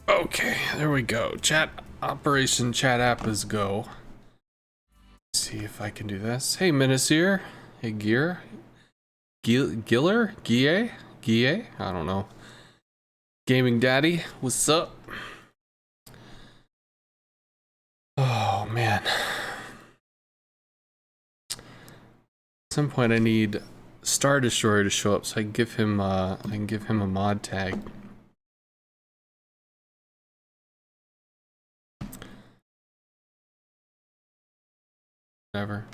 Okay, there we go. Chat Operation Chat App is go. Let's see if I can do this. Hey, Menacir. Hey, Gear. Giller? Guille? I don't know. Gaming Daddy, what's up? Oh, man. At some point I need Star Destroyer to show up so I can give him a mod tag. Whatever.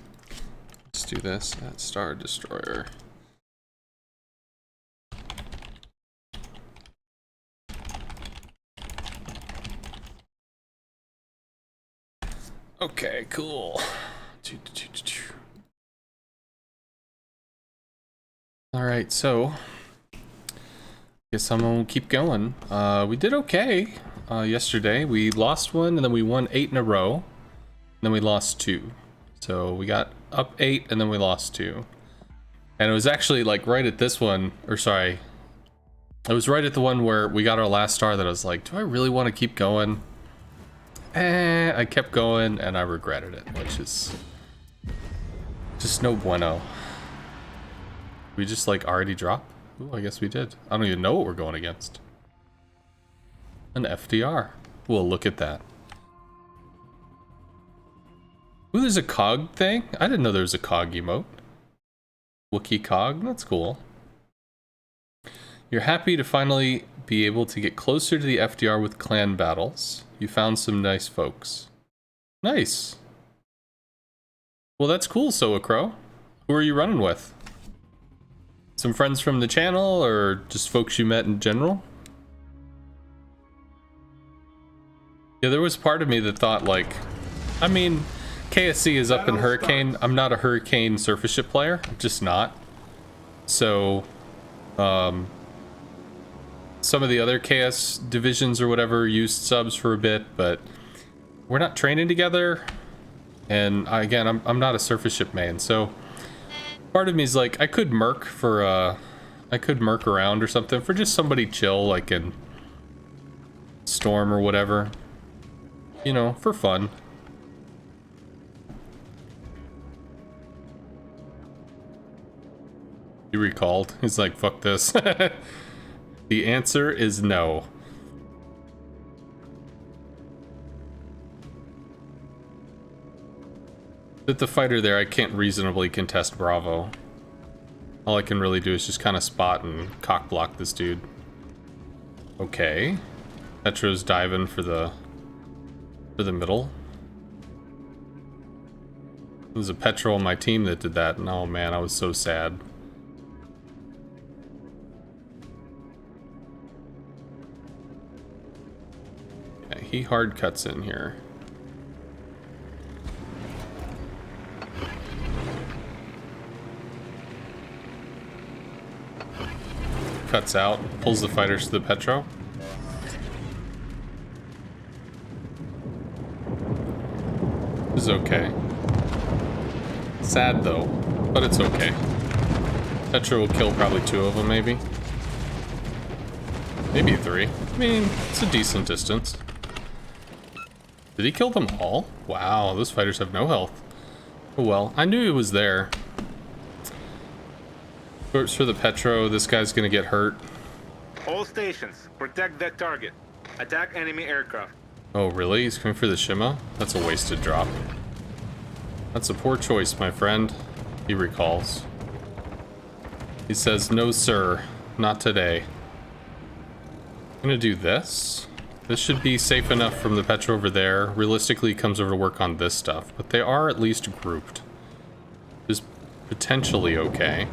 Let's do this. That's Star Destroyer. Okay, cool. Alright, so guess I'm gonna keep going. We did okay yesterday. We lost one and then we won 8 in a row. And then we lost 2. So we got up 8 and then we lost 2. And it was actually like right at this one, or sorry, it was right at the one where we got our last star that I was like, do I really want to keep going? I kept going and I regretted it, which is just no bueno. We just like already dropped? Ooh, I guess we did. I don't even know what we're going against. An FDR. Well, look at that. Ooh, there's a cog thing? I didn't know there was a cog emote. Wookiee cog? That's cool. You're happy to finally be able to get closer to the FDR with clan battles. You found some nice folks. Nice. Well, that's cool, Soa Crow. Who are you running with? Some friends from the channel, or just folks you met in general? Yeah, there was part of me that thought, like, I mean, KSC is up in Hurricane. I'm not a Hurricane surface ship player. I'm just not. So, some of the other KS divisions or whatever used subs for a bit, but we're not training together. And again, I'm not a surface ship main, so part of me is like, I could merc for, I could merc around or something for just somebody chill, like in Storm or whatever. You know, for fun. He recalled. He's like, fuck this. The answer is no. With the fighter there, I can't reasonably contest Bravo. All I can really do is just kind of spot and cock block this dude. Okay. Petro's diving for the middle. There's a Petro on my team that did that, and oh man, I was so sad. Yeah, he hard cuts in here. Cuts out, pulls the fighters to the Petro. This is okay. Sad though, but it's okay. Petro will kill probably 2 of them, maybe. Maybe 3. I mean, it's a decent distance. Did he kill them all? Wow, those fighters have no health. Oh well, I knew he was there. First for the Petro, this guy's gonna get hurt. All stations, protect that target. Attack enemy aircraft. Oh really? He's coming for the Shima? That's a wasted drop. That's a poor choice, my friend. He recalls. He says, no sir, not today. I'm gonna do this. This should be safe enough from the Petro over there. Realistically, he comes over to work on this stuff, but they are at least grouped. Is potentially okay.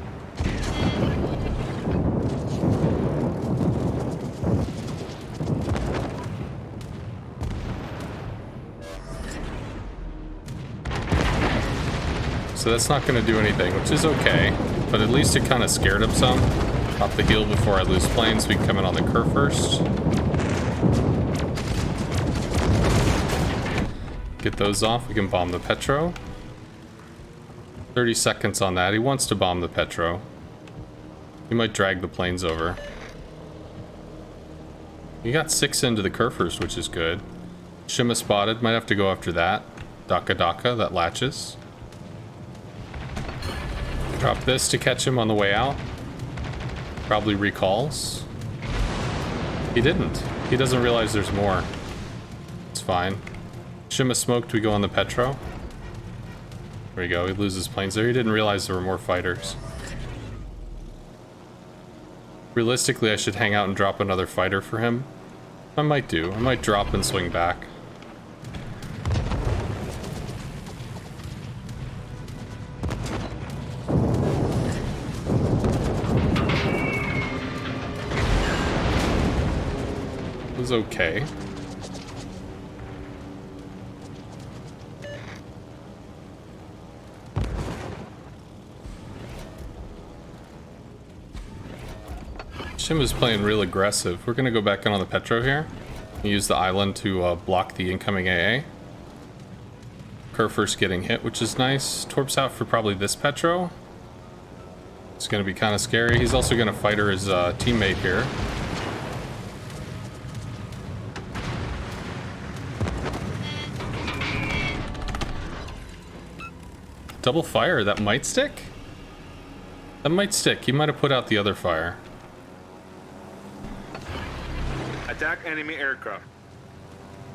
So that's not going to do anything, which is okay. But at least it kind of scared him some. Pop the heal before I lose planes, so we can come in on the curve first. Get those off, we can bomb the Petro. 30 seconds on that. He wants to bomb the Petro. He might drag the planes over. You got 6 into the Kerfers, which is good. Shima spotted. Might have to go after that. Daka Daka, that latches. Drop this to catch him on the way out. Probably recalls. He didn't. He doesn't realize there's more. It's fine. Shima smoked, we go on the Petro. There we go, he loses planes there. He didn't realize there were more fighters. Realistically, I should hang out and drop another fighter for him. I might do. I might drop and swing back. It was okay. Shima's playing real aggressive. We're gonna go back in on the Petro here. Use the island to block the incoming AA. Kerfur's getting hit, which is nice. Torp's out for probably this Petro. It's gonna be kind of scary. He's also gonna fighter his teammate here. Double fire, that might stick? That might stick. He might have put out the other fire. Attack enemy aircraft.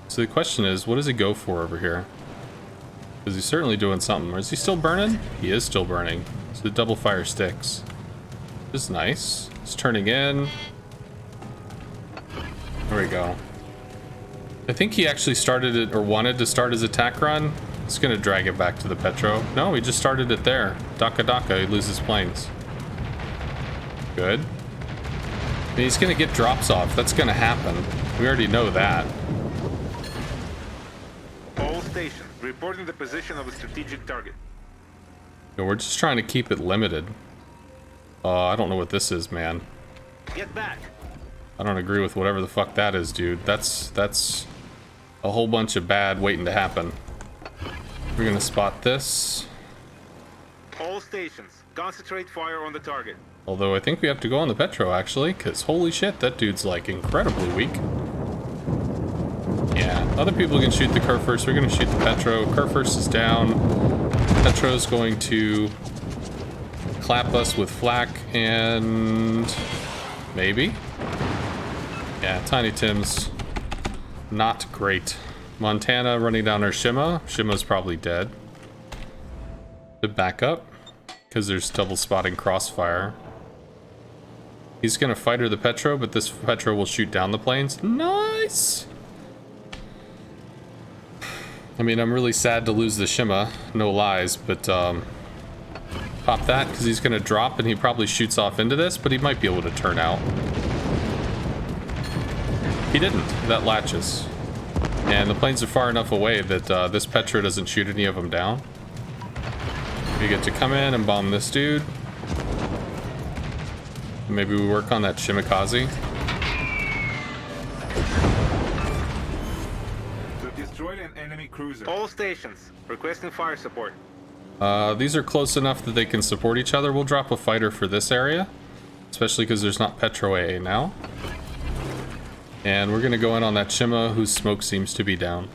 So the question is, what does he go for over here? Because he's certainly doing something. Or is he still burning? He is still burning. So the double fire sticks. This is nice. He's turning in. There we go. I think he actually started it, or wanted to start his attack run. It's gonna drag it back to the Petro. No, he just started it there. Daka Daka, he loses planes. Good. And he's gonna get drops off. That's gonna happen. We already know that. All stations reporting the position of a strategic target. No, we're just trying to keep it limited. I don't know what this is, man. Get back. I don't agree with whatever the fuck that is, dude. That's a whole bunch of bad waiting to happen. We're gonna spot this. All stations concentrate fire on the target. Although I think we have to go on the Petro, actually, because holy shit, that dude's like incredibly weak. Yeah, other people can shoot the Kerfurst. We're gonna shoot the Petro. Kerfurst is down. Petro's going to clap us with flak and maybe. Yeah, Tiny Tim's not great. Montana running down our Shima. Shima's probably dead. To back up, because there's double spotting crossfire. He's gonna fighter the Petro, but this Petro will shoot down the planes. Nice! I mean, I'm really sad to lose the Shima, no lies, but pop that, because he's gonna drop and he probably shoots off into this, but he might be able to turn out. He didn't. That latches. And the planes are far enough away that this Petro doesn't shoot any of them down. We get to come in and bomb this dude. Maybe we work on that Shimikaze. We've destroyed an enemy cruiser. All stations requesting fire support. These are close enough that they can support each other. We'll drop a fighter for this area, especially because there's not Petro AA now. And we're gonna go in on that Shima, whose smoke seems to be down.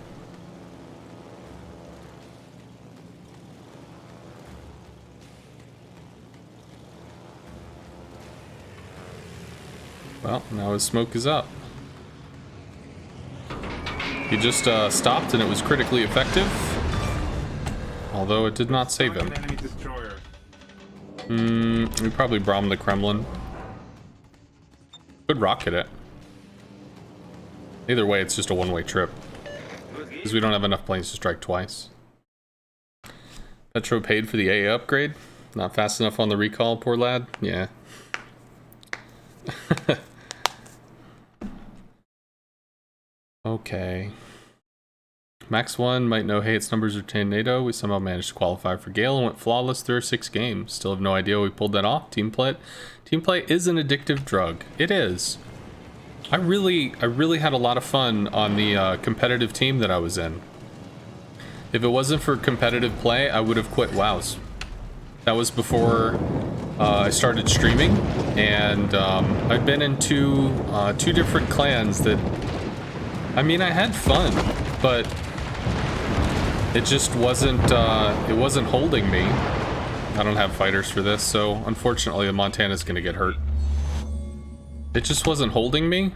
Well, now his smoke is up. He just stopped and it was critically effective. Although it did not save him. We probably bombed the Kremlin. Could rocket it. Either way, it's just a one-way trip. Because we don't have enough planes to strike twice. Petro paid for the AA upgrade. Not fast enough on the recall, poor lad. Yeah. Okay. Max 1 might know, hey, its numbers are 10 NATO. We somehow managed to qualify for Gale and went flawless through our 6 games. Still have no idea we pulled that off. Team play is an addictive drug. It is. I really had a lot of fun on the competitive team that I was in. If it wasn't for competitive play, I would have quit WoWs. That was before I started streaming, And I've been in two different clans that, I mean, I had fun, but it just wasn't, it wasn't holding me. I don't have fighters for this, so unfortunately the Montana's gonna get hurt. It just wasn't holding me.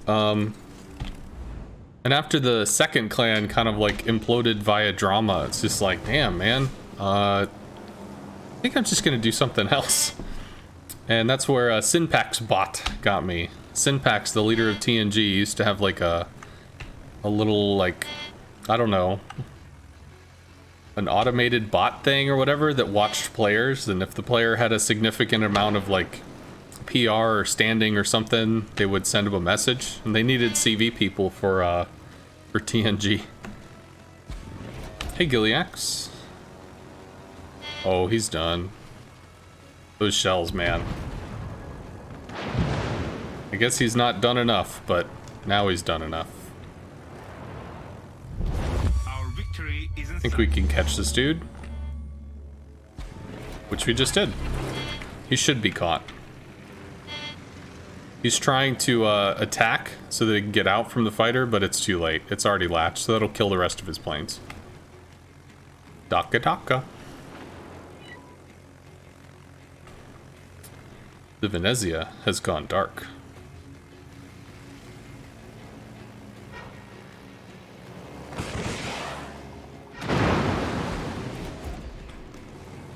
And after the second clan kind of like imploded via drama, it's just like, damn, man. I think I'm just gonna do something else. And that's where Synpax's bot got me. Synpax, the leader of TNG, used to have like a little, like, I don't know, an automated bot thing or whatever that watched players, and if the player had a significant amount of like PR or standing or something, they would send him a message, and they needed CV people for TNG. Hey, Giliax. Oh, he's done. Those shells, man. I guess he's not done enough, but now he's done enough. Our victory is in I think we can catch this dude. Which we just did. He should be caught. He's trying to attack so that he can get out from the fighter, but it's too late. It's already latched, so that'll kill the rest of his planes. Daka Daka. The Venezia has gone dark.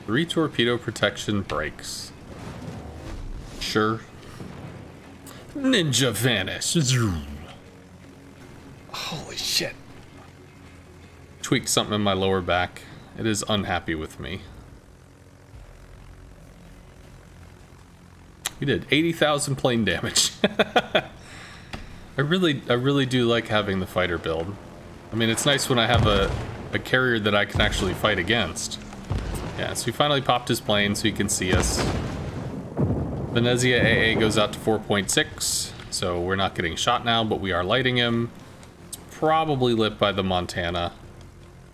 Three torpedo protection breaks. Sure. Ninja vanish. Holy shit. Tweaked something in my lower back. It is unhappy with me. We did 80,000 plane damage. I really do like having the fighter build. I mean, it's nice when I have a carrier that I can actually fight against. Yeah, so we finally popped his plane so he can see us. Venezia AA goes out to 4.6, so we're not getting shot now, but we are lighting him. It's probably lit by the Montana.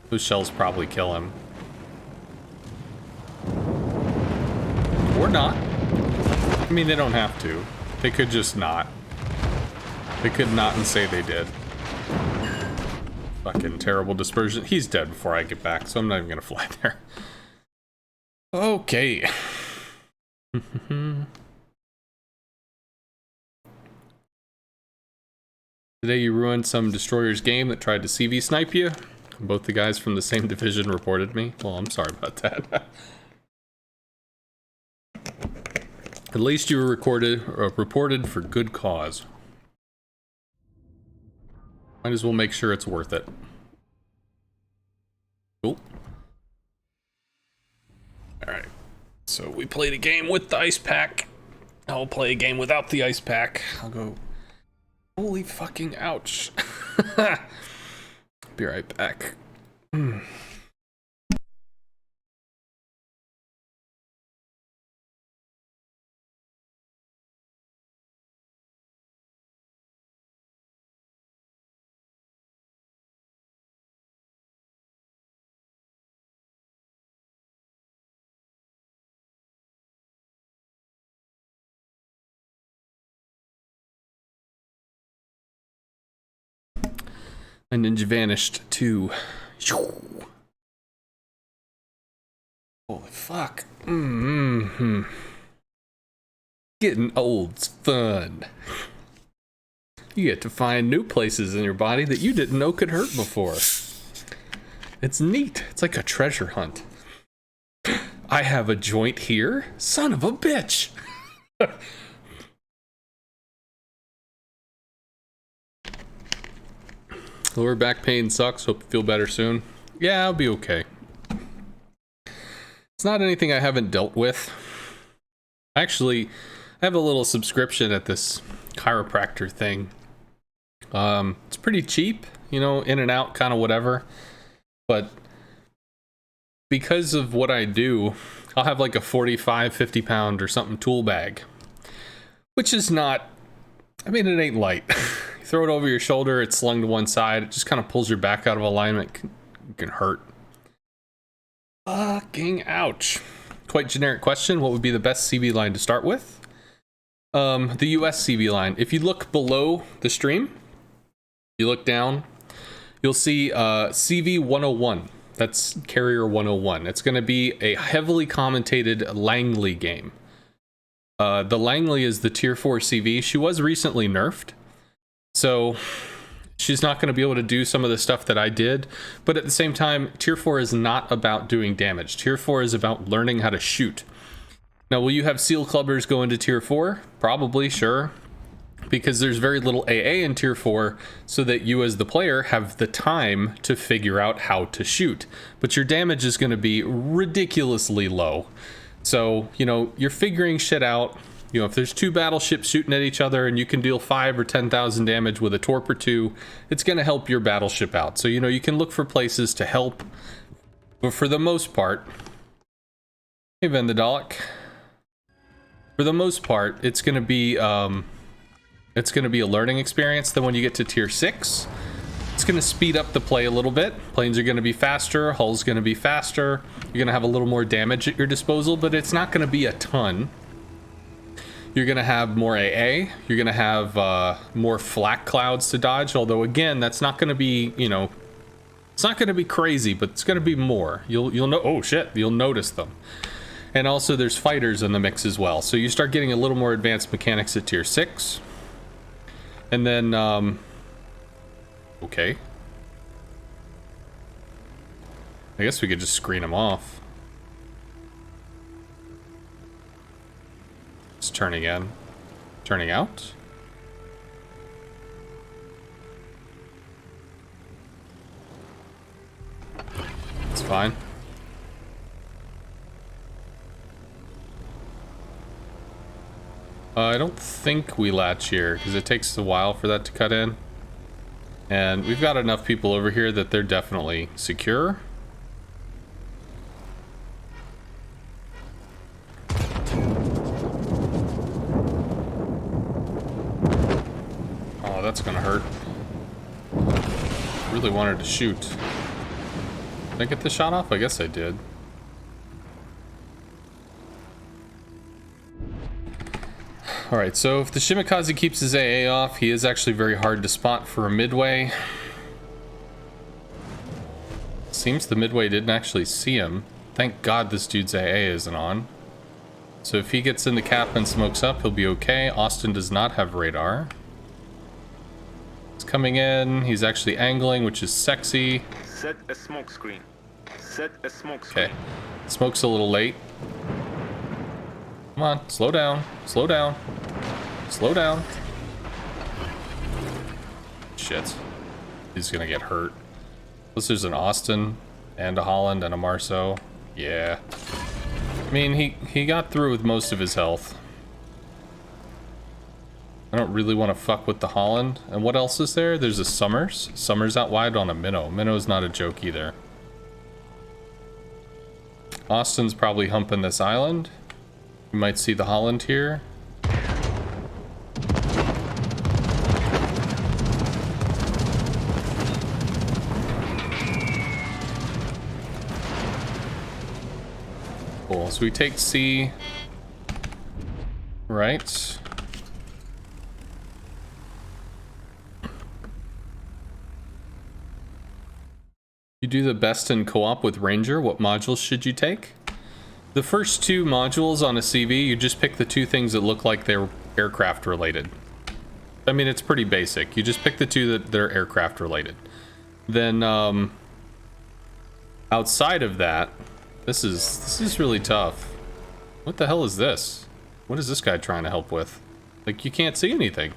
Those shells probably kill him. Or not. I mean, they don't have to. They could just not. They could not and say they did. Fucking terrible dispersion. He's dead before I get back, so I'm not even gonna fly there. Okay. Today you ruined some destroyer's game that tried to CV snipe you. Both the guys from the same division reported me. Well, I'm sorry about that. At least you were reported for good cause. Might as well make sure it's worth it. Cool. Alright. So we played a game with the ice pack. I'll play a game without the ice pack. I'll go... Holy fucking ouch. Be right back. My ninja vanished too. Holy fuck. Getting old's fun. You get to find new places in your body that you didn't know could hurt before. It's neat. It's like a treasure hunt. I have a joint here? Son of a bitch. Lower back pain sucks. Hope you feel better soon. Yeah, I'll be okay. It's not anything I haven't dealt with. Actually, I have a little subscription at this chiropractor thing. It's pretty cheap, you know, in and out, kind of whatever. But because of what I do, I'll have like a 45, 50 pound or something tool bag. Which is not, I mean, it ain't light. Throw it over your shoulder, it's slung to one side, it just kind of pulls your back out of alignment. It can hurt. Fucking ouch. Quite generic question. What would be the best CB line to start with? The US CV line. If you look below the stream, you look down, you'll see CV 101. That's Carrier 101. It's going to be a heavily commentated Langley game. The Langley is the tier 4 CV. She was recently nerfed, so she's not going to be able to do some of the stuff that I did. But at the same time, tier 4 is not about doing damage. Tier 4 is about learning how to shoot. Now, will you have seal clubbers go into tier 4? Probably, sure. Because there's very little AA in tier 4, so that you as the player have the time to figure out how to shoot. But your damage is going to be ridiculously low. So, you know, you're figuring shit out. You know, if there's two battleships shooting at each other and you can deal 5 or 10,000 damage with a torp or two, it's going to help your battleship out. So, you know, you can look for places to help. But for the most part... Hey, Vendadolic. For the most part, it's going to be a learning experience. Then when you get to tier 6, it's going to speed up the play a little bit. Planes are going to be faster, hull's going to be faster. You're going to have a little more damage at your disposal, but it's not going to be a ton. You're going to have more AA. You're going to have more flak clouds to dodge. Although again, that's not going to be, you know, it's not going to be crazy, but it's going to be more. You'll know. Oh shit! You'll notice them. And also there's fighters in the mix as well. So you start getting a little more advanced mechanics at tier 6. And then, okay. I guess we could just screen them off. It's turning in. Turning out? It's fine. I don't think we latch here, because it takes a while for that to cut in. And we've got enough people over here that they're definitely secure. Oh, that's gonna hurt. Really wanted to shoot. Did I get the shot off? I guess I did. Alright, so if the Shimikaze keeps his AA off, he is actually very hard to spot for a midway. Seems the midway didn't actually see him. Thank God this dude's AA isn't on. So if he gets in the cap and smokes up, he'll be okay. Austin does not have radar. He's coming in. He's actually angling, which is sexy. Set a smoke screen. Set a smoke screen. Okay. Smoke's a little late. Come on, slow down. Slow down. Slow down. Shit. He's gonna get hurt. Plus there's an Austin and a Holland and a Marceau. Yeah. I mean, he got through with most of his health. I don't really want to fuck with the Holland. And what else is there? There's a Summers. Summers out wide on a Minnow. Minnow's not a joke either. Austin's probably humping this island. You might see the Holland here. Cool, so we take C. Right. You do the best in co-op with Ranger. What modules should you take? The first two modules on a CV, you just pick the two things that look like they're aircraft related. I mean, it's pretty basic. You just pick the two that are aircraft related. Then, outside of that, this is really tough. What the hell is this? What is this guy trying to help with? Like, you can't see anything.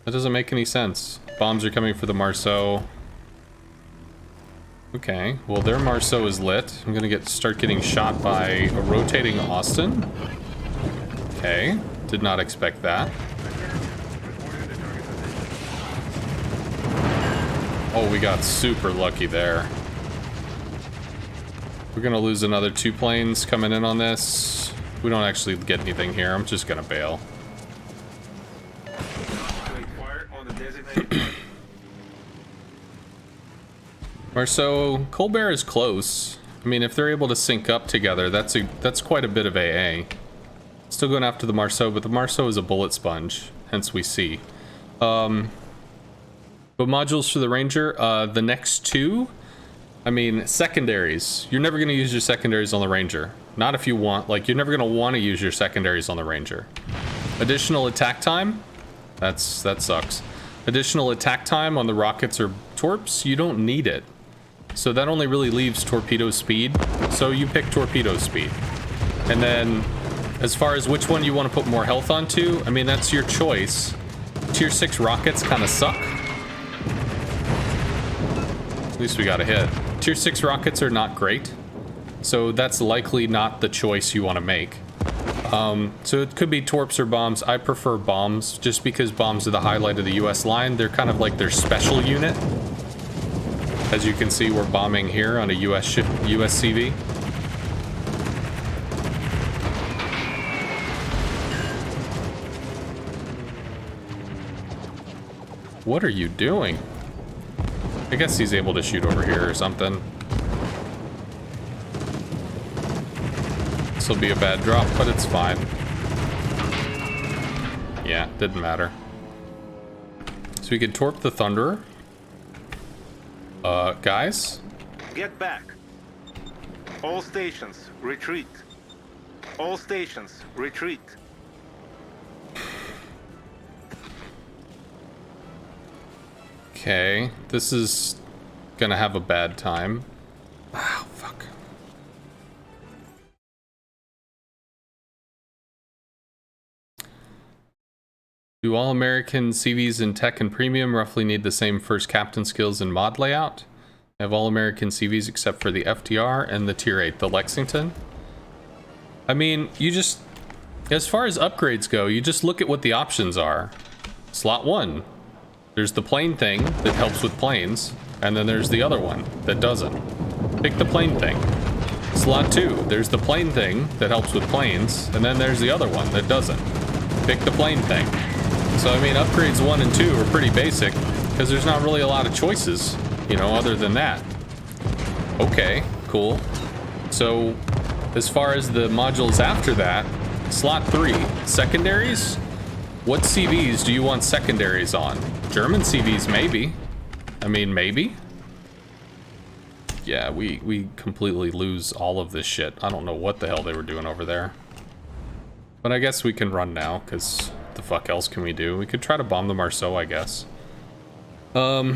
That doesn't make any sense. Bombs are coming for the Marceau. Okay, well their Marceau is lit. I'm gonna start getting shot by a rotating Austin. Okay, did not expect that. Oh, we got super lucky there. We're gonna lose another 2 planes coming in on this. We don't actually get anything here. I'm just gonna bail. Marceau, Colbert is close. I mean, if they're able to sync up together, that's quite a bit of AA. Still going after the Marceau, but the Marceau is a bullet sponge, hence we see. But modules for the Ranger, the next two, I mean, secondaries. You're never going to use your secondaries on the Ranger. Not if you want, like, you're never going to want to use your secondaries on the Ranger. Additional attack time, that sucks. Additional attack time on the rockets or torps, you don't need it. So that only really leaves torpedo speed, so you pick torpedo speed. And then, as far as which one you want to put more health onto, I mean, that's your choice. Tier 6 rockets kind of suck. At least we got a hit. Tier 6 rockets are not great, so that's likely not the choice you want to make. So it could be torps or bombs. I prefer bombs, just because bombs are the highlight of the US line. They're kind of like their special unit. As you can see, we're bombing here on a US CV. What are you doing? I guess he's able to shoot over here or something. This will be a bad drop, but it's fine. Yeah, didn't matter. So we could torp the Thunderer. Guys? Get back. All stations, retreat. All stations, retreat. Okay, this is gonna have a bad time. Wow, fuck. Do all American CVs in Tech and Premium roughly need the same first captain skills and mod layout? I have all American CVs except for the FDR and the Tier 8, the Lexington. I mean, you just, as far as upgrades go, you just look at what the options are. Slot 1, there's the plane thing that helps with planes, and then there's the other one that doesn't. Pick the plane thing. Slot 2, there's the plane thing that helps with planes, and then there's the other one that doesn't. Pick the plane thing. So, I mean, upgrades 1 and 2 are pretty basic, because there's not really a lot of choices, you know, other than that. Okay, cool. So, as far as the modules after that, slot 3, secondaries? What CVs do you want secondaries on? German CVs, maybe. I mean, maybe? Yeah, we completely lose all of this shit. I don't know what the hell they were doing over there. But I guess we can run now, because the fuck else can we do? We could try to bomb the Marceau, I guess. So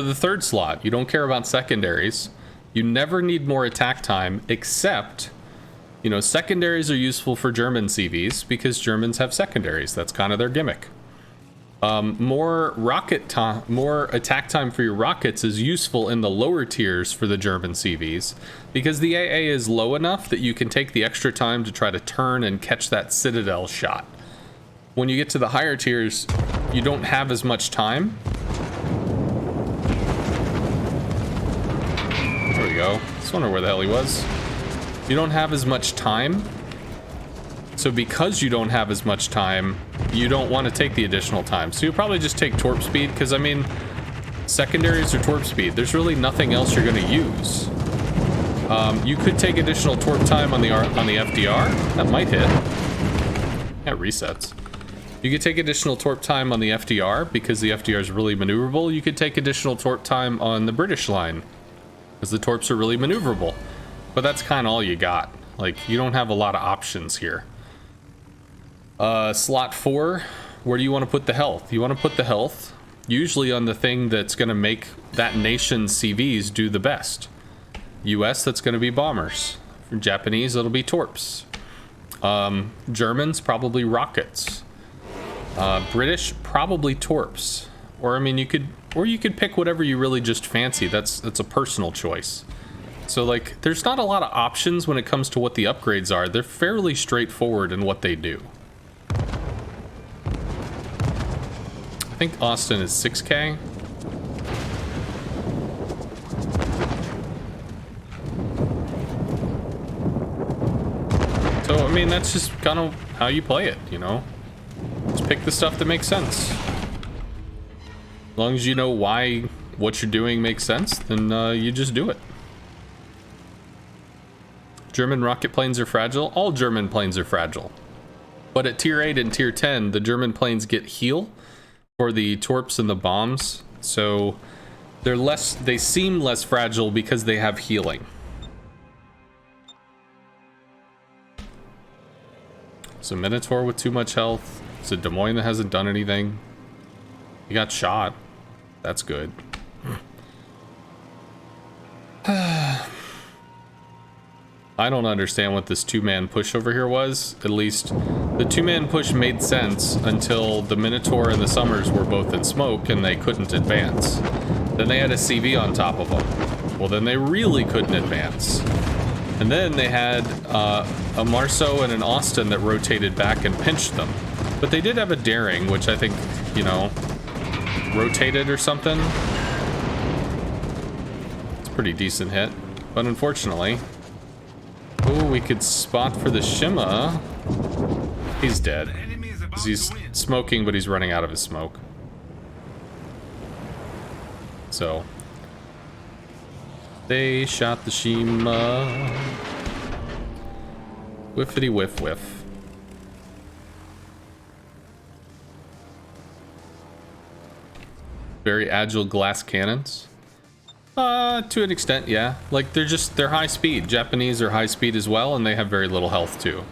the third slot, you don't care about secondaries. You never need more attack time, except, you know, secondaries are useful for German CVs because Germans have secondaries. That's kind of their gimmick. More attack time for your rockets is useful in the lower tiers for the German CVs because the AA is low enough that you can take the extra time to try to turn and catch that Citadel shot. When you get to the higher tiers, you don't have as much time. There we go. Just wonder where the hell he was. You don't have as much time. So because you don't have as much time, you don't want to take the additional time. So you'll probably just take torp speed, because I mean, secondaries or torp speed, there's really nothing else you're going to use. You could take additional torp time on the FDR. That might hit. Yeah, resets. You could take additional torp time on the FDR, because the FDR is really maneuverable. You could take additional torp time on the British line, because the torps are really maneuverable. But that's kind of all you got. Like, you don't have a lot of options here. Slot 4, where do you want to put the health? You want to put the health usually on the thing that's going to make that nation's CVs do the best. US, that's going to be bombers. For Japanese, it'll be torps. Germans, probably rockets. British, probably torps. Or I mean, you could pick whatever you really just fancy. That's a personal choice. So like, there's not a lot of options when it comes to what the upgrades are. They're fairly straightforward in what they do. I think Austin is 6K. So, I mean, that's just kind of how you play it, you know? Just pick the stuff that makes sense. As long as you know why what you're doing makes sense, then you just do it. German rocket planes are fragile. All German planes are fragile. But at tier 8 and tier 10, the German planes get heal for the torps and the bombs. So they seem less fragile because they have healing. So Minotaur with too much health. It's a Des Moines that hasn't done anything. He got shot. That's good. I don't understand what this two-man push over here was. At least the two-man push made sense until the Minotaur and the Summers were both in smoke and they couldn't advance. Then they had a CV on top of them. Well, then they really couldn't advance. And then they had a Marceau and an Austin that rotated back and pinched them. But they did have a Daring, which I think, you know, rotated or something. It's a pretty decent hit. But unfortunately... Oh, we could spot for the Shima. He's dead. He's smoking, but he's running out of his smoke. So... They shot the Shima. Whiffity whiff whiff. Very agile glass cannons. To an extent, yeah. Like, they're high speed. Japanese are high speed as well, and they have very little health too.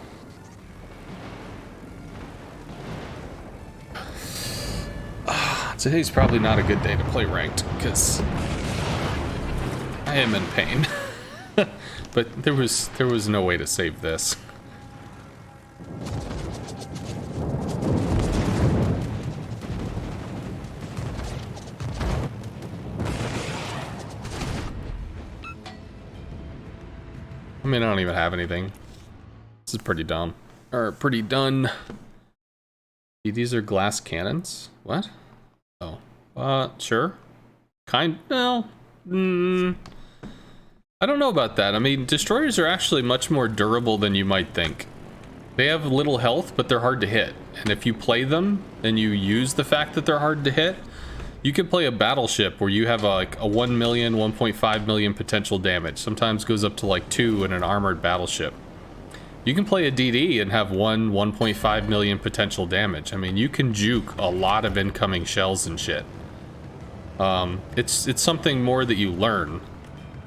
Today's probably not a good day to play ranked, because I am in pain. But there was no way to save this. I mean, I don't even have anything. This is pretty dumb. Or pretty done. These are glass cannons? What? Oh. Sure. No. I don't know about that. I mean, destroyers are actually much more durable than you might think. They have little health, but they're hard to hit. And if you play them, and you use the fact that they're hard to hit, you can play a battleship where you have like a 1 million, 1.5 million potential damage. Sometimes goes up to like 2 in an armored battleship. You can play a DD and have 1.5 million potential damage. I mean, you can juke a lot of incoming shells and shit. It's something more that you learn.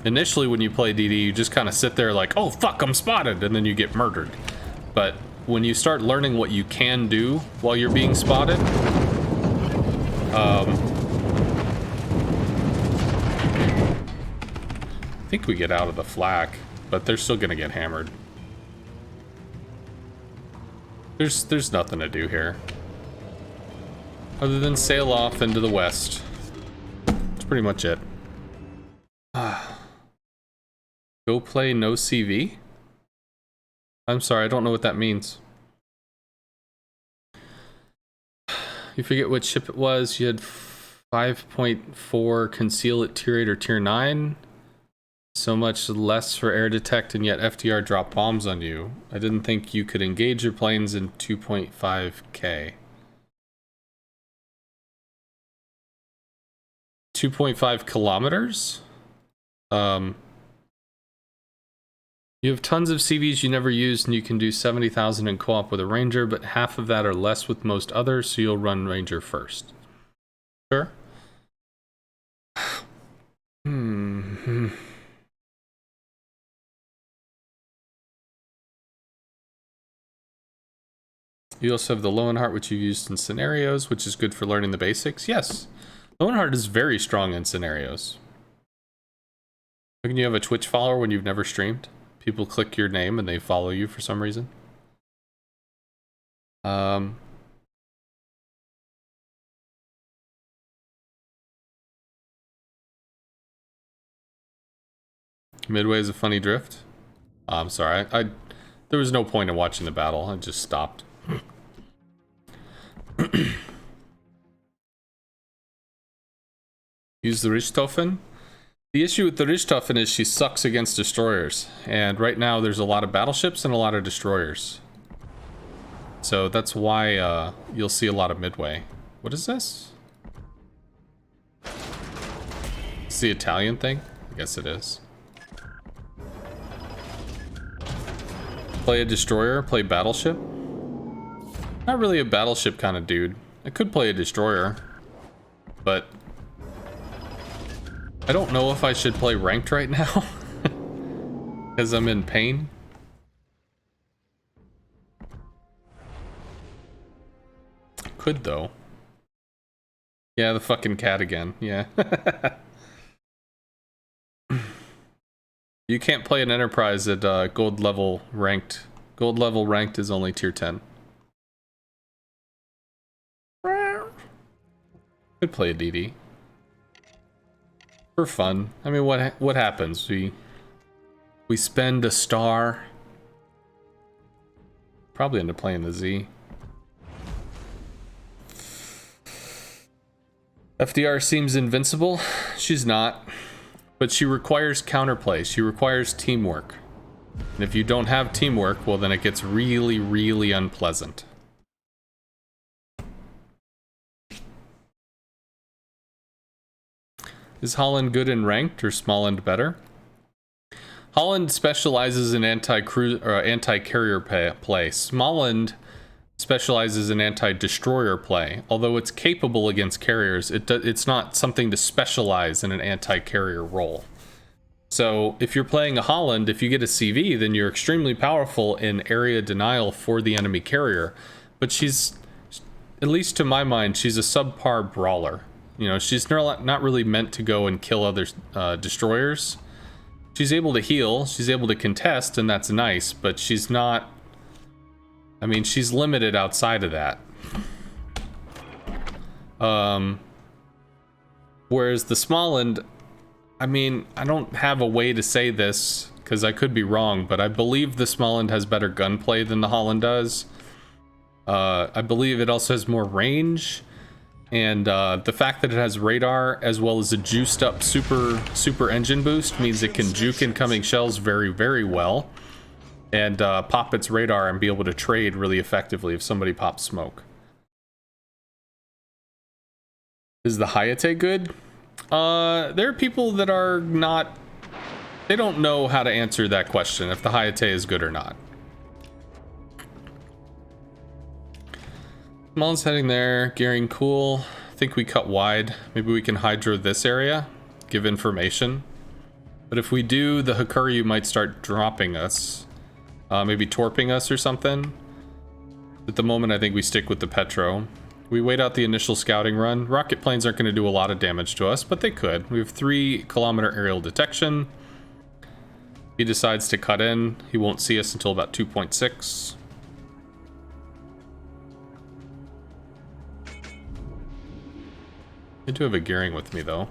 Initially, when you play DD, you just kind of sit there like, oh fuck, I'm spotted, and then you get murdered. But when you start learning what you can do while you're being spotted, I think we get out of the flak, but they're still gonna get hammered. There's nothing to do here. Other than sail off into the west. That's pretty much it. Go play no CV? I'm sorry, I don't know what that means. You forget what ship it was. You had 5.4 conceal at tier 8 or tier 9. So much less for air detect, and yet FDR dropped bombs on you. I didn't think you could engage your planes in 2.5k. 2.5 kilometers? You have tons of CVs you never used, and you can do 70,000 in co-op with a Ranger, but half of that or less with most others, so you'll run Ranger first. Sure. You also have the Lowenhart, which you've used in scenarios, which is good for learning the basics. Yes, Lowenhart is very strong in scenarios. Can you have a Twitch follower when you've never streamed? People click your name and they follow you for some reason. Midway is a funny drift. I'm sorry. There was no point in watching the battle. I just stopped. Use the Richthofen. The issue with the Richthofen is she sucks against destroyers. And right now there's a lot of battleships and a lot of destroyers. So that's why you'll see a lot of Midway. What is this? It's the Italian thing? I guess it is. Play a destroyer, play battleship. Not really a battleship kind of dude. I could play a destroyer, but I don't know if I should play ranked right now because I'm in pain. Could though. Yeah, the fucking cat again. Yeah. You can't play an enterprise at gold level ranked. Gold level ranked is only tier 10. Could play a DD for fun. I mean, what happens? We spend a star. Probably end up playing the Z. FDR seems invincible. She's not. But she requires counterplay. She requires teamwork. And if you don't have teamwork, well then it gets really, really unpleasant. Is Holland good in ranked or Smallland better? Holland specializes in anti-carrier play. Smallland specializes in anti-destroyer play. Although it's capable against carriers, it's not something to specialize in an anti-carrier role. So if you're playing a Holland, if you get a CV, then you're extremely powerful in area denial for the enemy carrier. But she's, at least to my mind, she's a subpar brawler. You know, she's not really meant to go and kill other destroyers. She's able to heal, she's able to contest, and that's nice, but she's not... I mean, she's limited outside of that. Whereas the Smallland, I mean, I don't have a way to say this, because I could be wrong, but I believe the Smallland has better gunplay than the Holland does. I believe it also has more range, and the fact that it has radar as well as a juiced up super engine boost means it can juke incoming shells very, very well. And pop its radar and be able to trade really effectively if somebody pops smoke. Is the Hayate good? There are people that are not... They don't know how to answer that question, if the Hayate is good or not. Small's heading there, gearing cool. I think we cut wide. Maybe we can hydro this area, give information. But if we do, the Hakuryu might start dropping us. Maybe torping us or something. At the moment, I think we stick with the Petro. We wait out the initial scouting run. Rocket planes aren't going to do a lot of damage to us, but they could. We have 3-kilometer aerial detection. He decides to cut in. He won't see us until about 2.6. I do have a gearing with me, though.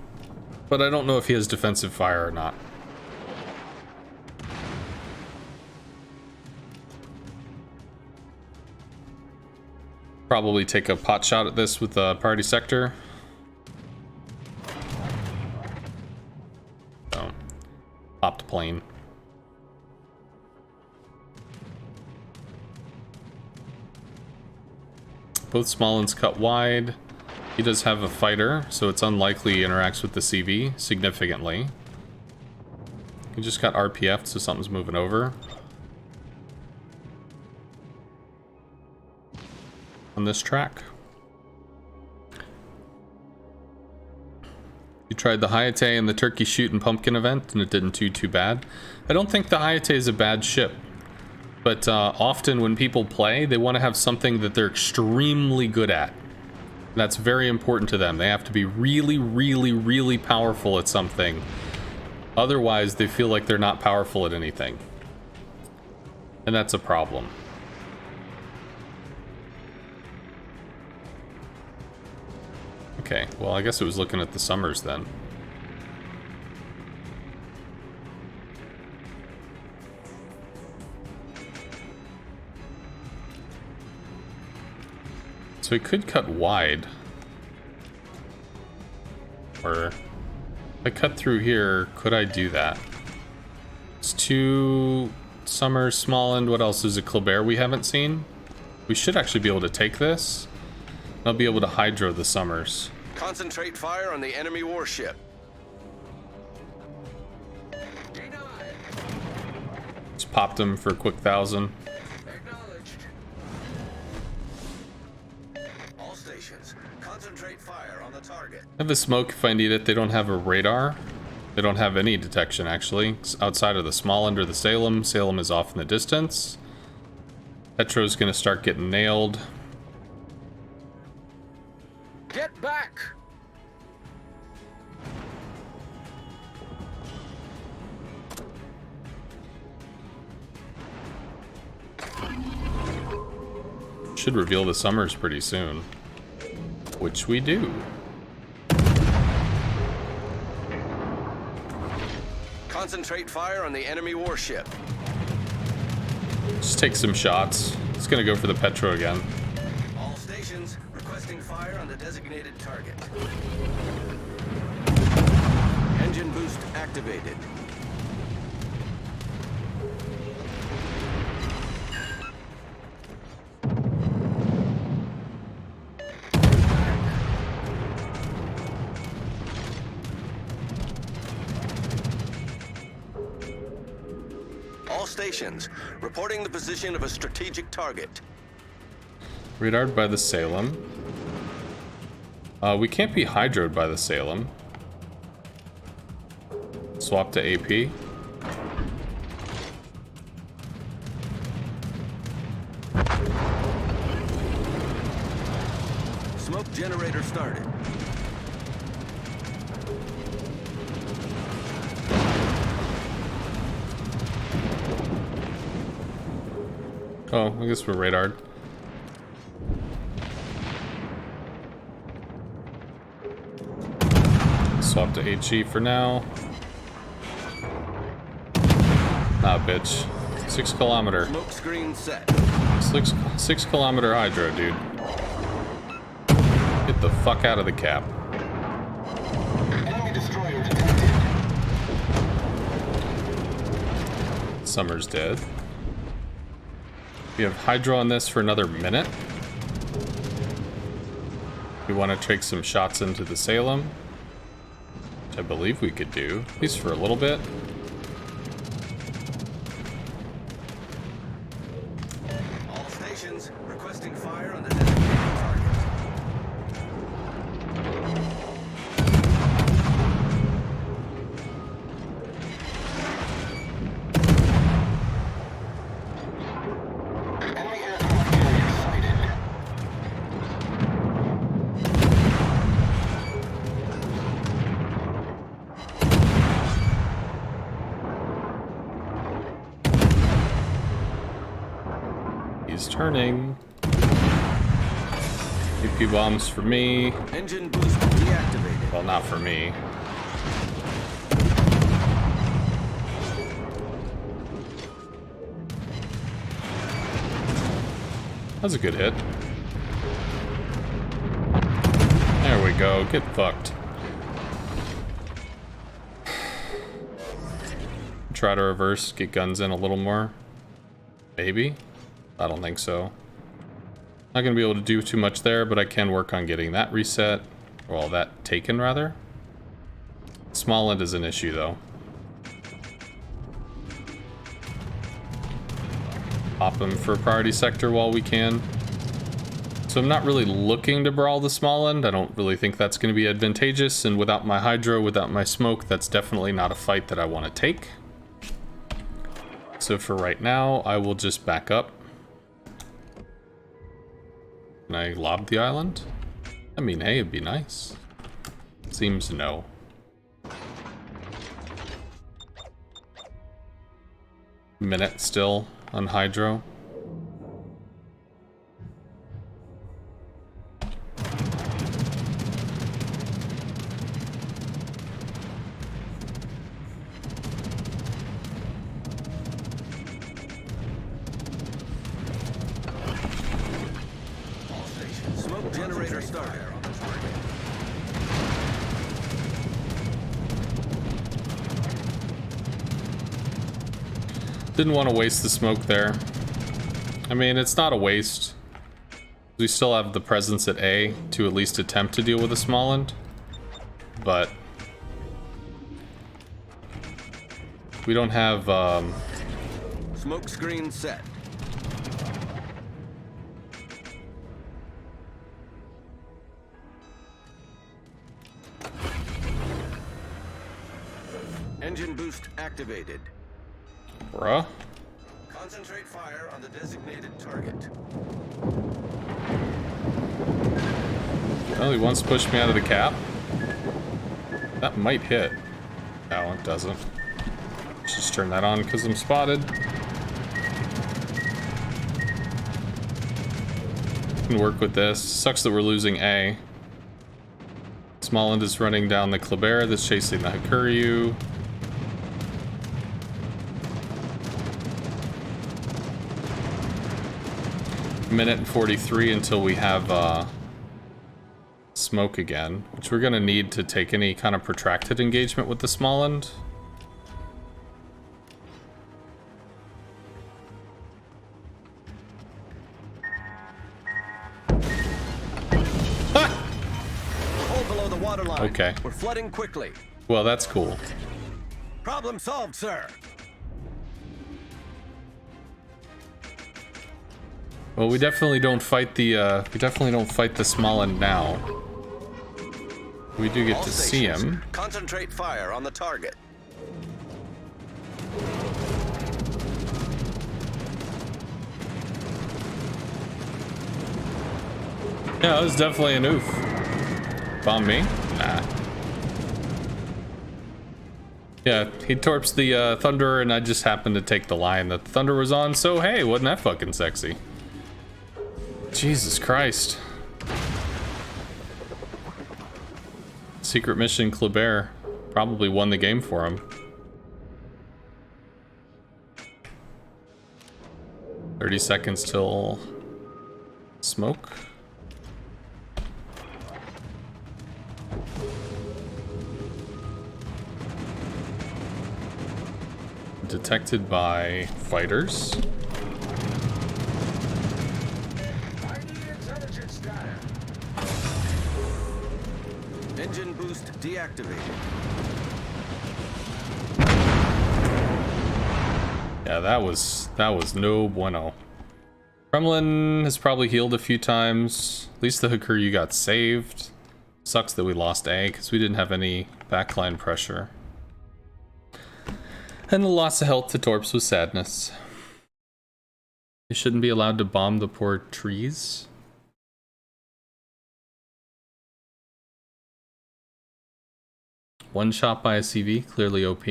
But I don't know if he has defensive fire or not. Probably take a pot shot at this with the party sector. So, popped plane. Both Smalllands cut wide. He does have a fighter, so it's unlikely he interacts with the CV significantly. He just got RPF'd, so something's moving over. On this track. You tried the Hayate and the turkey shoot and pumpkin event, and it didn't do too bad. I don't think the Hayate is a bad ship, but often when people play, they want to have something that they're extremely good at. That's very important to them. They have to be really, really, really powerful at something. Otherwise, they feel like they're not powerful at anything. And that's a problem. Okay, well, I guess it was looking at the summers then. So we could cut wide. Or if I cut through here, could I do that? It's 2 Summer, Smallland. What else is a Kleber we haven't seen? We should actually be able to take this. I'll be able to hydro the Summers. Concentrate fire on the enemy warship. Just popped them for a quick 1,000. fire on the target. I have the smoke if I need it. They don't have a radar. They don't have any detection, actually. It's outside of the small end or the Salem. Salem is off in the distance. Petro's gonna start getting nailed. Get back! Should reveal the summers pretty soon. Which we do. Concentrate fire on the enemy warship. Just take some shots. It's gonna go for the Petro again. All stations requesting fire on the designated target. Engine boost activated. All stations reporting the position of a strategic target. Radared by the Salem. We can't be hydroed by the Salem. Swap to AP. Smoke generator started. Oh, I guess we're radared. Swap to HE for now. Nah, bitch. 6 kilometer. Smoke screen set. 6 kilometer hydro, dude. Get the fuck out of the cap. Enemy destroyer detected. Summer's dead. We have hydro on this for another minute. We want to take some shots into the Salem, which I believe we could do, at least for a little bit. All stations requesting fire on the designated target. Enemy aircraft carrier sighted. He's turning. AP bombs for me. Engine boost deactivated. Well, not for me. That's a good hit. There we go. Get fucked. Try to reverse, get guns in a little more. Maybe? I don't think so. Not gonna be able to do too much there, but I can work on getting that reset. Well, that taken, rather. Small end is an issue, though. Pop him for priority sector while we can. So I'm not really looking to brawl the small end. I don't really think that's going to be advantageous. And without my hydro, without my smoke, that's definitely not a fight that I want to take. So for right now, I will just back up. Can I lob the island? I mean, hey, it'd be nice. Seems no. Minute still on hydro. Smoke generator started. Didn't want to waste the smoke there. I mean, it's not a waste. We still have the presence at A to at least attempt to deal with a small end. But we don't have Smoke screen set. Engine boost activated. Bruh. Concentrate fire on the designated target. Well, he wants to push me out of the cap. That might hit. No, it doesn't. Let's just turn that on because I'm spotted. Can work with this. Sucks that we're losing A. Smolland is running down the Kleber that's chasing the Hakuryu. Minute and 43 until we have smoke again, which we're gonna need to take any kind of protracted engagement with the Smolland. Hold below the waterline. Okay. We're flooding quickly. Well, that's cool. Problem solved, sir. Well, we definitely don't fight the Smolland now. We do get All to see stations, him. Concentrate fire on the target. Yeah, that was definitely an oof. Bomb me? Nah. Yeah, he torps the Thunder, and I just happened to take the line that the Thunder was on, so hey, wasn't that fucking sexy? Jesus Christ. Secret mission Kleber probably won the game for him. 30 seconds till smoke. Detected by fighters. Engine boost deactivated. Yeah, that was no bueno. Kremlin has probably healed a few times. At least the Hakuryu got saved. Sucks that we lost A because we didn't have any backline pressure. And the loss of health to Torps was sadness. They shouldn't be allowed to bomb the poor trees. One shot by a CV, clearly OP.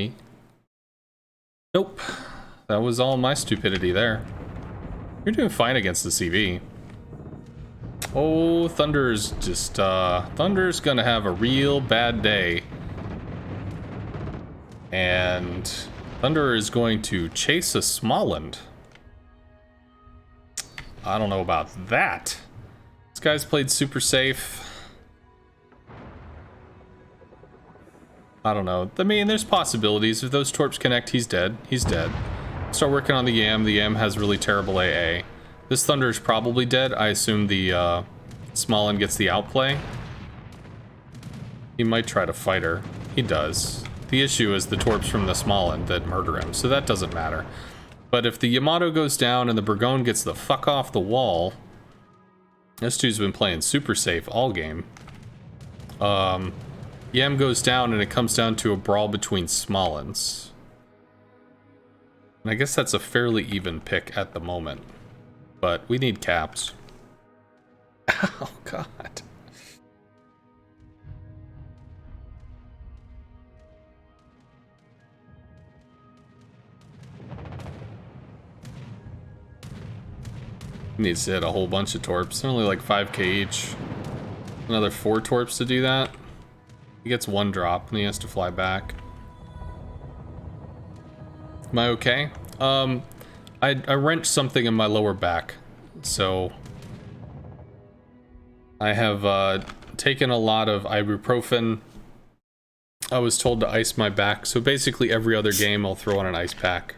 Nope. That was all my stupidity there. You're doing fine against the CV. Oh, Thunder's just, Thunder's gonna have a real bad day. And Thunder is going to chase a Smolland. I don't know about that. This guy's played super safe. I don't know. I mean, there's possibilities. If those torps connect, he's dead. He's dead. Start working on the Yam. The Yam has really terrible AA. This Thunder is probably dead. I assume the Smolland gets the outplay. He might try to fight her. He does. The issue is the torps from the Smolland that murder him, so that doesn't matter. But if the Yamato goes down and the Burgon gets the fuck off the wall, this dude's been playing super safe all game. Yam goes down and it comes down to a brawl between Smollands. And I guess that's a fairly even pick at the moment. But we need caps. Oh, God. Needs to hit a whole bunch of torps. They're only like 5k each. Another 4 torps to do that. He gets 1 drop and he has to fly back. Am I okay? I wrenched something in my lower back. So I have taken a lot of ibuprofen. I was told to ice my back. So basically every other game I'll throw on an ice pack.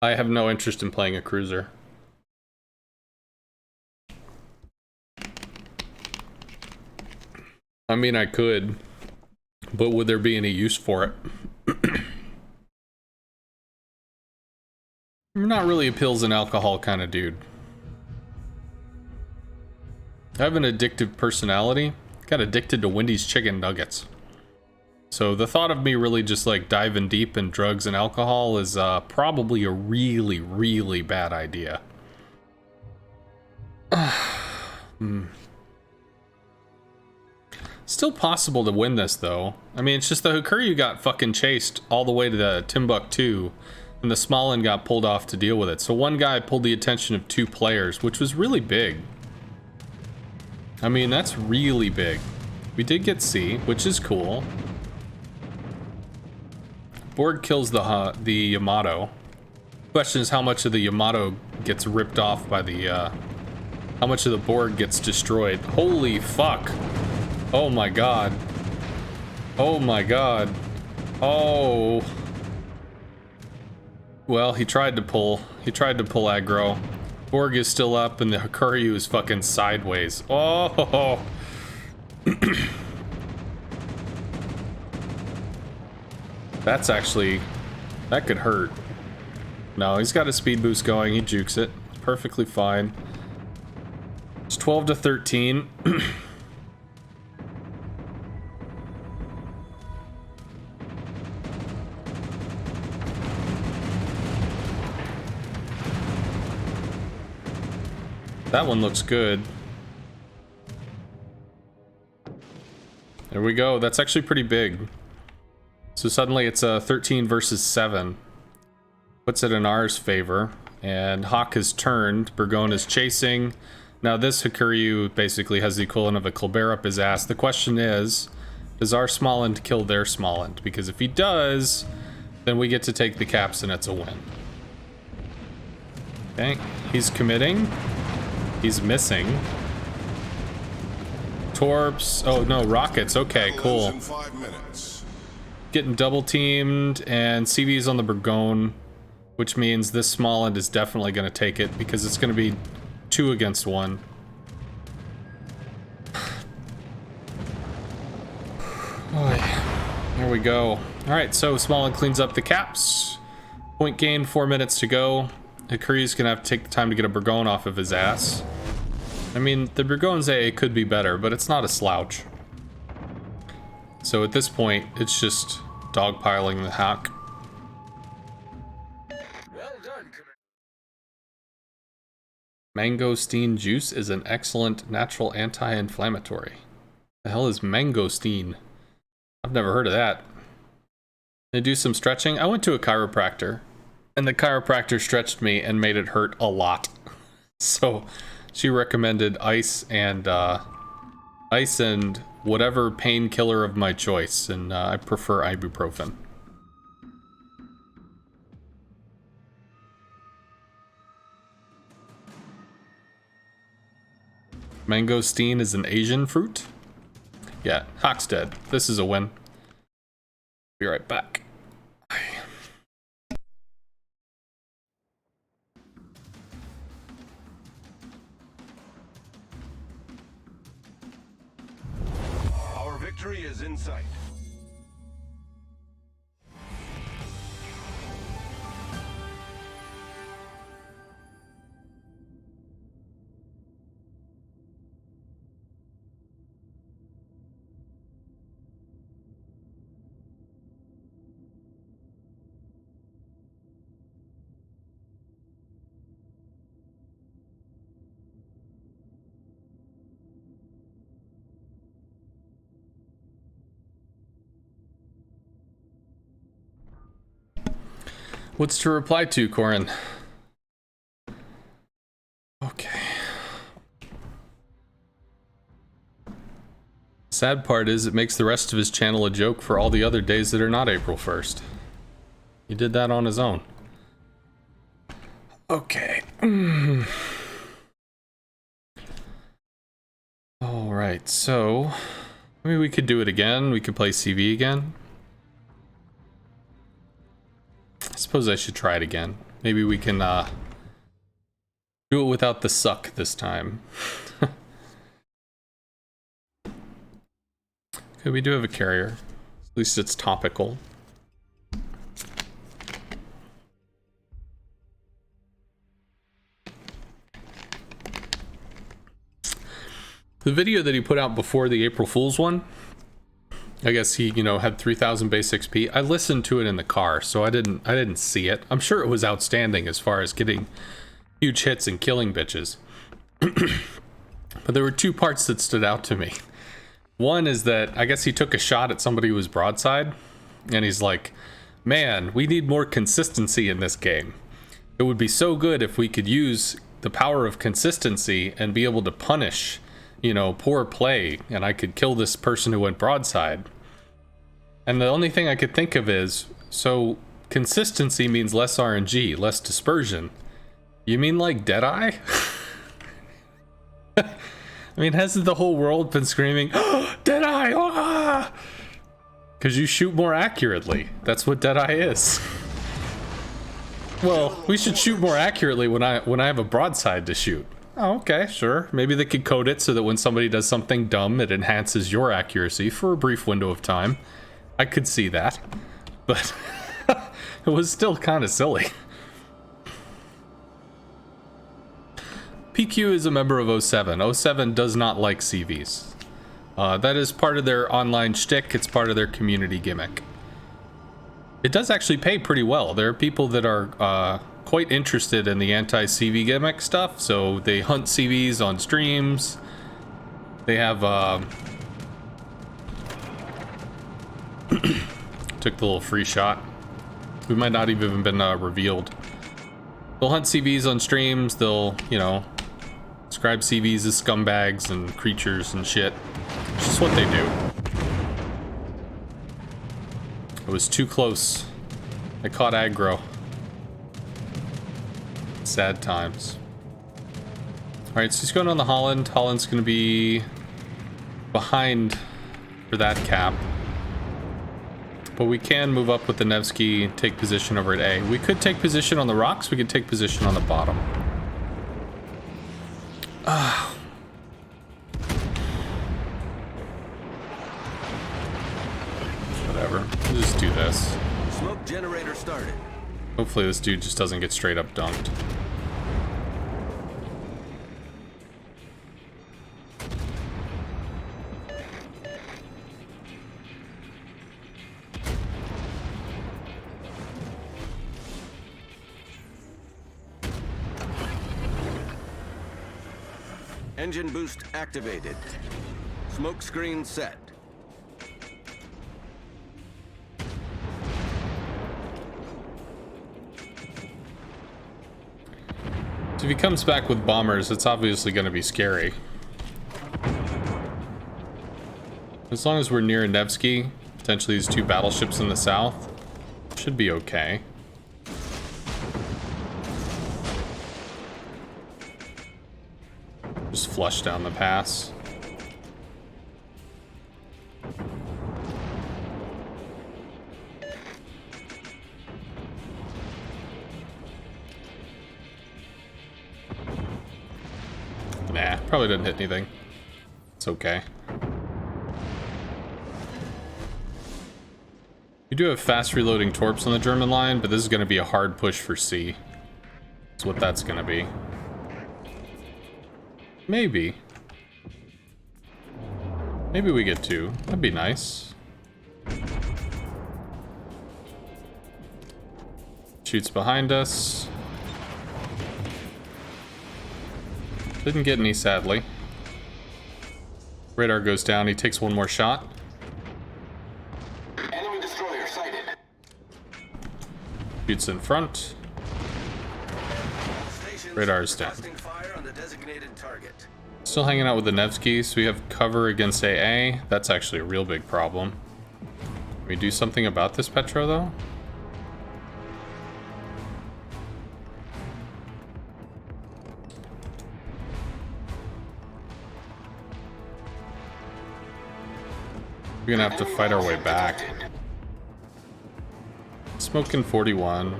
I have no interest in playing a cruiser. I mean, I could, but would there be any use for it? I'm not really a pills and alcohol kind of dude. I have an addictive personality. Got addicted to Wendy's chicken nuggets. So the thought of me really just like diving deep in drugs and alcohol is probably a really, really bad idea. Still possible to win this though. I mean, it's just the Hakuryu got fucking chased all the way to the Timbuktu, and the Smolin got pulled off to deal with it. So one guy pulled the attention of 2 players, which was really big. I mean, that's really big. We did get C, which is cool. Borg kills the Yamato. Question is how much of the Yamato gets ripped off by the, how much of the Borg gets destroyed. Holy fuck. Oh my god. Oh my god. Oh. Well, he tried to pull aggro. Borg is still up and the Hakuryu is fucking sideways. Oh. That's actually, that could hurt. No, he's got a speed boost going. He jukes it. It's perfectly fine. It's 12 to 13. That one looks good. There we go. That's actually pretty big. So suddenly it's a 13 versus 7. Puts it in ours favor. And Hawk has turned. Burgone is chasing. Now this Hakuryu basically has the equivalent of a Colbert up his ass. The question is, does our Smolland kill their Smolland? Because if he does, then we get to take the caps and it's a win. Okay, he's committing. He's missing. Torps. Oh no, rockets. Okay, cool. Getting double teamed, and CV's on the Burgone, which means this Smolland is definitely going to take it because it's going to be 2 against 1. There we go. All right, so Smolland cleans up the caps. Point gain, 4 minutes to go. Hakuryu's gonna have to take the time to get a Burgone off of his ass. I mean, the Burgone's A could be better, but it's not a slouch. So at this point, it's just dogpiling the Hawk. Well done, Mangosteen juice is an excellent natural anti-inflammatory. The hell is mangosteen? I've never heard of that. They do some stretching. I went to a chiropractor, and the chiropractor stretched me and made it hurt a lot. So she recommended ice and whatever painkiller of my choice, and I prefer ibuprofen. Mangosteen is an Asian fruit? Yeah, Hawk's dead. This is a win. Be right back. Our victory is in sight. What's to reply to, Corin? Okay. Sad part is it makes the rest of his channel a joke for all the other days that are not April 1st. He did that on his own. Okay. Alright, so maybe we could do it again. We could play CV again. I suppose I should try it again. Maybe we can do it without the suck this time. Okay, we do have a carrier. At least it's topical. The video that he put out before the April Fool's one, I guess he, you know, had 3,000 base XP. I listened to it in the car, so I didn't see it. I'm sure it was outstanding as far as getting huge hits and killing bitches. But there were two parts that stood out to me. One is that I guess he took a shot at somebody who was broadside, and he's like, man, we need more consistency in this game. It would be so good if we could use the power of consistency and be able to punish, you know, poor play, and I could kill this person who went broadside. And the only thing I could think of is, so consistency means less RNG, less dispersion. You mean like Deadeye? I mean, hasn't the whole world been screaming, oh, Deadeye, ah! Because you shoot more accurately. That's what Deadeye is. Well, we should shoot more accurately when I have a broadside to shoot. Oh, okay, sure. Maybe they could code it so that when somebody does something dumb, it enhances your accuracy for a brief window of time. I could see that. But it was still kind of silly. PQ is a member of 07. 07 does not like CVs. That is part of their online shtick. It's part of their community gimmick. It does actually pay pretty well. There are people that are quite interested in the anti-CV gimmick stuff, so they hunt CVs on streams. They have took the little free shot. We might not even have been revealed. They'll hunt CVs on streams. They'll, you know, describe CVs as scumbags and creatures and shit. It's just what they do. It was too close. I caught aggro. Sad times. Alright, so he's going on the Holland. Holland's going to be behind for that cap. But we can move up with the Nevsky, take position over at A. We could take position on the rocks. We could take position on the bottom. Whatever. We'll just do this. Smoke generator started. Hopefully this dude just doesn't get straight up dunked. Engine boost activated. Smoke screen set. So if he comes back with bombers, it's obviously going to be scary. As long as we're near Nevsky, potentially these two battleships in the south, should be okay. Just flush down the pass. Nah, probably didn't hit anything. It's okay. We do have fast reloading torps on the German line, but this is going to be a hard push for C. That's what that's going to be. Maybe. Maybe we get two. That'd be nice. Shoots behind us. Didn't get any, sadly. Radar goes down. He takes one more shot. Enemy destroyer sighted. Shoots in front. Radar's down. Fire on the designated target. Still hanging out with the Nevsky, so we have cover against AA. That's actually a real big problem. Can we do something about this Petro, though? We're gonna have to fight our way back. Smoking 41.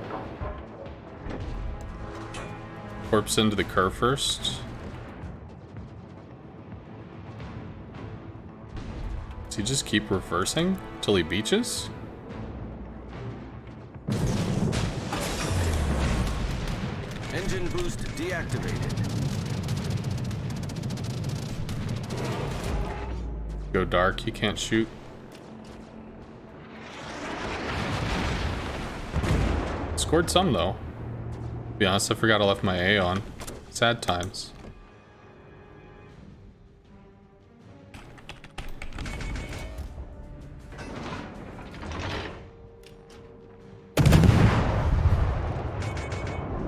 Corpse into the curve first. Does he just keep reversing till he beaches? Engine boost deactivated. Go dark, you can't shoot. scored some though. To be honest, I forgot I left my A on. Sad times.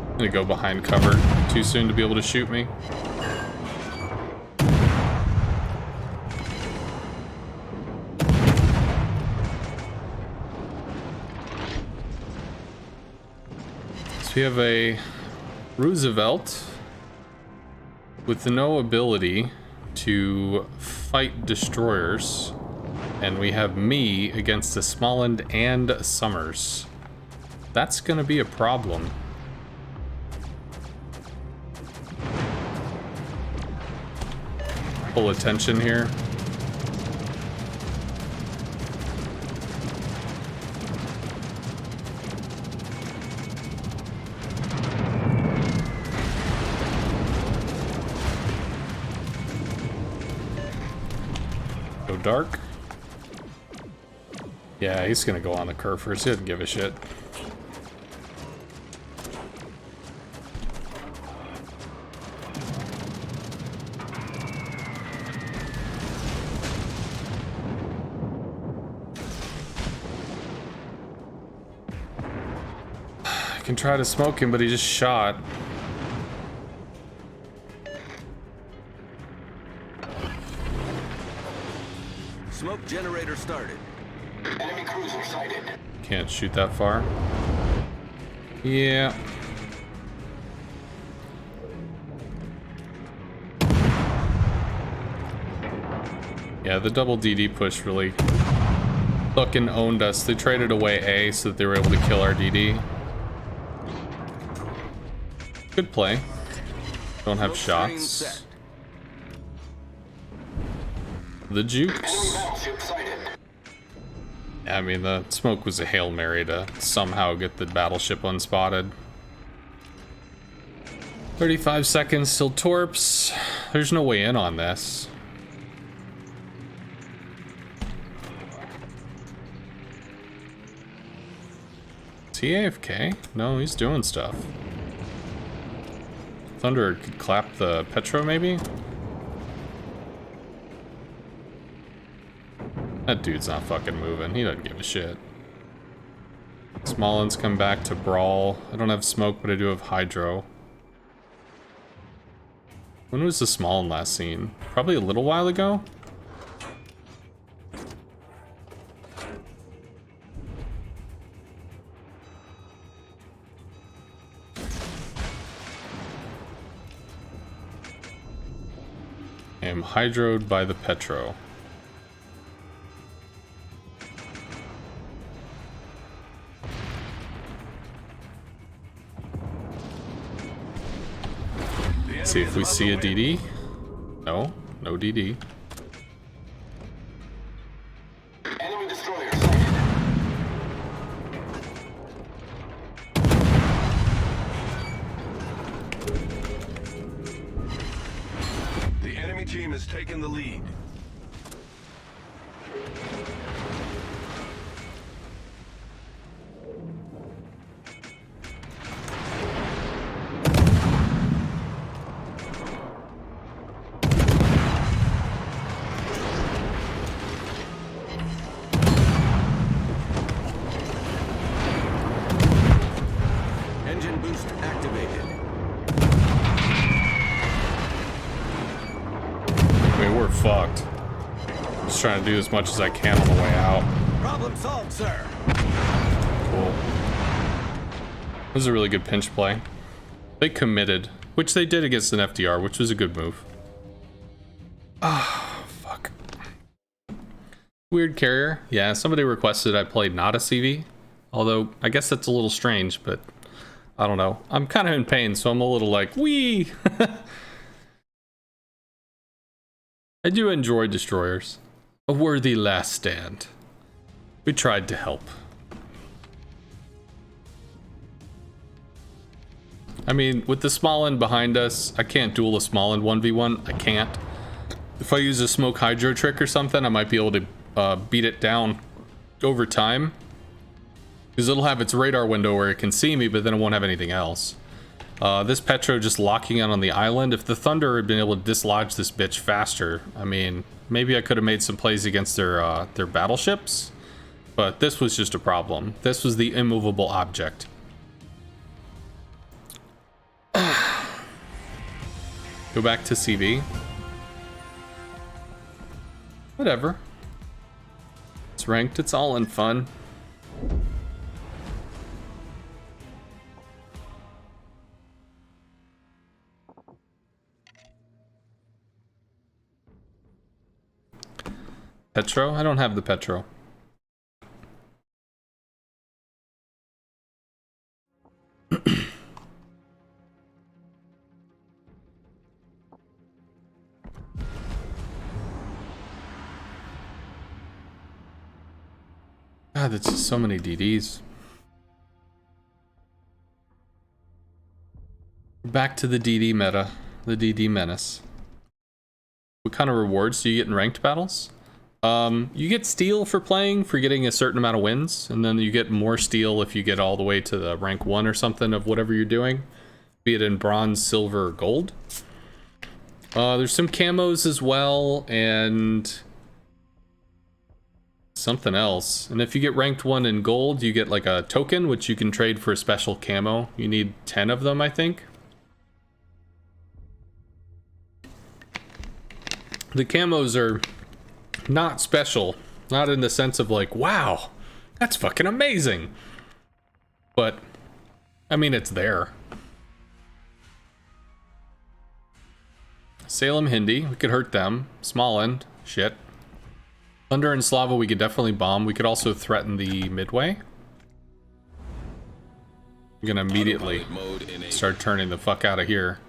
I'm gonna go behind cover too soon to be able to shoot me. So we have a Roosevelt with no ability to fight destroyers, and we have me against a Smalland and Summers. That's gonna be a problem. Full attention here. Go dark. Yeah, he's gonna go on the curve first. He doesn't give a shit. Can try to smoke him, but he just shot. Smoke generator started. Enemy cruiser sighted. Can't shoot that far. Yeah. Yeah, the double DD push really fucking owned us. They traded away A so that they were able to kill our DD. Good play. Don't have shots. The jukes. I mean, the smoke was a Hail Mary to somehow get the battleship unspotted. 35 seconds till torps. There's no way in on this. Is he AFK? No, he's doing stuff. Thunder could clap the Petro, maybe? That dude's not fucking moving. He doesn't give a shit. Smollen's come back to brawl. I don't have smoke, but I do have hydro. When was the Smollen last seen? Probably a little while ago? I am hydroed by the Petro. Let's see if we see a DD. No, no DD. Enemy destroyer sighted. The enemy team has taken the lead. Engine boost activated. I mean, we're fucked. Just trying to do as much as I can on the way out. Problem solved, sir. Cool. This is a really good pinch play. They committed, which they did against an FDR, which was a good move. Ah, fuck. Weird carrier. Yeah, somebody requested I play not a CV. Although, I guess that's a little strange, but I don't know. I'm kind of in pain, so I'm a little like, wee! I do enjoy destroyers. A worthy last stand. We tried to help. I mean, with the Smollen behind us, I can't duel a Smollen 1v1. I can't. If I use a smoke hydro trick or something, I might be able to beat it down over time. Because it'll have its radar window where it can see me, but then it won't have anything else. This Petro just locking out on the island. If the Thunder had been able to dislodge this bitch faster, I mean, maybe I could have made some plays against their battleships. But this was just a problem. This was the immovable object. Go back to CV. Whatever. It's ranked, it's all in fun. Petro? I don't have the Petro. God, that's just so many DDs. Back to the DD meta, the DD menace. What kind of rewards do you get in ranked battles? You get steel for getting a certain amount of wins, and then you get more steel if you get all the way to the rank 1 or something of whatever you're doing, be it in bronze, silver, or gold. There's some camos as well, and something else. And if you get ranked 1 in gold, you get like a token, which you can trade for a special camo. You need 10 of them, I think. The camos are not special, not in the sense of like, wow, that's fucking amazing. But, I mean, it's there. Salem Hindi, we could hurt them. Small end, shit. Thunder and Slava we could definitely bomb. We could also threaten the Midway. I'm gonna immediately start turning the fuck out of here.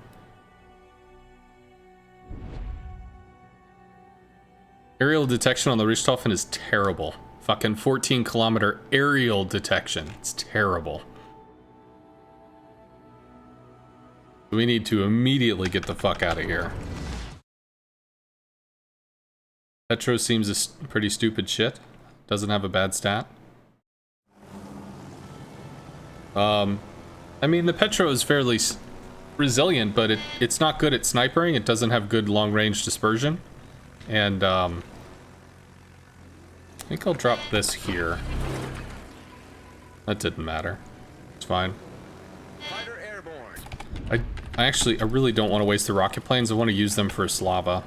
Aerial detection on the Richthofen is terrible. Fucking 14-kilometer aerial detection. It's terrible. We need to immediately get the fuck out of here. Petro seems a pretty stupid shit. Doesn't have a bad stat. I mean, the Petro is fairly resilient, but it's not good at snipering. It doesn't have good long-range dispersion. And, I think I'll drop this here. That didn't matter. It's fine. Fighter airborne. I really don't want to waste the rocket planes. I want to use them for Slava.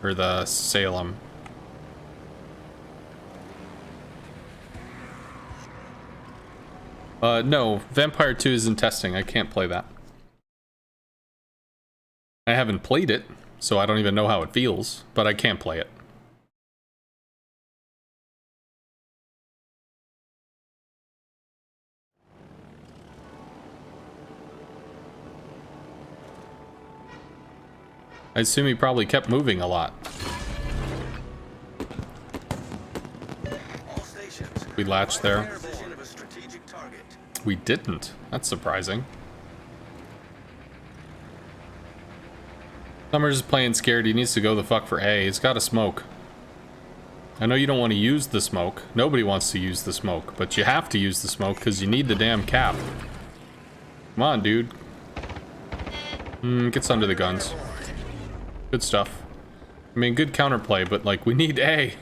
Or the Salem. No. Vampire 2 is in testing. I can't play that. I haven't played it, so I don't even know how it feels, but I can't play it. I assume he probably kept moving a lot. We latched there. We didn't. That's surprising. Summers is playing scared. He needs to go the fuck for A. He's got a smoke. I know you don't want to use the smoke. Nobody wants to use the smoke, but you have to use the smoke because you need the damn cap. Come on, dude. Gets under the guns. Good stuff. I mean, good counterplay, but like, we need A.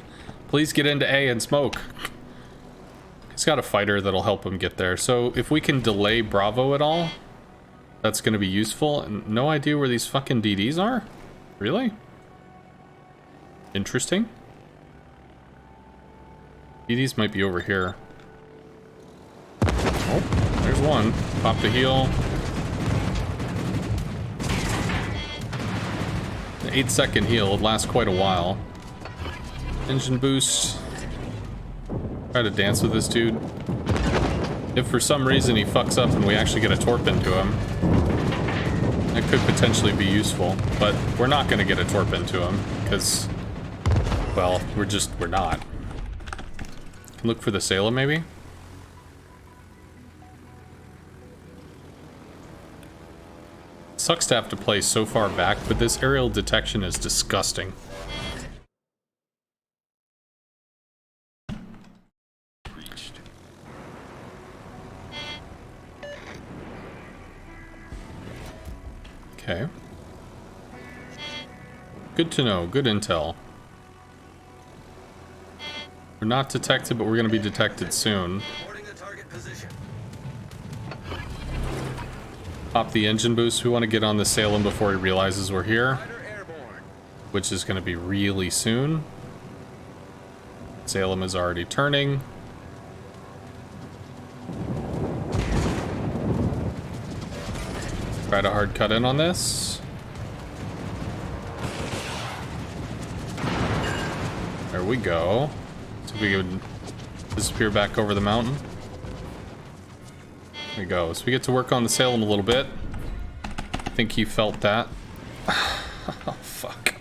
Please get into A and smoke. He's got a fighter that'll help him get there. So if we can delay Bravo at all, that's going to be useful. And no idea where these fucking DDs are? Really? Interesting. DDs might be over here. Oh, there's one. Pop the heal. The 8-second heal would last quite a while. Engine boost. Try to dance with this dude. If for some reason he fucks up and we actually get a torp into him, that could potentially be useful. But we're not going to get a torp into him because, well, we're not. Can look for the Salem maybe? Sucks to have to play so far back, but this aerial detection is disgusting. Okay. Good to know. Good intel. We're not detected, but we're going to be detected soon. Reporting the target position. Pop the engine boost. We want to get on the Salem before he realizes we're here, Fighter airborne. which is going to be really soon. Salem is already turning. Try to hard cut in on this. There we go. So we can disappear back over the mountain. There we go. So we get to work on the Salem a little bit. I think he felt that. Oh, fuck.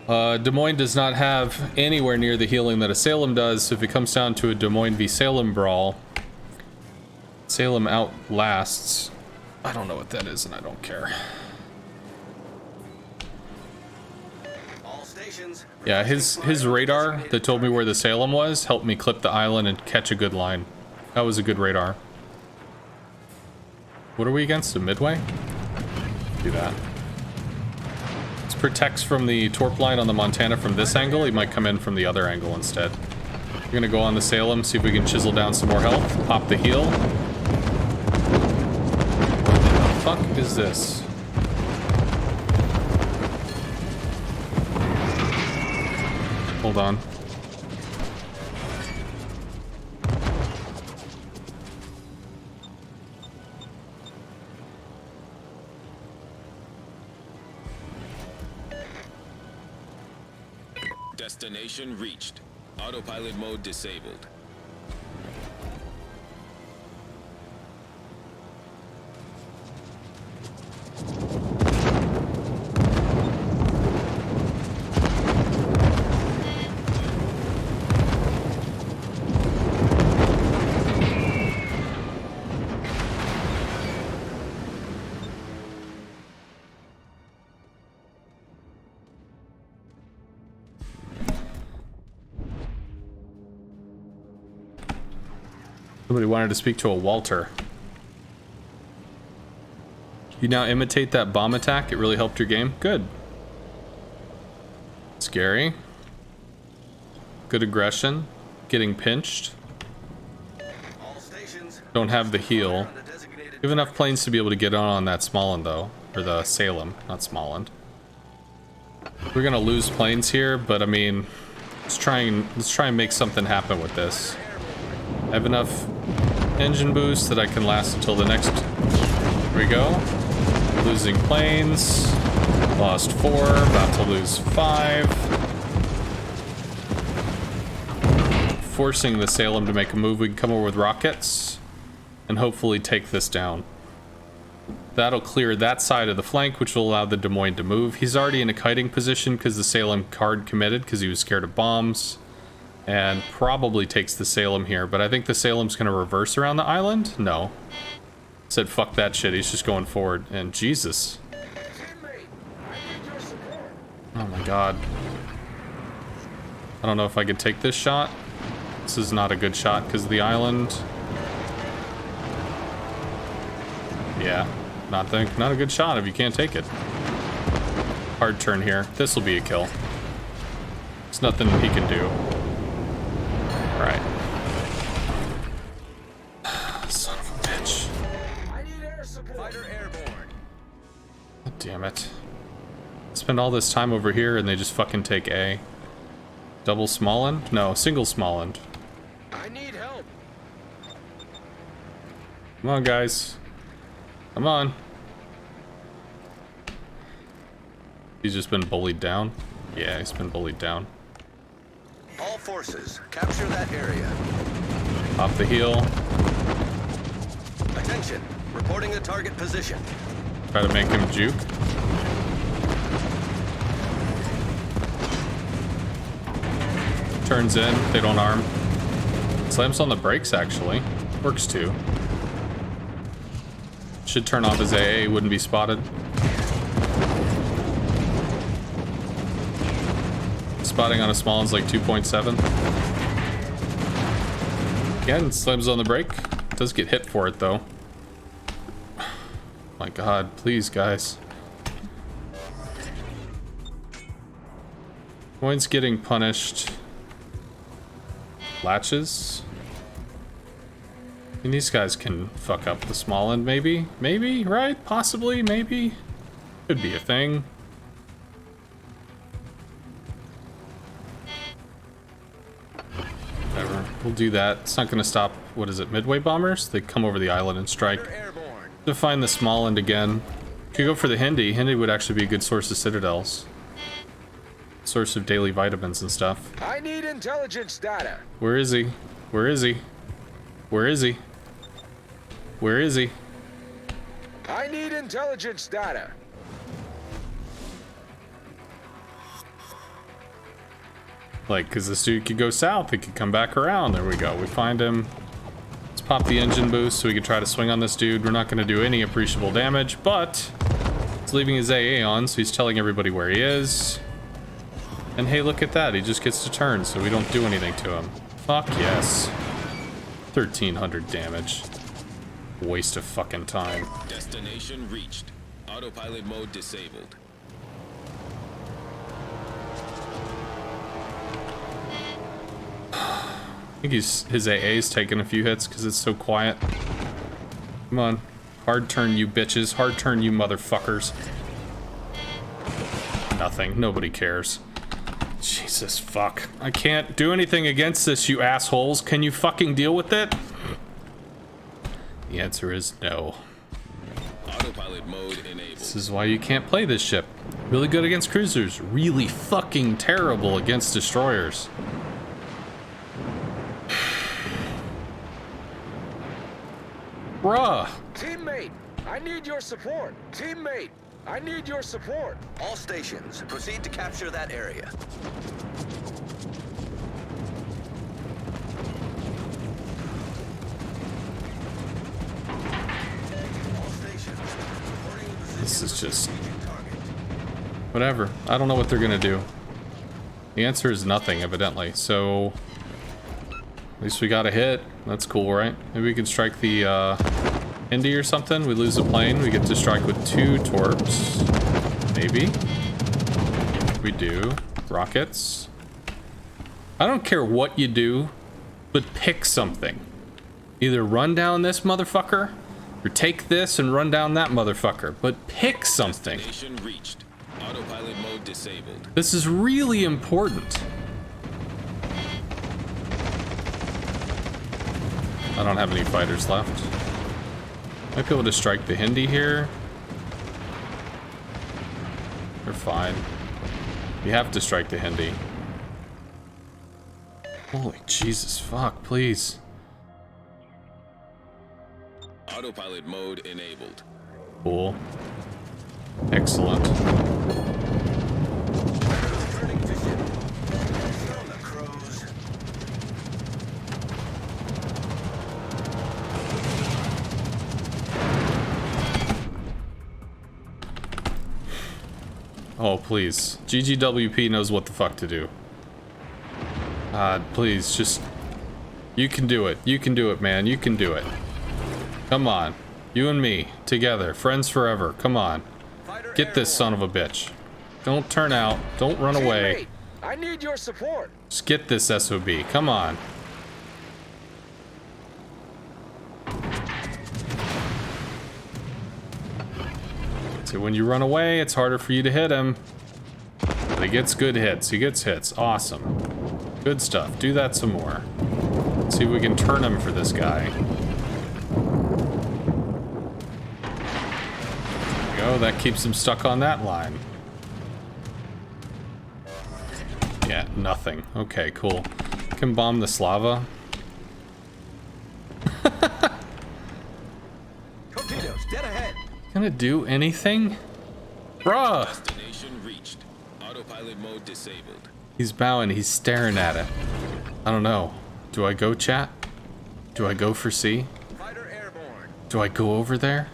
Des Moines does not have anywhere near the healing that a Salem does, so if it comes down to a Des Moines v Salem brawl, Salem outlasts. I don't know what that is, and I don't care. All stations. Yeah, his radar that told me where the Salem was helped me clip the island and catch a good line. That was a good radar. What are we against? A Midway? Do that. This protects from the torp line on the Montana from this angle. He might come in from the other angle instead. We're gonna go on the Salem, see if we can chisel down some more health. Pop the heal. What the fuck is this? Hold on. Destination reached. Autopilot mode disabled. Somebody wanted to speak to a Walter. You now imitate that bomb attack. It really helped your game. Good. Scary. Good aggression. Getting pinched. All stations. Don't have the heal. On the designated. You have enough planes to be able to get on that Smallland though. Or the Salem, not Smallland. We're gonna lose planes here, but I mean, let's try and make something happen with this. I have enough engine boost that I can last until the next. Here we go. Losing planes. Lost 4. About to lose 5. Forcing the Salem to make a move. We can come over with rockets and hopefully take this down. That'll clear that side of the flank, which will allow the Des Moines to move. He's already in a kiting position because the Salem card committed because he was scared of bombs. And probably takes the Salem here, but I think the Salem's gonna reverse around the island? No. Said fuck that shit, he's just going forward. And Jesus. Oh my god. I don't know if I could take this shot. This is not a good shot because of the island. Yeah, not a good shot if you can't take it. Hard turn here. This will be a kill. There's nothing he can do. Right. Son of a bitch. I need air support. Fighter airborne. God damn it. Spend all this time over here and they just fucking take A. Double Smallland? No, single Smallland. I need help. Come on, guys. Come on. He's just been bullied down. Yeah, he's been bullied down. All forces, capture that area. Pop the heal. Attention, reporting the target position. Try to make him juke. Turns in, they don't arm. Slams on the brakes, actually. Works too. Should turn off his AA, wouldn't be spotted. Spotting on a small one's like 2.7. Again, slams on the brake. Does get hit for it though. my god, please, guys. Coin's getting punished. Latches. And these guys can fuck up the small end, maybe? Maybe, right? Possibly, maybe? Could be a thing. Whatever, we'll do that. It's not gonna stop, what is it, Midway bombers? They come over the island and strike. To find the small end again. Could go for the Hindi. Hindi would actually be a good source of citadels. Source of daily vitamins and stuff. I need intelligence data. Where is he? Where is he? Where is he? Where is he? I need intelligence data. Like, because this dude could go south, he could come back around. There we go. We find him. Let's pop the engine boost so we can try to swing on this dude. We're not going to do any appreciable damage, but he's leaving his AA on, so he's telling everybody where he is. And hey, look at that. He just gets to turn, so we don't do anything to him. Fuck yes. 1,300 damage. Waste of fucking time. Destination reached. Autopilot mode disabled. I think his AA's taking a few hits because it's so quiet. Come on. Hard turn, you bitches. Hard turn, you motherfuckers. Nothing. Nobody cares. Jesus fuck. I can't do anything against this, you assholes. Can you fucking deal with it? The answer is no. Autopilot mode enabled. This is why you can't play this ship. Really good against cruisers. Really fucking terrible against destroyers. Bruh. Teammate, I need your support. Teammate, I need your support. All stations, proceed to capture that area. All stations, reporting the position This is of just strategic target. whatever. I don't know what they're gonna do. The answer is nothing, evidently. So at least we got a hit. That's cool, right? Maybe we can strike the Indy or something. We lose a plane. We get to strike with 2 torps. Maybe. We do. Rockets. I don't care what you do, but pick something. Either run down this motherfucker, or take this and run down that motherfucker. But pick something. Destination reached. Autopilot mode disabled. This is really important. I don't have any fighters left. Might be able to strike the Hindi here. They're fine. You have to strike the Hindi. Holy Jesus, fuck, please. Autopilot mode enabled. Cool. Excellent. Returning to ship. From the crows. Oh, please. GGWP knows what the fuck to do. Please, just... You can do it. You can do it, man. You can do it. Come on. You and me. Together. Friends forever. Come on. Get this son of a bitch. Don't turn out. Don't run away. Teammate, I need your support. Just get this SOB. Come on. So when you run away, it's harder for you to hit him. But he gets good hits. He gets hits. Awesome. Good stuff. Do that some more. Let's see if we can turn him for this guy. There we go. That keeps him stuck on that line. Yeah, nothing. Okay, cool. Can bomb the Slava. Torpedoes, dead ahead. Gonna do anything? Bruh! Destination reached. Autopilot mode disabled. He's bowing, he's staring at it. I don't know. Do I go, chat? Do I go for C? Fighter airborne. Do I go over there?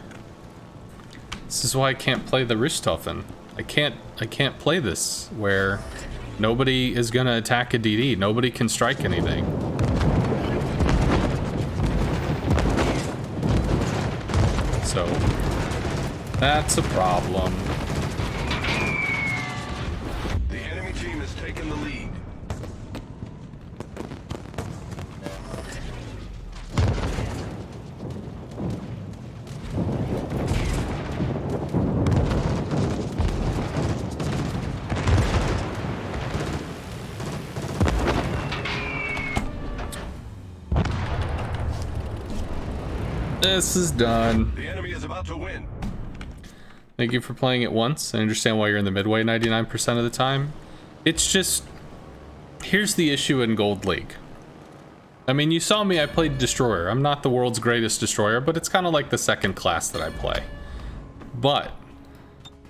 This is why I can't play the Richthofen. I can't play this where nobody is gonna attack a DD. Nobody can strike anything. So That's a problem. The enemy team has taken the lead. This is done. The enemy is about to win. Thank you for playing it once. I understand why you're in the midway 99% of the time. It's just... Here's the issue in Gold League. I mean, you saw me, I played Destroyer. I'm not the world's greatest Destroyer, but it's kind of like the second class that I play. But...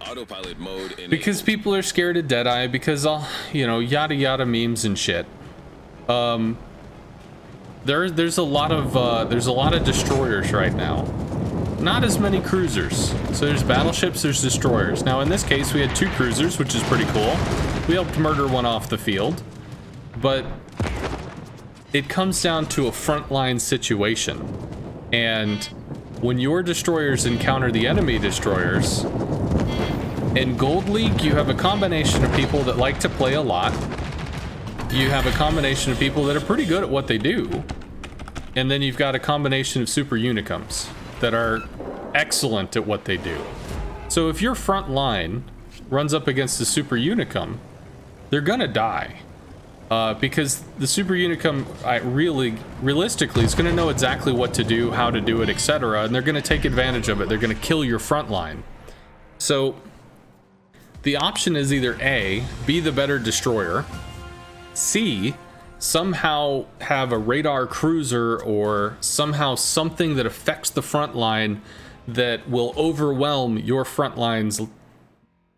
Autopilot mode enabled. because people are scared of Deadeye, because all, you know, yada yada memes and shit. There's a lot of destroyers right now. Not as many cruisers. So there's battleships, there's destroyers. Now in this case we had 2 cruisers, which is pretty cool. We helped murder one off the field. But it comes down to a frontline situation. And when your destroyers encounter the enemy destroyers, in Gold League you have a combination of people that like to play a lot. You have a combination of people that are pretty good at what they do. And then you've got a combination of super unicums that are excellent at what they do. So if your front line runs up against a super unicum, they're gonna die. Because the super unicum realistically is gonna know exactly what to do, how to do it, etc. And they're gonna take advantage of it. They're gonna kill your front line. So the option is either A, be the better destroyer, C, somehow have a radar cruiser or somehow something that affects the front line that will overwhelm your front line's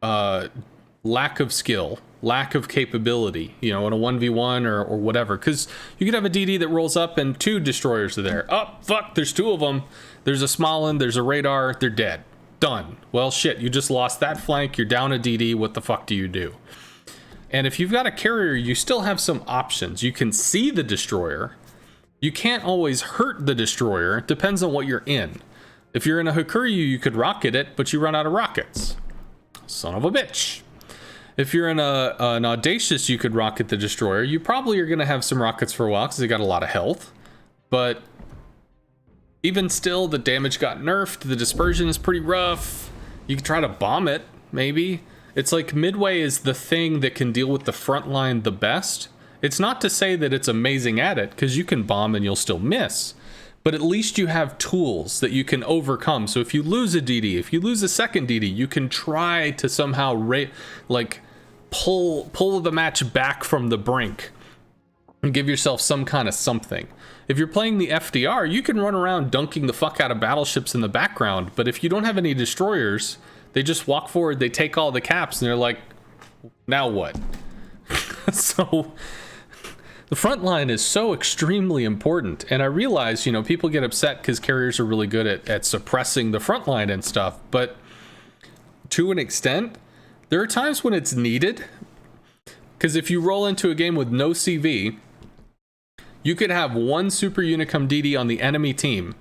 lack of skill, lack of capability, you know, in a 1v1 or whatever. Because you could have a DD that rolls up and 2 destroyers are there. Oh, fuck, there's 2 of them. There's a Smollin, there's a radar, they're dead. Done. Well, shit, you just lost that flank, you're down a DD, what the fuck do you do? And if you've got a carrier, you still have some options. You can see the destroyer. You can't always hurt the destroyer. It depends on what you're in. If you're in a Hakuryu, you could rocket it, but you run out of rockets. Son of a bitch. If you're in an Audacious, you could rocket the destroyer. You probably are going to have some rockets for a while because they got a lot of health. But even still, the damage got nerfed. The dispersion is pretty rough. You could try to bomb it, maybe. It's like Midway is the thing that can deal with the front line the best. It's not to say that it's amazing at it, because you can bomb and you'll still miss. But at least you have tools that you can overcome. So if you lose a DD, if you lose a second DD, you can try to somehow pull the match back from the brink and give yourself some kind of something. If you're playing the FDR, you can run around dunking the fuck out of battleships in the background. But if you don't have any destroyers, they just walk forward, they take all the caps, and they're like, now what? So the front line is so extremely important. And I realize, you know, people get upset because carriers are really good at suppressing the front line and stuff. But to an extent, there are times when it's needed. Because if you roll into a game with no CV, you could have 1 super unicum DD on the enemy team.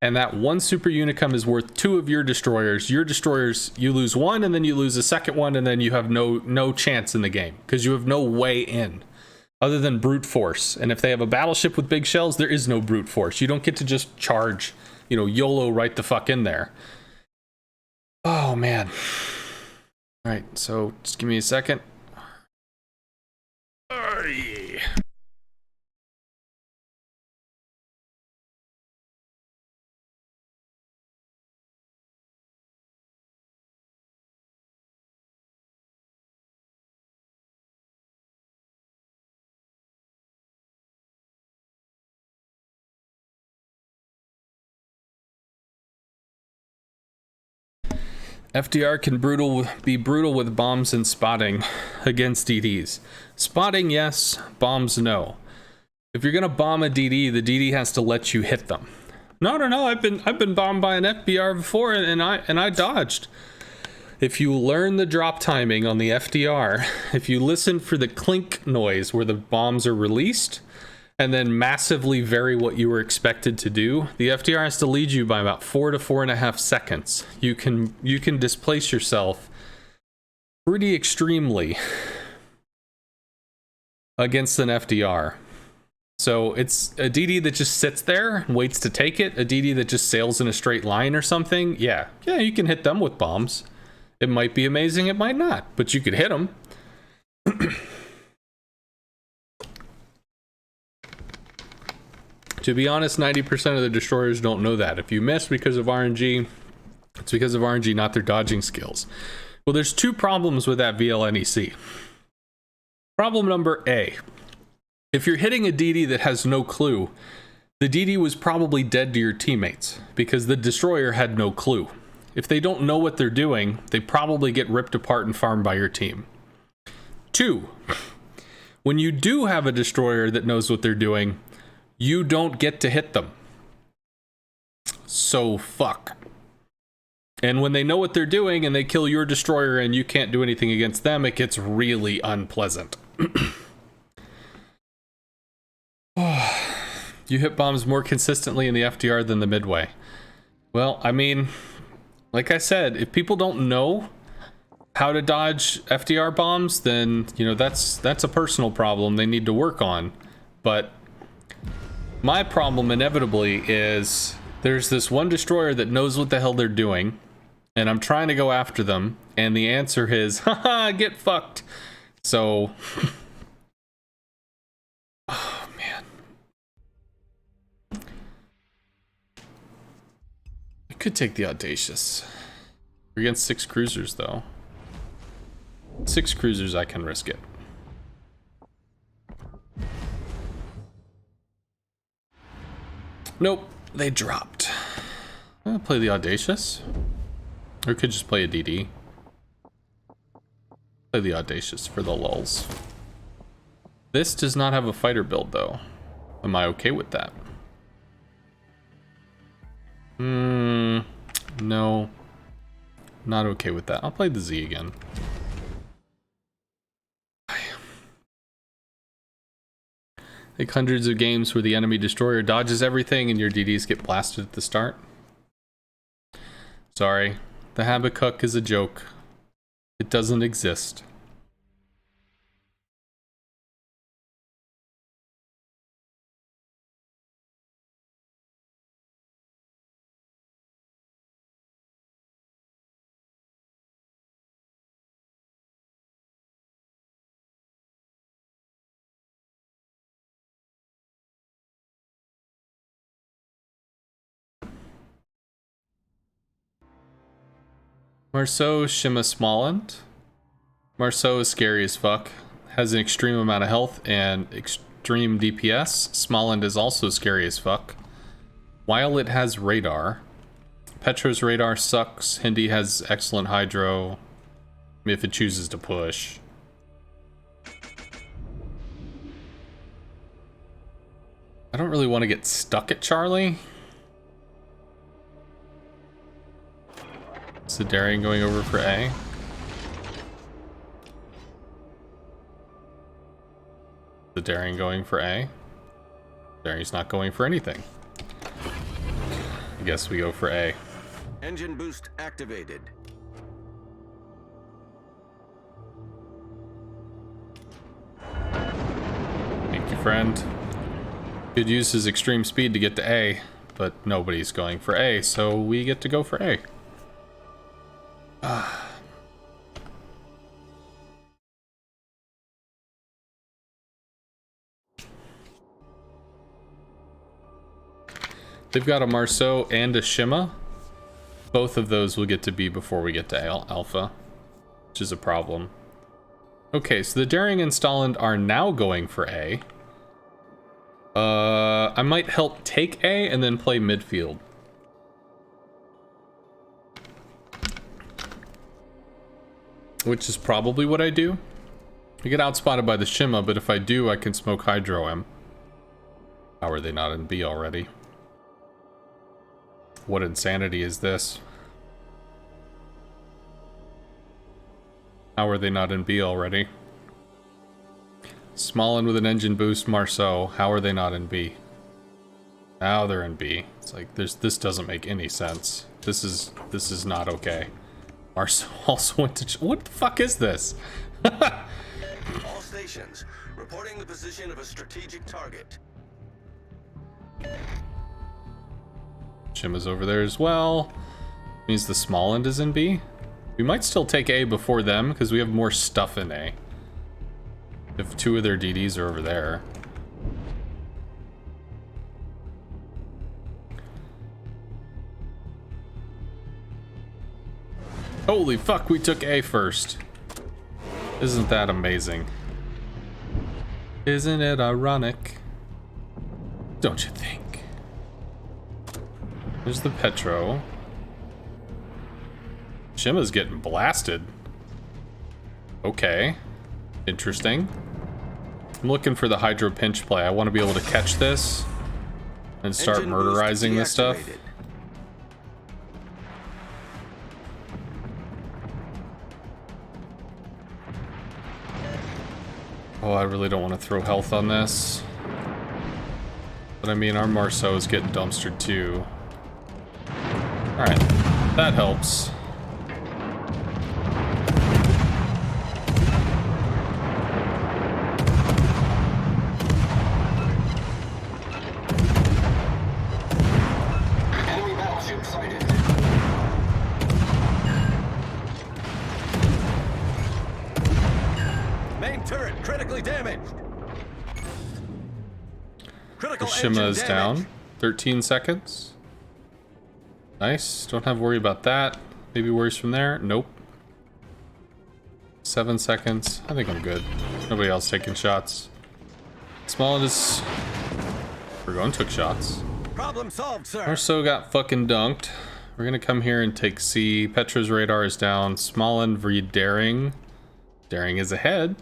And that 1 super unicum is worth 2 of your destroyers. Your destroyers, you lose 1, and then you lose a second one, and then you have no chance in the game because you have no way in other than brute force. And if they have a battleship with big shells, there is no brute force. You don't get to just charge, you know, YOLO right the fuck in there. Oh man. All right, so just give me a second. Oh yeah. FDR can be brutal with bombs and spotting against DDs. Spotting, yes. Bombs, no. If you're gonna bomb a DD, the DD has to let you hit them. No. I've been bombed by an FBR before, and I dodged. If you learn the drop timing on the FDR, if you listen for the clink noise where the bombs are released, and then massively vary what you were expected to do, the FDR has to lead you by about 4 to 4.5 seconds. You can displace yourself pretty extremely against an FDR. So it's a DD that just sits there and waits to take it, a DD that just sails in a straight line or something. Yeah, you can hit them with bombs. It might be amazing, it might not, but you could hit them. To be honest, 90% of the destroyers don't know that. If you miss because of RNG, it's because of RNG, not their dodging skills. Well, there's two problems with that VLNEC. Problem number A. If you're hitting a DD that has no clue, the DD was probably dead to your teammates because the destroyer had no clue. If they don't know what they're doing, they probably get ripped apart and farmed by your team. 2. When you do have a destroyer that knows what they're doing, you don't get to hit them. So fuck. And when they know what they're doing and they kill your destroyer and you can't do anything against them, it gets really unpleasant. You hit bombs more consistently in the FDR than the midway. Well, I mean, like I said, if people don't know how to dodge FDR bombs, then, you know, that's a personal problem they need to work on. But my problem inevitably is there's this one destroyer that knows what the hell they're doing, and I'm trying to go after them, and the answer is, haha, get fucked. So, oh man. I could take the Audacious. We're against 6 cruisers though. 6 cruisers, I can risk it. Nope, they dropped. I'll play the Audacious. Or could just play a DD. Play the Audacious for the lulz. This does not have a fighter build though. Am I okay with that? No. Not okay with that. I'll play the Z again. Like hundreds of games where the enemy destroyer dodges everything and your DDs get blasted at the start. Sorry, the Habakkuk is a joke. It doesn't exist. Marceau, Shima, Smalland. Marceau is scary as fuck. Has an extreme amount of health and extreme DPS. Smalland is also scary as fuck. While it has radar. Petro's radar sucks. Hindi has excellent hydro. If it chooses to push. I don't really want to get stuck at Charlie. Is the Darien going over for A? The Darien going for A? Darien's not going for anything. I guess we go for A. Engine boost activated. Thank you, friend. Could use his extreme speed to get to A, but nobody's going for A, so we get to go for A. They've got a Marceau and a Shima. Both of those will get to B before we get to Alpha, which is a problem. Okay, so the Daring and Stalin are now going for A. I might help take A and then play midfield. Which is probably what I do. I get outspotted by the Shima, but if I do, I can smoke Hydro him. How are they not in B already? What insanity is this? How are they not in B already? Smolin with an engine boost, Marceau. How are they not in B? Now they're in B. It's like this doesn't make any sense. This is not okay. Marceau also went to what the fuck is this? All stations, reporting the position of a strategic target. Jim is over there as well. Means the Smolin is in B. We might still take A before them because we have more stuff in A. If 2 of their DDs are over there. Holy fuck, we took A first. Isn't that amazing? Isn't it ironic? Don't you think? There's the Petro. Shima's getting blasted. Okay. Interesting. I'm looking for the Hydro pinch play. I want to be able to catch this and start Engine boost murderizing this stuff. deactivated. Oh, I really don't want to throw health on this. But I mean, our Marceau is getting dumpstered too. Alright, that helps. Enemy battleship sighted. Main turret critically damaged. Critical Shima engine is damage. down. 13 seconds. Nice. Don't have to worry about that. Maybe worries from there. Nope. 7 seconds. I think I'm good. Nobody else taking shots. Small is... Burgon took shots. Problem solved, sir. Marceau got fucking dunked. We're gonna come here and take C. Petra's radar is down. Smolin v Daring. Daring is ahead.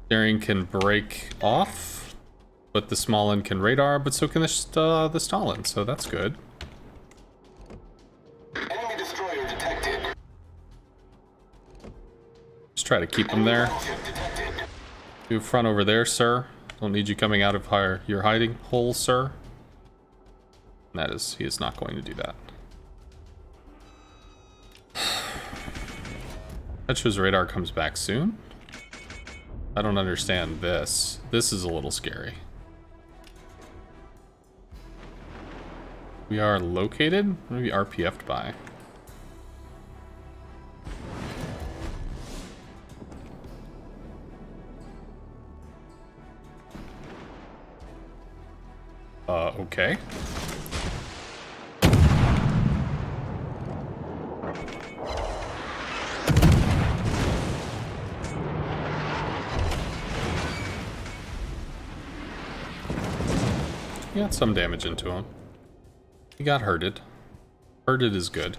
Daring can break off, but the Smolin can radar, but so can the Stalin, so that's good. Enemy destroyer detected. Just try to keep them there. Battleship detected. Do front over there, sir. Don't need you coming out of your hiding hole, sir. And that is, he is not going to do that. Petra's radar comes back soon. I don't understand this. This is a little scary. We are located? Maybe RPF'd by. Okay. He got some damage into him. He got hurted. Hurted is good.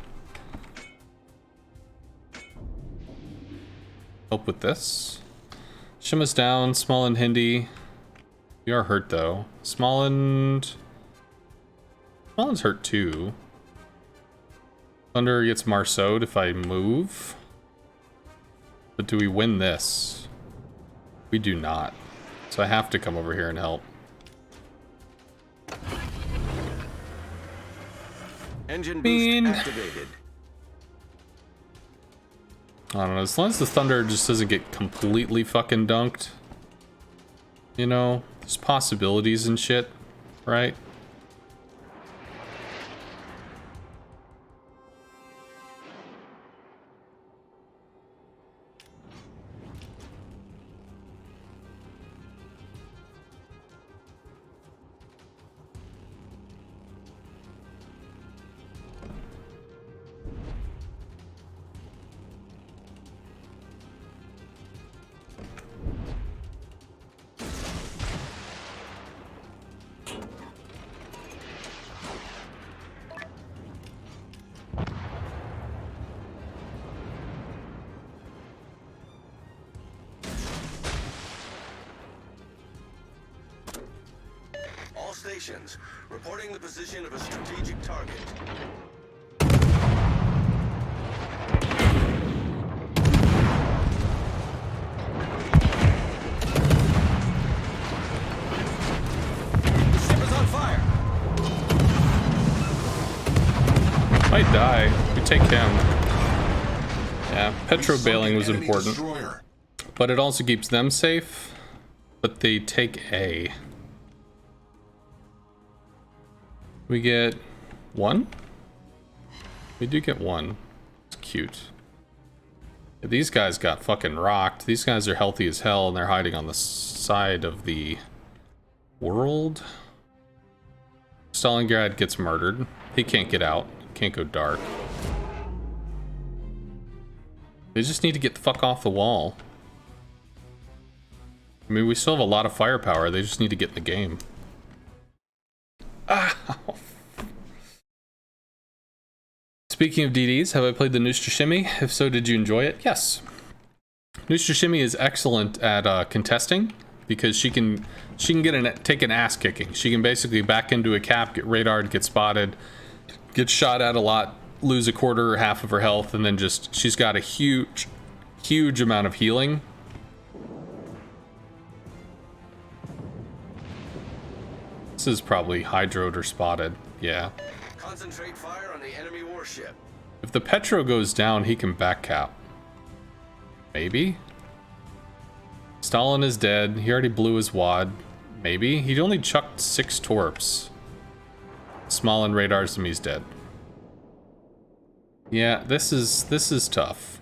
Help with this. Shima's down. Small and Hindi. We are hurt though. Smollin's hurt too. Thunder gets Marceau'd if I move. But do we win this? We do not. So I have to come over here and help. Engine Bean. boost activated. I don't know. As long as the Thunder just doesn't get completely fucking dunked. You know, there's possibilities and shit, right? All stations, reporting the position of a strategic target. might die. We take him. Yeah, Petro bailing was Enemy important. destroyer. But it also keeps them safe. But they take A. We get 1? We do get 1. It's cute. Yeah, these guys got fucking rocked. These guys are healthy as hell and they're hiding on the side of the world. Stalingrad gets murdered. He can't get out. Can't go dark. They just need to get the fuck off the wall. I mean, we still have a lot of firepower. They just need to get in the game. Ah. Speaking of DDs, have I played the Nostra Shimmy? If so, did you enjoy it? Yes. Nostra Shimmy is excellent at contesting because she can take an ass kicking. She can basically back into a cap, get radared, get spotted, get shot at a lot, lose a quarter or half of her health, and then just she's got a huge amount of healing. This is probably hydroed or spotted. Yeah. Concentrate fire on the enemy warship. If the Petro goes down, he can back cap. Maybe? Stalin is dead. He already blew his wad. Maybe? He only chucked 6 torps. Smolin radars him, he's dead. Yeah, this is tough.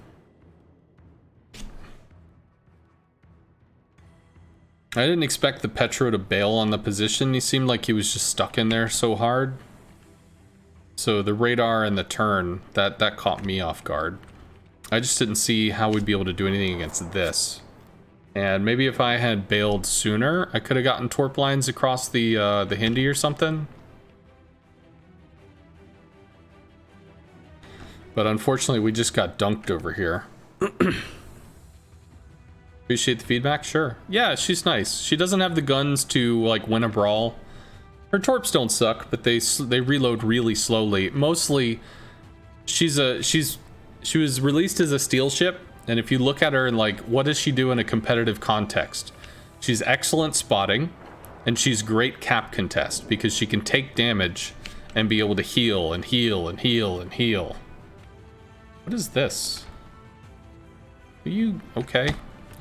I didn't expect the Petro to bail on the position. He seemed like he was just stuck in there so hard. So the radar and the turn, that caught me off guard. I just didn't see how we'd be able to do anything against this. And maybe if I had bailed sooner, I could have gotten torp lines across the Hindi or something. But unfortunately, we just got dunked over here. Appreciate the feedback? Sure. Yeah, she's nice. She doesn't have the guns to, like, win a brawl. Her torps don't suck, but they reload really slowly. Mostly, she was released as a steel ship, and if you look at her and, like, what does she do in a competitive context? She's excellent spotting, and she's great cap contest, because she can take damage and be able to heal and heal and heal and heal. What is this? Are you okay?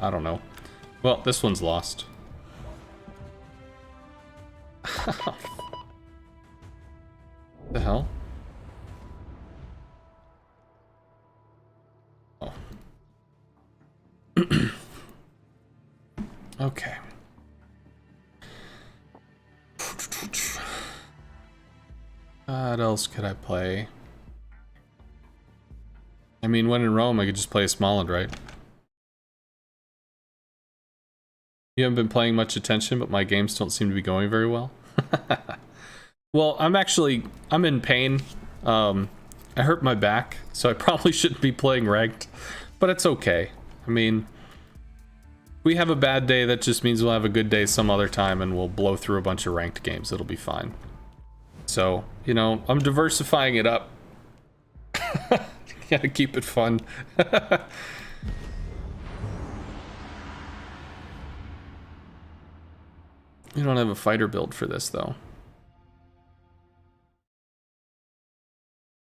I don't know. Well, this one's lost. The hell? Oh. Okay. What else could I play? I mean, when in Rome, I could just play a Smolensk, right? You haven't been paying much attention, but my games don't seem to be going very well. Well, I'm in pain. I hurt my back, so I probably shouldn't be playing ranked, but it's okay. I mean, we have a bad day, that just means we'll have a good day some other time and we'll blow through a bunch of ranked games. It'll be fine. So, you know, I'm diversifying it up. Gotta keep it fun. You don't have a fighter build for this, though.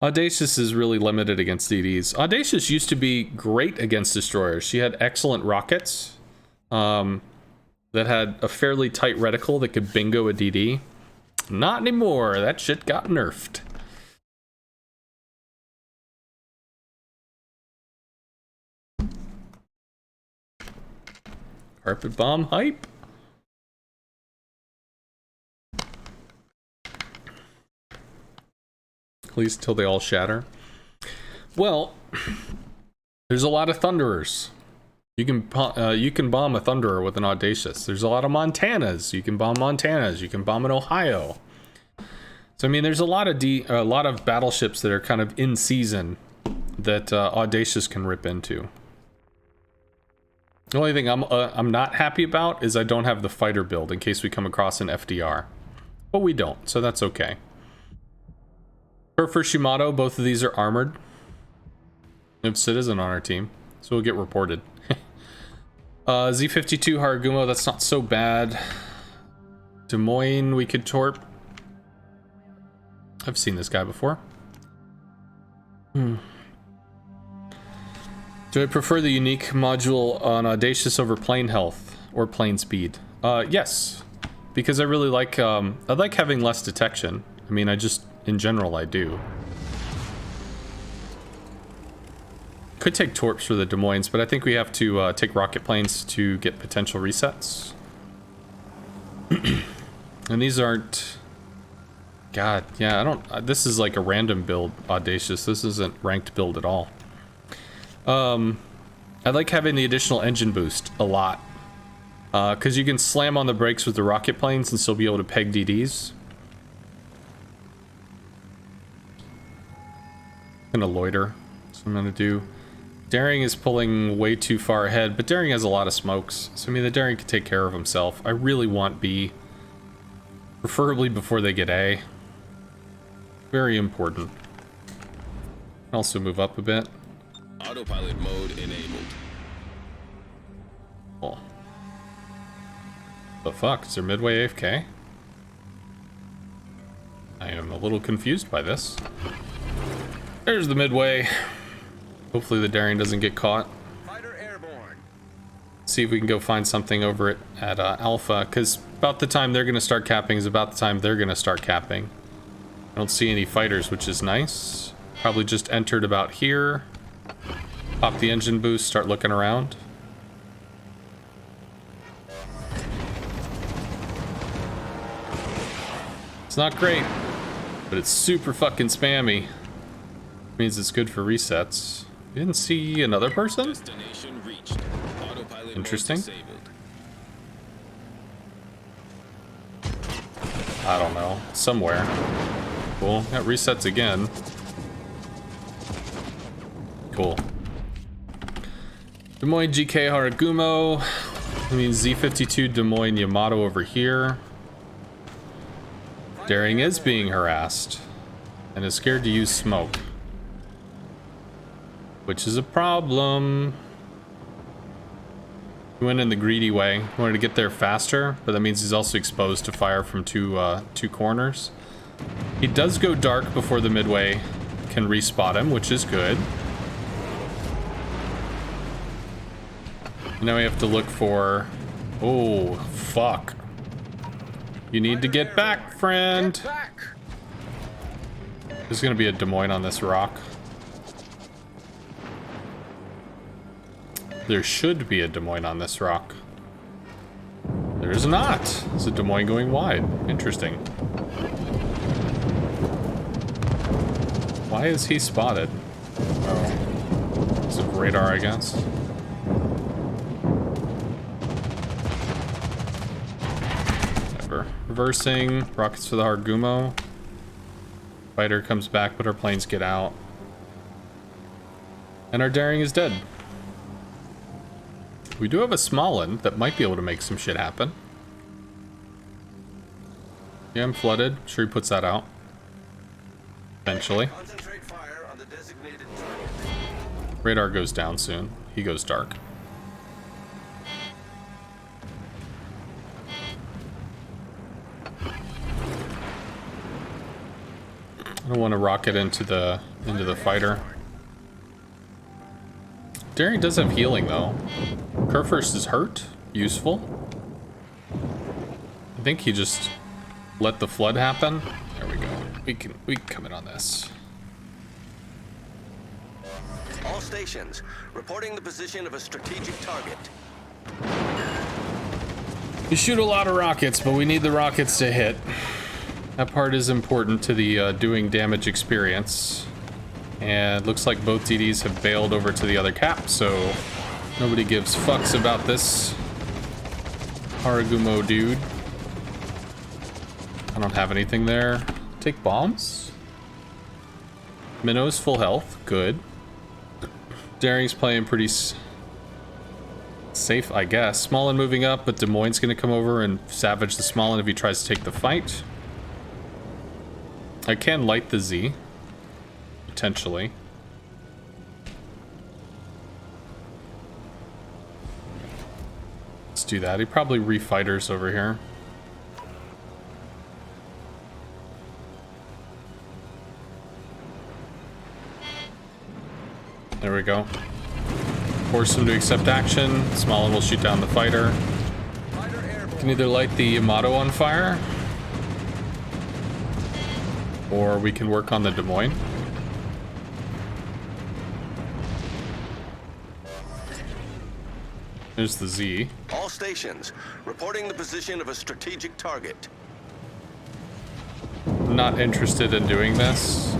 Audacious is really limited against DDs. Audacious used to be great against destroyers. She had excellent rockets that had a fairly tight reticle that could bingo a DD. Not anymore. That shit got nerfed. Carpet bomb hype. At least until they all shatter. Well, there's a lot of Thunderers. You can bomb a Thunderer with an Audacious. There's a lot of Montanas. You can bomb Montanas. You can bomb an Ohio. So I mean, there's a lot of battleships that are kind of in season that Audacious can rip into. The only thing I'm not happy about is I don't have the fighter build in case we come across an FDR, but we don't, so that's okay. For Shimato, both of these are armored. We have Citizen on our team, so we'll get reported. Z52 Haragumo, that's not so bad. Des Moines, we could torp. I've seen this guy before. Do I prefer the unique module on Audacious over plane health or plane speed? Yes, because I really like, I like having less detection. I mean, in general, I do. Could take torps for the Des Moines, but I think we have to take rocket planes to get potential resets. And these aren't... God, yeah, I don't... This is like a random build, Audacious. This isn't ranked build at all. I like having the additional engine boost a lot. Because you can slam on the brakes with the rocket planes and still be able to peg DDs. Gonna loiter. That's what I'm gonna do. Daring is pulling way too far ahead, but Daring has a lot of smokes. So, I mean, the Daring can take care of himself. I really want B. Preferably before they get A. Very important. Also move up a bit. Autopilot mode enabled. Cool. The fuck? Is there midway AFK? I am a little confused by this. There's the midway. Hopefully the Daring doesn't get caught. Fighter airborne. See if we can go find something over at Alpha, because about the time they're going to start capping is about the time they're going to start capping. I don't see any fighters, which is nice. Probably just entered about here. Pop the engine boost, start looking around. It's not great, but it's super fucking spammy. Means it's good for resets. You didn't see another person? Destination reached. Autopilot Interesting. mode disabled. I don't know. Somewhere. Cool. That resets again. Cool. Des Moines GK Haragumo. I mean Z52 Des Moines Yamato over here. Daring is being harassed and is scared to use smoke, which is a problem. He went in the greedy way. He wanted to get there faster, but that means he's also exposed to fire from two corners. He does go dark before the midway can respot him, which is good. Now we have to look for... Oh, fuck. You need to get back, friend. Get back. There's gonna be a Des Moines on this rock. There should be a Des Moines on this rock. There is not. It's a Des Moines going wide. Interesting. Why is he spotted? Oh. It's a radar, I guess. Whatever. Reversing. Rockets for the Haragumo. Fighter comes back, but our planes get out. And our Daring is dead. We do have a Smolin that might be able to make some shit happen. Yeah, I'm flooded. Sure he puts that out. Eventually. Concentrate fire on the designated target. Radar goes down soon. He goes dark. I don't want to rocket into the fighter. Daring does have healing though. Kurfürst is hurt. Useful. I think he just let the flood happen. There we go. We can come in on this. All stations, reporting the position of a strategic target. We shoot a lot of rockets, but we need the rockets to hit. That part is important to the doing damage experience. And looks like both DDs have bailed over to the other cap, so nobody gives fucks about this Haragumo dude. I don't have anything there. Take bombs. Minnow's full health, good. Daring's playing pretty safe, I guess. Smolin moving up, but Des Moines gonna come over and savage the Smolin if he tries to take the fight. I can light the Z. Potentially. Let's do that. He probably refighters over here. There we go. Force him to accept action. Smallin will shoot down the fighter. Can either light the Yamato on fire, or we can work on the Des Moines. There's the Z. All stations, reporting the position of a strategic target. Not interested in doing this,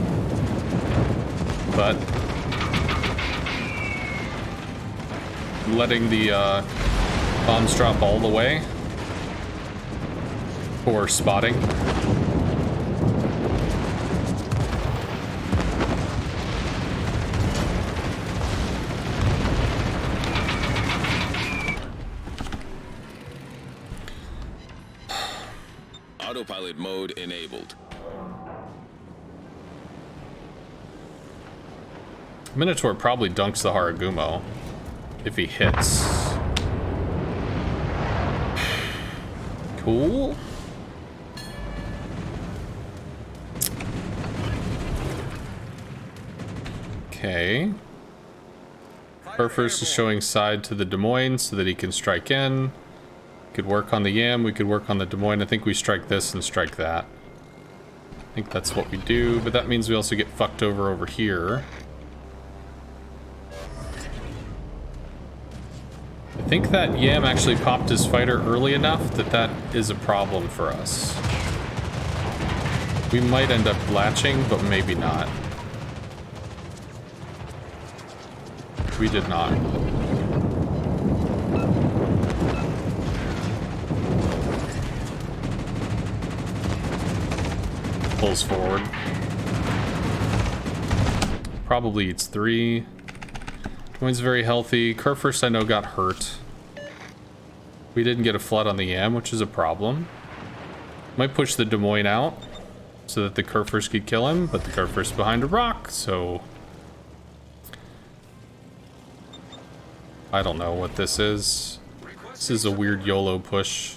but letting the bombs drop all the way for spotting. Autopilot mode enabled. Minotaur probably dunks the Haragumo if he hits. Cool. Okay. First is showing side to the Des Moines so that he can strike in. Could work on the Yam, we could work on the Des Moines. I think we strike this and strike that. I think that's what we do, but that means we also get fucked over here. I think that Yam actually popped his fighter early enough that that is a problem for us. We might end up latching, but maybe not. We did not. Pulls forward. Probably eats 3. Wind's very healthy. Kurfürst I know got hurt. We didn't get a flood on the Yam, which is a problem. Might push the Des Moines out so that the Kurfürst could kill him, but the Kurfürst behind a rock, so I don't know what this is. This is a weird YOLO push.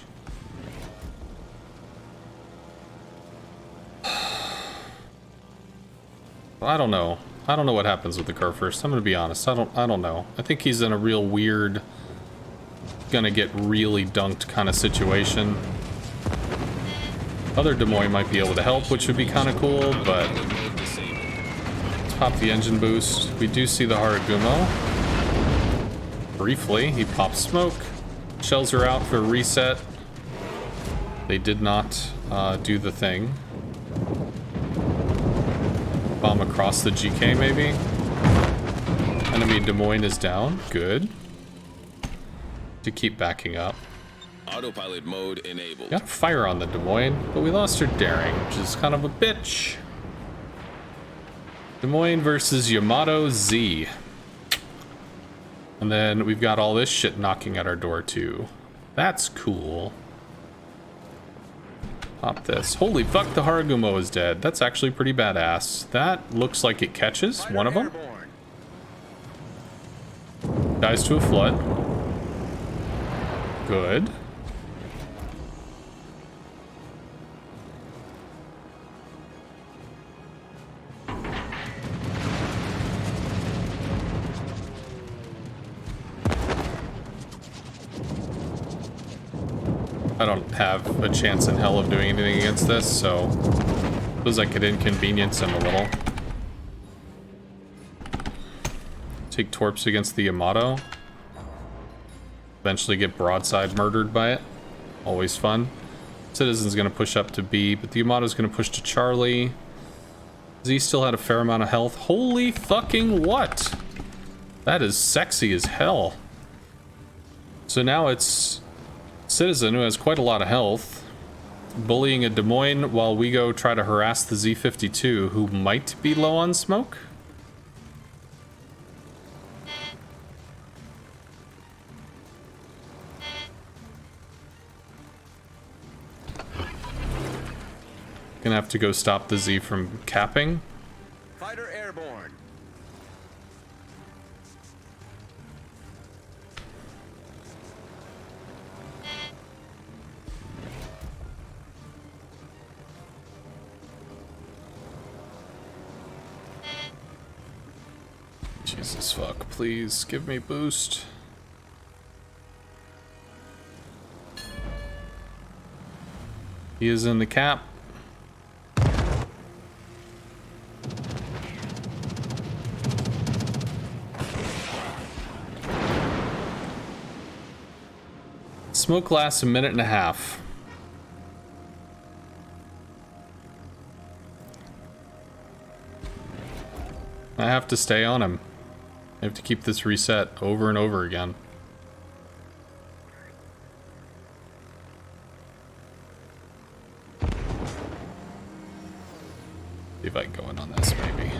I don't know. I don't know what happens with the Kurfürst. I'm gonna be honest. I don't know. I think he's in a real weird, gonna get really dunked kind of situation. Other Des Moines might be able to help, which would be kind of cool, but let's pop the engine boost. We do see the Haragumo. Briefly, he pops smoke. Shells are out for a reset. They did not do the thing. Bomb across the GK, maybe? Enemy Des Moines is down. Good. To keep backing up. Autopilot mode enabled. Got a fire on the Des Moines, but we lost her daring, which is kind of a bitch. Des Moines versus Yamato Z. And then we've got all this shit knocking at our door, too. That's cool. Pop this. Holy fuck, the Haragumo is dead. That's actually pretty badass. That looks like it catches one of them. Dies to a flood. Good. I don't have a chance in hell of doing anything against this, so I suppose I could inconvenience him a little. Take torps against the Yamato. Eventually get broadside murdered by it. Always fun. Citizen's gonna push up to B, but the Yamato's gonna push to Charlie. Z still had a fair amount of health. Holy fucking what? That is sexy as hell. So now it's Citizen, who has quite a lot of health, bullying a Des Moines while we go try to harass the Z-52, who might be low on smoke. Gonna have to go stop the Z from capping. Fighter airborne. Jesus fuck, please give me boost. He is in the cap. Smoke lasts a minute and a half. I have to stay on him. I have to keep this reset over and over again. See if I can go in on this, maybe.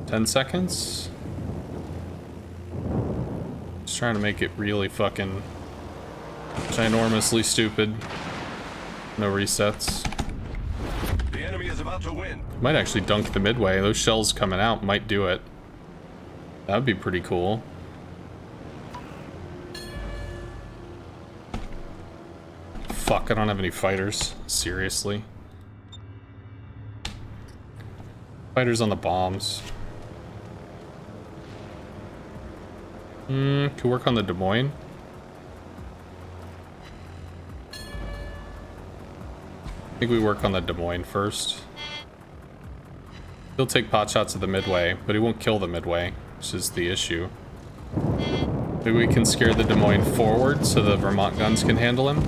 10 seconds? Just trying to make it really fucking ginormously stupid. No resets. The enemy is about to win. Might actually dunk the midway. Those shells coming out might do it. That would be pretty cool. Fuck, I don't have any fighters. Seriously. Fighters on the bombs. Could work on the Des Moines. I think we work on the Des Moines first. He'll take pot shots at the midway, but he won't kill the midway, which is the issue. Maybe we can scare the Des Moines forward so the Vermont guns can handle him.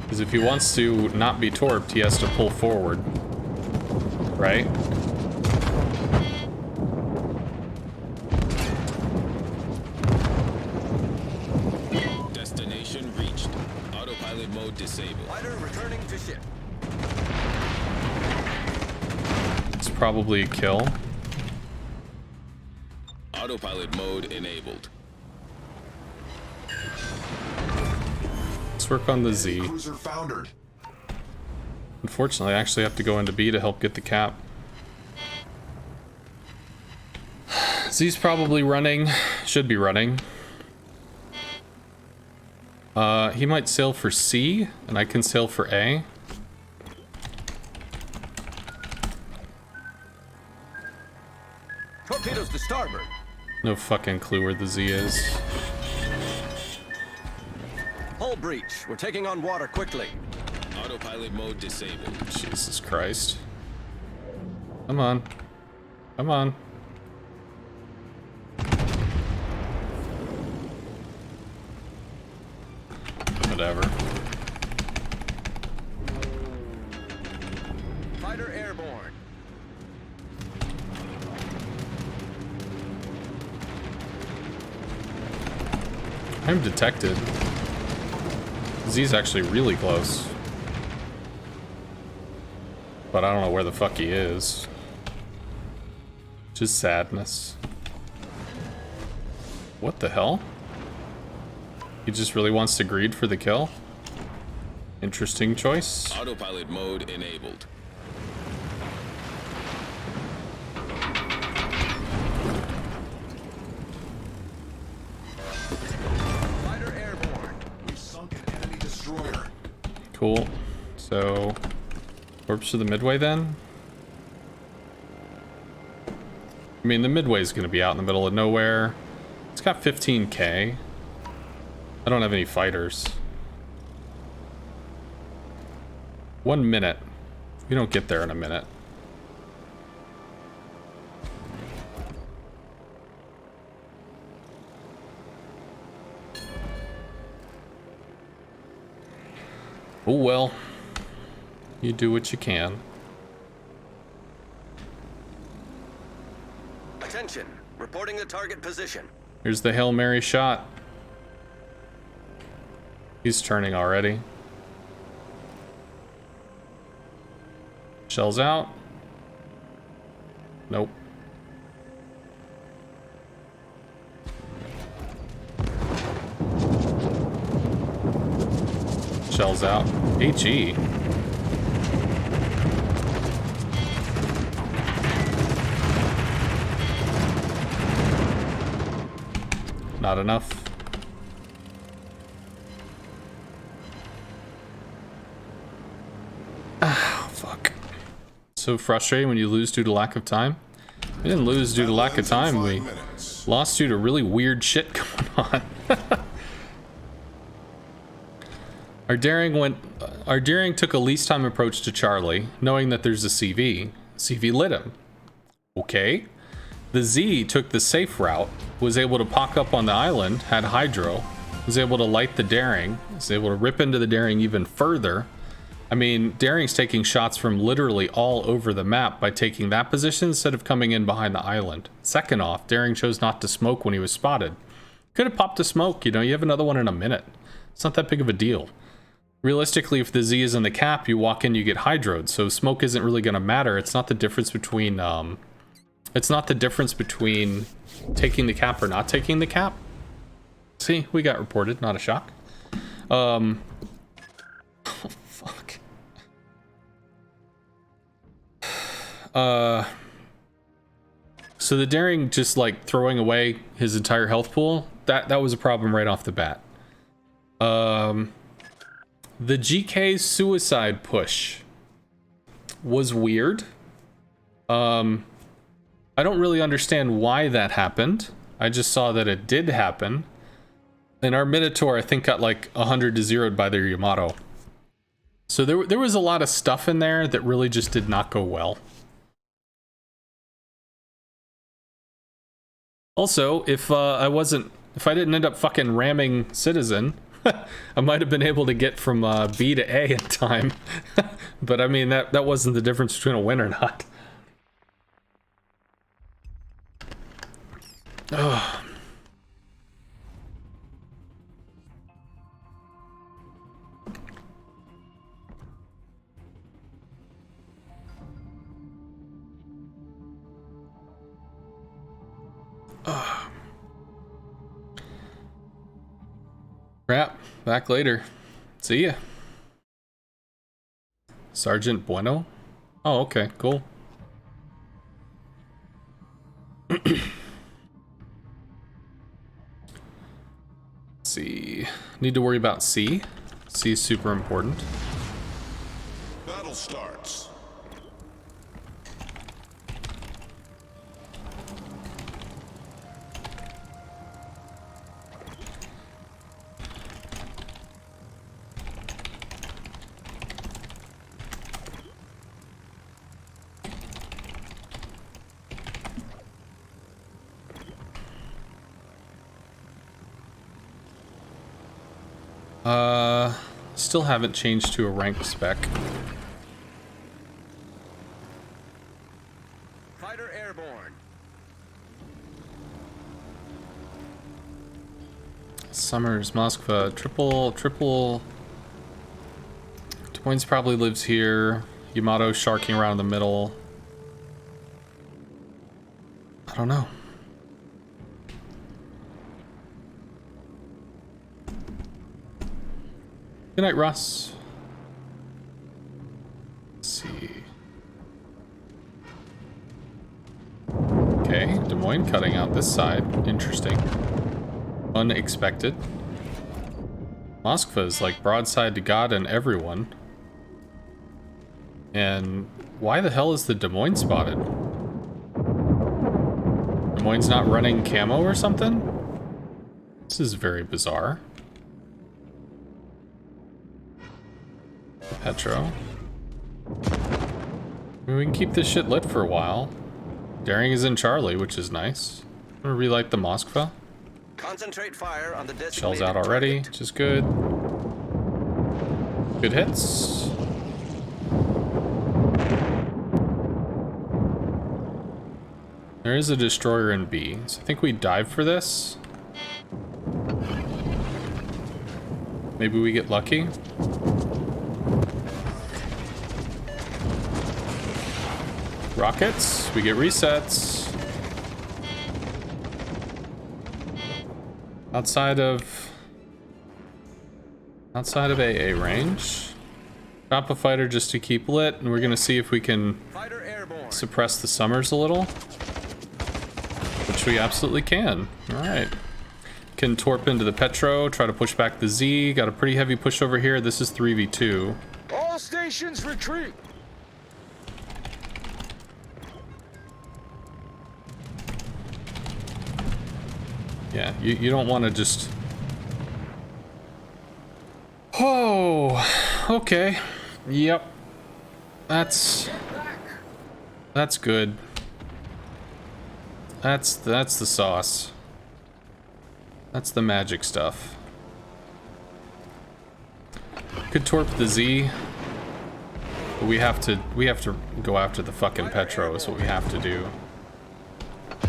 Because if he wants to not be torped, he has to pull forward. Right? Destination reached. Autopilot mode disabled. Fighter returning to ship. It's probably a kill. Autopilot mode enabled. Let's work on the Z. Cruiser foundered. Unfortunately, I actually have to go into B to help get the cap. Z's probably running. Should be running. He might sail for C, and I can sail for A. Torpedoes to starboard. No fucking clue where the Z is. Hull breach. We're taking on water quickly. Autopilot mode disabled. Jesus Christ. Come on. Come on. Whatever. Fighter airborne. I'm detected. Z's actually really close. But I don't know where the fuck he is. Just sadness. What the hell? He just really wants to greed for the kill? Interesting choice. Autopilot mode enabled. Fighter airborne. We've sunk an enemy destroyer. Cool. So, corpse to the midway then? I mean, the midway's gonna be out in the middle of nowhere. It's got 15k. I don't have any fighters. 1 minute. We don't get there in a minute. Oh well. You do what you can. Attention. Reporting the target position. Here's the Hail Mary shot. He's turning already. Shells out. Nope. Shells out. HE. not enough. Ah, fuck. So frustrating when you lose due to lack of time. We didn't lose due to lack of time. We lost due to really weird shit going on. Our daring took a least time approach to Charlie, knowing that there's a CV. CV lit him. Okay. The Z took the safe route, was able to pock up on the island, had hydro, was able to light the daring, was able to rip into the daring even further. I mean, daring's taking shots from literally all over the map by taking that position instead of coming in behind the island. Second off, daring chose not to smoke when he was spotted. Could have popped a smoke, you know, you have another one in a minute. It's not that big of a deal. Realistically, if the Z is in the cap, you walk in, you get hydroed, so smoke isn't really going to matter. It's not the difference between taking the cap or not taking the cap. See, we got reported, not a shock. Oh, fuck. So the daring just like throwing away his entire health pool, that was a problem right off the bat. The GK suicide push was weird. I don't really understand why that happened. I just saw that it did happen. And our Minotaur, I think, got like 100 to 0'd by their Yamato. So there was a lot of stuff in there that really just did not go well. Also, if I didn't end up fucking ramming Citizen, I might have been able to get from B to A in time. But I mean, that wasn't the difference between a win or not. Oh. Crap, back later. See ya. Sergeant Bueno? Oh, okay, cool. Let's see. Need to worry about C. C is super important. Battle starts. Still haven't changed to a rank spec. Fighter airborne. Summers, Moskva, triple. Des Moines probably lives here. Yamato sharking around in the middle. I don't know. Good night, Russ. Let's see. Okay, Des Moines cutting out this side. Interesting. Unexpected. Moskva is like broadside to God and everyone. And why the hell is the Des Moines spotted? Des Moines not running camo or something? This is very bizarre. Petro. I mean, we can keep this shit lit for a while. Daring is in Charlie, which is nice. I'm gonna relight the Moskva. Concentrate fire on the designated Shells out already, target. which is good. Good hits. There is a destroyer in B, so I think we dive for this. Maybe we get lucky. Rockets, we get resets. Outside of AA range. Drop a fighter just to keep lit, and we're gonna see if we can Fighter airborne. suppress the Summers a little. Which we absolutely can. Alright. Can torp into the Petro, try to push back the Z. Got a pretty heavy push over here. This is 3v2. All stations retreat. Yeah, you don't want to just... Oh, okay. Yep. That's good. That's the sauce. That's the magic stuff. Could torp the Z. But we have to go after the fucking Petro is what we have to do.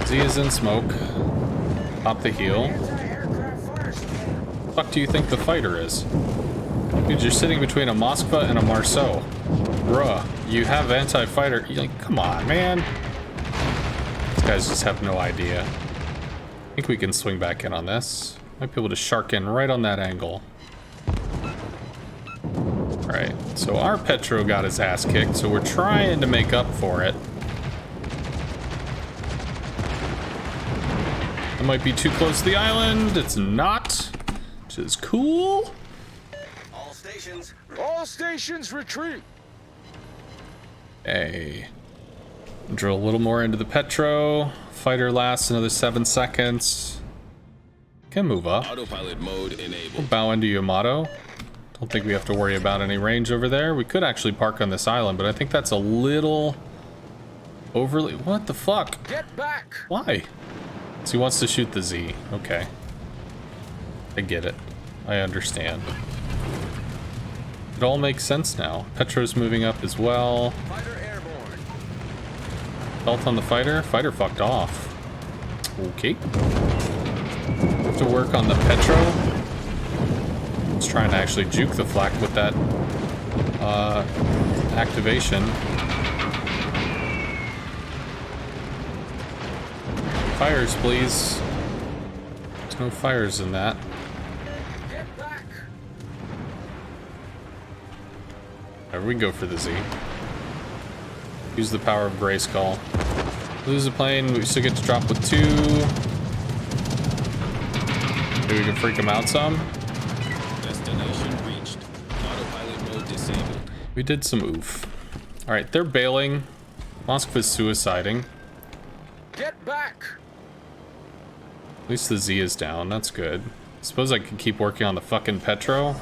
Z is in smoke. Pop the heal. Fuck do you think the fighter is? Dude, you're sitting between a Moskva and a Marceau. Bruh, you have anti-fighter. You're like, come on, man. These guys just have no idea. I think we can swing back in on this. Might be able to shark in right on that angle. Alright, so our Petro got his ass kicked, so we're trying to make up for it. It might be too close to the island. It's not, which is cool. All stations retreat. Hey. Drill a little more into the Petro. Fighter lasts another 7 seconds. Can move up. Autopilot mode enabled. Bow into Yamato. Don't think we have to worry about any range over there. We could actually park on this island, but I think that's a little overly... What the fuck? Get back. Why? So he wants to shoot the Z. Okay. I get it. I understand. It all makes sense now. Petro's moving up as well. Fighter airborne. Health on the fighter. Fighter fucked off. Okay. Have to work on the Petro. Let's try and actually juke the flak with that activation. Fires, please. There's no fires in that. Get back. Alright, we can go for the Z. Use the power of Grayskull. Lose the plane, we still get to drop with 2. Maybe we can freak them out some. Destination reached. Autopilot mode disabled. We did some oof. Alright, they're bailing. Moskva's suiciding. Get back. At least the Z is down, that's good. Suppose I could keep working on the fucking Petro.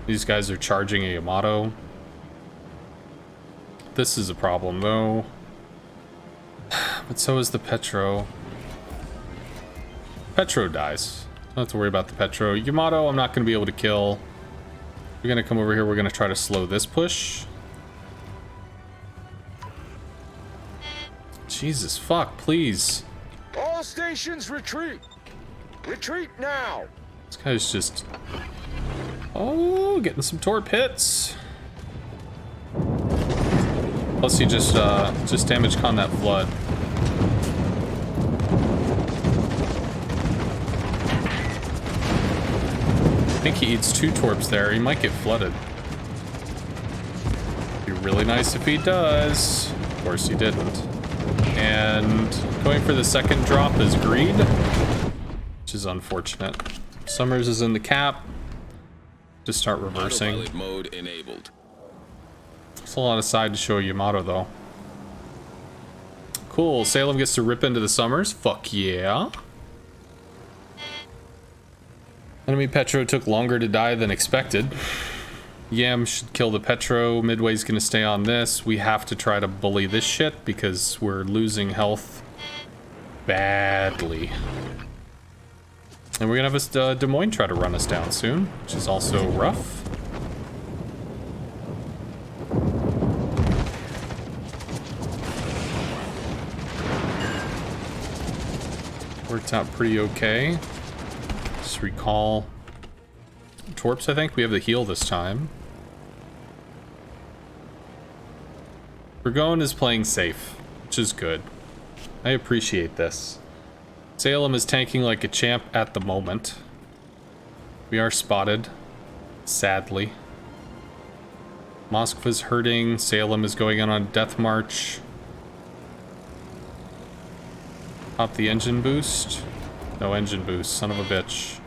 These guys are charging a Yamato. This is a problem though. But so is the Petro. Petro dies. Don't have to worry about the Petro. Yamato, I'm not going to be able to kill. We're going to come over here. We're going to try to slow this push. Jesus, fuck, please. All stations retreat. Retreat now. This guy's just... Oh, getting some torp hits. Plus he just damage con that flood. I think he eats 2 torps there. He might get flooded. Be really nice if he does. Of course he didn't. And going for the second drop is Greed, which is unfortunate. Summers is in the cap. Just start reversing. Autopilot mode enabled. It's a lot of side to show Yamato though. Cool. Salem gets to rip into the Summers. Fuck yeah. Enemy Petro took longer to die than expected. Yam should kill the Petro. Midway's gonna stay on this. We have to try to bully this shit because we're losing health badly. And we're gonna have a Des Moines try to run us down soon, which is also rough. Worked out pretty okay. Just recall torps, I think. We have the heal this time. Burgoyne is playing safe, which is good. I appreciate this. Salem is tanking like a champ at the moment. We are spotted, sadly. Moskva's hurting. Salem is going on a death march. Pop the engine boost. No engine boost, son of a bitch.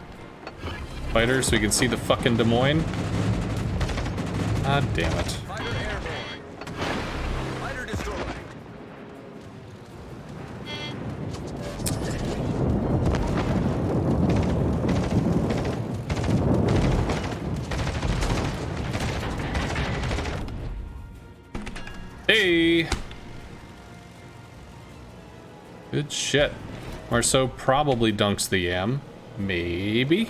Fighter, so we can see the fucking Des Moines. God damn it. Fighter airborne. Fighter destroyed. Hey! Good shit. Marceau probably dunks the yam. Maybe.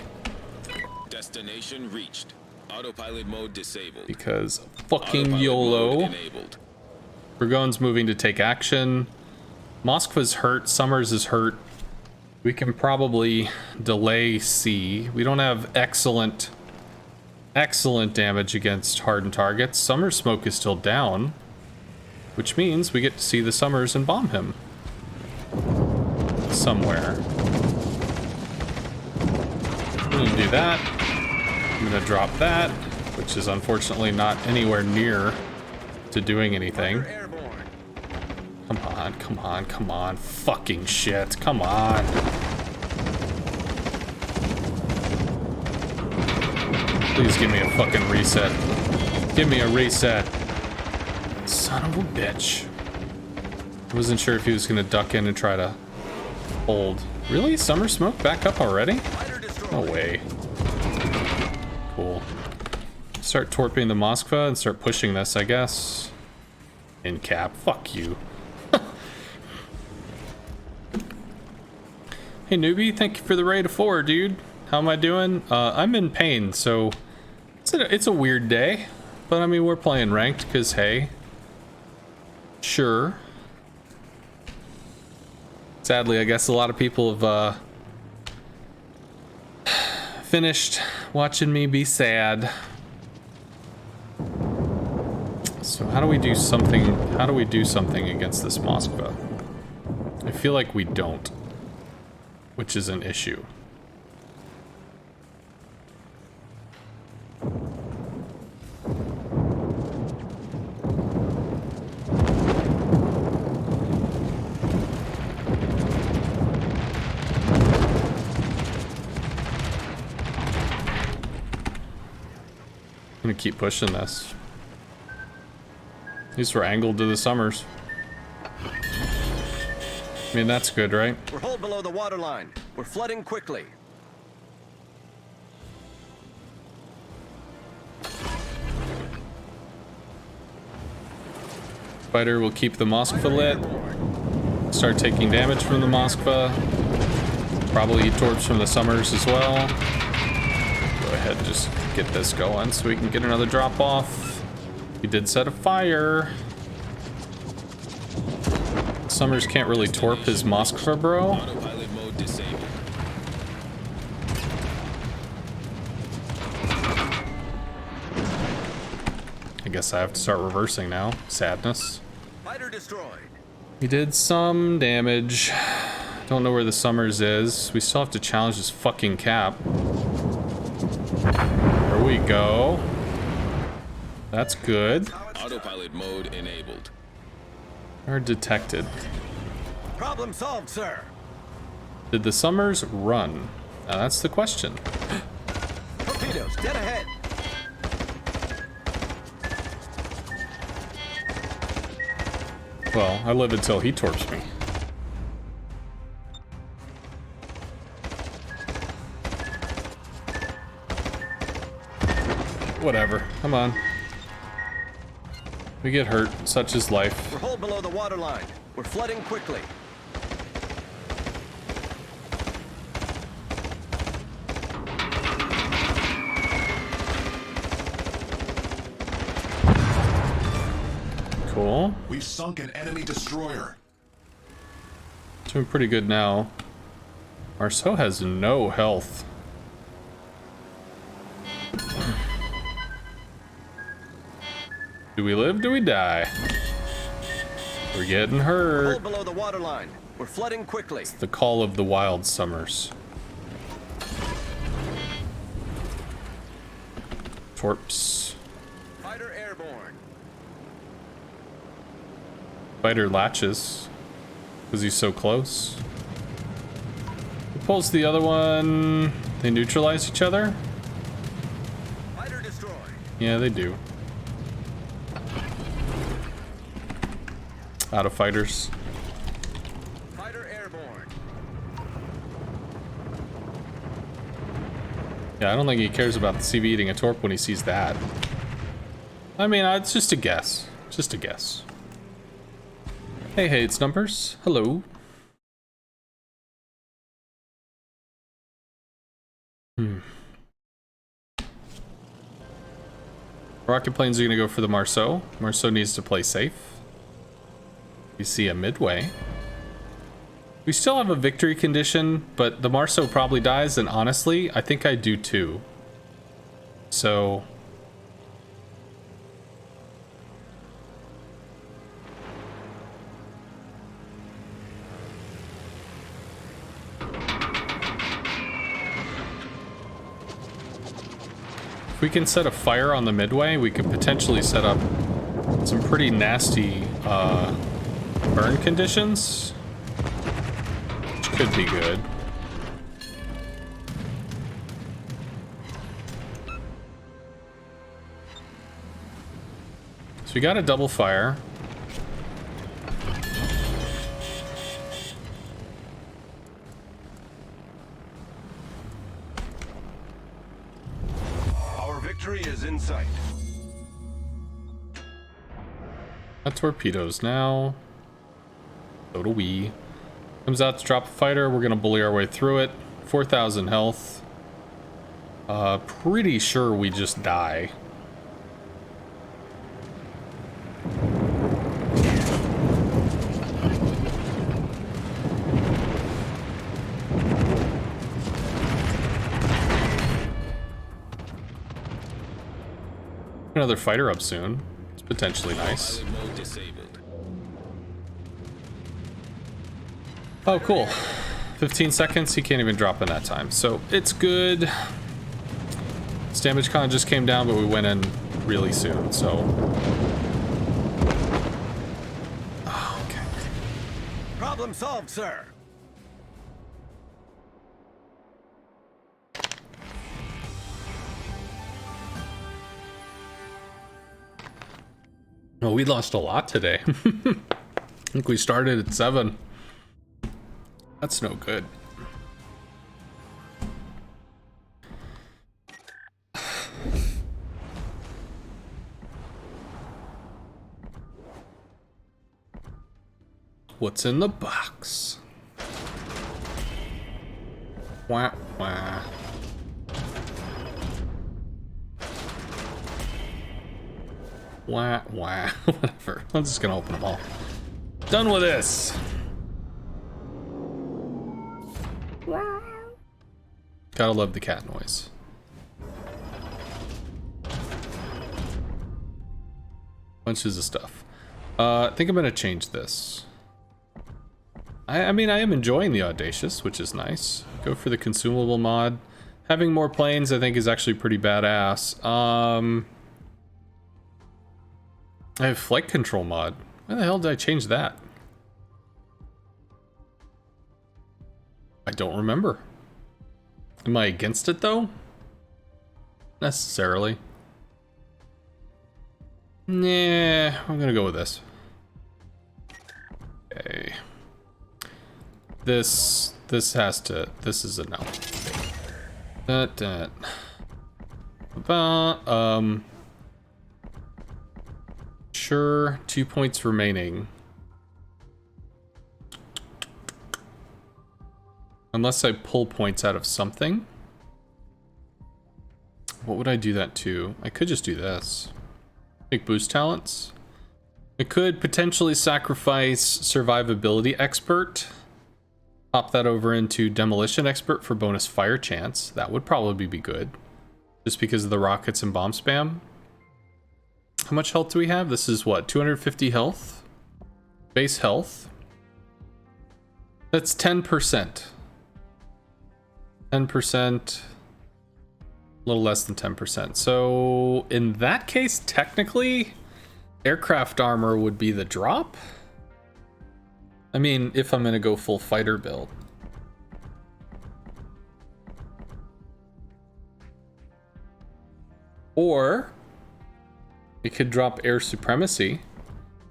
Destination reached. Autopilot mode disabled. Because fucking Autopilot YOLO. mode enabled. Burgon's moving to take action. Moskva's hurt. Summers is hurt. We can probably delay C. We don't have excellent damage against hardened targets. Summers' smoke is still down, which means we get to see the Summers and bomb him somewhere. I'm gonna do that. I'm gonna drop that, which is unfortunately not anywhere near to doing anything. Fighter airborne. Come on, come on, come on. Fucking shit, come on. Please give me a fucking reset. Give me a reset. Son of a bitch. I wasn't sure if he was gonna duck in and try to hold. Really? Summer smoke back up already? Fighter destroyed. No way. Cool. Start torping the Moskva and start pushing this, I guess. In cap. Fuck you. Hey newbie, thank you for the raid of 4, dude. How am I doing? I'm in pain, so it's a weird day. But I mean, we're playing ranked, because hey. Sure. Sadly, I guess a lot of people have finished watching me be sad. So how do we do something? How do we do something against this Moskva? I feel like we don't, which is an issue. I'm gonna keep pushing this. At least we're angled to the Summers. I mean, that's good, right? We're hull below the waterline. We're flooding quickly. Fighter will keep the Moskva lit. Start taking damage from the Moskva. Probably eat torps from the Summers as well. Go ahead and just get this going so we can get another drop off. We did set a fire. Summers can't really torp his Moskva, bro. Autopilot mode disabled. I guess I have to start reversing now. Sadness. Fighter destroyed. He did some damage. Don't know where the Summers is. We still have to challenge this fucking cap. There we go. That's good. Autopilot mode enabled. Or detected. Problem solved, sir. Did the Summers run? Now that's the question. Torpedoes, dead ahead. Well, I live until he torps me. Whatever. Come on. We get hurt. Such is life. We're hull below the waterline. We're flooding quickly. Cool. We've sunk an enemy destroyer. Doing pretty good now. Marceau has no health. Do we live? Do we die? We're getting Hull hurt. below the waterline. We're flooding quickly. The call of the wild Summers. Torps. Fighter airborne. Fighter latches. Because he's so close. catapults, the other one, they neutralize each other? Fighter destroyed. Yeah, they do. Out of fighters. Fighter airborne. Yeah, I don't think he cares about the CV eating a torp when he sees that. I mean, it's just a guess. Just a guess. Hey, it's Numbers. Hello. Rocket planes are going to go for the Marceau. Marceau needs to play safe. We see a midway. We still have a victory condition, but the Marceau probably dies, and honestly, I think I do too. So... if we can set a fire on the midway, we could potentially set up some pretty nasty burn conditions, which could be good. So we got a double fire. Victory is in sight. Got torpedoes now. So do we. Comes out to drop a fighter. We're gonna bully our way through it. 4,000 health. Pretty sure we just die. Another fighter up soon. It's potentially nice. Autopilot mode disabled. Oh, cool. 15 seconds. He can't even drop in that time. So it's good. This damage con just came down, but we went in really soon. So. Oh, okay. Problem solved, sir. Well, we lost a lot today. I think we started at 7. That's no good. What's in the box? Wah, wah. Wah, wah. Whatever. I'm just gonna open them all. Done with this. Gotta love the cat noise. Bunches of stuff. I think I'm gonna change this. I mean, I am enjoying the Audacious, which is nice. Go for the consumable mod. Having more planes, I think, is actually pretty badass. I have flight control mod. Why the hell did I change that? I don't remember. Am I against it though? Necessarily. Nah, I'm gonna go with this. Okay. This has to, this is a no. Sure, 2 points remaining. Unless I pull points out of something. What would I do that to? I could just do this. Make boost talents. I could potentially sacrifice survivability expert. Pop that over into demolition expert for bonus fire chance. That would probably be good. Just because of the rockets and bomb spam. How much health do we have? This is what, 250 health? Base health. That's 10%. 10%. A little less than 10%. So in that case, technically, aircraft armor would be the drop. I mean, if I'm gonna go full fighter build. Or we could drop Air Supremacy,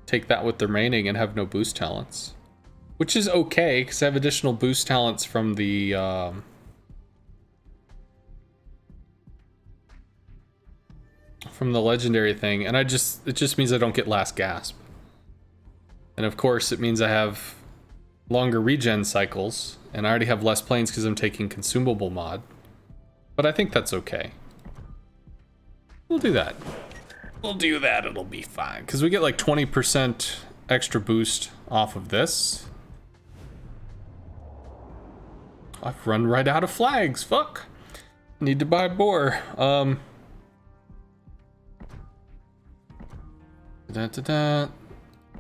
take that with the remaining, and have no boost talents. Which is okay, because I have additional boost talents from the legendary thing, and it just means I don't get last gasp. And of course it means I have longer regen cycles, and I already have less planes because I'm taking consumable mod. But I think that's okay. We'll do that. We'll do that, it'll be fine. Because we get like 20% extra boost off of this. I've run right out of flags, fuck. Need to buy more.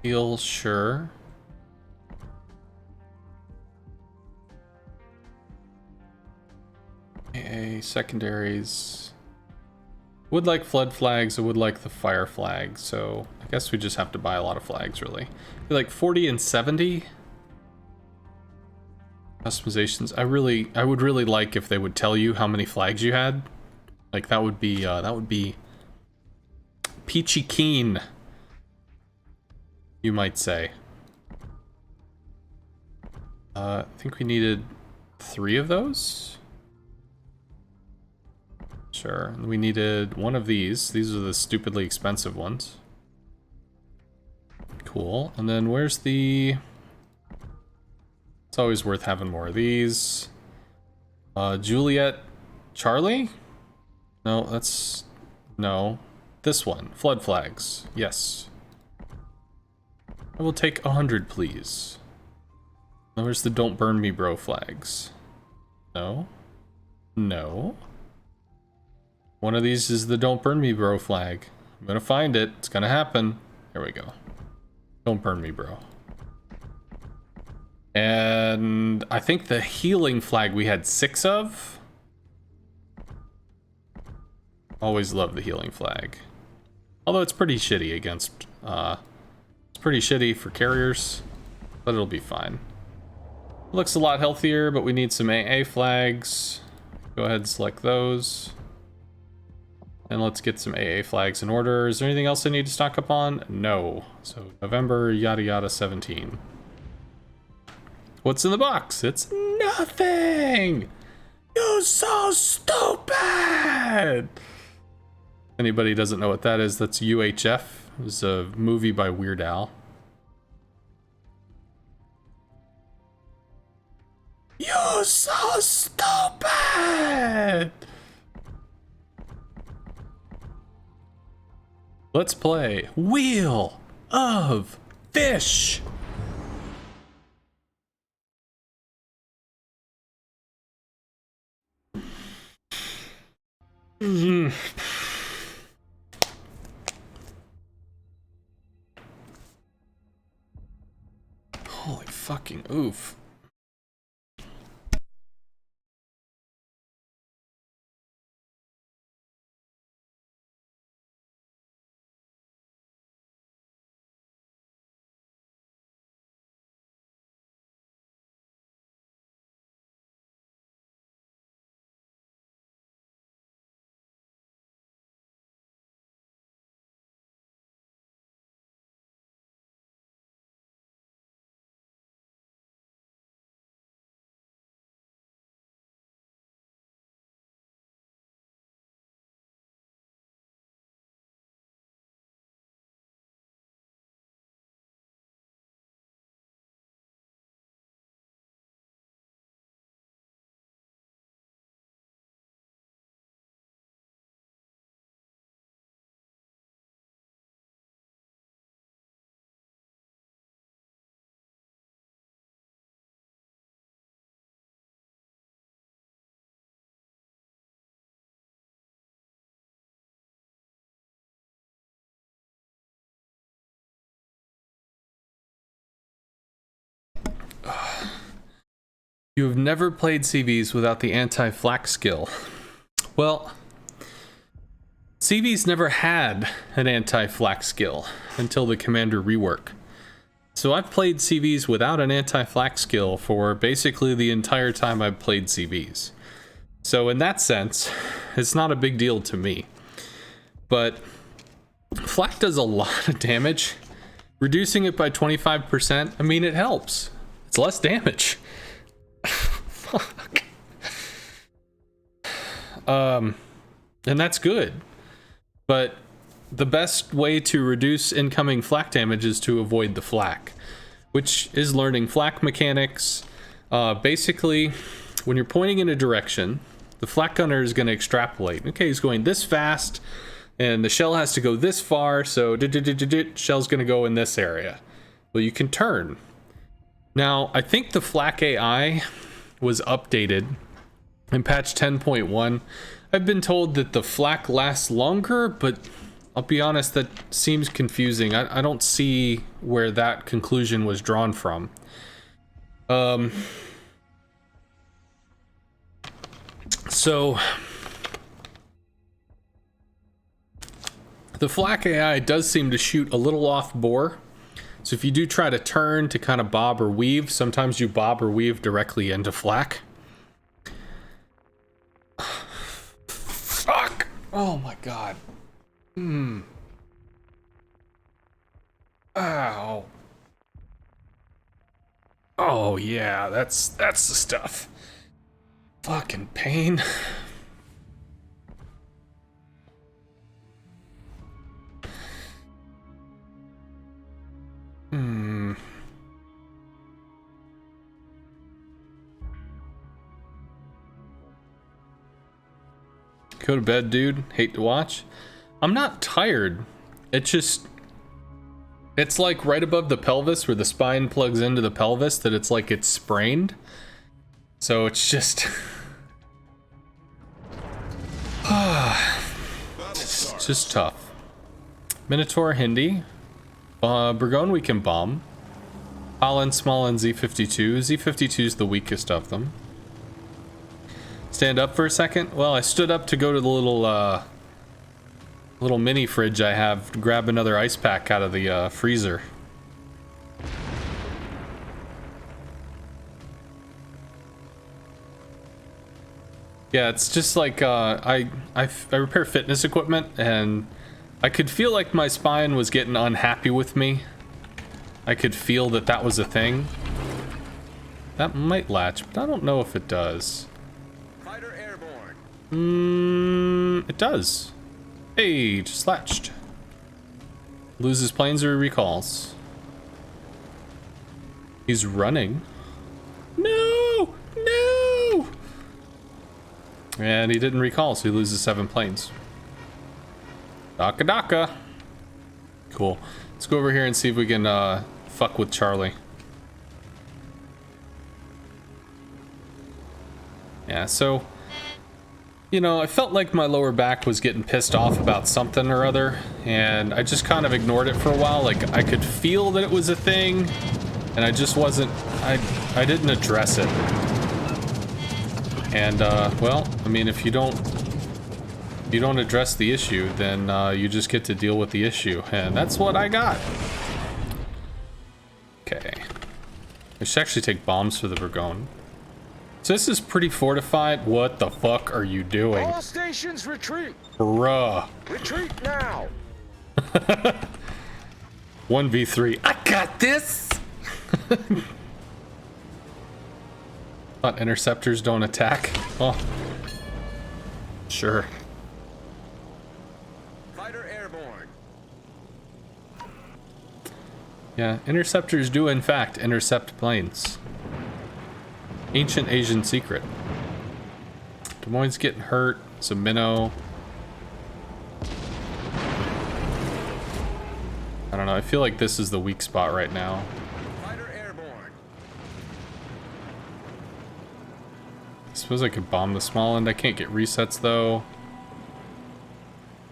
Heal, sure. AA secondaries. Would like flood flags, I would like the fire flag, so I guess we just have to buy a lot of flags, really. Like 40 and 70 customizations. I would really like if they would tell you how many flags you had. Like that would be peachy keen, you might say. I think we needed 3 of those. Sure, we needed 1 of these. These are the stupidly expensive ones. Cool, and then where's the... It's always worth having more of these. Juliet Charlie? No, that's... No. This one, flood flags, yes. I will take 100, please. Now where's the don't burn me bro flags? No. No. One of these is the don't burn me bro flag. I'm gonna find it. It's gonna happen. Here we go. Don't burn me bro. And I think the healing flag we had 6 of. Always love the healing flag. Although it's pretty shitty against, it's pretty shitty for carriers, but it'll be fine. Looks a lot healthier, but we need some AA flags. Go ahead and select those. And let's get some AA flags in order. Is there anything else I need to stock up on? No. So November yada yada 17. What's in the box? It's nothing! You're so stupid! Anybody doesn't know what that is, that's UHF. It was a movie by Weird Al. You're so stupid! Let's play Wheel of Fish! Holy fucking oof. You have never played CVs without the anti-flak skill. Well, CVs never had an anti-flak skill until the commander rework. So I've played CVs without an anti-flak skill for basically the entire time I've played CVs. So in that sense, it's not a big deal to me. but flak does a lot of damage. Reducing it by 25%, I mean, it helps. It's less damage. Fuck. And that's good. But the best way to reduce incoming flak damage is to avoid the flak, which is learning flak mechanics. Basically, when you're pointing in a direction, the flak gunner is going to extrapolate. Okay, he's going this fast, and the shell has to go this far, so shell's going to go in this area. Well, you can turn. Now, I think the flak AI was updated in patch 10.1. I've been told that the flak lasts longer, but I'll be honest, that seems confusing. I don't see where that conclusion was drawn from. So the flak AI does seem to shoot a little off bore. So if you do try to turn to kind of bob or weave, sometimes you bob or weave directly into flak. Fuck! Oh my god. Ow. Oh yeah, that's the stuff. Fucking pain. Go to bed, dude. Hate to watch. I'm not tired. It's like right above the pelvis where the spine plugs into the pelvis that it's like it's sprained. So it's just... it's just tough. Minotaur, Hindi. Burgone we can bomb. Holland, Small, and Z52. Z52 is the weakest of them. Stand up for a second? Well, I stood up to go to the little mini fridge I have to grab another ice pack out of the freezer. Yeah, it's just like I repair fitness equipment, and I could feel like my spine was getting unhappy with me. I could feel that that was a thing. That might latch, but I don't know if it does. Fighter airborne. It does. Hey, just latched. Loses planes or recalls. He's running. No! No! And he didn't recall, so he loses 7 planes. Daka daka. Cool. Let's go over here and see if we can fuck with Charlie. Yeah, so, you know, I felt like my lower back was getting pissed off about something or other, and I just kind of ignored it for a while. Like, I could feel that it was a thing, and I just wasn't, I didn't address it. And, well, I mean, if you don't address the issue, then you just get to deal with the issue, and that's what I got. Okay. I should actually take bombs for the Burgone. So this is pretty fortified. What the fuck are you doing? All stations retreat. Bruh. Retreat now. 1v3. I got this! Thought interceptors don't attack. Oh. Sure. Fighter airborne. Yeah, interceptors do in fact intercept planes. Ancient Asian secret. Des Moines getting hurt. It's a minnow. I don't know. I feel like this is the weak spot right now. Fighter airborne. I suppose I could bomb the small end. I can't get resets though.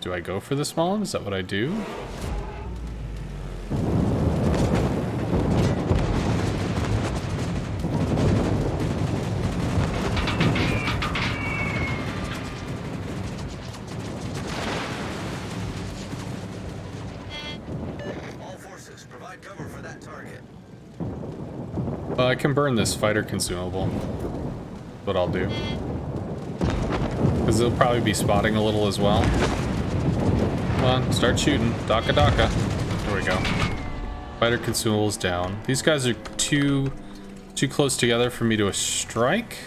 Do I go for the small end? Is that what I do? I can burn this fighter consumable. What I'll do. Because they'll probably be spotting a little as well. on, start shooting. Daka Daka. There we go. Fighter consumables down. These guys are too close together for me to strike.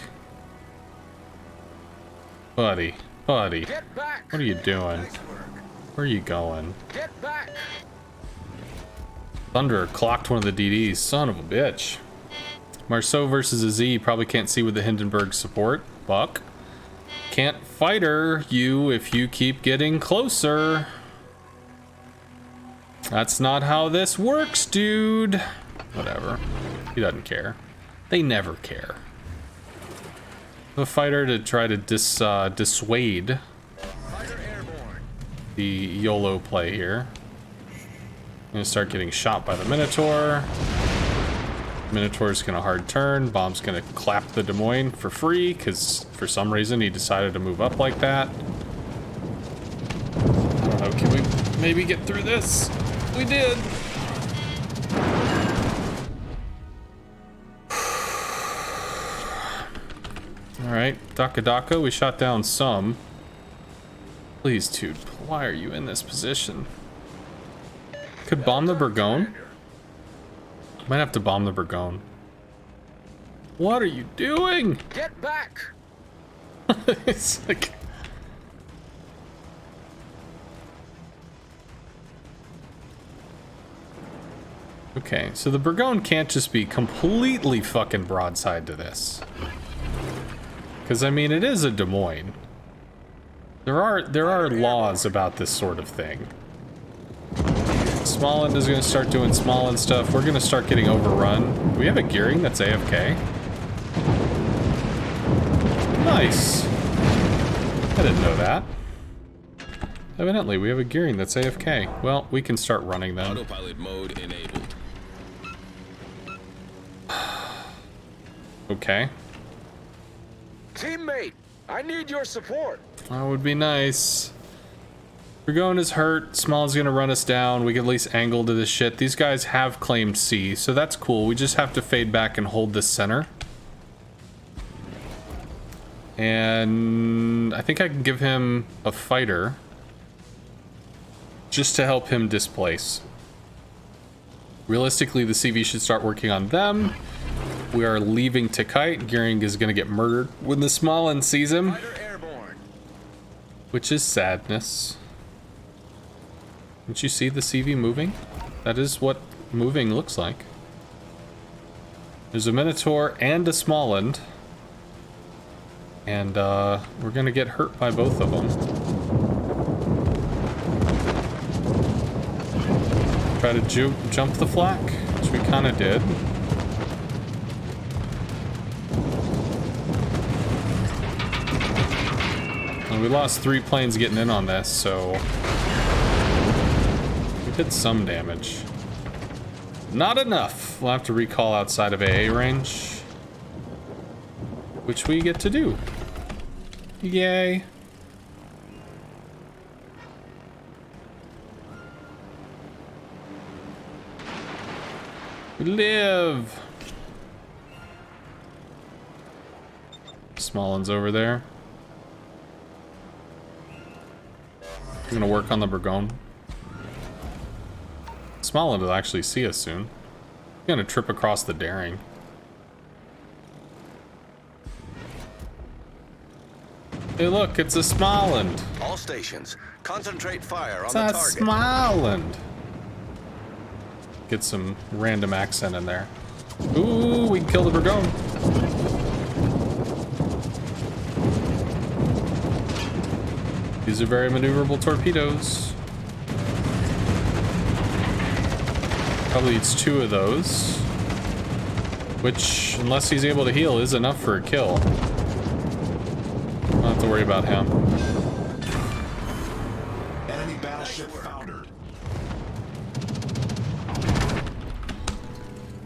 Buddy. Get back! What are you doing? Where are you going? Get back! Thunder clocked one of the DDs. Son of a bitch. Marceau versus a Z. Probably can't see with the Hindenburg support. Buck. Can't fighter you if you keep getting closer. That's not how this works, dude. Whatever. He doesn't care. They never care. The fighter to try to dissuade the YOLO play here. I'm gonna start getting shot by the Minotaur. Minotaur's gonna hard turn. Bomb's gonna clap the Des Moines for free because for some reason he decided to move up like that. I don't know. Can we maybe get through this? We did. All right, Daka Daka. We shot down some. Please, dude. Why are you in this position? Could bomb the Bourgogne. Might have to bomb the Bourgogne. What are you doing? Get back! It's like... Okay, so the Bourgogne can't just be completely fucking broadside to this. Because, I mean, it is a Des Moines. There are laws about this sort of thing. Smallland is going to start doing Smallland stuff. We're going to start getting overrun. Do we have a Gearing that's AFK? Nice. I didn't know that. Evidently, we have a Gearing that's AFK. Well, we can start running then. Autopilot mode enabled. Okay. Teammate, I need your support. That would be nice. Bourgogne is hurt. Small's gonna run us down. We can at least angle to this shit. These guys have claimed C, so that's cool. We just have to fade back and hold the center. And I think I can give him a fighter just to help him displace. Realistically, the CV should start working on them. We are leaving to kite. Gearing is gonna get murdered when the Smallland sees him, which is sadness. Didn't you see the CV moving? That is what moving looks like. There's a Minotaur and a Smallland. And we're gonna get hurt by both of them. Try to jump the flak, which we kind of did. And we lost 3 planes getting in on this, so we did some damage. Not enough. We'll have to recall outside of AA range, which we get to do. Yay. We live. Smallland's over there. We're gonna work on the Bourgogne. Smallland will actually see us soon. We're gonna trip across the Daring. Hey look, it's a Smallland. All stations, concentrate fire It's on a the target. Smallland. Get some random accent in there. Ooh, we can kill the Bourgogne. These are very maneuverable torpedoes. Probably needs 2 of those. Which, unless he's able to heal, is enough for a kill. Don't have to worry about him. Enemy battleship foundered.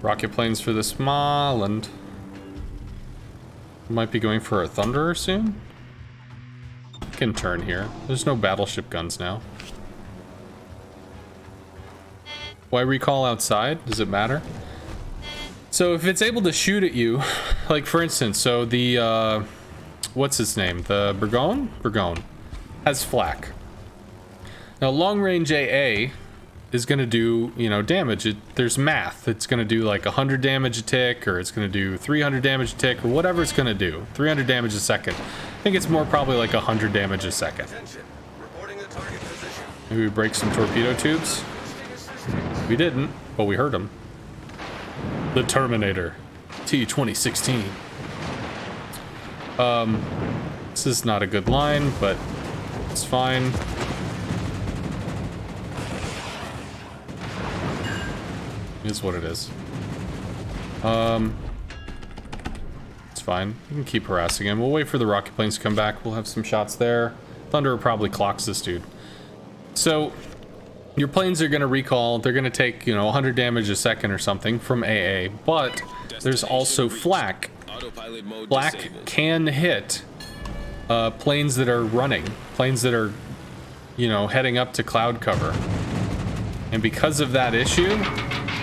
Rocket planes for the Smallland. Might be going for a Thunderer soon. Can turn here. There's no battleship guns now. Why recall outside? Does it matter? So if it's able to shoot at you, like for instance, so the what's his name? The Bourgogne has flak. Now, long-range AA is going to do, you know, damage. There's math. It's going to do like 100 damage a tick, or it's going to do 300 damage a tick, or whatever it's going to do. 300 damage a second. I think it's more probably like 100 damage a second. Attention. Reporting the target position. Maybe we break some torpedo tubes. We didn't, but we heard them. The Terminator. T-2016. This is not a good line, but it's fine. Is what it is. It's fine. We can keep harassing him. We'll wait for the rocket planes to come back. We'll have some shots there. Thunder probably clocks this dude. So, your planes are going to recall. They're going to take, you know, 100 damage a second or something from AA. But there's also flak. Flak can hit planes that are running. Planes that are, you know, heading up to cloud cover. And because of that issue,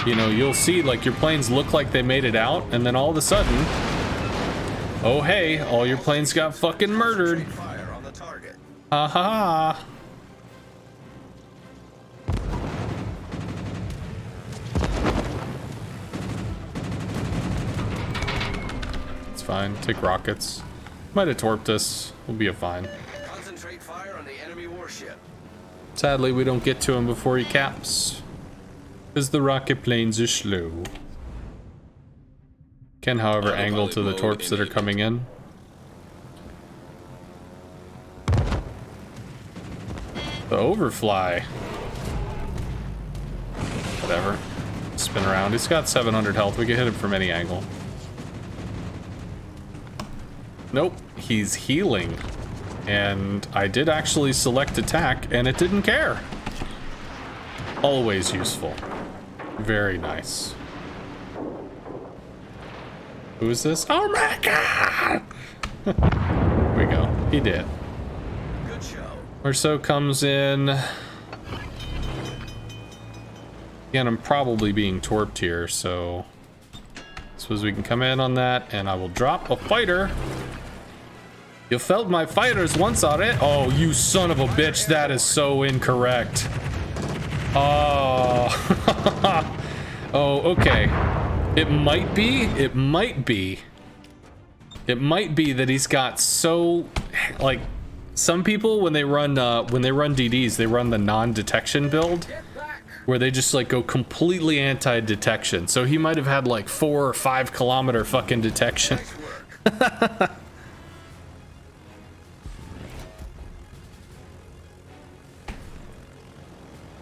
you know, you'll see like your planes look like they made it out, and then all of a sudden, oh hey, all your planes got fucking murdered. Fire on the target. Ha ha ha. It's fine. Take rockets. Might have torped us. We'll be fine. Concentrate fire on the enemy warship. Sadly, we don't get to him before he caps. Because the rocket planes are slow. Can, however, angle to the torps that are coming in. The overfly. Whatever. Spin around. He's got 700 health. We can hit him from any angle. Nope. He's healing. And I did actually select attack, and it didn't care. Always useful. Very nice. Who is this? Oh my god! Here we go. He did. Good show. Orso comes in. Again, I'm probably being torped here, so I suppose we can come in on that, and I will drop a fighter. You felt my fighters once already. Oh, you son of a bitch! That is so incorrect. Oh. Oh, okay. It might be that he's got so, like, some people when they run DDs, they run the non-detection build where they just like go completely anti-detection. So he might have had like 4 or 5 kilometer fucking detection.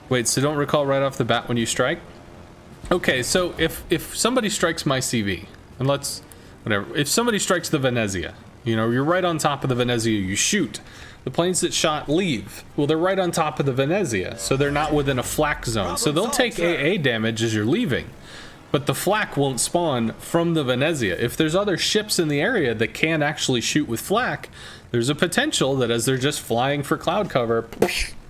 Wait, so don't recall right off the bat when you strike? Okay, so if somebody strikes my CV, and whatever, if somebody strikes the Venezia, you know, you're right on top of the Venezia, you shoot. The planes that shot leave. Well, they're right on top of the Venezia, so they're not within a flak zone. So they'll take AA damage as you're leaving, but the flak won't spawn from the Venezia. If there's other ships in the area that can actually shoot with flak, there's a potential that as they're just flying for cloud cover,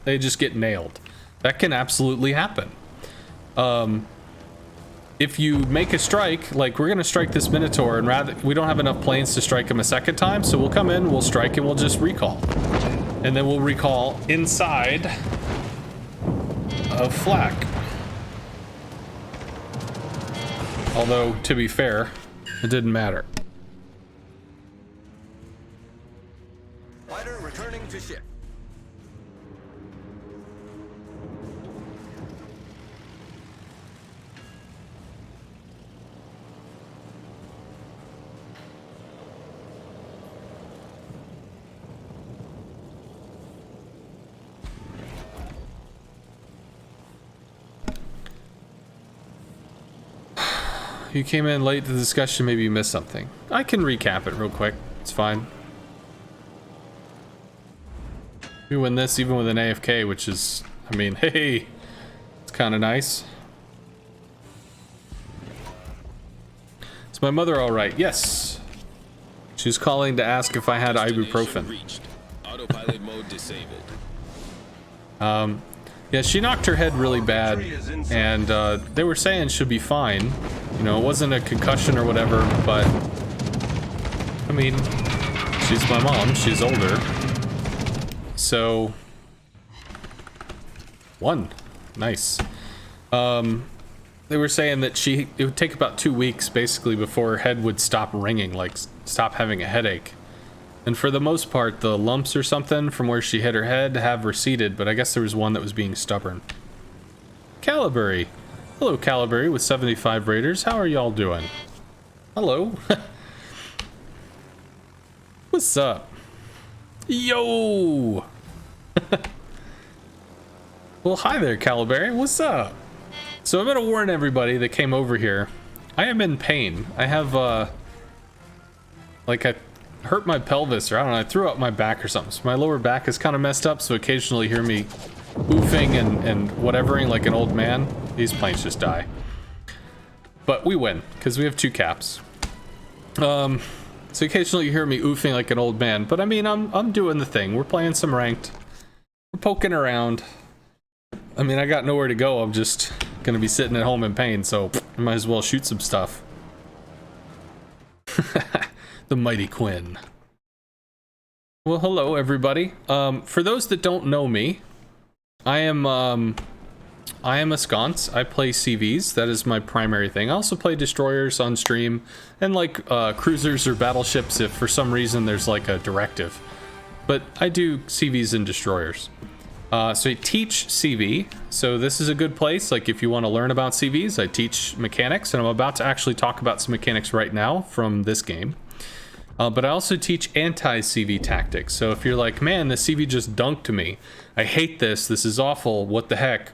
they just get nailed. That can absolutely happen. If you make a strike, like we're gonna strike this Minotaur, and we don't have enough planes to strike him a second time, so we'll come in, we'll strike, and we'll just recall. And then we'll recall inside of flak. Although, to be fair, it didn't matter. Fighter returning to ship. You came in late to the discussion, maybe you missed something. I can recap it real quick. It's fine. We win this even with an AFK, which is, I mean, hey, it's kind of nice. Is my mother all right? Yes. She's calling to ask if I had ibuprofen. Autopilot mode disabled. Yeah, she knocked her head really bad, and they were saying she'll be fine. You know, it wasn't a concussion or whatever, but I mean, she's my mom, she's older. So 1. Nice. They were saying that it would take about 2 weeks basically before her head would stop ringing, like stop having a headache. And for the most part, the lumps or something from where she hit her head have receded, but I guess there was one that was being stubborn. Caliburry. Hello, Caliburry with 75 Raiders. How are y'all doing? Hello. What's up? Yo! Well, hi there, Caliburry. What's up? So I'm gonna warn everybody that came over here. I am in pain. I have, like I hurt my pelvis, or I don't know, I threw out my back or something. So my lower back is kind of messed up, so occasionally you hear me oofing and whatevering like an old man. These planes just die. But we win, because we have 2 caps. So occasionally you hear me oofing like an old man, but I mean, I'm doing the thing. We're playing some ranked. We're poking around. I mean, I got nowhere to go. I'm just gonna be sitting at home in pain, so I might as well shoot some stuff. The mighty Quinn. Well, hello everybody. For those that don't know me, I am a sconce. I play CVs. That is my primary thing. I also play destroyers on stream and like cruisers or battleships if for some reason there's like a directive. But I do CVs and destroyers. So I teach CV, so this is a good place. Like if you want to learn about CVs, I teach mechanics, and I'm about to actually talk about some mechanics right now from this game. But I also teach anti-CV tactics. So if you're like, man, the CV just dunked me. I hate this. This is awful. What the heck?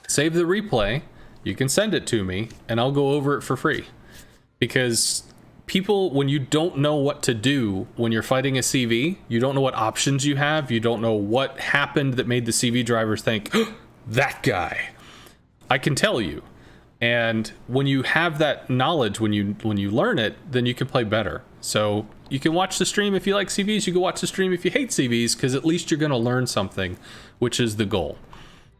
Save the replay. You can send it to me, and I'll go over it for free. Because people, when you don't know what to do when you're fighting a CV, you don't know what options you have, you don't know what happened that made the CV drivers think, that guy. I can tell you. And when you have that knowledge, when you learn it, then you can play better. So you can watch the stream if you like CVs, you can watch the stream if you hate CVs, because at least you're going to learn something, which is the goal.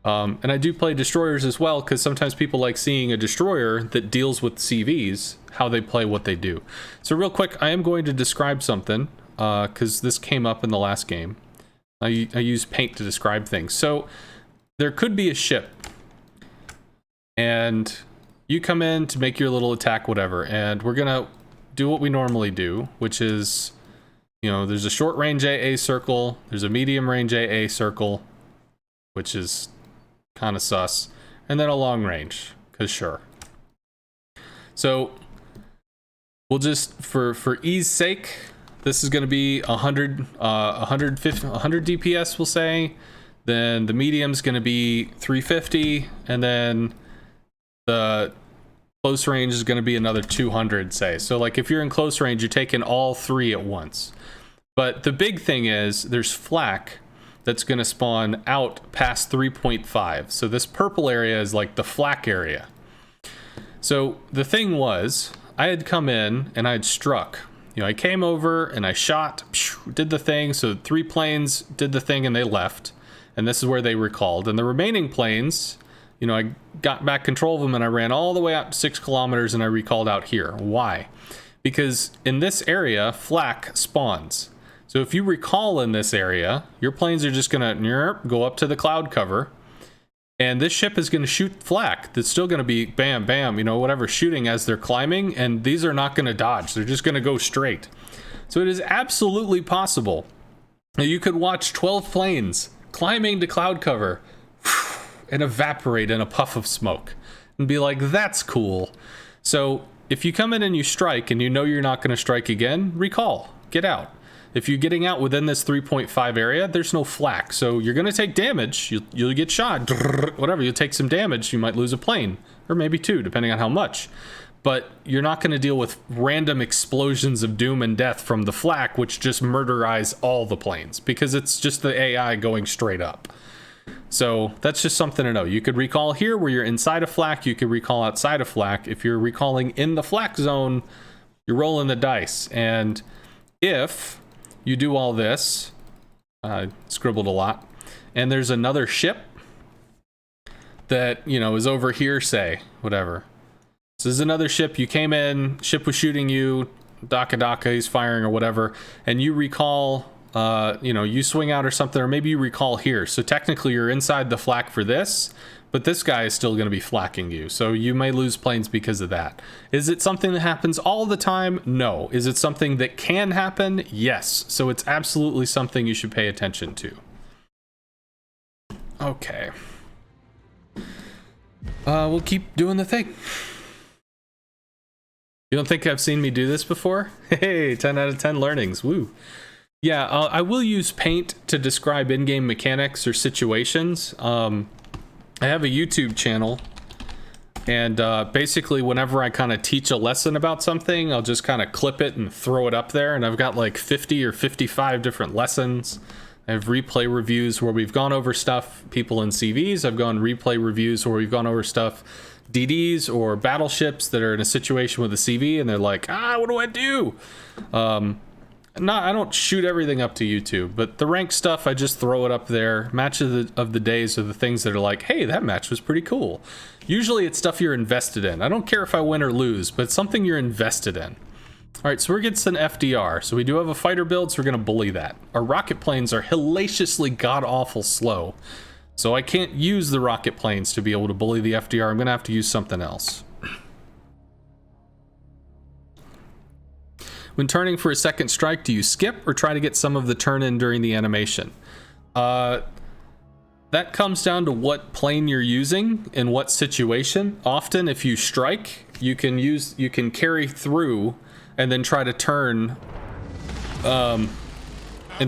And I do play destroyers as well, because sometimes people like seeing a destroyer that deals with CVs, how they play, what they do. So real quick, I am going to describe something, because this came up in the last game. I use paint to describe things. So there could be a ship, and you come in to make your little attack, whatever, and we're going to do what we normally do, which is, you know, there's a short range AA circle, there's a medium range AA circle, which is kind of sus, and then a long range, because sure. So we'll just, for ease sake, this is going to be 100 DPS, we'll say. Then the medium's going to be 350, and then the close range is going to be another 200, say. So like if you're in close range, you're taking all 3 at once. But the big thing is there's flak that's going to spawn out past 3.5. So this purple area is like the flak area. So the thing was, I had come in and I had struck. You know, I came over and I shot, did the thing. So 3 planes did the thing and they left. And this is where they recalled. And the remaining planes, you know, I got back control of them and I ran all the way out 6 kilometers and I recalled out here. Why? Because in this area, flak spawns. So if you recall in this area, your planes are just gonna go up to the cloud cover, and this ship is gonna shoot flak. That's still gonna be bam, bam, you know, whatever, shooting as they're climbing, and these are not gonna dodge. They're just gonna go straight. So it is absolutely possible that you could watch 12 planes climbing to cloud cover and evaporate in a puff of smoke and be like, that's cool. So if you come in and you strike and you know you're not gonna strike again, recall, get out. If you're getting out within this 3.5 area, there's no flak. So you're going to take damage. You'll get shot. Whatever. You'll take some damage. You might lose a plane. Or maybe 2, depending on how much. But you're not going to deal with random explosions of doom and death from the flak, which just murderize all the planes. Because it's just the AI going straight up. So that's just something to know. You could recall here where you're inside of flak. You could recall outside of flak. If you're recalling in the flak zone, you're rolling the dice. And if you do all this, scribbled a lot, and there's another ship that, you know, is over here, say, whatever. This is another ship. You came in, ship was shooting you, Daka, he's firing or whatever, and you recall you know, you swing out or something, or maybe you recall here. So technically you're inside the flak for this, but this guy is still going to be flakking you. So you may lose planes because of that. Is it something that happens all the time? No. Is it something that can happen? Yes. So it's absolutely something you should pay attention to. Okay. We'll keep doing the thing. You don't think I've seen me do this before? Hey, 10 out of 10 learnings. Woo. Yeah, I will use paint to describe in-game mechanics or situations. I have a YouTube channel, and basically whenever I kind of teach a lesson about something, I'll just kind of clip it and throw it up there, and I've got like 50 or 55 different lessons. I have replay reviews where we've gone over stuff, people in CVs. I've gone replay reviews where we've gone over stuff, DDs or battleships that are in a situation with a CV, and they're like, what do I do? I don't shoot everything up to YouTube, but the rank stuff, I just throw it up there. Match of the days are the things that are like, hey, that match was pretty cool. Usually it's stuff you're invested in. I don't care if I win or lose, but it's something you're invested in. All right, so we're getting some FDR. So we do have a fighter build, so we're going to bully that. Our rocket planes are hellaciously god-awful slow. So I can't use the rocket planes to be able to bully the FDR. I'm going to have to use something else. When turning for a second strike, do you skip or try to get some of the turn in during the animation? That comes down to what plane you're using in what situation. Often if you strike, you can carry through and then try to turn and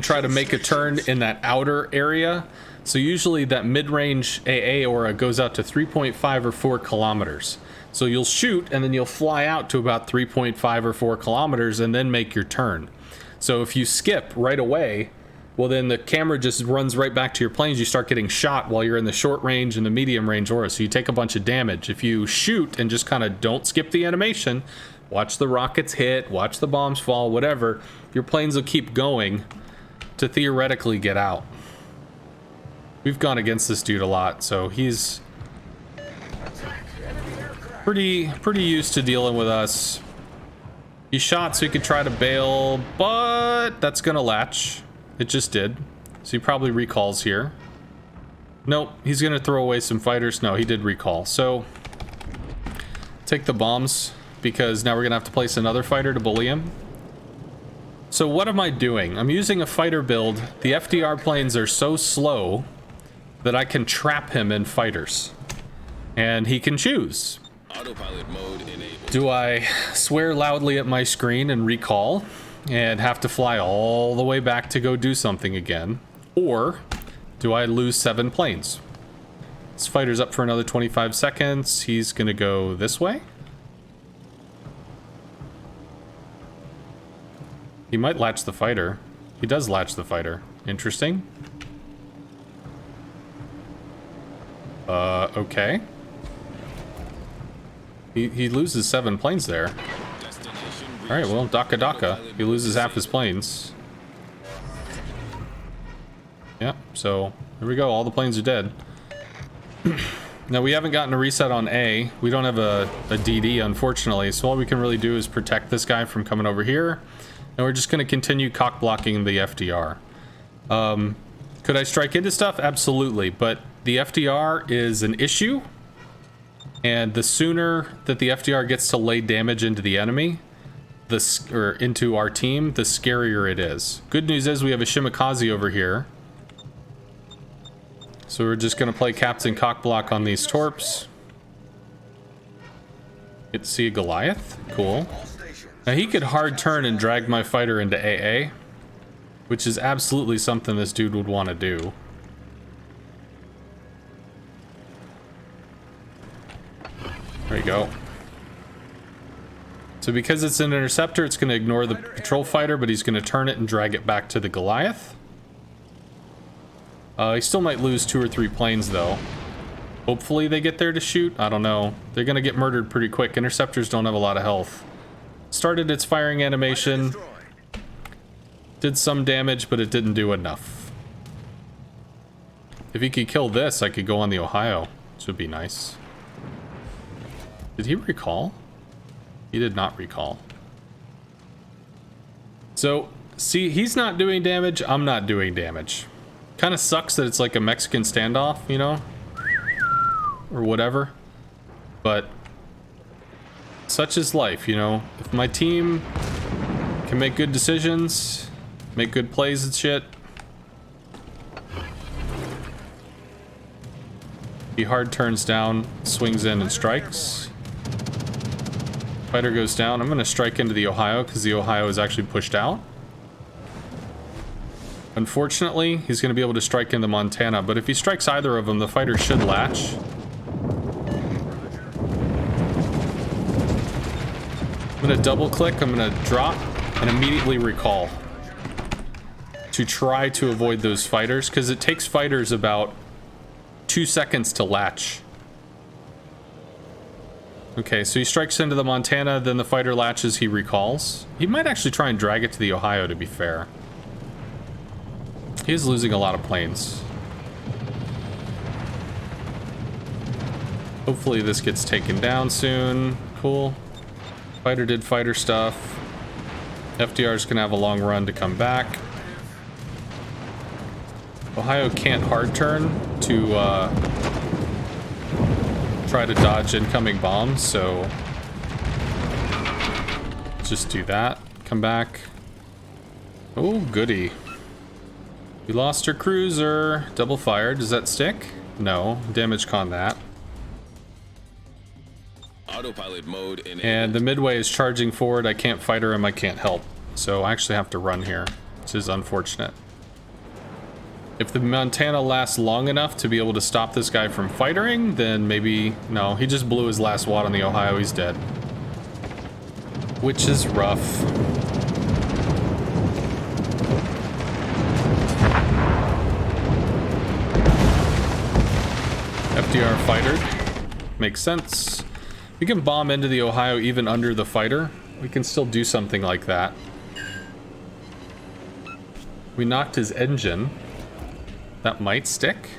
try to make a turn in that outer area. So usually that mid-range AA aura goes out to 3.5 or 4 kilometers. So you'll shoot and then you'll fly out to about 3.5 or 4 kilometers and then make your turn. So if you skip right away, well then the camera just runs right back to your planes. You start getting shot while you're in the short range and the medium range aura, so you take a bunch of damage. If you shoot and just kind of don't skip the animation, watch the rockets hit, watch the bombs fall, whatever, your planes will keep going to theoretically get out. We've gone against this dude a lot, so he's pretty used to dealing with us. He shot so he could try to bail, but that's gonna latch. It just did. So he probably recalls here. Nope, he's gonna throw away some fighters. No, he did recall. So take the bombs, because now we're gonna have to place another fighter to bully him. So what am I doing? I'm using a fighter build. The FDR planes are so slow that I can trap him in fighters. And he can choose. Autopilot mode enabled. Do I swear loudly at my screen and recall and have to fly all the way back to go do something again? Or do I lose 7 planes? This fighter's up for another 25 seconds. He's gonna go this way. He might latch the fighter. He does latch the fighter. Interesting. Okay. He loses 7 planes there. Alright, well, Daka Daka. He loses half his planes. Yeah, so here we go. All the planes are dead. Now, we haven't gotten a reset on A. We don't have a DD, unfortunately, so all we can really do is protect this guy from coming over here. And we're just going to continue cock blocking the FDR. Could I strike into stuff? Absolutely, but the FDR is an issue. And the sooner that the FDR gets to lay damage into the enemy, or into our team, the scarier it is. Good news is we have a Shimikaze over here. So we're just going to play Captain Cockblock on these torps. Get to see a Goliath. Cool. Now he could hard turn and drag my fighter into AA, which is absolutely something this dude would want to do. There you go. So because it's an interceptor, it's going to ignore the patrol fighter, but he's going to turn it and drag it back to the Goliath. He still might lose 2 or 3 planes, though. Hopefully they get there to shoot. I don't know. They're going to get murdered pretty quick. Interceptors don't have a lot of health. Started its firing animation. Did some damage, but it didn't do enough. If he could kill this, I could go on the Ohio, which would be nice. Did he recall? He did not recall. So, See, he's not doing damage, I'm not doing damage. Kind of sucks that it's like a Mexican standoff, you know? Or whatever. But such is life, you know? If my team can make good decisions, make good plays and shit. He hard turns down, swings in and strikes. Fighter goes down. I'm gonna strike into the Ohio because the Ohio is actually pushed out. Unfortunately, he's going to be able to strike into Montana, but if he strikes either of them, the fighter should latch. I'm going to double click, I'm going to drop, and immediately recall to try to avoid those fighters, because it takes fighters about 2 seconds to latch. Okay, so he strikes into the Montana, then the fighter latches, he recalls. He might actually try and drag it to the Ohio, to be fair. He is losing a lot of planes. Hopefully this gets taken down soon. Cool. Fighter did fighter stuff. FDR's gonna have a long run to come back. Ohio can't hard turn to try to dodge incoming bombs, so just do that. Come back. Oh, goody. We lost our cruiser. Double fire. Does that stick? No. Damage con that. Autopilot mode enabled. And the Midway is charging forward. I can't fighter him. I can't help. So I actually have to run here, which is unfortunate. If the Montana lasts long enough to be able to stop this guy from fightering, then maybe... No, he just blew his last wad on the Ohio. He's dead. Which is rough. FDR fighter. Makes sense. We can bomb into the Ohio even under the fighter. We can still do something like that. We knocked his engine. That might stick.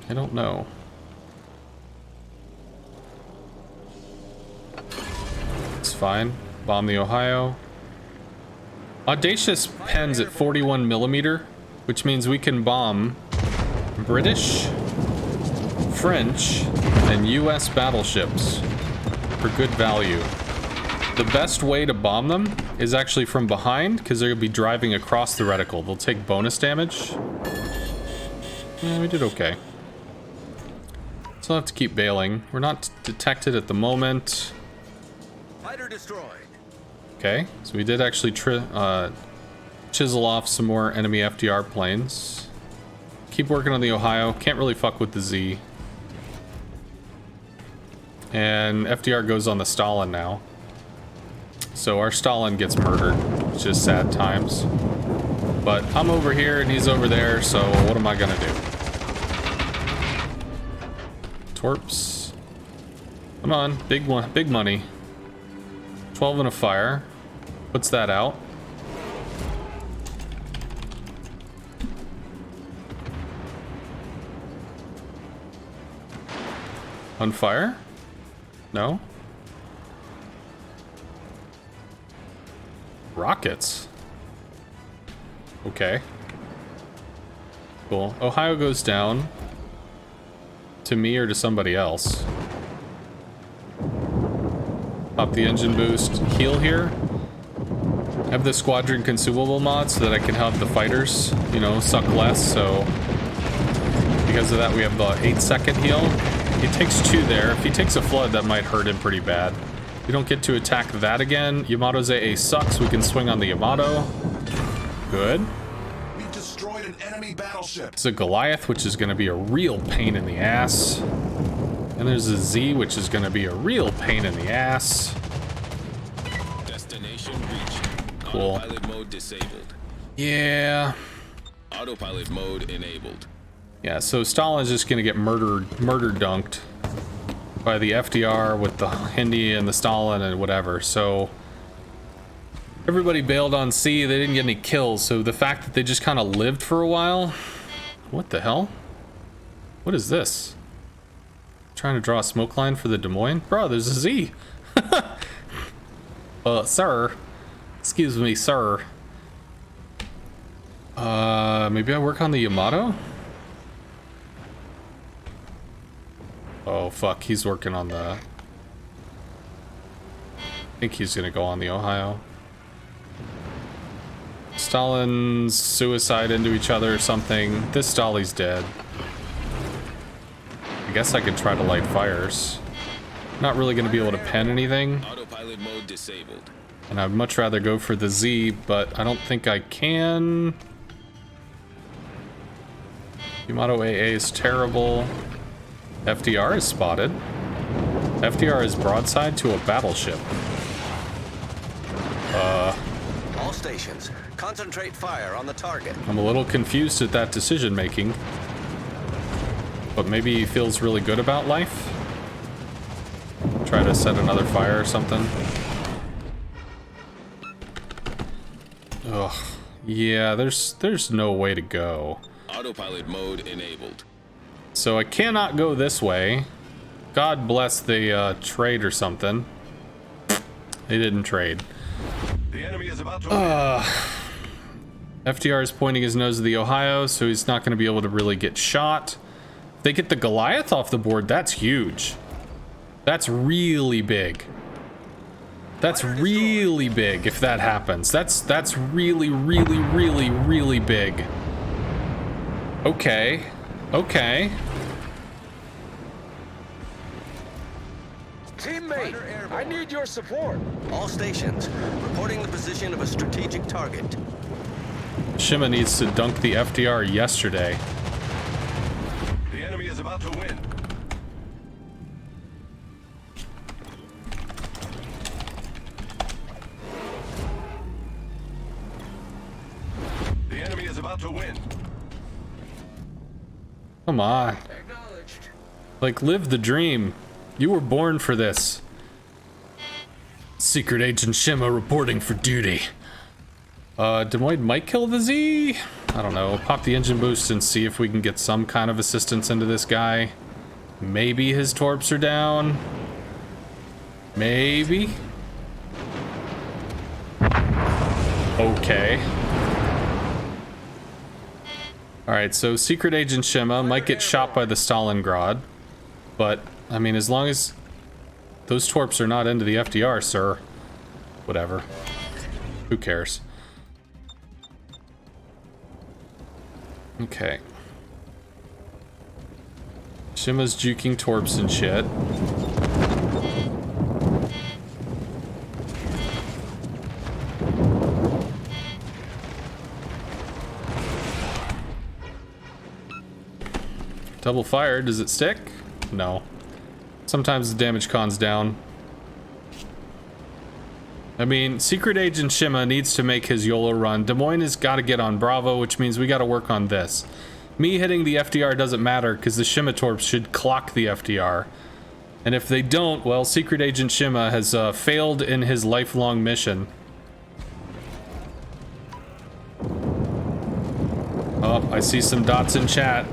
I don't know. It's fine. Bomb the Ohio. Audacious pens at 41 millimeter, which means we can bomb British, French, and US battleships for good value. The best way to bomb them is actually from behind, because they're going to be driving across the reticle. They'll take bonus damage. Yeah, we did okay. Still have to keep bailing. We're not detected at the moment. Fighter destroyed. Okay, so we did actually chisel off some more enemy FDR planes. Keep working on the Ohio. Can't really fuck with the Z. And FDR goes on the Stalin now. So our Stalin gets murdered, which is sad times. But I'm over here and he's over there, so what am I gonna do? Torps. Come on, big one, big money. 12 and a fire. Puts that out. On fire? No? Rockets? Okay. Cool. Ohio goes down. To me or to somebody else. Pop the engine boost. Heal here. I have the squadron consumable mod so that I can have the fighters, you know, suck less, so... Because of that, we have the 8-second heal. He takes 2 there. If he takes a flood, that might hurt him pretty bad. We don't get to attack that again. Yamato's AA sucks. We can swing on the Yamato. Good. We destroyed an enemy battleship. It's a Goliath, which is going to be a real pain in the ass. And there's a Z, which is going to be a real pain in the ass. Destination reached. Cool. Autopilot mode disabled. Yeah. Autopilot mode enabled. Yeah, so Stalin's just going to get murder dunked by the FDR with the Hindi and the Stalin and whatever. So everybody bailed on C. They didn't get any kills. So the fact that they just kind of lived for a while. What the hell? What is this? Trying to draw a smoke line for the Des Moines? Bro, there's a Z. Sir. Excuse me, sir. Maybe I work on the Yamato? Oh, fuck. He's working on the... I think he's gonna go on the Ohio. Stalin's suicide into each other or something. This Dolly's dead. I guess I could try to light fires. Not really gonna be able to pen anything. Autopilot mode disabled. And I'd much rather go for the Z, but I don't think I can. Yamato AA is terrible. FDR is spotted. FDR is broadside to a battleship. All stations, concentrate fire on the target. I'm a little confused at that decision making. But maybe he feels really good about life. Try to set another fire or something. Ugh. Yeah, there's no way to go. Autopilot mode enabled. So I cannot go this way. God bless the trade or something. They didn't trade. The enemy is about to FDR is pointing his nose at the Ohio, so he's not going to be able to really get shot. If they get the Goliath off the board, that's huge. That's really big. That's really big if that happens. That's really, really, really, really big. Okay. Okay. Teammate, I need your support. All stations, reporting the position of a strategic target. Shima needs to dunk the FDR yesterday. The enemy is about to win. The enemy is about to win. Come on. Acknowledged. Like, live the dream. You were born for this. Secret Agent Shima reporting for duty. Des Moines might kill the Z? I don't know. Pop the engine boost and see if we can get some kind of assistance into this guy. Maybe his torps are down. Maybe. Okay. Alright, so Secret Agent Shima might get shot by the Stalingrad. But, I mean, as long as those torps are not into the FDR, sir. Whatever. Who cares? Okay. Shima's juking torps and shit. Double fire, does it stick? No. Sometimes the damage con's down. I mean, Secret Agent Shima needs to make his YOLO run. Des Moines has got to get on Bravo, which means we got to work on this. Me hitting the FDR doesn't matter because the Shima torps should clock the FDR. And if they don't, well, Secret Agent Shima has failed in his lifelong mission. Oh, I see some dots in chat.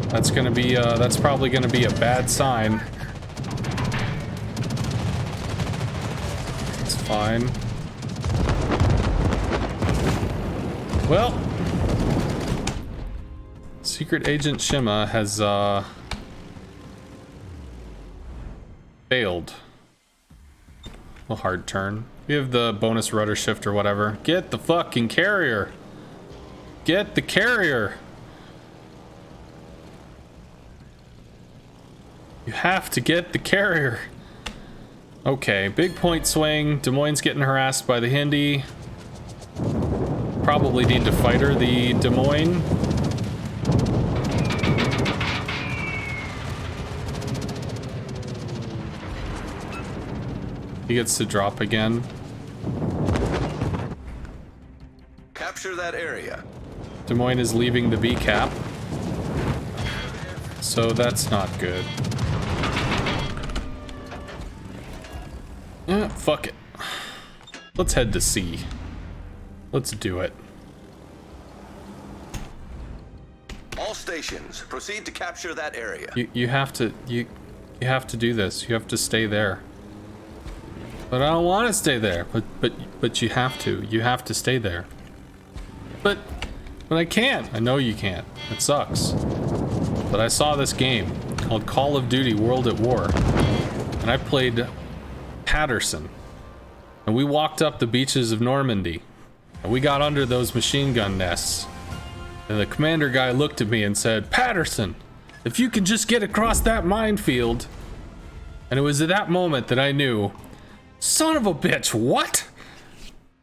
That's gonna be, that's probably gonna be a bad sign. It's fine. Well, Secret Agent Shima has, failed. A hard turn. We have the bonus rudder shift or whatever. Get the fucking carrier! Get the carrier! You have to get the carrier. Okay, big point swing. Des Moines getting harassed by the Hindi. Probably need to fighter the Des Moines. He gets to drop again. Capture that area. Des Moines is leaving the B cap. So that's not good. Yeah, fuck it. Let's head to C. Let's do it. All stations, proceed to capture that area. You have to you have to do this. You have to stay there. But I don't want to stay there. But you have to. You have to stay there. But I can't. I know you can't. It sucks. But I saw this game called Call of Duty World at War, and I played Patterson. And we walked up the beaches of Normandy, and we got under those machine gun nests. And the commander guy looked at me and said, "Patterson, if you can just get across that minefield." And it was at that moment that I knew, son of a bitch, what?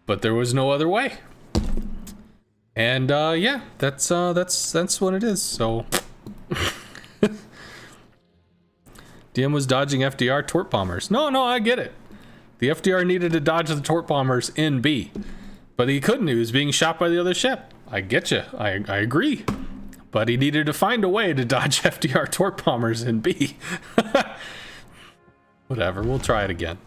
But there was no other way. And yeah, that's what it is. So DM was dodging FDR torp bombers. No, I get it. The FDR needed to dodge the torp bombers in B, but he couldn't. He was being shot by the other ship. I get you. I agree. But he needed to find a way to dodge FDR torp bombers in B. Whatever. We'll try it again.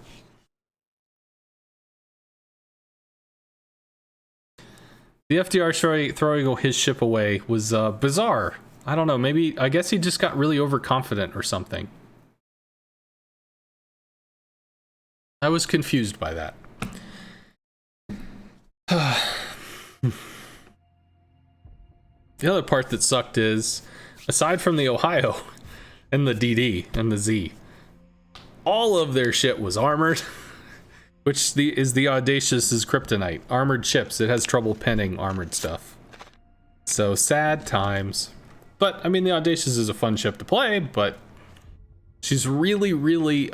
The FDR throwing his ship away was bizarre. I don't know, maybe, I guess he just got really overconfident or something. I was confused by that. The other part that sucked is, aside from the Ohio and the DD and the Z, all of their shit was armored. Which is the Audacious's kryptonite. Armored ships. It has trouble penning armored stuff. So sad times. But, I mean, the Audacious is a fun ship to play, but she's really, really,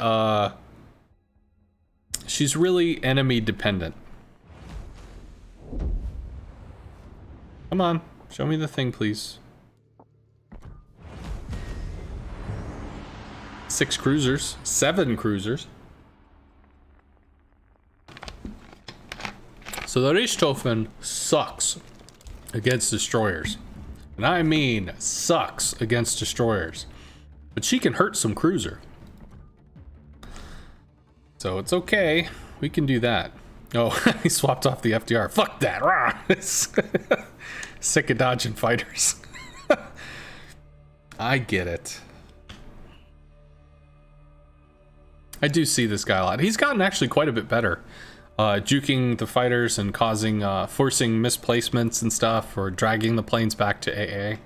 she's really enemy dependent. Come on. Show me the thing, please. 6 cruisers. 7 cruisers. So the Richthofen sucks against destroyers. And I mean sucks against destroyers. But she can hurt some cruiser. So it's okay. We can do that. Oh, he swapped off the FDR. Fuck that. Rah! Sick of dodging fighters. I get it. I do see this guy a lot. He's gotten actually quite a bit better. Juking the fighters and causing, forcing misplacements and stuff, or dragging the planes back to AA.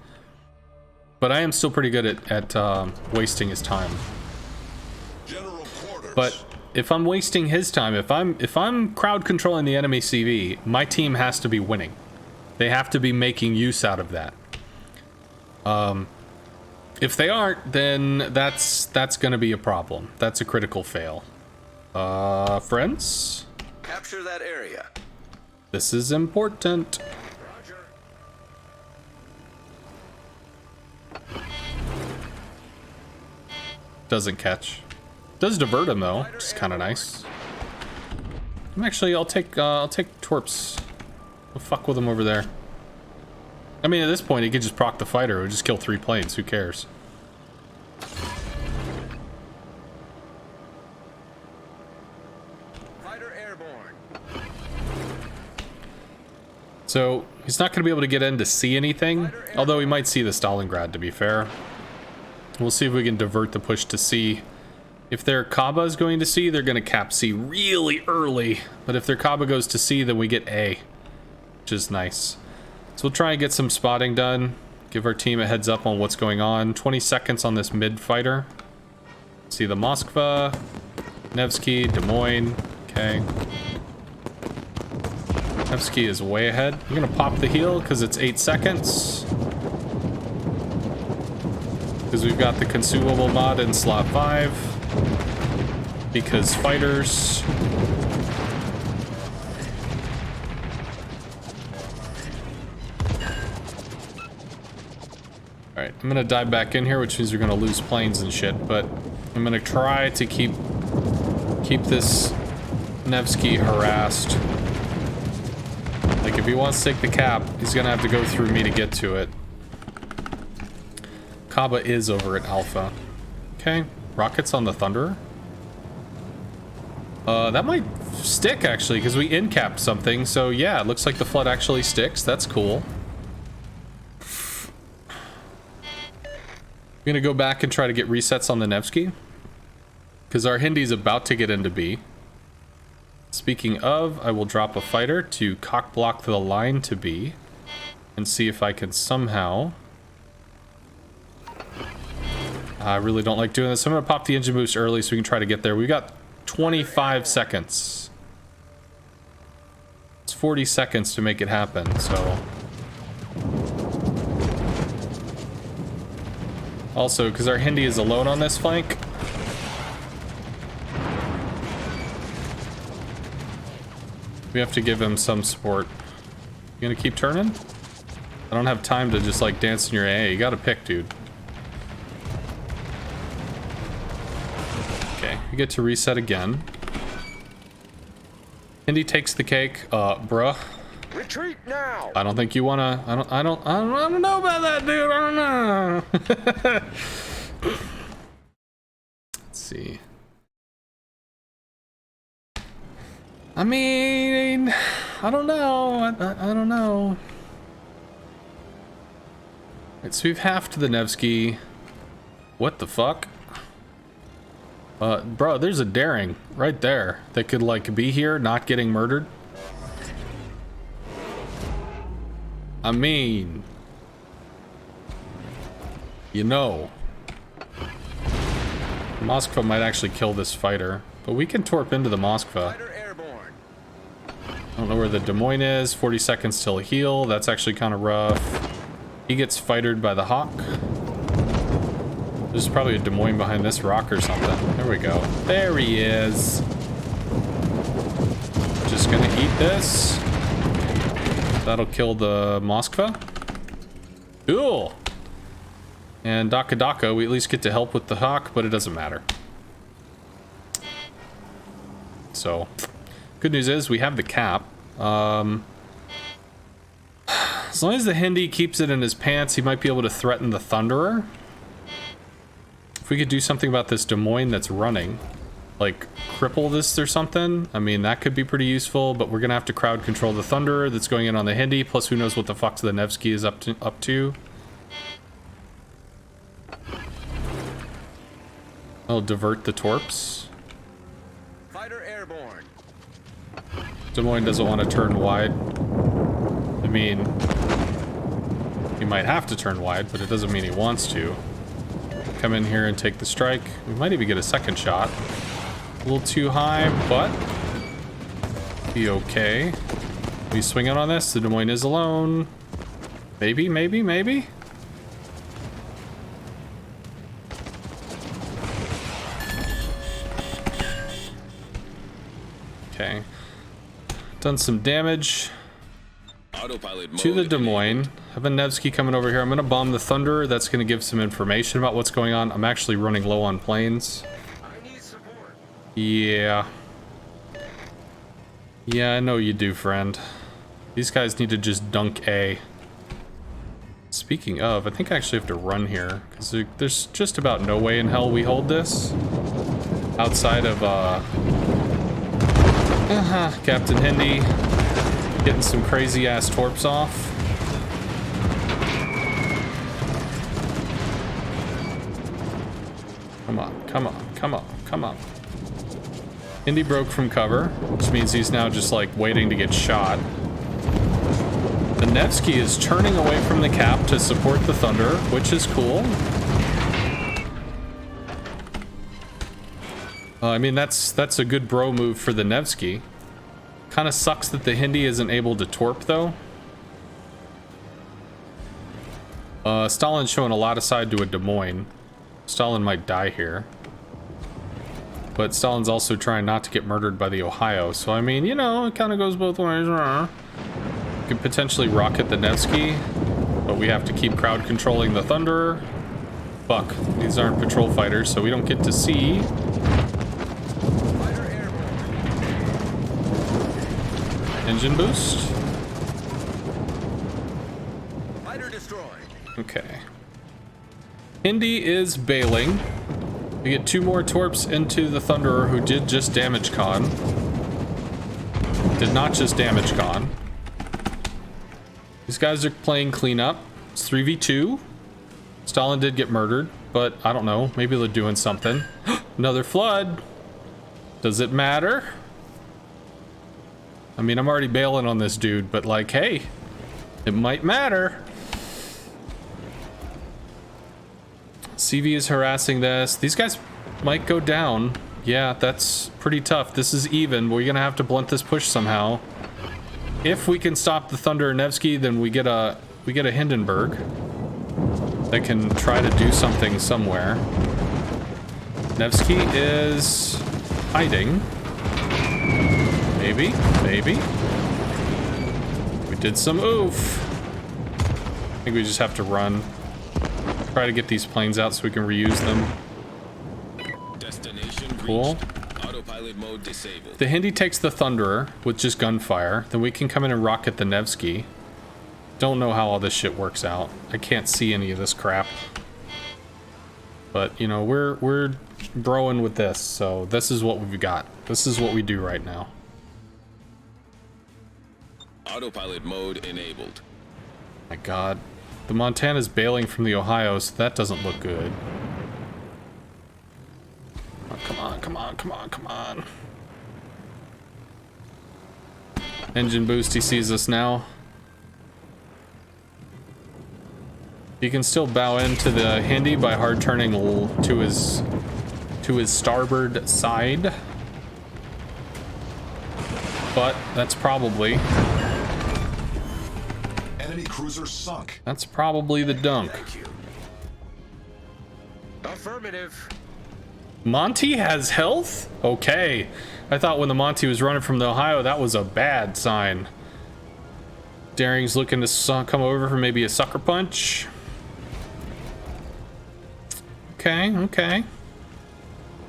But I am still pretty good at wasting his time. General quarters. But if I'm wasting his time, if I'm crowd controlling the enemy CV, my team has to be winning. They have to be making use out of that. If they aren't, then that's gonna be a problem. That's a critical fail. Friends? Capture that area. This is important. Doesn't catch. Does divert him though, which is kind of nice. I'll take torps. We'll fuck with him over there. I mean, at this point, he could just proc the fighter. It would just kill 3 planes. Who cares? Fighter airborne. So he's not going to be able to get in to see anything, although he might see the Stalingrad, to be fair. We'll see if we can divert the push to C. If their Kaba is going to C, they're going to cap C really early. But if their Kaba goes to C, then we get A, which is nice. So we'll try and get some spotting done. Give our team a heads up on what's going on. 20 seconds on this mid fighter. See the Moskva, Nevsky, Des Moines. Okay. Nevsky is way ahead. I'm gonna pop the heel because it's 8 seconds. Because we've got the consumable mod in slot 5. Because fighters. Alright, I'm gonna dive back in here, which means we're gonna lose planes and shit, but I'm gonna try to keep this Nevsky harassed. Like, if he wants to take the cap, he's gonna have to go through me to get to it. Kaba is over at Alpha. Okay, rockets on the Thunderer. That might stick, actually, because we in-capped something, so yeah, it looks like the Flood actually sticks. That's cool. I'm gonna go back and try to get resets on the Nevsky, because our Hindi's about to get into B. Speaking of, I will drop a fighter to cock block the line to B and see if I can somehow... I really don't like doing this. I'm going to pop the engine boost early so we can try to get there. We've got 25 seconds. It's 40 seconds to make it happen, so... Also, because our Hindi is alone on this flank... we have to give him some support. You gonna keep turning? I don't have time to just like dance in your AA. You gotta pick, dude. Okay, we get to reset again. Hindi takes the cake. Bruh. Retreat now. I don't think you wanna. I don't know about that, dude. I don't know. Let's see. I mean, I don't know. I don't know. Right, so we've halved the Nevsky. What the fuck? Bro, there's a daring right there that could like be here, not getting murdered. I mean, you know, Moskva might actually kill this fighter, but we can torp into the Moskva. I don't know where the Des Moines is. 40 seconds till heal. That's actually kind of rough. He gets fightered by the Hawk. There's probably a Des Moines behind this rock or something. There we go. There he is. Just gonna eat this. That'll kill the Moskva. Cool. And Daka Daka, we at least get to help with the Hawk, but it doesn't matter. So... good news is we have the cap. As long as the Hindi keeps it in his pants, he might be able to threaten the Thunderer. If we could do something about this Des Moines that's running, like cripple this or something, I mean, that could be pretty useful, but we're gonna have to crowd control the Thunderer that's going in on the Hindi, plus who knows what the fuck the Nevsky is up to. I'll divert the torps. Fighter airborne. Des Moines doesn't want to turn wide. I mean, he might have to turn wide, but it doesn't mean he wants to. Come in here and take the strike. We might even get a second shot. A little too high, but be okay. We swinging on this? The Des Moines is alone. Maybe, maybe, maybe. Okay. Done some damage Autopilot to the mode Des Moines. Have a Nevsky coming over here. I'm gonna bomb the Thunder. That's gonna give some information about what's going on. I'm actually running low on planes. I need support. Yeah. Yeah, I know you do, friend. These guys need to just dunk A. Speaking of, I think I actually have to run here, because there's just about no way in hell we hold this. Outside of, Captain Hindi getting some crazy ass torps off. Come on, come on, come on, come on. Hindi broke from cover, which means he's now just like waiting to get shot. The Nevsky is turning away from the cap to support the Thunder, which is cool. I mean, that's a good bro move for the Nevsky. Kind of sucks that the Hindi isn't able to torp, though. Stalin's showing a lot of side to a Des Moines. Stalin might die here. But Stalin's also trying not to get murdered by the Ohio. So, I mean, you know, it kind of goes both ways. Could potentially rocket the Nevsky, but we have to keep crowd controlling the Thunderer. Fuck, these aren't patrol fighters, so we don't get to see. Engine boost. Fighter destroyed. Okay. Hindi is bailing. We get 2 more torps into the Thunderer, who did just damage Con. Did not just damage Con. These guys are playing cleanup. It's 3v2. Stalin did get murdered, but I don't know. Maybe they're doing something. Another flood. Does it matter? I mean, I'm already bailing on this dude, but like, hey, it might matter. CV is harassing this. These guys might go down. Yeah, that's pretty tough. This is even. We're gonna have to blunt this push somehow. If we can stop the Thunder Nevsky, then we get a Hindenburg that can try to do something somewhere. Nevsky is hiding. Maybe, maybe. We did some oof. I think we just have to run. Try to get these planes out so we can reuse them. Destination Cool. reached. Autopilot mode disabled. The Hindi takes the Thunderer with just gunfire. Then we can come in and rocket the Nevsky. Don't know how all this shit works out. I can't see any of this crap. But, you know, we're broing with this, so this is what we've got. This is what we do right now. Autopilot mode enabled. My god. The Montana's bailing from the Ohio, so that doesn't look good. Oh, come on, come on, come on, come on. Engine boost, he sees us now. He can still bow into the Hindi by hard turning to his starboard side. But that's probably... Enemy cruiser sunk. That's probably the dunk. Thank you. Affirmative. Monty has health? Okay. I thought when the Monty was running from the Ohio, that was a bad sign. Daring's looking to come over for maybe a sucker punch. Okay, okay.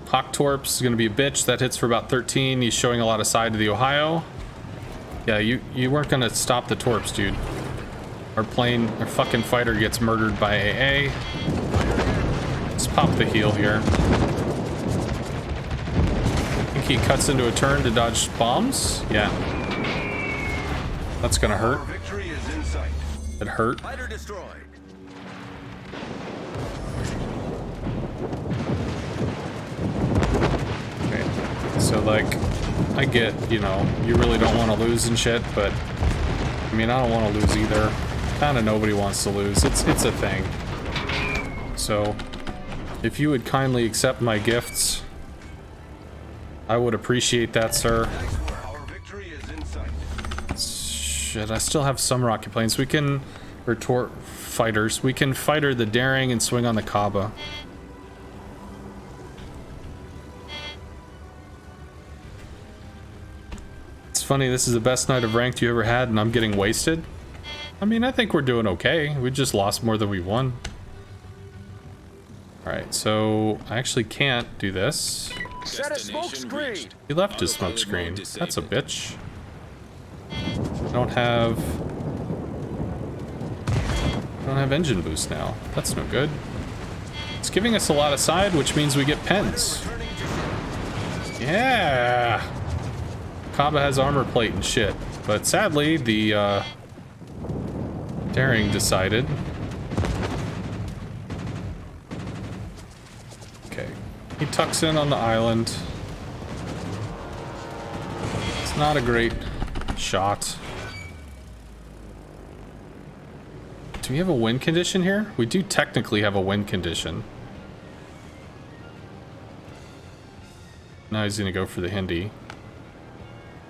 Hawktorp's gonna be a bitch. That hits for about 13. He's showing a lot of side to the Ohio. Yeah, you weren't gonna stop the Torps, dude. Our fucking fighter gets murdered by AA. Let's pop the heel here. I think he cuts into a turn to dodge bombs. Yeah. That's gonna hurt. Our victory is in sight. It hurt. Fighter destroyed. Okay. So, like, I get, you know, you really don't want to lose and shit, but I mean, I don't want to lose either. Kind of nobody wants to lose. It's a thing. So, if you would kindly accept my gifts, I would appreciate that, sir. Our victory is in sight. Shit, I still have some rocket planes. We can retort fighters. We can fighter the Daring and swing on the Kaaba. It's funny, this is the best night of ranked you ever had, and I'm getting wasted. I mean, I think we're doing okay. We just lost more than we won. Alright, so I actually can't do this. Set a smoke screen. He left his smoke screen. That's a bitch. I don't have engine boost now. That's no good. It's giving us a lot of side, which means we get pens. Yeah! Kaaba has armor plate and shit. But sadly, the Daring decided. Okay. He tucks in on the island. It's not a great shot. Do we have a win condition here? We do technically have a win condition. Now he's gonna go for the Hindi,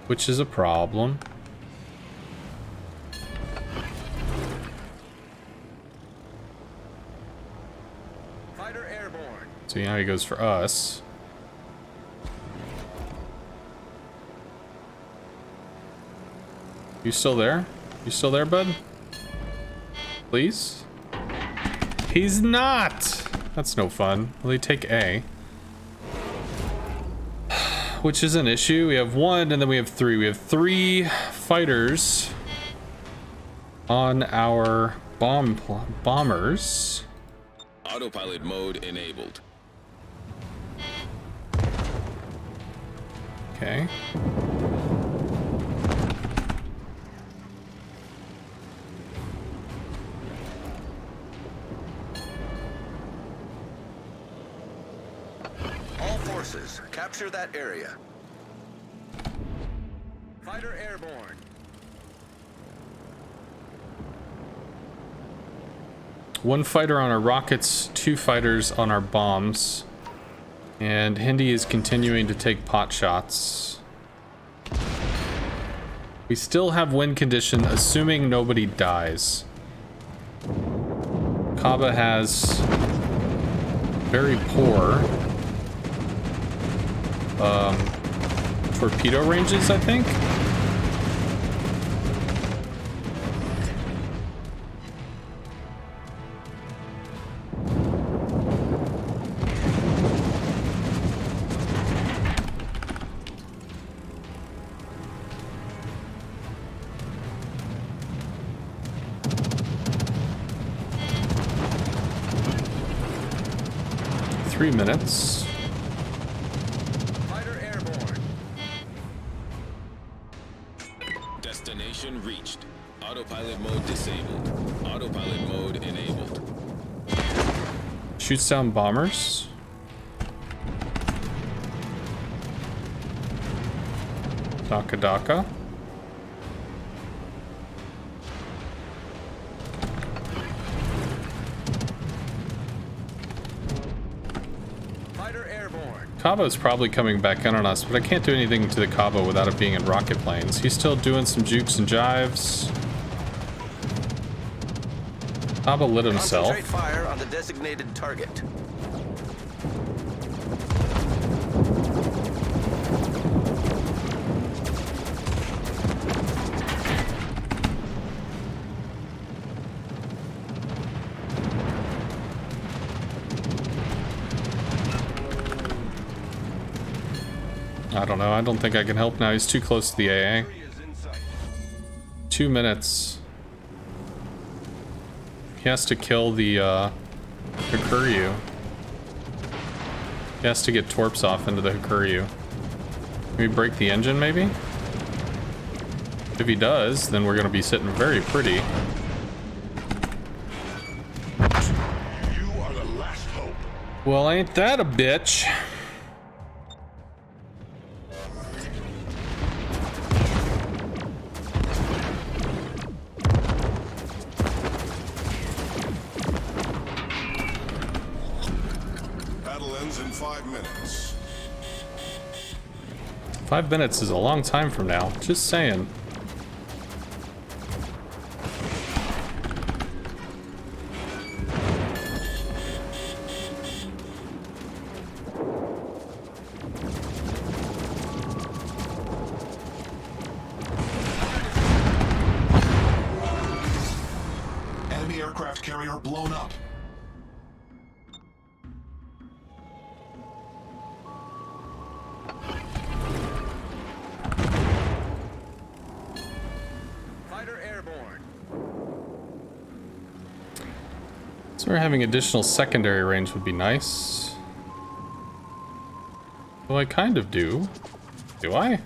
which is a problem. Fighter airborne. So now he goes for us. You still there? You still there, bud? Please? He's not! That's no fun. Well, they take A. Which is an issue. We have one, and then we have three. We have three fighters on our bombers. Autopilot mode enabled. Okay. All forces, capture that area. Fighter airborne. One fighter on our rockets, 2 fighters on our bombs. And Hindi is continuing to take pot shots. We still have win condition, assuming nobody dies. Kaba has very poor torpedo ranges, I think. Minutes. Fighter airborne. Destination reached. Autopilot mode disabled. Autopilot mode enabled. Shoots down bombers. Daka Daka. Cabo's probably coming back in on us, but I can't do anything to the Cabo without it being in rocket planes. He's still doing some jukes and jives. Cabo lit himself. Concentrate fire on the designated target. I don't know. I don't think I can help now. He's too close to the AA. 2 minutes. He has to kill the Hakuryu. He has to get torps off into the Hakuryu. Can we break the engine, maybe? If he does, then we're going to be sitting very pretty. You are the last hope. Well, ain't that a bitch? Battle ends in 5 minutes. 5 minutes is a long time from now. Just saying. Enemy aircraft carrier blown up. Fighter airborne. So we're having additional secondary range would be nice. Well, I kind of do. Do I?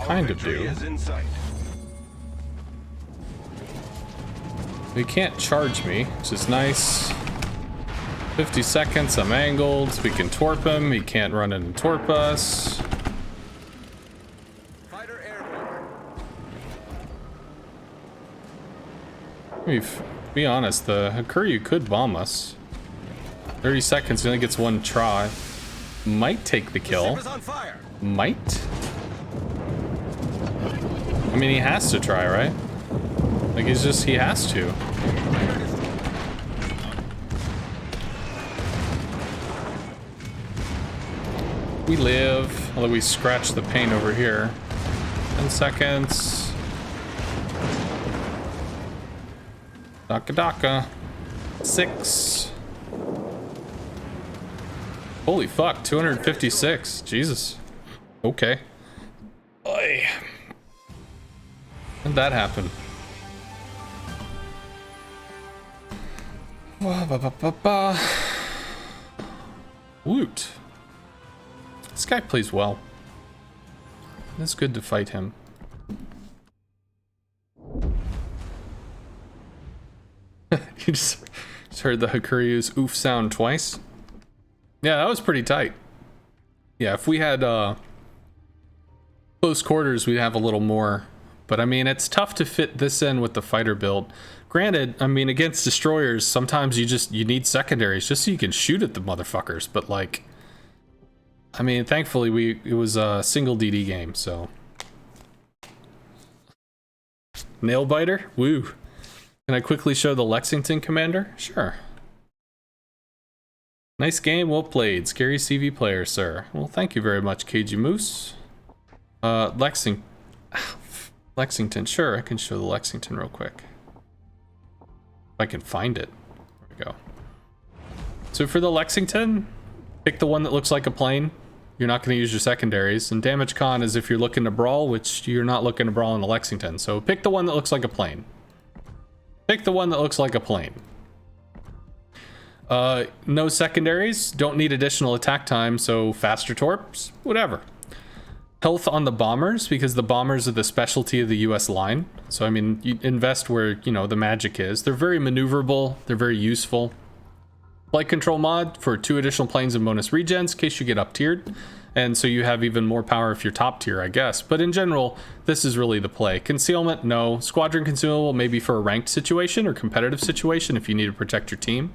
Kind of Victory do. is in sight. He can't charge me, which is nice. 50 seconds, I'm angled. We can torp him. He can't run in and torp us. Fighter airborne. Be honest, the Hakuryu could bomb us. 30 seconds, he only gets 1 try. Might take the kill. Ship is on fire. Might. I mean, he has to try, right? Like, he has to. We live, although we scratch the paint over here. 10 seconds. Daka Daka. 6. Holy fuck, 256. Jesus. Okay. Oy. How'd that happen? Loot. This guy plays well. It's good to fight him. You just heard the Hakuryu's oof sound twice. Yeah, that was pretty tight. Yeah, if we had close quarters, we'd have a little more. But I mean, it's tough to fit this in with the fighter build. Granted, I mean, against destroyers, sometimes you need secondaries just so you can shoot at the motherfuckers. But like, I mean, thankfully it was a single DD game, so. Nail biter? Woo. Can I quickly show the Lexington commander? Sure. Nice game, well played. Scary CV player, sir. Well, thank you very much, KG Moose. Lexington, sure, I can show the Lexington real quick. If I can find it. There we go. So for the Lexington, pick the one that looks like a plane. You're not going to use your secondaries. And damage con is if you're looking to brawl, which you're not looking to brawl in the Lexington. So pick the one that looks like a plane. Pick the one that looks like a plane. No secondaries, don't need additional attack time, so faster torps, whatever. Health on the bombers, because the bombers are the specialty of the US line. So, I mean, you invest where, you know, the magic is. They're very maneuverable, they're very useful. Flight control mod for 2 additional planes and bonus regens in case you get up tiered. And so you have even more power if you're top tier, I guess. But in general, this is really the play. Concealment, no. Squadron consumable, maybe for a ranked situation or competitive situation if you need to protect your team.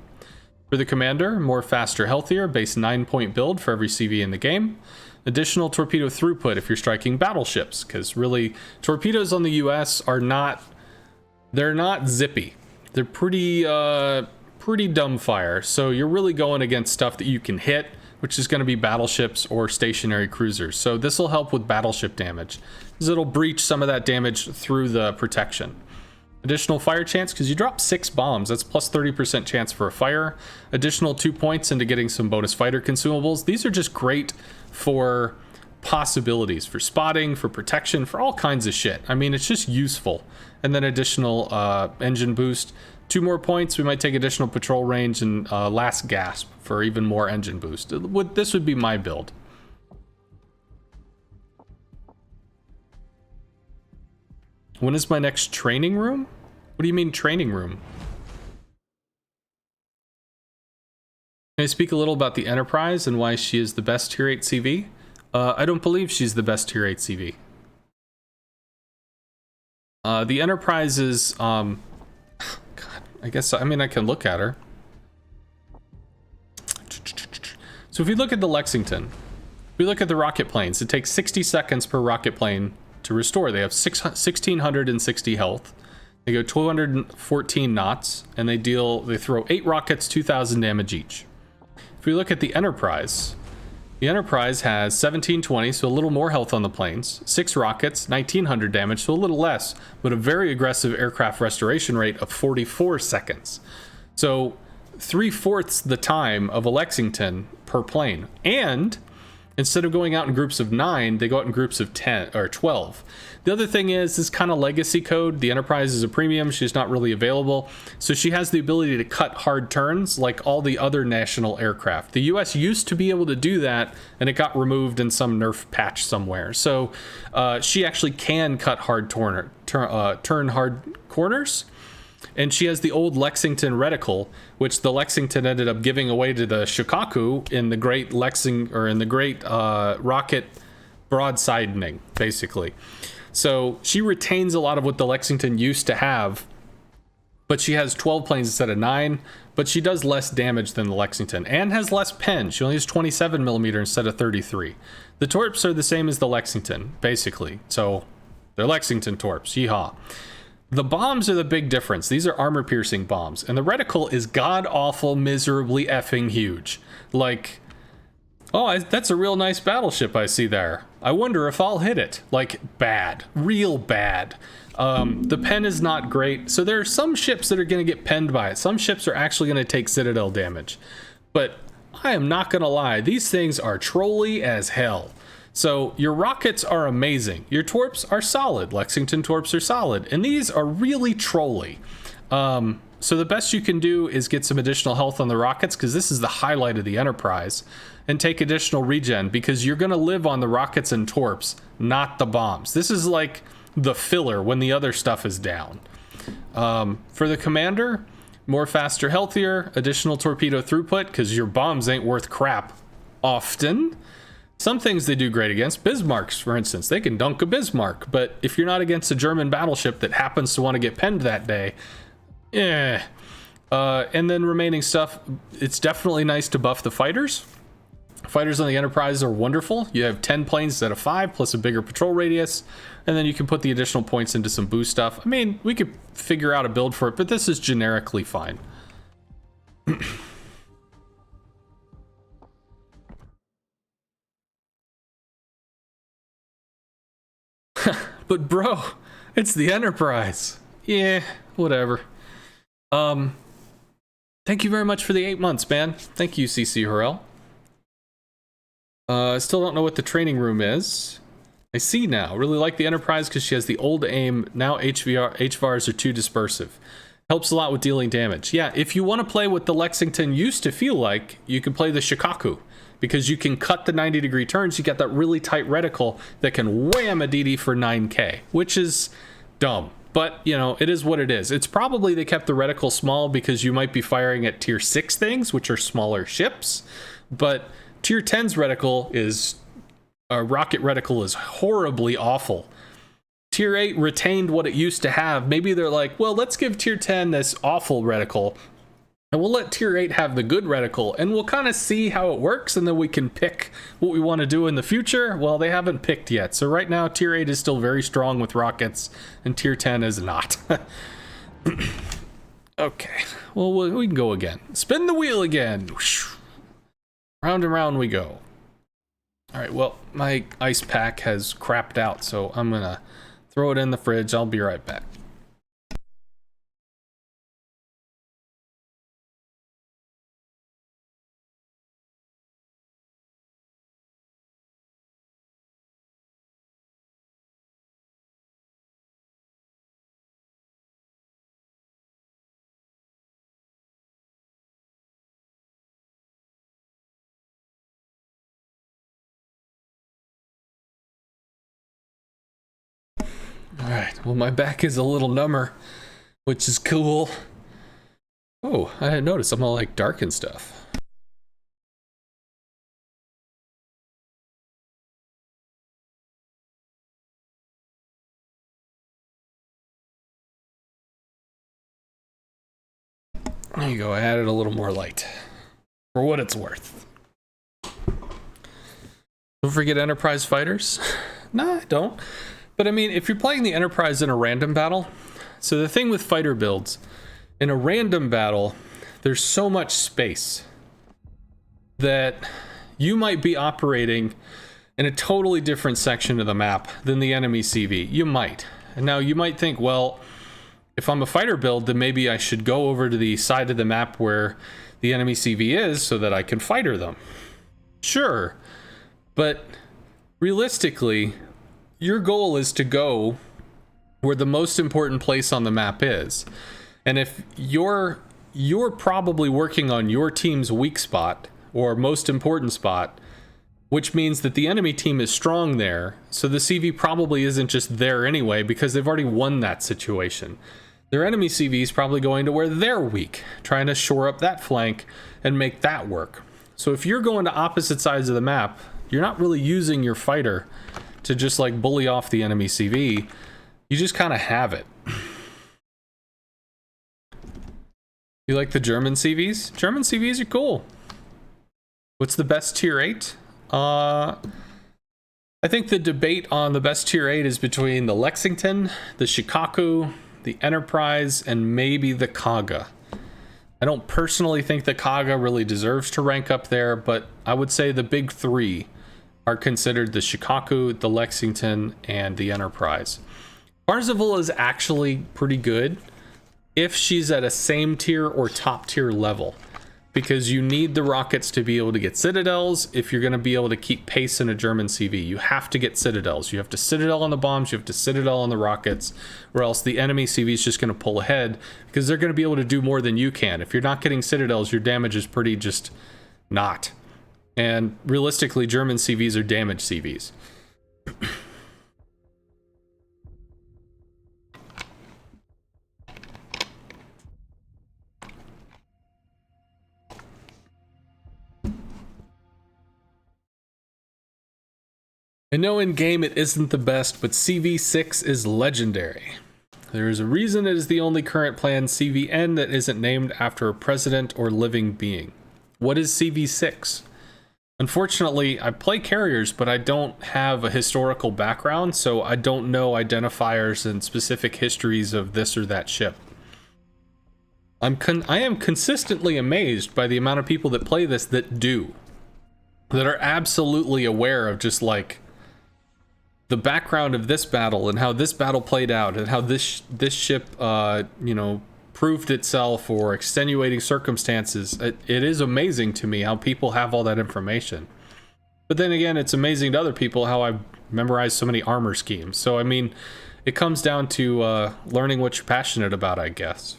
For the commander, more faster, healthier, base 9-point build for every CV in the game. Additional torpedo throughput if you're striking battleships, because really, torpedoes on the US are not, they're not zippy. They're pretty dumb fire. So you're really going against stuff that you can hit, which is going to be battleships or stationary cruisers. So this will help with battleship damage, because it'll breach some of that damage through the protection. Additional fire chance, because you drop 6 bombs, that's plus 30% chance for a fire. Additional 2 points into getting some bonus fighter consumables. These are just great for possibilities, for spotting, for protection, for all kinds of shit. I mean, it's just useful. And then additional engine boost. 2 more points, we might take additional patrol range and last gasp for even more engine boost. This would be my build. When is my next training room? What do you mean training room? Can I speak a little about the Enterprise and why she is the best tier 8 CV? I don't believe she's the best tier 8 CV. The Enterprise is, God, I guess, I mean, I can look at her. So if we look at the Lexington, if we look at the rocket planes, it takes 60 seconds per rocket plane to restore. They have 1,660 health. They go 214 knots, and they throw 8 rockets, 2,000 damage each. If we look at the Enterprise has 1,720, so a little more health on the planes, 6 rockets, 1,900 damage, so a little less, but a very aggressive aircraft restoration rate of 44 seconds. So 3/4 the time of a Lexington per plane. And instead of going out in groups of 9, they go out in groups of 10 or 12. The other thing is this kind of legacy code. The Enterprise is a premium. She's not really available. So she has the ability to cut hard turns like all the other national aircraft. The US used to be able to do that, and it got removed in some nerf patch somewhere. So she actually can cut hard turn hard corners. And she has the old Lexington reticle, which the Lexington ended up giving away to the Shikaku in the great rocket broadsidening, basically. So she retains a lot of what the Lexington used to have, but she has 12 planes instead of 9, but she does less damage than the Lexington and has less pen. She only has 27 millimeter instead of 33. The torps are the same as the Lexington, basically. So they're Lexington torps, yeehaw. The bombs are the big difference. These are armor-piercing bombs, and the reticle is god-awful, miserably effing huge. Like, oh, that's a real nice battleship I see there. I wonder if I'll hit it. Like, bad. Real bad. The pen is not great, so there are some ships that are going to get penned by it. Some ships are actually going to take Citadel damage. But I am not going to lie, these things are trolly as hell. So your rockets are amazing. Your torps are solid. Lexington torps are solid. And these are really trolly. So the best you can do is get some additional health on the rockets, because this is the highlight of the Enterprise, and take additional regen, because you're going to live on the rockets and torps, not the bombs. This is like the filler when the other stuff is down. For the commander, more faster, healthier, additional torpedo throughput, because your bombs ain't worth crap often. Some things they do great against. Bismarcks, for instance, they can dunk a Bismarck, but if you're not against a German battleship that happens to want to get penned that day, and then remaining stuff, it's definitely nice to buff the fighters. Fighters on the Enterprise are wonderful. You have 10 planes instead of 5, plus a bigger patrol radius, and then you can put the additional points into some boost stuff. I mean, we could figure out a build for it, but this is generically fine. But bro, it's the Enterprise. Yeah, whatever. Thank you very much for the 8 months, man. Thank you, CC Harrell. I still don't know what the training room is. I see now. Really like the Enterprise because she has the old aim. Now HVARs are too dispersive. Helps a lot with dealing damage. Yeah, if you want to play what the Lexington used to feel like, you can play the Shikaku. Because you can cut the 90-degree turns, you got that really tight reticle that can wham a DD for 9k, which is dumb. But, you know, it is what it is. It's probably they kept the reticle small because you might be firing at tier 6 things, which are smaller ships. But tier 10's reticle is... rocket reticle is horribly awful. Tier 8 retained what it used to have. Maybe they're like, well, let's give tier 10 this awful reticle. And we'll let tier 8 have the good reticle, and we'll kind of see how it works, and then we can pick what we want to do in the future. Well, they haven't picked yet. So right now, tier 8 is still very strong with rockets, and tier 10 is not. Okay. Well, we can go again. Spin the wheel again. Round and round we go. All right, well, my ice pack has crapped out, so I'm going to throw it in the fridge. I'll be right back. All right, well, my back is a little number, which is cool. Oh, I didn't notice I'm all like dark and stuff. There you go, I added a little more light. For what it's worth. Don't forget Enterprise fighters. Nah, I don't. But I mean, if you're playing the Enterprise in a random battle, so the thing with fighter builds, in a random battle, there's so much space that you might be operating in a totally different section of the map than the enemy CV. You might. And now you might think, well, if I'm a fighter build, then maybe I should go over to the side of the map where the enemy CV is so that I can fighter them. Sure. But realistically, your goal is to go where the most important place on the map is. And if you're probably working on your team's weak spot or most important spot, which means that the enemy team is strong there, so the CV probably isn't just there anyway because they've already won that situation. Their enemy CV is probably going to where they're weak, trying to shore up that flank and make that work. So if you're going to opposite sides of the map, you're not really using your fighter to just like bully off the enemy CV. You just kind of have it. You like the German CVs? German CVs are cool. What's the best tier 8? I think the debate on the best tier 8 is between the Lexington, the Shikaku, the Enterprise, and maybe the Kaga. I don't personally think the Kaga really deserves to rank up there, but I would say the big three are considered the Shikaku, the Lexington, and the Enterprise. Parzival is actually pretty good if she's at a same tier or top tier level, because you need the rockets to be able to get citadels. If you're going to be able to keep pace in a German CV, you have to get citadels. You have to citadel on the bombs, you have to citadel on the rockets, or else the enemy CV is just going to pull ahead because they're going to be able to do more than you can. If you're not getting citadels, your damage is pretty just not. And realistically, German CVs are damaged CVs. I know in game it isn't the best, but CV6 is legendary. There is a reason it is the only current planned CVN that isn't named after a president or living being. What is CV6? Unfortunately, I play carriers, but I don't have a historical background, so I don't know identifiers and specific histories of this or that ship. I am consistently amazed by the amount of people that play this that do. That are absolutely aware of just like the background of this battle and how this battle played out and how this ship, you know, proved itself or extenuating circumstances. It is amazing to me how people have all that information. But then again, it's amazing to other people how I've memorized so many armor schemes. So, I mean, it comes down to learning what you're passionate about, I guess.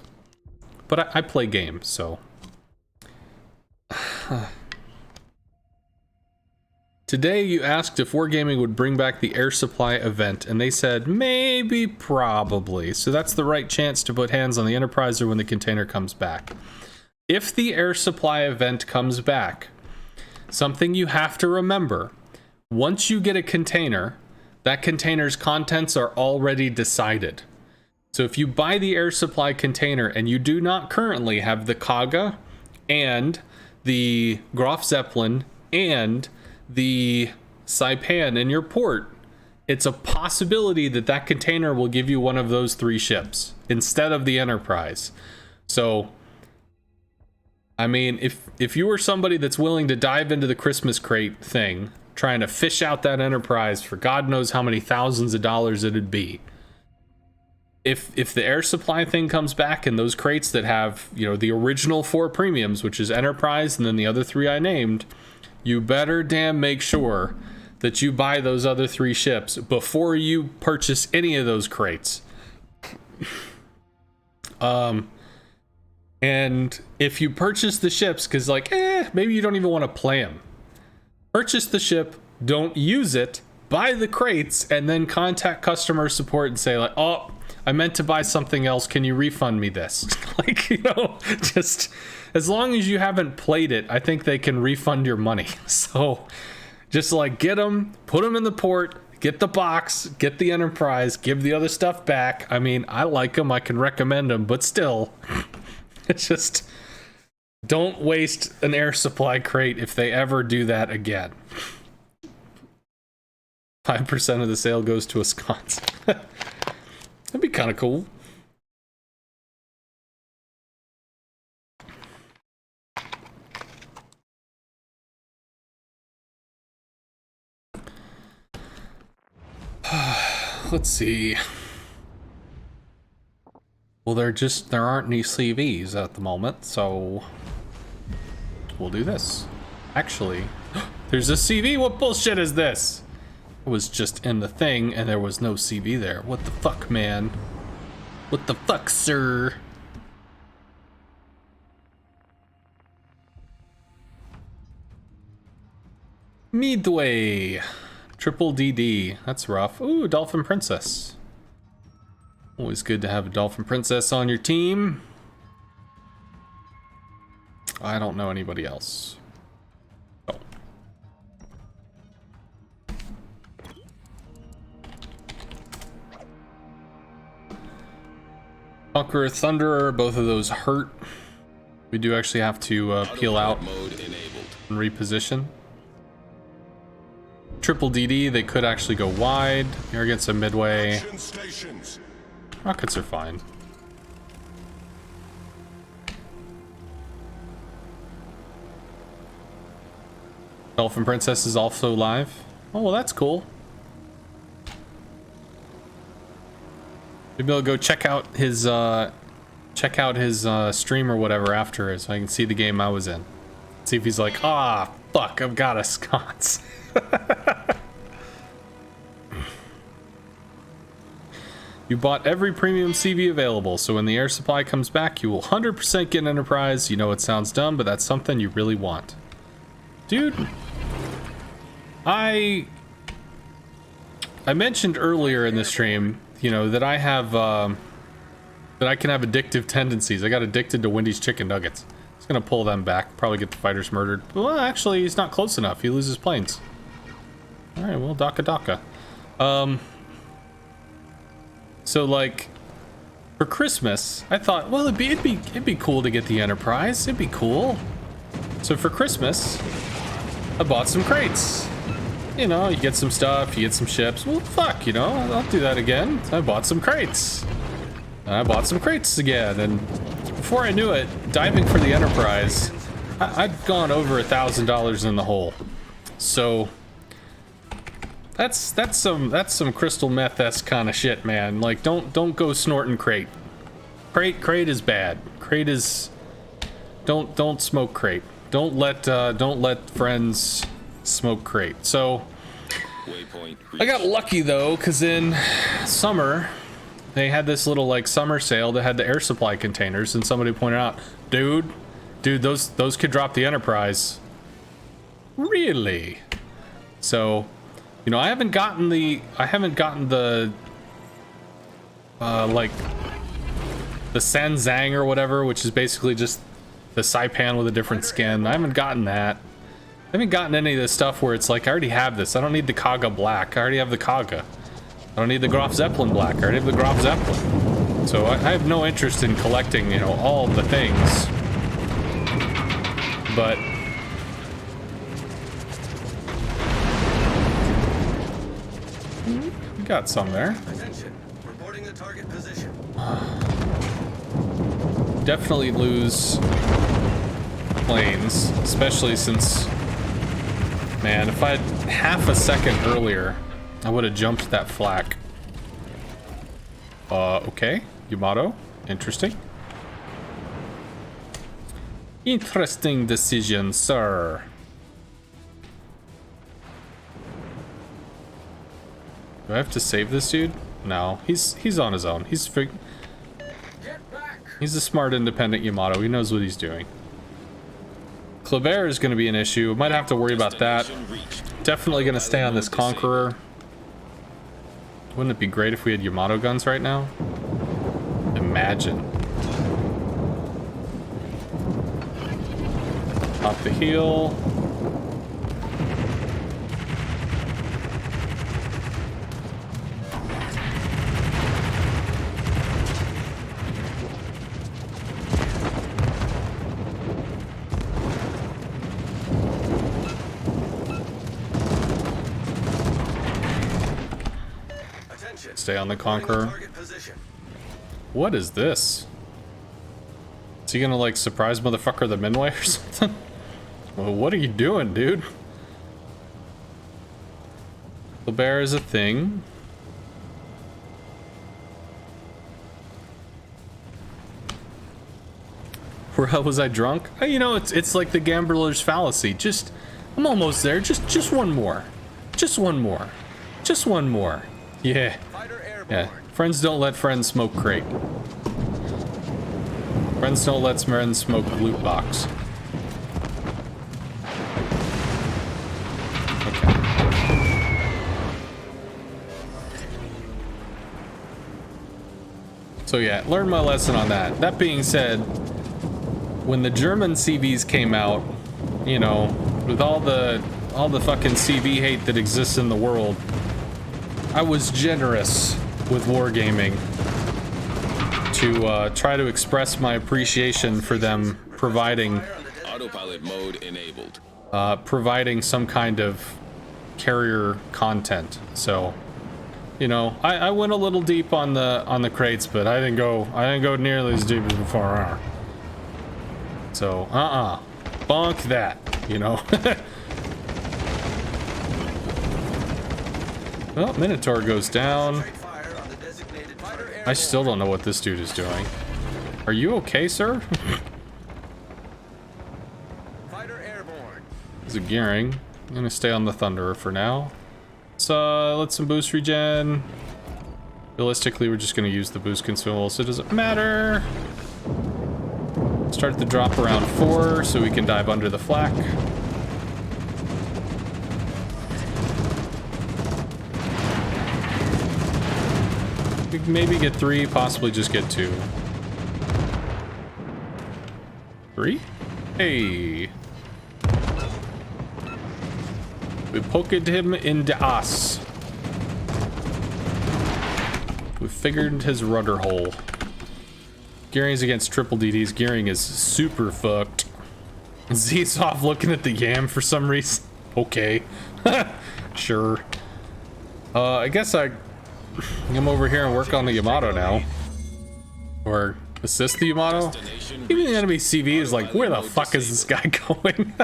But I play games, so... Today you asked if Wargaming would bring back the air supply event, and they said maybe, probably. So that's the right chance to put hands on the Enterpriser when the container comes back. If the air supply event comes back, something you have to remember, once you get a container, that container's contents are already decided. So if you buy the air supply container and you do not currently have the Kaga and the Graf Zeppelin and the Saipan in your port, it's a possibility that that container will give you one of those 3 ships instead of the Enterprise. So, I mean, if you were somebody that's willing to dive into the Christmas crate thing, trying to fish out that Enterprise for God knows how many thousands of dollars it'd be, if the air supply thing comes back and those crates that have, you know, the original 4 premiums, which is Enterprise and then the other 3 I named, you better damn make sure that you buy those other 3 ships before you purchase any of those crates. And if you purchase the ships, because like, maybe you don't even want to play them. Purchase the ship, don't use it, buy the crates, and then contact customer support and say like, oh, I meant to buy something else. Can you refund me this? Like, you know, just as long as you haven't played it, I think they can refund your money. So just like get them, put them in the port, get the box, get the Enterprise, give the other stuff back. I mean, I like them. I can recommend them, but still, it's just don't waste an air supply crate if they ever do that again. 5% of the sale goes to Wisconsin. That'd be kind of cool. Let's see. Well, there aren't any CVs at the moment, so we'll do this. Actually, there's a CV. What bullshit is this? It was just in the thing and there was no CV there. What the fuck, man? What the fuck, sir? Midway. Triple DD. That's rough. Ooh, Dolphin Princess. Always good to have a Dolphin Princess on your team. I don't know anybody else. Oh. Conqueror, Thunderer, both of those hurt. We do actually have to peel out and reposition. Triple DD, they could actually go wide. Here against a midway. Rockets are fine. Dolphin Princess is also live. Oh, well, that's cool. Maybe I'll go check out his stream or whatever after, so I can see the game I was in. See if he's like, ah, fuck, I've got a sconce. You bought every premium CV available, so when the air supply comes back, you will 100% get an Enterprise. You know it sounds dumb, but that's something you really want. Dude, I mentioned earlier in the stream, you know, that I have, that I can have addictive tendencies. I got addicted to Wendy's chicken nuggets. He's gonna pull them back, probably get the fighters murdered. Well, actually, he's not close enough. He loses planes. All right, well, Daka. So like for Christmas, I thought, well, it'd be cool to get the Enterprise. It'd be cool. So for Christmas, I bought some crates. You know, you get some stuff, you get some ships. Well, fuck, you know, I'll do that again. So I bought some crates. And I bought some crates again, and before I knew it, diving for the Enterprise, I'd gone over $1,000 in the hole. So that's some crystal meth-esque kind of shit, man. Like, don't go snorting crate. Crate is bad. Crate is don't smoke crate. Don't let friends smoke crate. So Waypoint I got lucky though, because in summer they had this little like summer sale that had the air supply containers, and somebody pointed out, dude, those could drop the Enterprise. Really? So, you know, I haven't gotten the like the Sanzang or whatever, which is basically just the Saipan with a different skin. I haven't gotten that. I haven't gotten any of this stuff where it's like, I already have this. I don't need the Kaga black. I already have the Kaga. I don't need the Graf Zeppelin black. I already have the Graf Zeppelin. So I have no interest in collecting, you know, all the things. But we got some there. Attention. Reporting the target position. Definitely lose planes, especially since, man, if I had half a second earlier, I would have jumped that flak. Okay, Yamato, interesting. Interesting decision, sir. Do I have to save this dude? No, he's on his own. He's a smart, independent Yamato. He knows what he's doing. Kleber is going to be an issue. Might have to worry about that. Definitely going to stay on this Conqueror. Wouldn't it be great if we had Yamato guns right now? Imagine. Pop the heel. Stay on the Conqueror. What is this? Is he gonna like surprise motherfucker the Minway or something? Well, what are you doing, dude? The bear is a thing. Where was I drunk? You know, it's like the gambler's fallacy. I'm almost there. Just one more. Just one more. Just one more. Yeah. Yeah. Friends don't let friends smoke crate. Friends don't let friends smoke loot box. Okay. So yeah, learned my lesson on that. That being said, when the German CVs came out, you know, with all the fucking CV hate that exists in the world, I was generous with wargaming to try to express my appreciation for them providing Autopilot mode enabled. providing some kind of carrier content. So, you know, I went a little deep on the crates, but I didn't go nearly as deep as before. So, bonk that, you know. Well, Minotaur goes down. I still don't know what this dude is doing. Are you okay, sir? Fighter airborne. There's a gearing. I'm gonna stay on the Thunderer for now. So let some boost regen. Realistically, we're just gonna use the boost consumable, so it doesn't matter. Start the drop around 4 so we can dive under the flak. We can maybe get 3, possibly just get 2. 3? Hey. We poked him in the ass. We figured his rudder hole. Gearing's against triple DDs. Gearing is super fucked. Z's off looking at the yam for some reason. Okay. Sure. I guess I come over here and work on the Yamato now. Or assist the Yamato. Even the enemy CV is like, where the fuck is this guy going?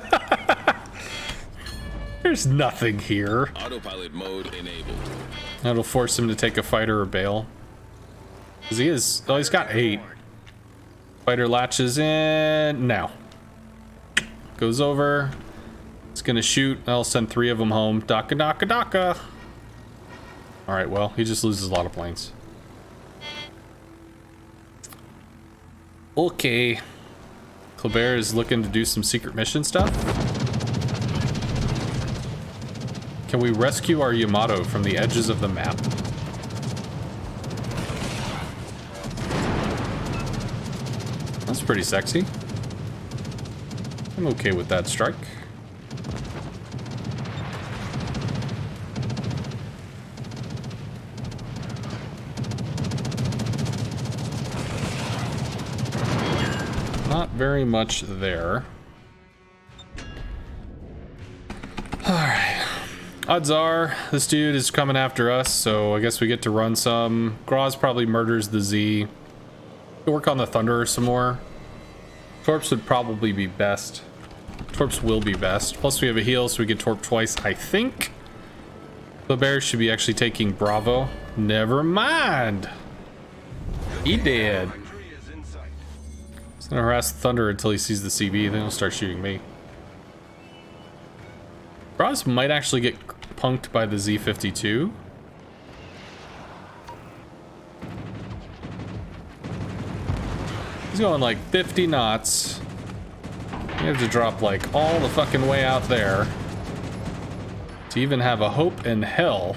There's nothing here. Autopilot mode enabled. That'll force him to take a fighter or bail. Cause he is, oh, he's got 8. Fighter latches in now. Goes over. It's gonna shoot. I'll send 3 of them home. Daka daka daka. All right, well, he just loses a lot of planes. Okay. Kleber is looking to do some secret mission stuff. Can we rescue our Yamato from the edges of the map? That's pretty sexy. I'm okay with that strike. Not very much there. Alright. Odds are this dude is coming after us, so I guess we get to run some. Graz probably murders the Z. We'll work on the Thunderer some more. Torps would probably be best. Torps will be best. Plus we have a heal, so we get Torp twice, I think. The bear should be actually taking Bravo. Never mind. He did. He's gonna harass the Thunder until he sees the CB, then he'll start shooting me. Braz might actually get punked by the Z-52. He's going like 50 knots. You have to drop like all the fucking way out there to even have a hope in hell.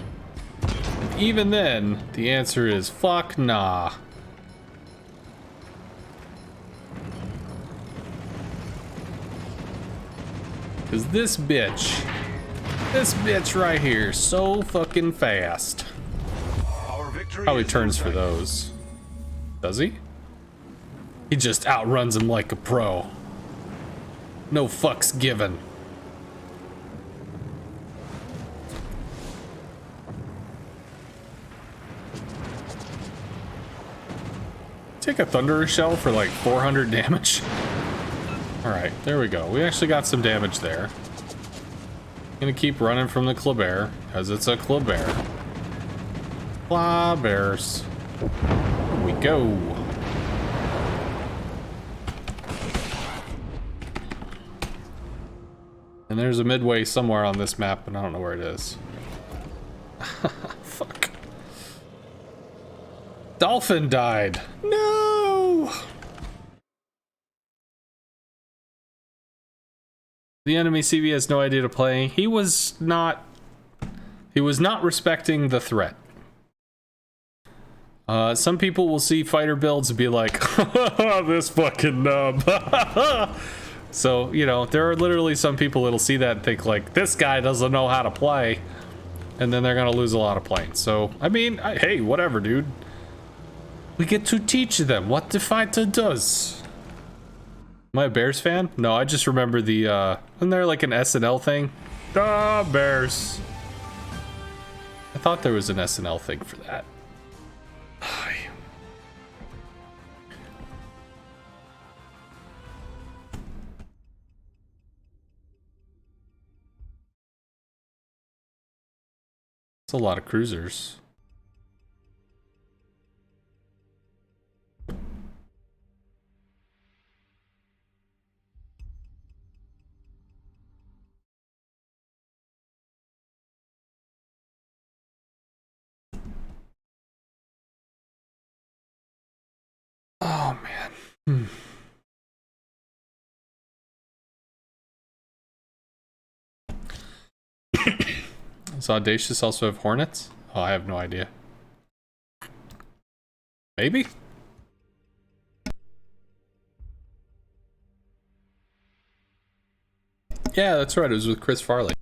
And even then, the answer is fuck nah. Cause this bitch right here is so fucking fast. Probably turns for those. Does he? He just outruns him like a pro. No fucks given. Take a Thunderer shell for like 400 damage. Alright, there we go. We actually got some damage there. Gonna keep running from the Kleber, because it's a Kleber. Klebers. Here we go. And there's a midway somewhere on this map, but I don't know where it is. Fuck. Dolphin died. No! The enemy CV has no idea to play. He was not respecting the threat. Some people will see fighter builds and be like, this fucking nub. So, you know, there are literally some people that'll see that and think like, this guy doesn't know how to play. And then they're gonna lose a lot of planes. So, I mean, hey, whatever, dude. We get to teach them what the fighter does. Am I a Bears fan? No, I just remember the, isn't there like an SNL thing? Ah, Bears. I thought there was an SNL thing for that. It's a lot of cruisers. Oh man. Does Audacious also have Hornets? Oh, I have no idea. Maybe? Yeah, that's right. It was with Chris Farley.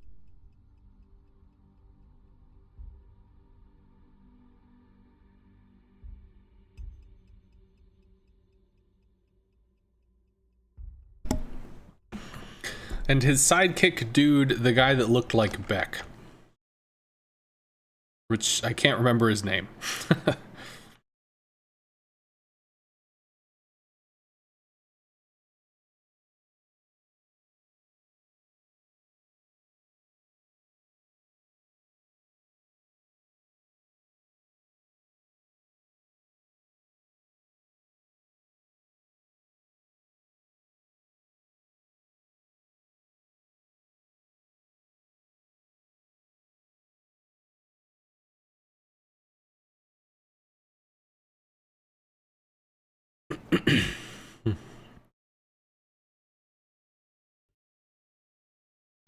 And his sidekick dude, the guy that looked like Beck. Which I can't remember his name.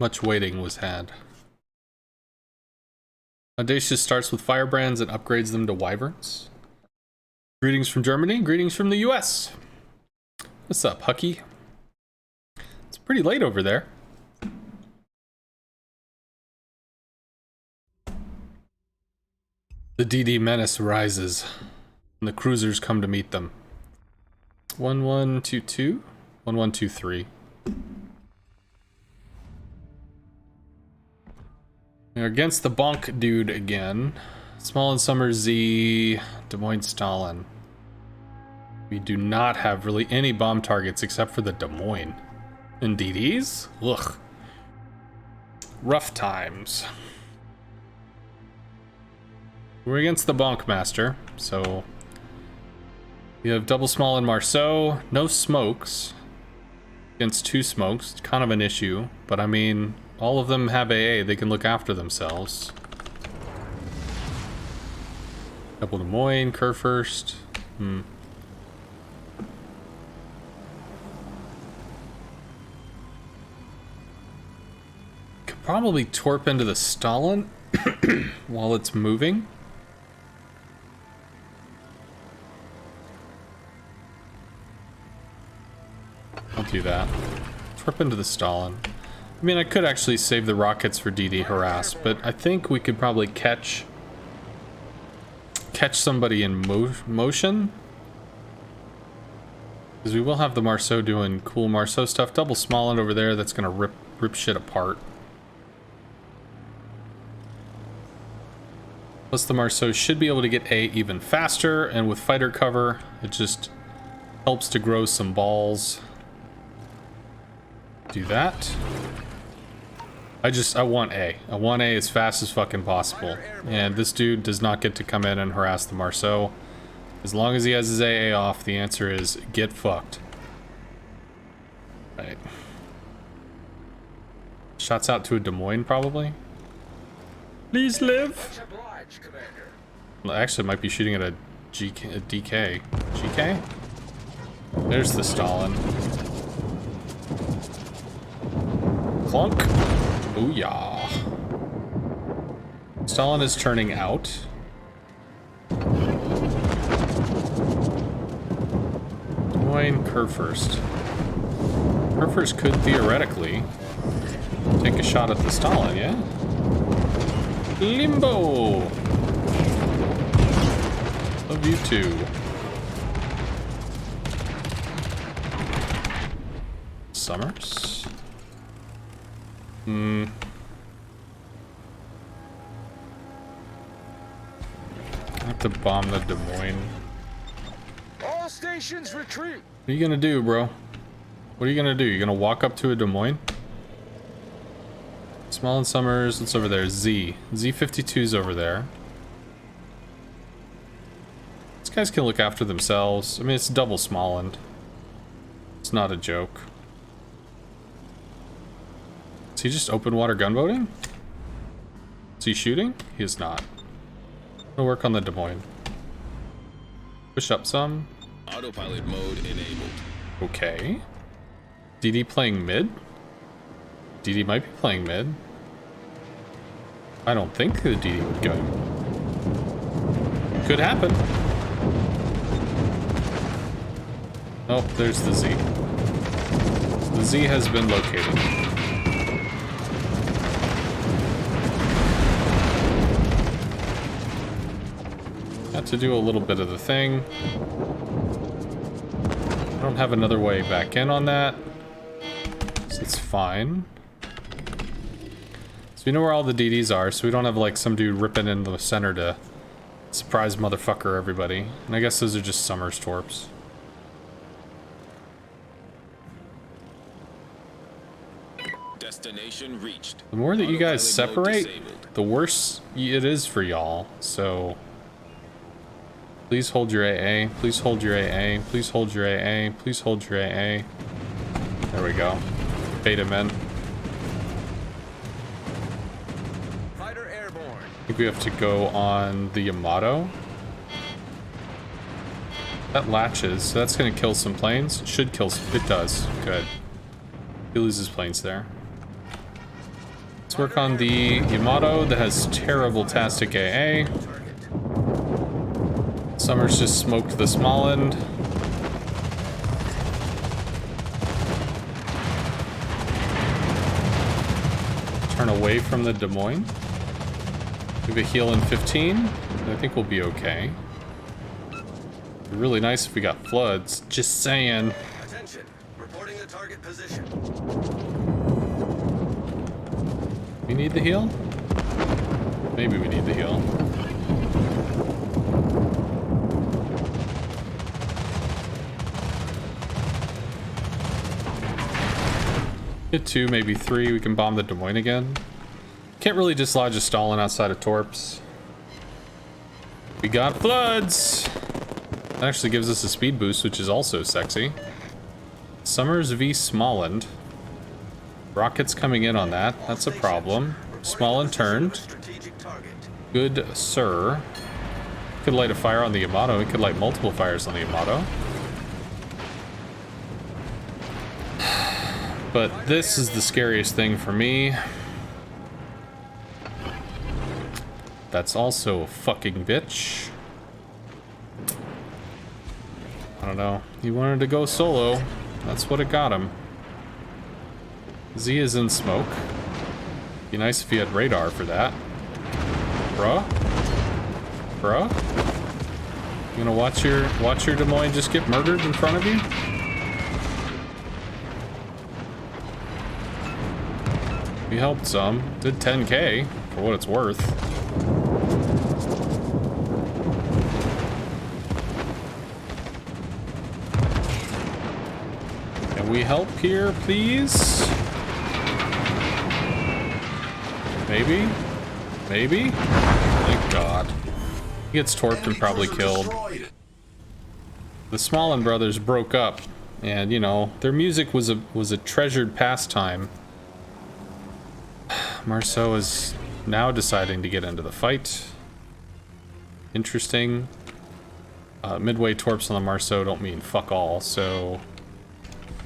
Much waiting was had. Audacious starts with firebrands and upgrades them to wyverns. Greetings from Germany, greetings from the US. What's up, Hucky? It's pretty late over there. The DD menace rises, and the cruisers come to meet them. 1122? 1123. They're against the bonk dude again. Small and Summer Z, Des Moines Stalin. We do not have really any bomb targets except for the Des Moines. And DDs? Ugh. Rough times. We're against the bonk master, so we have double small and Marceau. No smokes. Against 2 smokes, it's kind of an issue, but I mean, all of them have AA, they can look after themselves. Double Des Moines, Kerr first. Could probably torp into the Stalin while it's moving. I'll do that. Torp into the Stalin. I mean, I could actually save the rockets for DD harass, but I think we could probably catch somebody in motion. Because we will have the Marceau doing cool Marceau stuff. Double Smallland over there, that's gonna rip shit apart. Plus the Marceau should be able to get A even faster, and with fighter cover, it just helps to grow some balls. Do that. I want A. I want A as fast as fucking possible. And this dude does not get to come in and harass the Marceau. As long as he has his AA off, the answer is get fucked. Right. Shots out to a Des Moines, probably. Please live. Well, actually, might be shooting at a DK. GK? There's the Stalin. Clunk. Booyah. Stalin is turning out. Wayne Kerr first. Kerr first could theoretically take a shot at the Stalin, yeah? Limbo! Love you too. Summers? I have to bomb the Des Moines. All stations retreat. What are you gonna do, bro? What are you gonna do? You gonna walk up to a Des Moines? Small and Summers, what's over there? Z. Z52's over there. These guys can look after themselves. I mean, it's double Smallland. It's not a joke. Is he just open water gunboating? Is he shooting? He is not. I'll work on the Des Moines. Push up some. Autopilot mode enabled. Okay. DD playing mid? DD might be playing mid. I don't think the DD would go. Could happen. Oh, there's the Z. The Z has been located. Got to do a little bit of the thing. I don't have another way back in on that. So it's fine. So we know where all the DDs are, so we don't have like some dude ripping into the center to surprise motherfucker everybody. And I guess those are just Summers torps. Destination reached. The more that you guys Autopilot mode separate, disabled. the worse it is for y'all. So please hold your AA. Please hold your AA. Please hold your AA. Please hold your AA. There we go. Bait him in. Fighter airborne. I think we have to go on the Yamato. That latches, so that's gonna kill some planes. It should kill some, it does. Good. He loses planes there. Let's work on the Yamato that has terrible tastic AA. Summers just smoked the small end. Turn away from the Des Moines. Give a heal in 15. I think we'll be okay. It'd be really nice if we got floods. Just saying. Attention. Reporting the target position. We need the heal? Maybe we need the heal. Hit 2, maybe 3. We can bomb the Des Moines again. Can't really dislodge a Stalin outside of torps. We got floods! That actually gives us a speed boost, which is also sexy. Summers v Smallland. Rockets coming in on that. That's a problem. Smallland turned. Good sir. Could light a fire on the Yamato. We could light multiple fires on the Yamato. But this is the scariest thing for me. That's also a fucking bitch. I don't know. He wanted to go solo. That's what it got him. Z is in smoke. Be nice if he had radar for that. Bruh? Bruh? You gonna watch your Des Moines just get murdered in front of you? We helped some. Did 10k for what it's worth. Can we help here, please? Maybe? Maybe? Thank God. He gets torped and probably killed. The Smallland brothers broke up, and you know, their music was a treasured pastime. Marceau is now deciding to get into the fight. Interesting. Midway torps on the Marceau don't mean fuck all, so...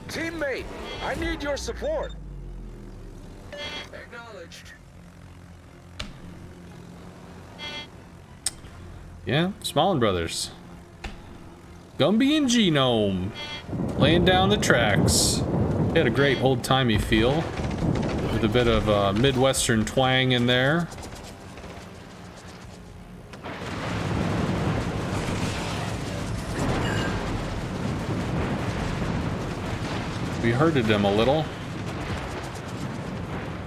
Teammate, I need your support. Acknowledged. Yeah, Smallland brothers. Gumby and Genome. Laying down the tracks. They had a great old-timey feel. With a bit of Midwestern twang in there. We hurted him a little.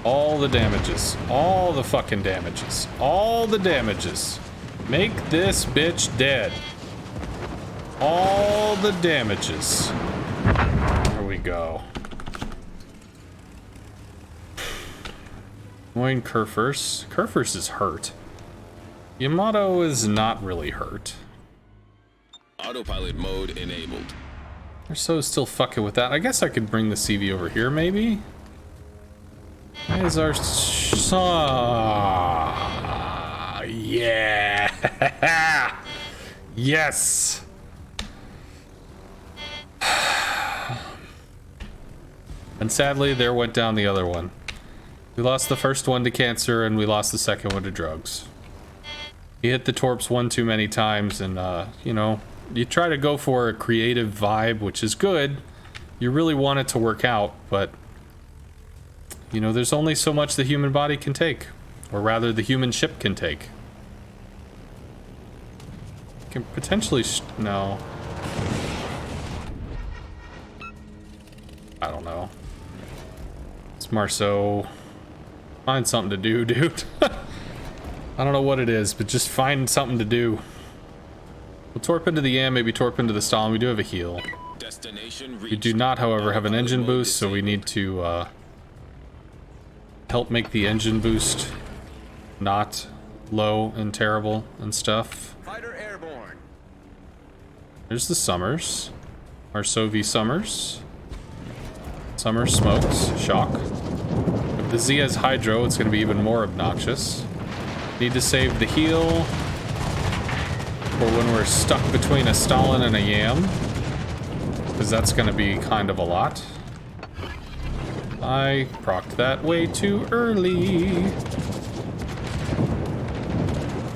All the damages. All the fucking damages. All the damages. Make this bitch dead. All the damages. There we go. Moyne Kerfers. Kerfers is hurt. Yamato is not really hurt. Autopilot mode enabled. They're so still fucking with that. I guess I could bring the CV over here, maybe? There's our... Yeah! Yes! And sadly, there went down the other one. We lost the first one to cancer, and we lost the second one to drugs. He hit the torps one too many times, and, you know, you try to go for a creative vibe, which is good. You really want it to work out, but, you know, there's only so much the human body can take. Or rather, the human ship can take. Can potentially... no. I don't know. Marceau. Find something to do, dude. I don't know what it is, but just find something to do. We'll torp into the Yam, maybe torp into the Stalin. We do have a heal. Destination We reached. do not, however, have an Autopilot engine mode boost, so we disabled. need to help make the engine boost not low and terrible and stuff. Fighter airborne. There's the Summers. Marceau v. Summers. Summers smokes. Shock. If the Z has Hydro, it's going to be even more obnoxious. Need to save the heal for when we're stuck between a Stalin and a Yam, because that's going to be kind of a lot. I procced that way too early.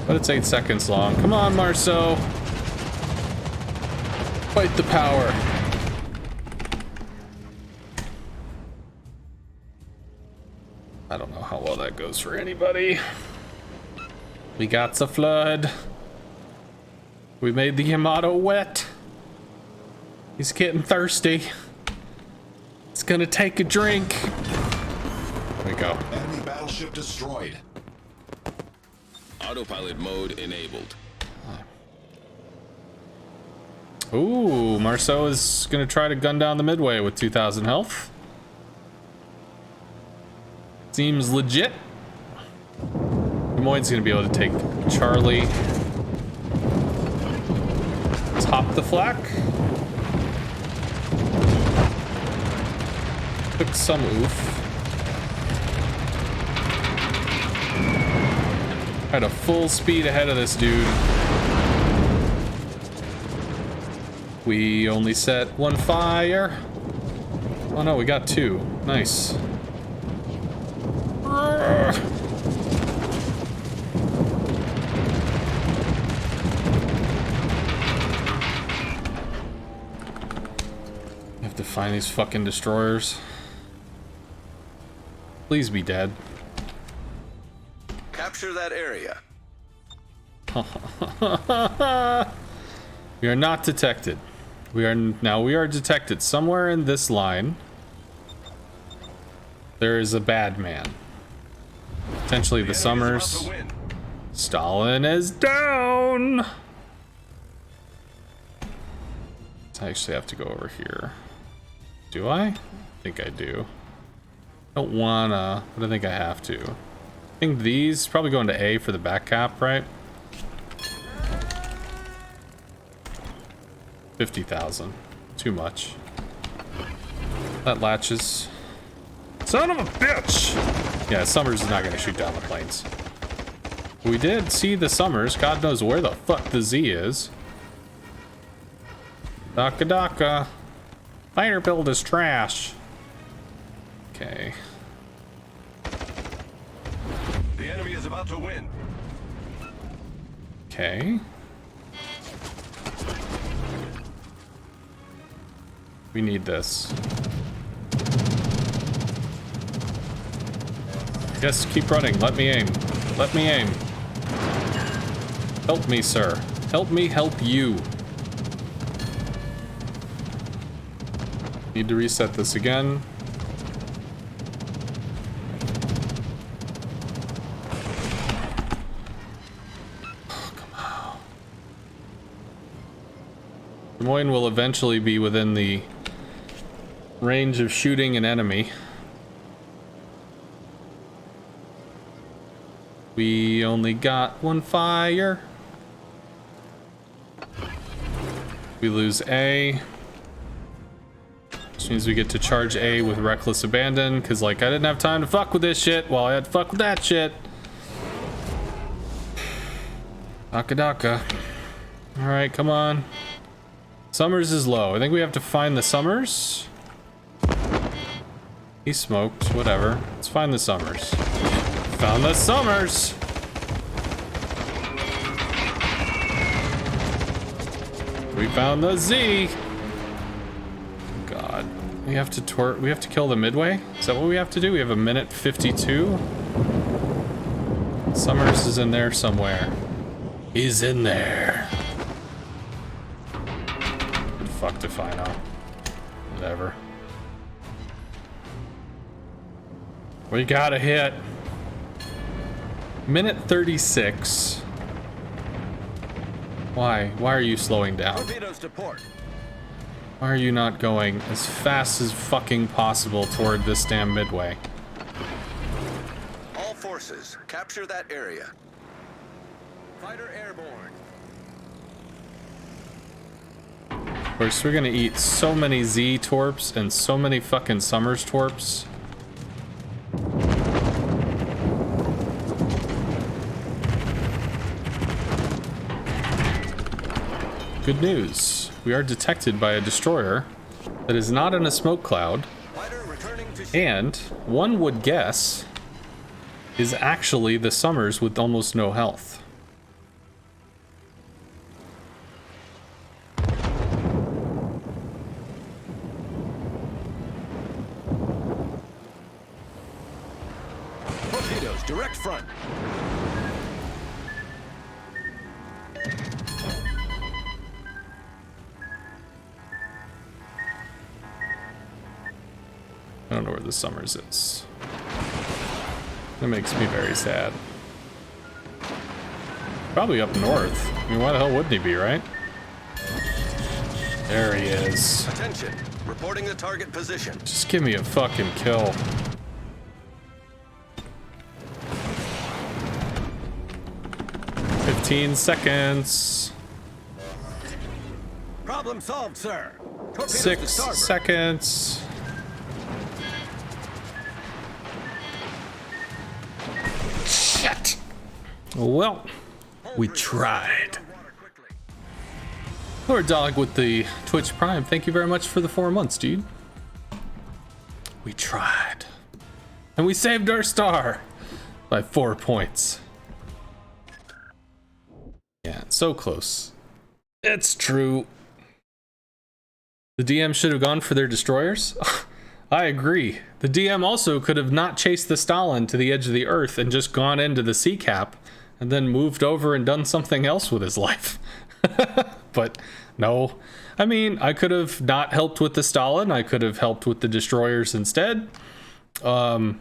But it's 8 seconds long. Come on, Marceau. Fight the power. I don't know how well that goes for anybody. We got the flood. We made the Yamato wet. He's getting thirsty. It's gonna take a drink. There we go. Enemy battleship destroyed. Autopilot mode enabled. Ooh, Marceau is gonna try to gun down the Midway with 2,000 health. Seems legit. Des Moines gonna be able to take Charlie. Top the flak. Took some oof. Had a full speed ahead of this dude. We only set one fire. Oh no, we got 2. Nice. Have to find these fucking destroyers. Please be dead. Capture that area. We are not detected. We are detected somewhere in this line. There is a bad man. Potentially the The enemy is Summers. about to win. Stalin is down. I actually have to go over here. Do I? I think I do. Don't wanna, but I think I have to. I think these probably going to A for the back cap, right? 50,000. Too much. That latches. Son of a bitch! Yeah, Summers is not gonna shoot down the planes. We did see the Summers. God knows where the fuck the Z is. Daka Daka. Fighter build is trash. Okay. The enemy is about to win. Okay. We need this. Yes, keep running. Let me aim. Let me aim. Help me, sir. Help me help you. Need to reset this again. Oh, come on. Des Moines will eventually be within the range of shooting an enemy. We only got one fire. We lose A. Which means we get to charge A with reckless abandon, because like I didn't have time to fuck with this shit while I had to fuck with that shit. Daka Daka. Alright, come on. Summers is low. I think we have to find the Summers. He smoked, whatever. Let's find the Summers. Found the Summers! We found the Z! God. We have to kill the Midway? Is that what we have to do? We have a minute 52? Summers is in there somewhere. He's in there. Good fuck if I know. Whatever. We gotta hit. Minute 36. Why? Why are you slowing down? Torpedoes to port. Why are you not going as fast as fucking possible toward this damn midway? All forces, capture that area. Fighter airborne. Of course, we're gonna eat so many Z torps and so many fucking Summers torps. Good news. We are detected by a destroyer that is not in a smoke cloud, Fighter returning to ship. and one would guess is actually the Summers with almost no health. Torpedoes, direct front. I don't know where the Summers is. That makes me very sad. Probably up north. I mean, why the hell wouldn't he be, right? There he is. Attention, reporting the target position. Just give me a fucking kill. "15 seconds. Problem solved, sir. Torpedoes to 6 starboard. seconds. Shit. Well, we tried. Lord Dog with the Twitch Prime, thank you very much for the 4 months, dude. We tried. And we saved our star by 4 points. Yeah, so close. It's true. The DM should have gone for their destroyers. I agree. The DM also could have not chased the Stalin to the edge of the earth and just gone into the sea cap and then moved over and done something else with his life. But no. I mean, I could have not helped with the Stalin. I could have helped with the destroyers instead. I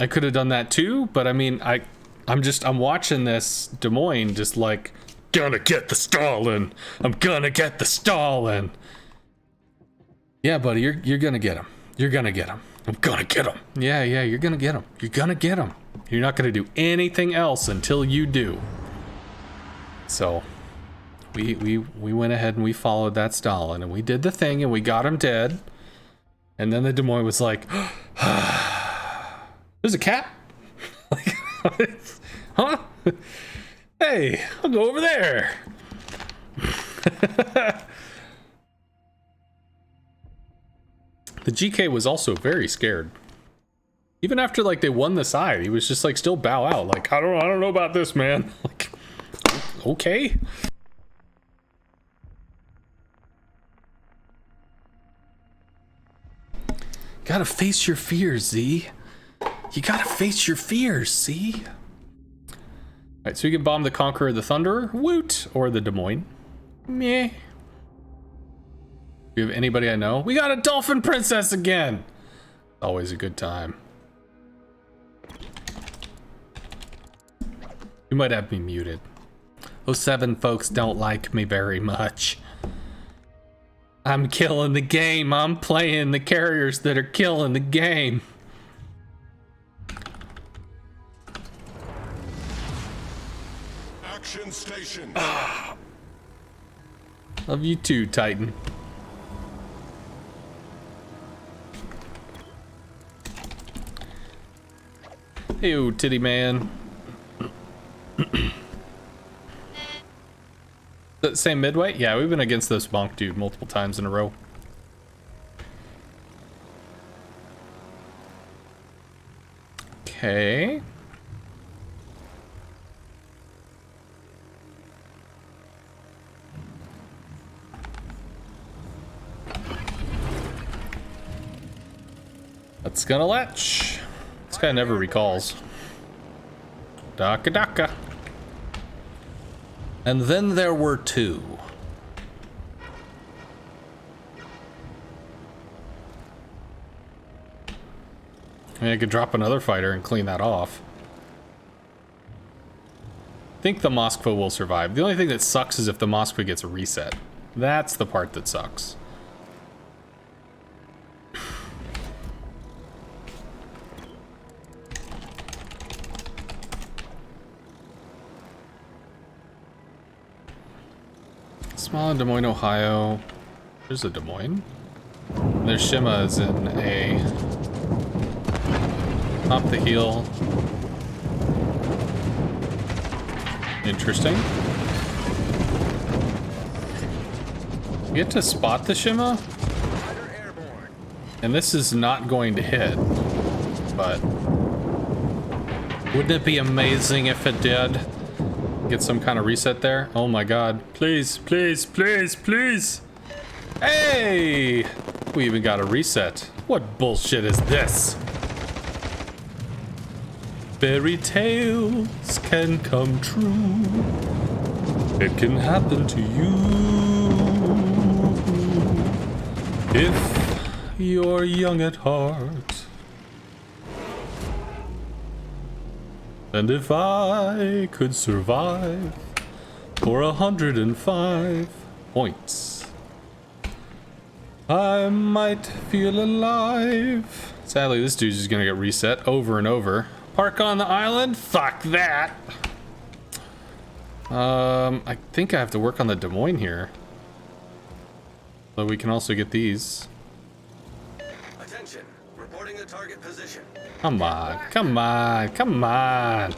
could have done that too, but I mean, I'm watching this Des Moines just like, gonna get the Stalin. I'm gonna get the Stalin. Yeah, buddy, you're gonna get him. You're gonna get him. I'm gonna get him. Yeah, you're gonna get him. You're gonna get him. You're not gonna do anything else until you do. So, we went ahead and we followed that Stalin, and we did the thing, and we got him dead. And then the Des Moines was like, there's a cat? Like, huh? Hey, I'll go over there. The GK was also very scared. Even after like they won the side, he was just like still bow out. Like, I don't know about this, man. Like, okay. Gotta face your fears, Z. You gotta face your fears, see? Alright, so we can bomb the Conqueror, the Thunderer, woot, or the Des Moines. Meh. Do you have anybody I know? We got a Dolphin Princess again! Always a good time. You might have me muted. 07 folks don't like me very much. I'm killing the game. I'm playing the carriers that are killing the game. Action station. Love you too, Titan. Hey, titty man. The same midway? Yeah, we've been against this bonk dude multiple times in a row. Okay. That's gonna latch. This guy never recalls. Daka daka. And then there were two. I mean, I could drop another fighter and clean that off. I think the Moskva will survive. The only thing that sucks is if the Moskva gets a reset. That's the part that sucks. Small in Des Moines, Ohio. There's a Des Moines. Their Shima is in A. Top the heel. Interesting. You get to spot the Shima, and this is not going to hit, but wouldn't it be amazing if it did? Get some kind of reset there. Oh my god. Please, please, please, please. Hey! We even got a reset. What bullshit is this? Fairy tales can come true. It can happen to you if you're young at heart. And if I could survive for 105 points, I might feel alive. Sadly, this dude's just gonna get reset over and over. Park on the island? Fuck that. I think I have to work on the Des Moines here. So we can also get these. Attention, reporting the target position. Come on, come on, come on.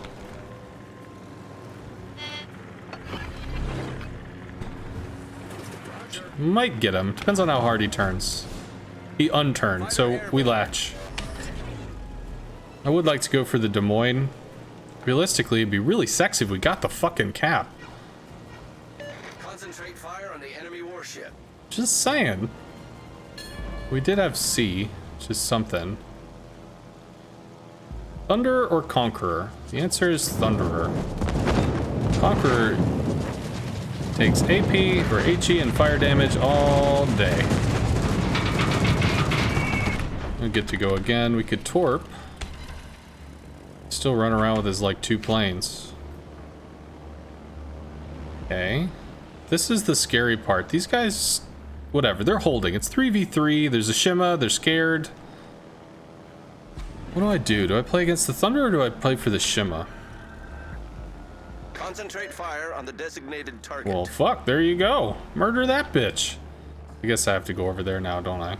Might get him. Depends on how hard he turns. He unturned, so we latch. I would like to go for the Des Moines. Realistically, it'd be really sexy if we got the fucking cap. Concentrate fire on the enemy warship. Just saying. We did have C, which is something. Thunder or Conqueror? The answer is Thunderer. Conqueror takes AP or HE and fire damage all day. We get to go again. We could torp. Still run around with his like 2 planes. Okay. This is the scary part. These guys, whatever, they're holding. It's 3v3. There's a Shima. They're scared. What do I do? Do I play against the Thunder or do I play for the Shima? Concentrate fire on the designated target. Well, fuck. There you go. Murder that bitch. I guess I have to go over there now, don't I?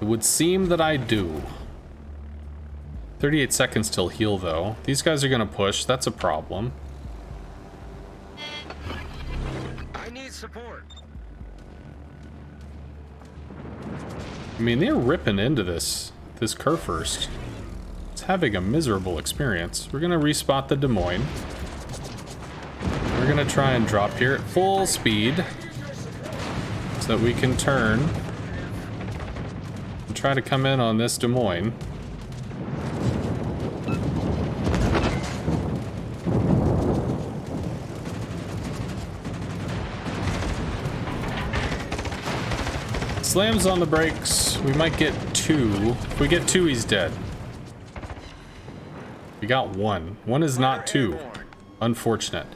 It would seem that I do. 38 seconds till heal, though. These guys are gonna push. That's a problem. I need support. I mean, they're ripping into this curve first. It's having a miserable experience. We're gonna respot the Des Moines. We're gonna try and drop here at full speed so that we can turn and try to come in on this Des Moines. Slams on the brakes. We might get 2. If we get 2, he's dead. We got 1. 1 is not 2. Unfortunate.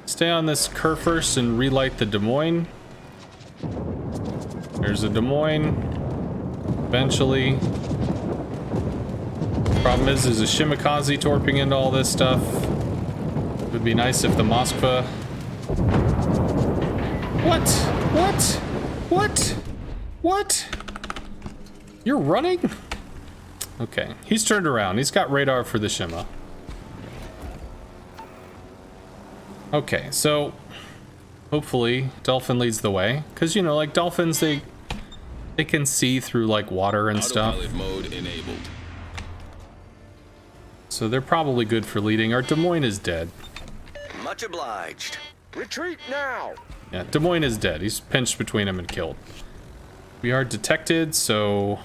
Stay on this curve first and relight the Des Moines. There's a Des Moines. Eventually. Problem is, there's a Shimakaze torping into all this stuff. It would be nice if the Moskva... What? What? What? What? You're running? Okay, he's turned around. He's got radar for the Shima. Okay, so hopefully Dolphin leads the way, because you know, like dolphins, they can see through like water and stuff. Autopilot mode enabled. So they're probably good for leading. Our Des Moines is dead. Much obliged. Retreat now. Yeah, Des Moines is dead. He's pinched between him and killed. We are detected, so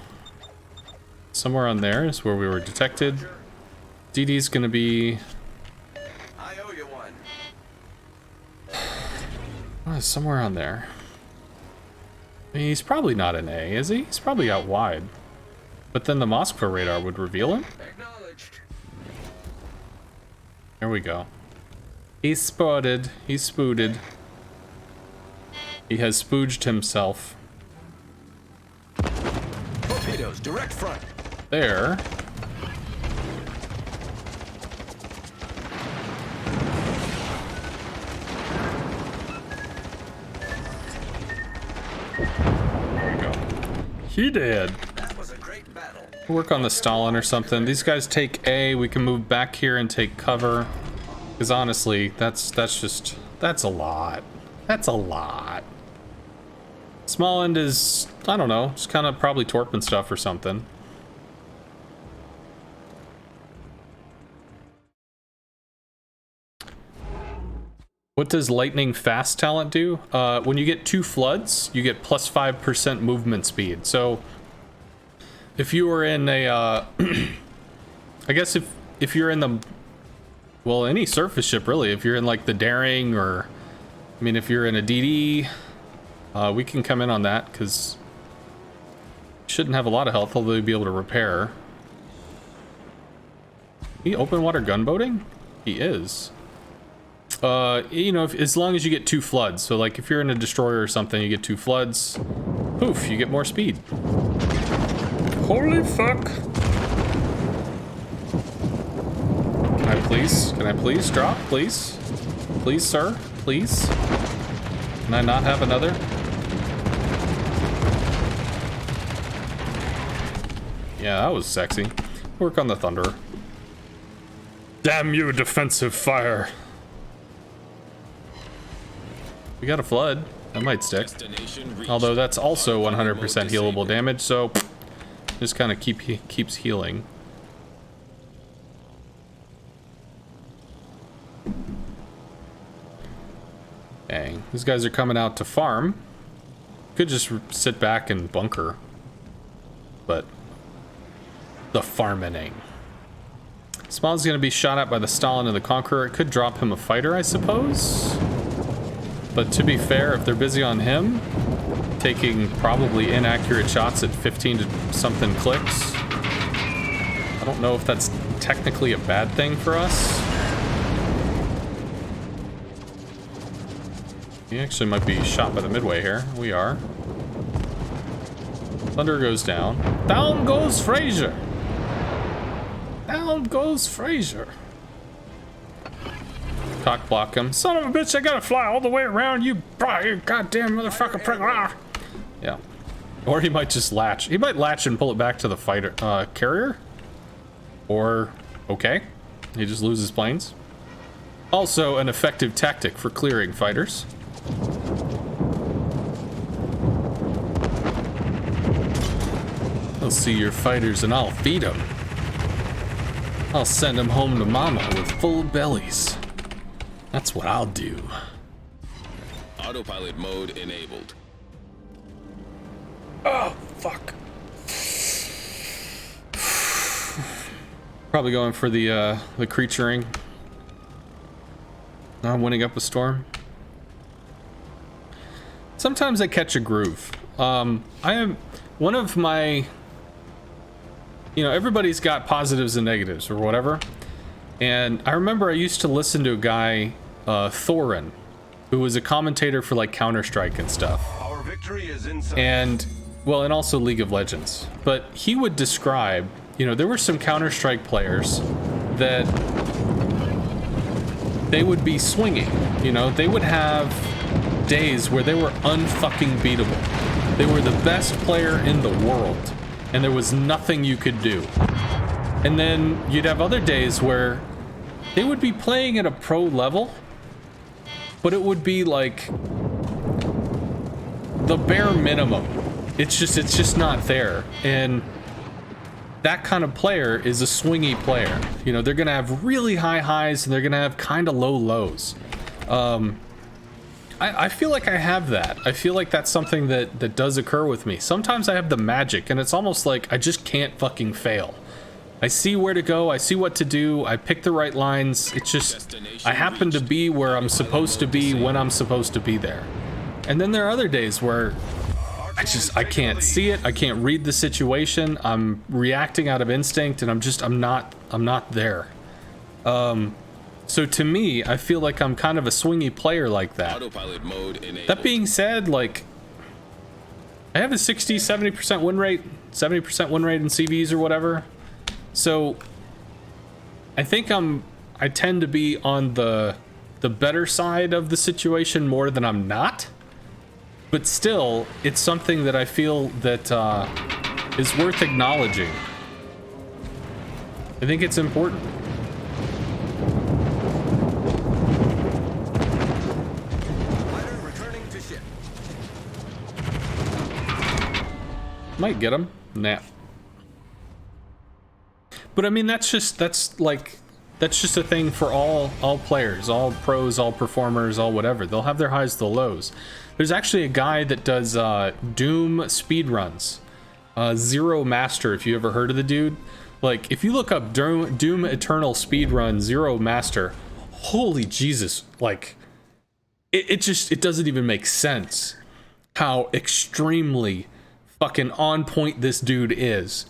somewhere on there is where we were detected. DD's gonna be... I owe you one. Somewhere on there. I mean, he's probably not an A, is he? He's probably out wide. But then the Moskva radar would reveal him? Acknowledged. There we go. He's spotted. He's spooted. He has spooged himself. Torpedoes, direct front. There. There we go. He did. That was a great battle. Work on the Stalin or something. These guys take A. We can move back here and take cover. Because honestly, that's a lot. That's a lot. Small end is, I don't know, just kind of probably torping stuff or something. What does lightning fast talent do? When you get 2 floods, you get plus 5% movement speed. So if you were in a, I guess if you're in the, well, any surface ship really, if you're in like the Daring or, I mean, if you're in a DD, we can come in on that because shouldn't have a lot of health, although you'd be able to repair. He open water gunboating? He is. You know, as long as you get 2 floods. So like if you're in a destroyer or something, you get 2 floods. Poof, you get more speed. Holy fuck. Can I please drop, please? Please, sir, please? Can I not have another? Yeah, that was sexy. Work on the Thunderer. Damn you, defensive fire. We got a flood. That might stick. Although that's also 100% healable damage, so just kind of keeps healing. Dang, these guys are coming out to farm. Could just sit back and bunker. But the farming. Small's gonna be shot at by the Stalin and the Conqueror. It could drop him a fighter, I suppose. But to be fair, if they're busy on him, taking probably inaccurate shots at 15 to something clicks, I don't know if that's technically a bad thing for us. He actually might be shot by the midway here. We are. Thunder goes down. Down goes Fraser. Down goes Fraser. Cock block him. Son of a bitch, I gotta fly all the way around you goddamn motherfucker prick. Ah. Yeah. Or he might just latch. He might latch and pull it back to the fighter carrier. Or okay. He just loses planes. Also an effective tactic for clearing fighters. I'll see your fighters and I'll feed them. I'll send them home to mama with full bellies. That's what I'll do. Autopilot mode enabled. Oh, fuck. Probably going for the creaturing. I'm winning up a storm. Sometimes I catch a groove. I am one of my, you know, everybody's got positives and negatives or whatever. And I remember I used to listen to a guy, Thorin, who was a commentator for like Counter-Strike and stuff. Our victory is inside. And, well, and also League of Legends. But he would describe, you know, there were some Counter-Strike players that they would be swinging, you know, they would have days where they were unfucking beatable. They were the best player in the world, and there was nothing you could do. And then you'd have other days where they would be playing at a pro level, but it would be like the bare minimum. It's just not there. And that kind of player is a swingy player. You know, they're gonna have really high highs and they're gonna have kind of low lows. I feel like I have that. I feel like that's something that does occur with me. Sometimes I have the magic and it's almost like I just can't fucking fail. I see where to go, I see what to do, I pick the right lines. It's just, I happen to be where I'm supposed to be when I'm supposed to be there. And then there are other days where I can't see it. I can't read the situation. I'm reacting out of instinct, and I'm not there. So to me, I feel like I'm kind of a swingy player like that. Autopilot mode enabled. That being said, like, I have a 70% win rate, 70% win rate in CVs or whatever. So I think I tend to be on the better side of the situation more than I'm not. But still, it's something that I feel that is worth acknowledging. I think it's important. Fighter returning to ship. Might get him. Nah. But I mean, that's just a thing for all players, all pros, all performers, all whatever. They'll have their highs, the lows. There's actually a guy that does Doom speedruns. Zero Master, if you ever heard of the dude. Like, if you look up Doom Eternal speedrun Zero Master, holy Jesus, like, it doesn't even make sense how extremely fucking on point this dude is.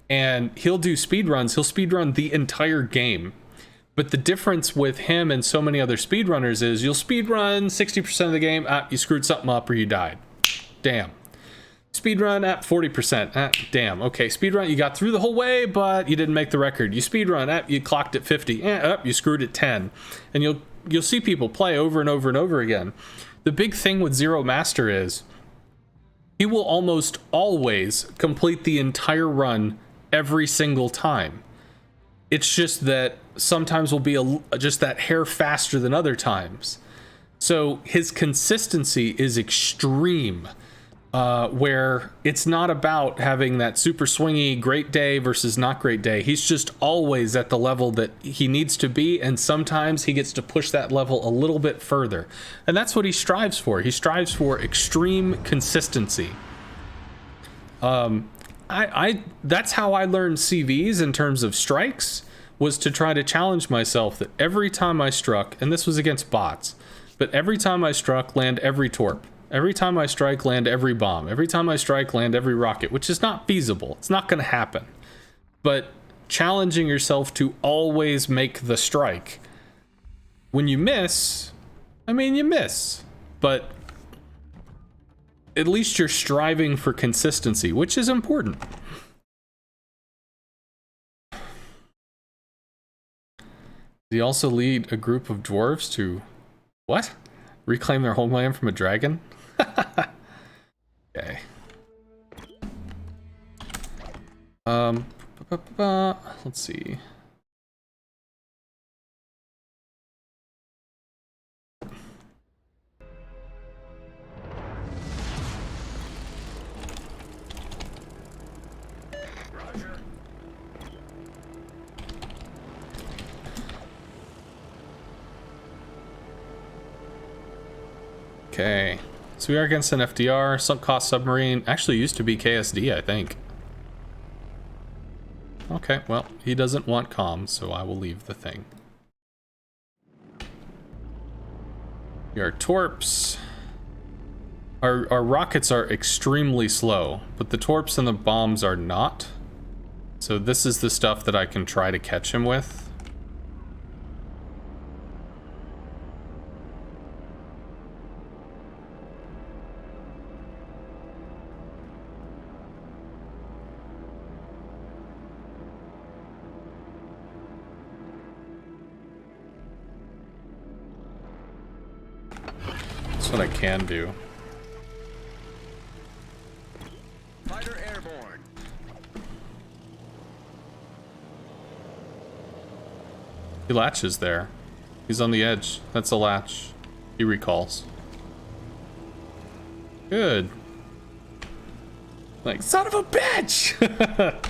And he'll do speedruns, he'll speedrun the entire game. But the difference with him and so many other speedrunners is you'll speedrun 60% of the game, you screwed something up or you died. Damn. Speedrun at 40%, damn. Okay, speedrun, you got through the whole way, but you didn't make the record. You speedrun, you clocked at 50, you screwed at 10. And you'll see people play over and over and over again. The big thing with Zero Master is he will almost always complete the entire run every single time. It's just that sometimes will be just that hair faster than other times. So his consistency is extreme, where it's not about having that super swingy great day versus not great day. He's just always at the level that he needs to be, and sometimes he gets to push that level a little bit further. And that's what he strives for. He strives for extreme consistency. That's how I learned CVs in terms of strikes, was to try to challenge myself that every time I struck, and this was against bots, but every time I struck, land every torp. Every time I strike, land every bomb. Every time I strike, land every rocket, which is not feasible. It's not going to happen. But challenging yourself to always make the strike. When you miss, I mean, you miss. But at least you're striving for consistency, which is important. Does he also lead a group of dwarves to, what? Reclaim their homeland from a dragon? Okay. Let's see. Okay, so we are against an FDR, sunk cost submarine. Actually used to be KSD, I think. Okay, well, he doesn't want comms, so I will leave the thing. We are torps. Our rockets are extremely slow, but the torps and the bombs are not. So this is the stuff that I can try to catch him with. That's what I can do. Fighter airborne. He latches there. He's on the edge. That's a latch. He recalls. Good. Like, son of a bitch!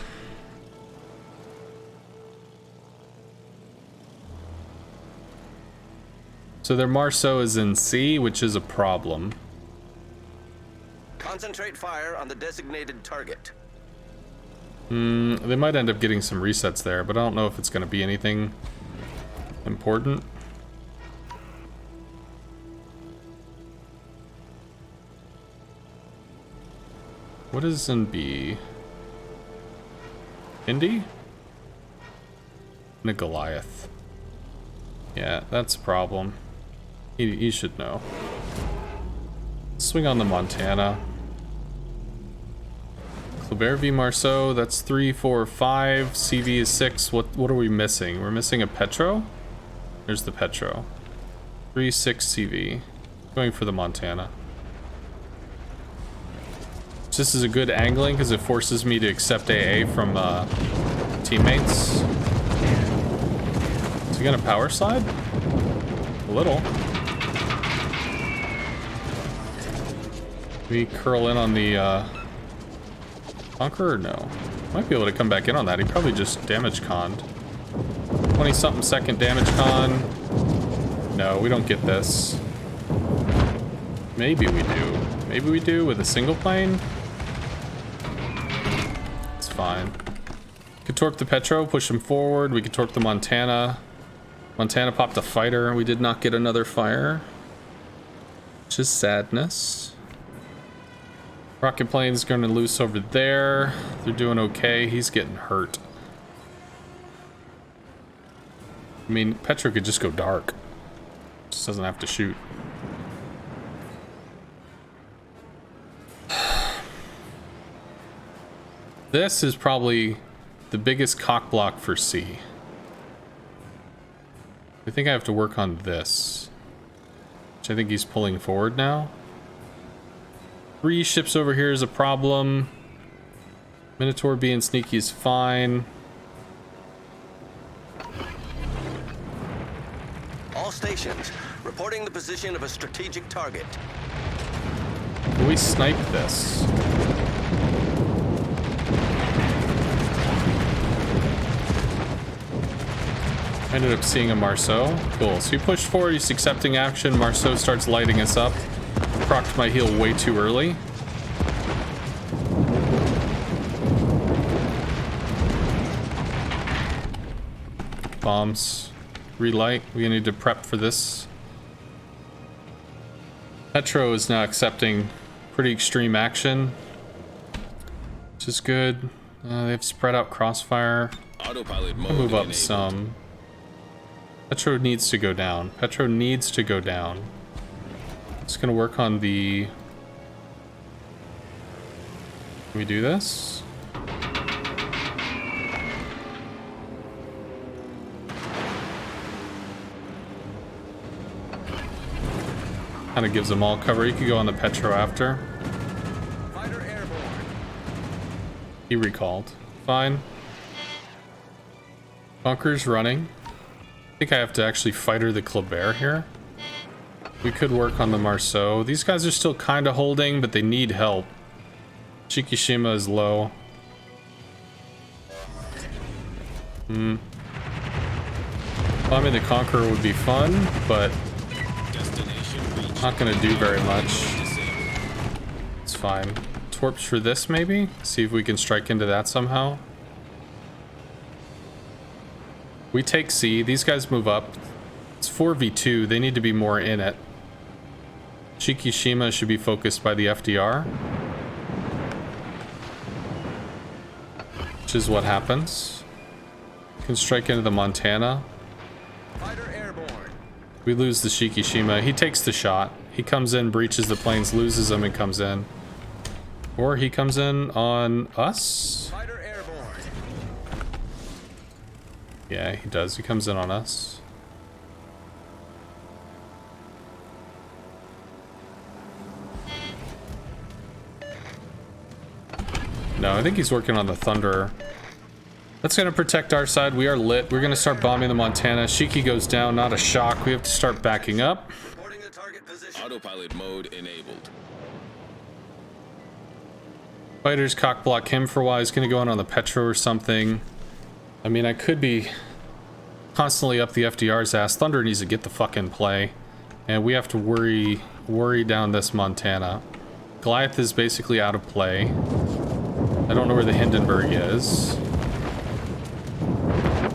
So their Marceau is in C, which is a problem. Concentrate fire on the designated target. They might end up getting some resets there, but I don't know if it's going to be anything important. What is in B? Indy? And a Goliath. Yeah, that's a problem. He should know. Swing on the Montana. Kleber v Marceau, that's 3, 4, 5. CV is 6. What are we missing? We're missing a Petro? There's the Petro. 3, 6 CV. Going for the Montana. This is a good angling because it forces me to accept AA from teammates. Is he gonna power slide? A little. We curl in on the Conqueror? No. Might be able to come back in on that. He probably just damage conned. 20-something second damage con. No, we don't get this. Maybe we do. Maybe we do with a single plane. It's fine. Could torp the Petro, push him forward. We could torp the Montana. Montana popped a fighter. We did not get another fire. Which is sadness. Rocket plane's going to loose over there. They're doing okay. He's getting hurt. I mean, Petro could just go dark. Just doesn't have to shoot. This is probably the biggest cock block for C. I think I have to work on this. Which I think he's pulling forward now. 3 ships over here is a problem. Minotaur being sneaky is fine. All stations, reporting the position of a strategic target. Can we snipe this? I ended up seeing a Marceau. Cool. So he pushed forward, he's accepting action. Marceau starts lighting us up. Procced my heal way too early. Bombs. Relight. We need to prep for this. Petro is now accepting pretty extreme action, which is good. They have spread out crossfire. Autopilot mode I'll move up enabled. some. Petro needs to go down. Petro needs to go down. It's gonna work on the... Can we do this? Kind of gives them all cover. You could go on the Petro after. Fighter airborne. He recalled. Fine. Bunker's running. I think I have to actually fighter the Kleber here. We could work on the Marceau. These guys are still kind of holding, but they need help. Shikishima is low. Bombing the Conqueror would be fun, but Destination reached. not gonna do very much. Disabled. It's fine. Torps for this, maybe? See if we can strike into that somehow. We take C. These guys move up. It's 4v2. They need to be more in it. Shikishima should be focused by the FDR. Which is what happens. Can strike into the Montana. Fighter airborne. We lose the Shikishima. He takes the shot. He comes in, breaches the planes, loses them, and comes in. Or he comes in on us. Fighter airborne. Yeah, he does. He comes in on us. No, I think he's working on the Thunderer. That's going to protect our side. We are lit. We're going to start bombing the Montana. Shiki goes down. Not a shock. We have to start backing up. Reporting the target position. Autopilot mode enabled. Fighters cock block him for a while. He's going to go on the Petro or something. I mean, I could be constantly up the FDR's ass. Thunder needs to get the fucking play. And we have to worry down this Montana. Goliath is basically out of play. I don't know where the Hindenburg is.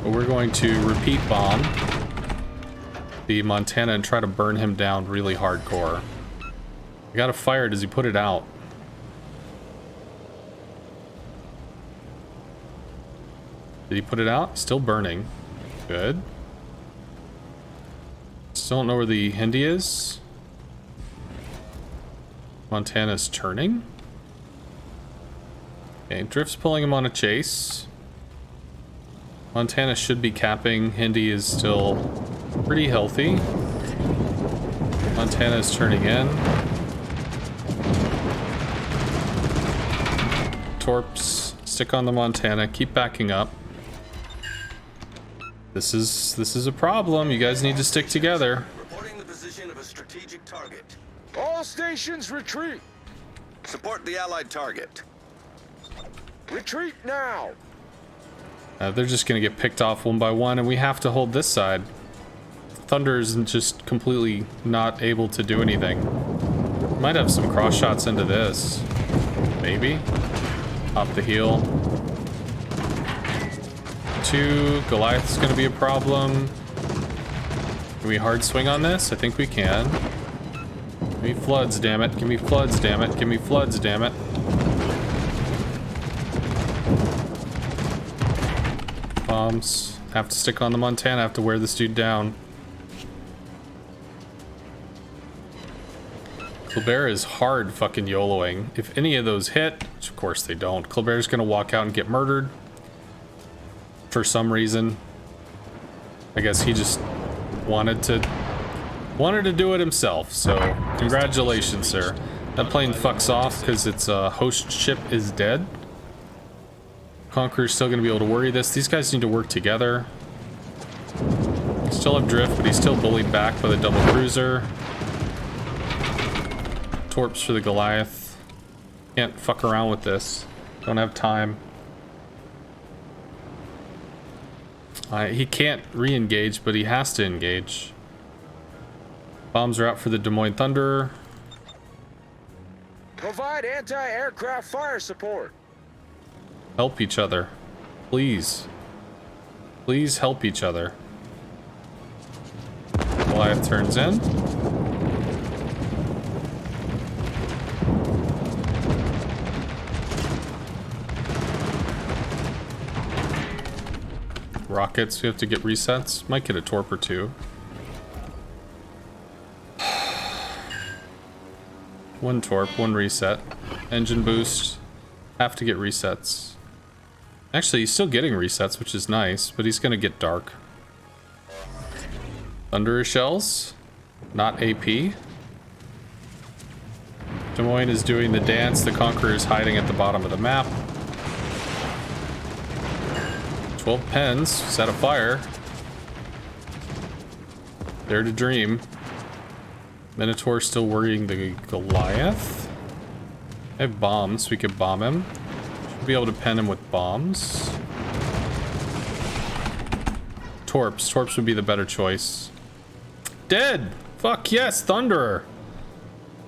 But we're going to repeat bomb the Montana and try to burn him down really hardcore. I got a fire. Does he put it out? Did he put it out? Still burning. Good. Still don't know where the Hindi is. Montana's turning. Okay, Drift's pulling him on a chase. Montana should be capping. Hindi is still pretty healthy. Montana's turning in. Torps, stick on the Montana. Keep backing up. This is a problem. You guys need to stick together. Reporting the position of a strategic target. All stations retreat. Support the allied target. Retreat now. They're just gonna get picked off one by one, and we have to hold this side. Thunder is just completely not able to do anything. Might have some cross shots into this. Maybe. Off the heel. 2. Goliath's gonna be a problem. Can we hard swing on this? I think we can. Give me floods, damn it. Give me floods, damn it. Give me floods, damn it. Bombs. Have to stick on the Montana. Have to wear this dude down. Colbert is hard fucking YOLOing. If any of those hit, which of course they don't, Colbert's gonna walk out and get murdered. For some reason. I guess he just wanted to do it himself, so congratulations, sir. That plane fucks off because its host ship is dead. Conqueror's still gonna be able to worry this. These guys need to work together. Still have drift, but he's still bullied back by the double cruiser. Torps for the Goliath. Can't fuck around with this. Don't have time. He can't re-engage, but he has to engage. Bombs are out for the Des Moines Thunder. Provide anti-aircraft fire support. Help each other. Please. Please help each other. Goliath turns in. Rockets, we have to get resets. Might get a torp or two. One torp, one reset. Engine boost. Have to get resets. Actually, he's still getting resets, which is nice, but he's gonna get dark. Thunder shells. Not AP. Des Moines is doing the dance. The Conqueror is hiding at the bottom of the map. 12 pens, set a fire. Dare to dream. Minotaur still worrying the Goliath. I have bombs, we could bomb him. Should be able to pen him with bombs. Torps. Torps would be the better choice. Dead! Fuck yes, Thunderer!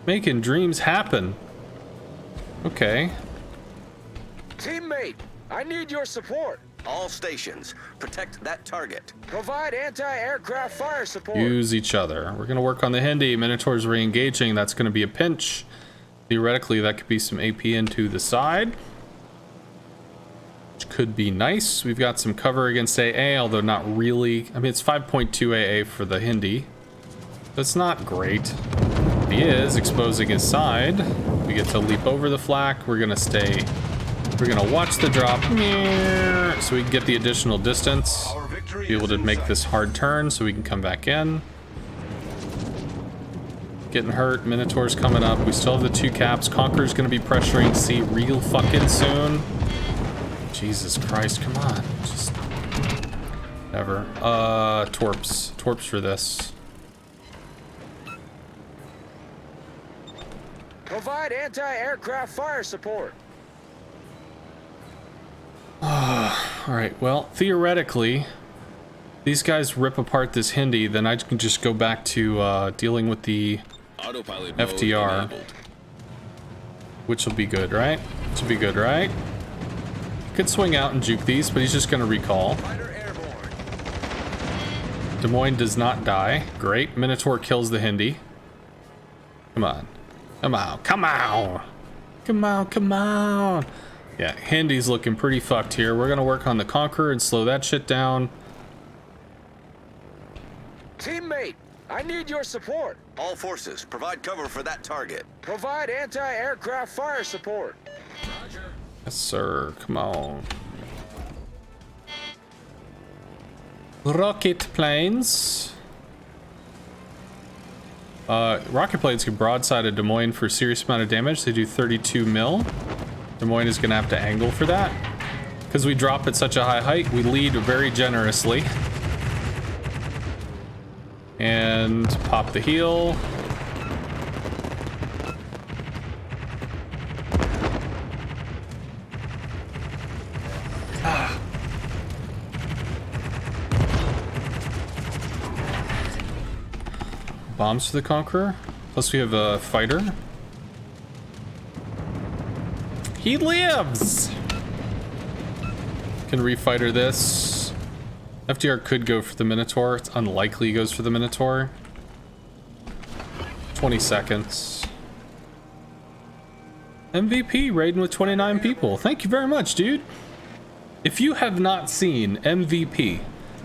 Making dreams happen. Okay. Teammate, I need your support. All stations, protect that target. Provide anti-aircraft fire support. Use each other. We're gonna work on the Hindi. Minotaur's re-engaging. That's gonna be a pinch. Theoretically, that could be some AP into the side, which could be nice. We've got some cover against AA, although not really. I mean, it's 5.2 AA for the Hindi. That's not great. He is exposing his side. We get to leap over the flak. We're gonna stay. We're gonna watch the drop so we can get the additional distance. Be able to make this hard turn so we can come back in. Getting hurt. Minotaur's coming up. We still have the 2 caps. Conqueror's gonna be pressuring C real fucking soon. Jesus Christ, come on. Just never. Torps. Torps for this. Provide anti-aircraft fire support. Alright, well, theoretically, these guys rip apart this Hindi, then I can just go back to dealing with the Autopilot mode FDR. enabled. Which will be good, right? Which will be good, right? Could swing out and juke these, but he's just gonna recall. Fighter airborne. Des Moines does not die. Great. Minotaur kills the Hindi. Come on. Come on. Come on. Come on. Come on. Yeah, Handy's looking pretty fucked here. We're gonna work on the Conqueror and slow that shit down. Teammate, I need your support. All forces, provide cover for that target. Provide anti-aircraft fire support. Yes, sir. Come on. Rocket planes. Rocket planes can broadside a Des Moines for a serious amount of damage. They do 32 mil. Des Moines is going to have to angle for that. Because we drop at such a high height, we lead very generously. And pop the heel. Bombs for the Conqueror. Plus we have a fighter. He lives! Can refighter this. FDR could go for the Minotaur. It's unlikely he goes for the Minotaur. 20 seconds. MVP raiding with 29 people. Thank you very much, dude. If you have not seen MVP,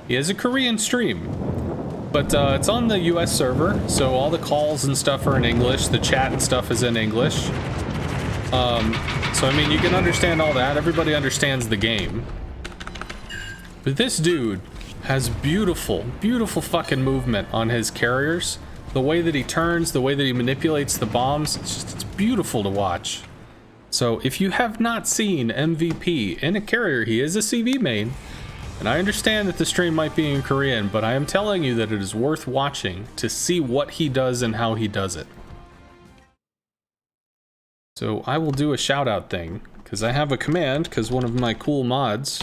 he has a Korean stream. But it's on the US server, so all the calls and stuff are in English. The chat and stuff is in English. So I mean, you can understand all that. Everybody understands the game. But this dude has beautiful, beautiful fucking movement on his carriers. The way that he turns, the way that he manipulates the bombs, it's beautiful to watch. So if you have not seen MVP in a carrier, he is a CV main. And I understand that the stream might be in Korean, but I am telling you that it is worth watching to see what he does and how he does it. So I will do a shout out thing, because I have a command, because one of my cool mods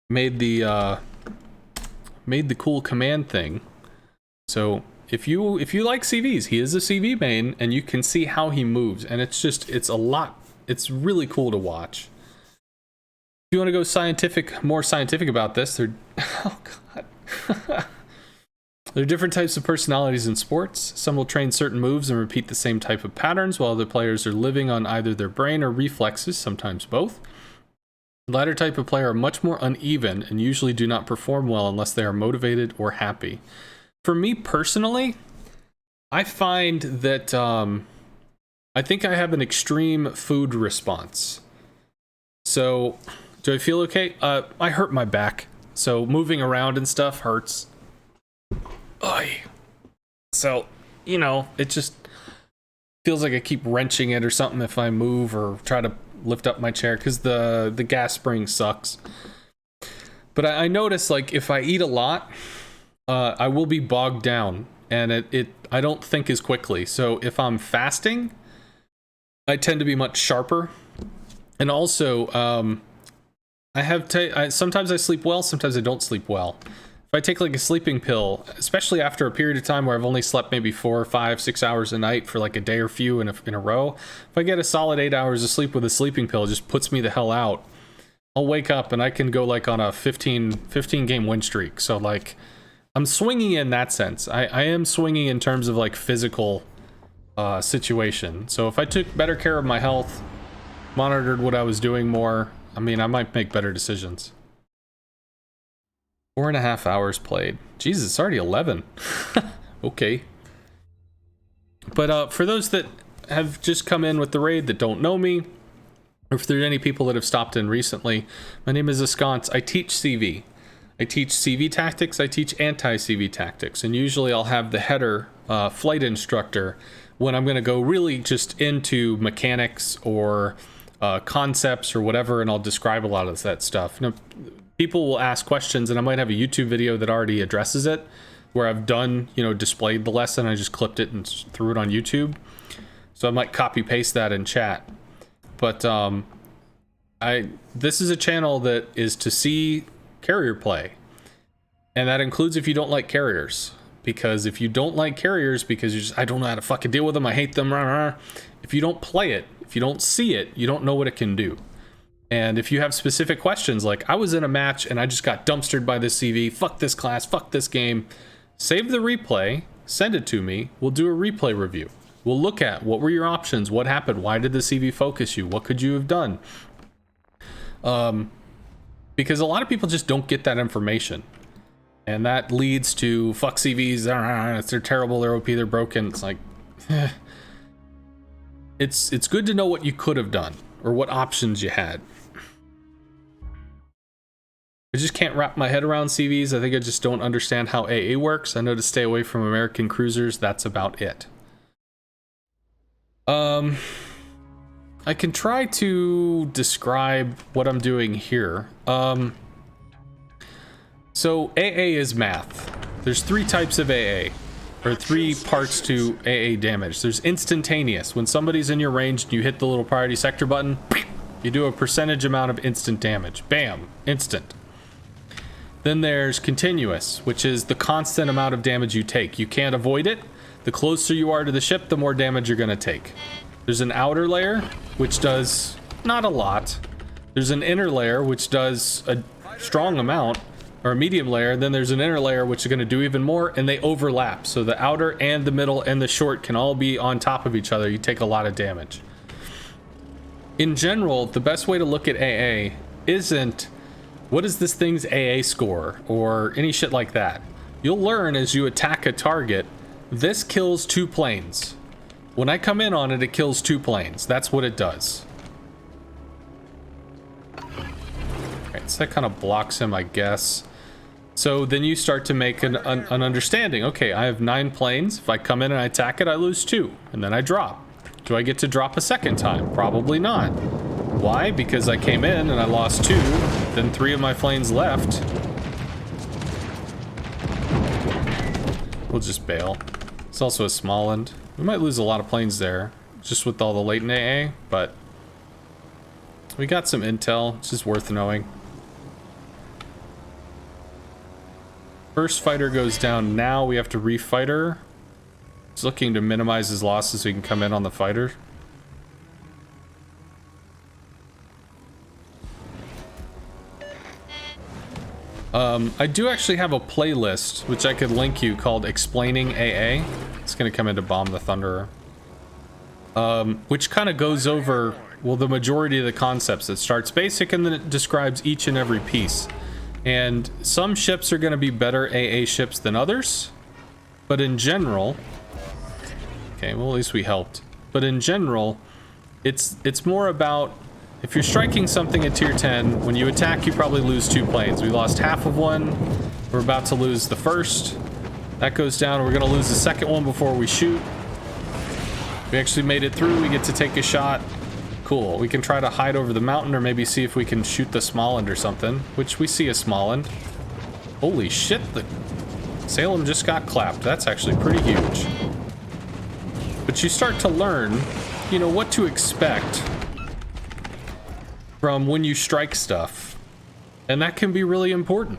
made the cool command thing. So if you like CVs, he is a CV main, and you can see how he moves, and it's really cool to watch. If you want to go more scientific about this, oh god. There are different types of personalities in sports. Some will train certain moves and repeat the same type of patterns, while other players are living on either their brain or reflexes, sometimes both. The latter type of player are much more uneven and usually do not perform well unless they are motivated or happy. For me personally, I find that I think I have an extreme food response. So do I feel okay? I hurt my back, so moving around and stuff hurts. Oy. So, you know, it just feels like I keep wrenching it or something if I move or try to lift up my chair, because the gas spring sucks. But I notice, like, if I eat a lot, I will be bogged down, and I don't think as quickly. So if I'm fasting, I tend to be much sharper. And also, sometimes I sleep well, sometimes I don't sleep well. If I take like a sleeping pill, especially after a period of time where I've only slept maybe 4 or 5, 6 hours a night for like a day or few in a row, if I get a solid 8 hours of sleep with a sleeping pill, it just puts me the hell out. I'll wake up and I can go like on a 15 game win streak. So like, I'm swinging in that sense. I am swinging in terms of like physical situation. So if I took better care of my health, monitored what I was doing more, I mean, I might make better decisions. 4.5 hours played. Jesus, it's already 11. Okay. But for those that have just come in with the raid that don't know me, or if there's any people that have stopped in recently, my name is Assorted. I teach CV. I teach CV tactics, I teach anti-CV tactics, and usually I'll have the header flight instructor when I'm going to go really just into mechanics or concepts or whatever, and I'll describe a lot of that stuff. You know, people will ask questions, and I might have a YouTube video that already addresses it, where I've done, you know, displayed the lesson. I just clipped it and threw it on YouTube. So I might copy paste that in chat. But this is a channel that is to see carrier play, and that includes if you don't like carriers. Because if you don't like carriers because you're just, I don't know how to fucking deal with them, I hate them, rah, rah. If you don't play it, if you don't see it, you don't know what it can do. And if you have specific questions, like I was in a match and I just got dumpstered by this CV, fuck this class, fuck this game, save the replay, send it to me, we'll do a replay review. We'll look at what were your options, what happened, why did the CV focus you, what could you have done? Because a lot of people just don't get that information. And that leads to fuck CVs, they're terrible, they're OP, they're broken. It's like, it's good to know what you could have done or what options you had. I just can't wrap my head around CVs. I think I just don't understand how AA works. I know to stay away from American cruisers. That's about it. I can try to describe what I'm doing here. So AA is math. There's 3 types of AA, or 3 parts to AA damage. There's instantaneous. When somebody's in your range and you hit the little priority sector button, you do a percentage amount of instant damage. Bam, instant. Then there's continuous, which is the constant amount of damage you take. You can't avoid it. The closer you are to the ship, the more damage you're gonna take. There's an outer layer, which does not a lot. There's an inner layer, which does a strong amount, or a medium layer. Then there's an inner layer, which is gonna do even more, and they overlap. So the outer and the middle and the short can all be on top of each other. You take a lot of damage. In general, the best way to look at AA isn't what is this thing's AA score or any shit like that. You'll learn as you attack a target, this kills 2 planes. When I come in on it, it kills 2 planes. That's what it does. Alright, so that kind of blocks him, I guess. So then you start to make an understanding. Okay, I have 9 planes. If I come in and I attack it, I lose 2. And then I drop. Do I get to drop a second time? Probably not. Why? Because I came in and I lost 2, then 3 of my planes left. We'll just bail. It's also a Smalland. We might lose a lot of planes there, just with all the latent AA, but we got some intel. It's just worth knowing. First fighter goes down now. We have to refighter. He's looking to minimize his losses so he can come in on the fighter. I do actually have a playlist, which I could link you, called Explaining AA. It's going to come in to bomb the Thunderer. Which kind of goes over, well, the majority of the concepts. It starts basic and then it describes each and every piece. And some ships are going to be better AA ships than others. But in general... Okay, well, at least we helped. But in general, it's more about... If you're striking something at tier 10, when you attack, you probably lose 2 planes. We lost half of one. We're about to lose the first. That goes down. We're going to lose the second one before we shoot. We actually made it through. We get to take a shot. Cool. We can try to hide over the mountain or maybe see if we can shoot the Smalland or something, which we see a Smalland. Holy shit, the Salem just got clapped. That's actually pretty huge. But you start to learn, you know, what to expect from when you strike stuff, and that can be really important.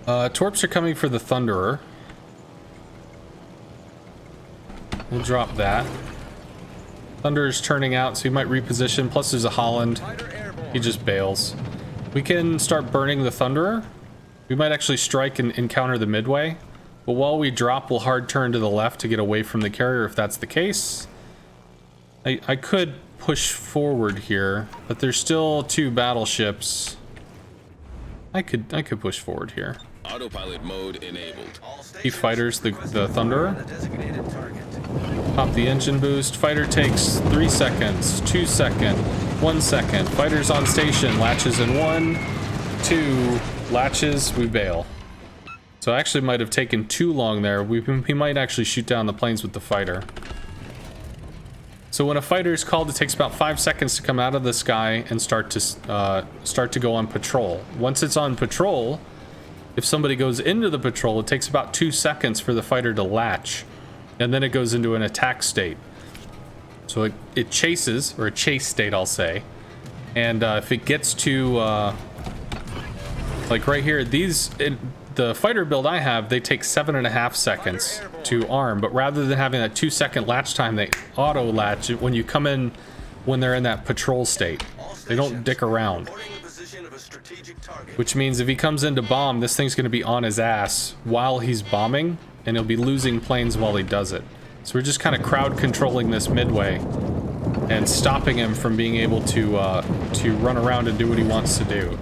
Torps are coming for the Thunderer. We'll drop that. Thunderer's turning out, so he might reposition, plus there's a Holland. He just bails. We can start burning the Thunderer. We might actually strike and encounter the midway. But while we drop, we'll hard turn to the left to get away from the carrier if that's the case. I could push forward here, but there's still 2 battleships. I could push forward here. Autopilot mode enabled. He fighters the Thunderer. Pop the engine boost. Fighter takes 3 seconds, 2 seconds, 1 second. Fighter's on station. Latches in 1, 2, latches. We bail. So actually might have taken too long there. We might actually shoot down the planes with the fighter. So when a fighter is called, it takes about 5 seconds to come out of the sky and start to go on patrol. Once it's on patrol, if somebody goes into the patrol, it takes about 2 seconds for the fighter to latch, and then it goes into an attack state. So it chases, or a chase state, I'll say. And if it gets to, like right here, the fighter build I have, they take 7.5 seconds to arm, but rather than having that 2 second latch time, they auto latch it when you come in, when they're in that patrol state. They don't dick around. Which means if he comes in to bomb, this thing's going to be on his ass while he's bombing, and he'll be losing planes while he does it. So we're just kind of crowd controlling this midway and stopping him from being able to run around and do what he wants to do.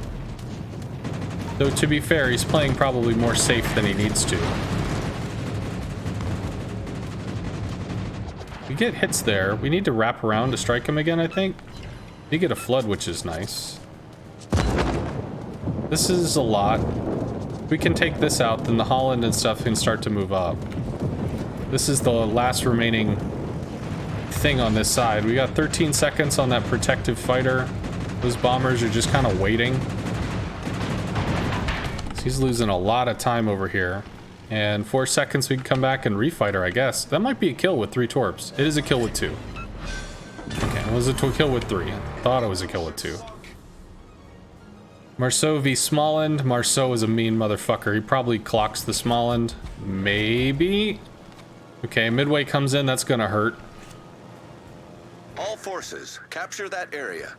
Though to be fair, he's playing probably more safe than he needs to. We get hits there. We need to wrap around to strike him again, I think. We get a flood, which is nice. This is a lot. If we can take this out, then the Holland and stuff can start to move up. This is the last remaining thing on this side. We got 13 seconds on that protective fighter. Those bombers are just kind of waiting. So he's losing a lot of time over here. And 4 seconds we can come back and refight her, I guess. That might be a kill with 3 torps. It is a kill with 2. Okay, it was a kill with 3. Thought it was a kill with 2. Marceau v. Smolland. Marceau is a mean motherfucker. He probably clocks the Smolland. Maybe. Okay, Midway comes in. That's gonna hurt. All forces, capture that area.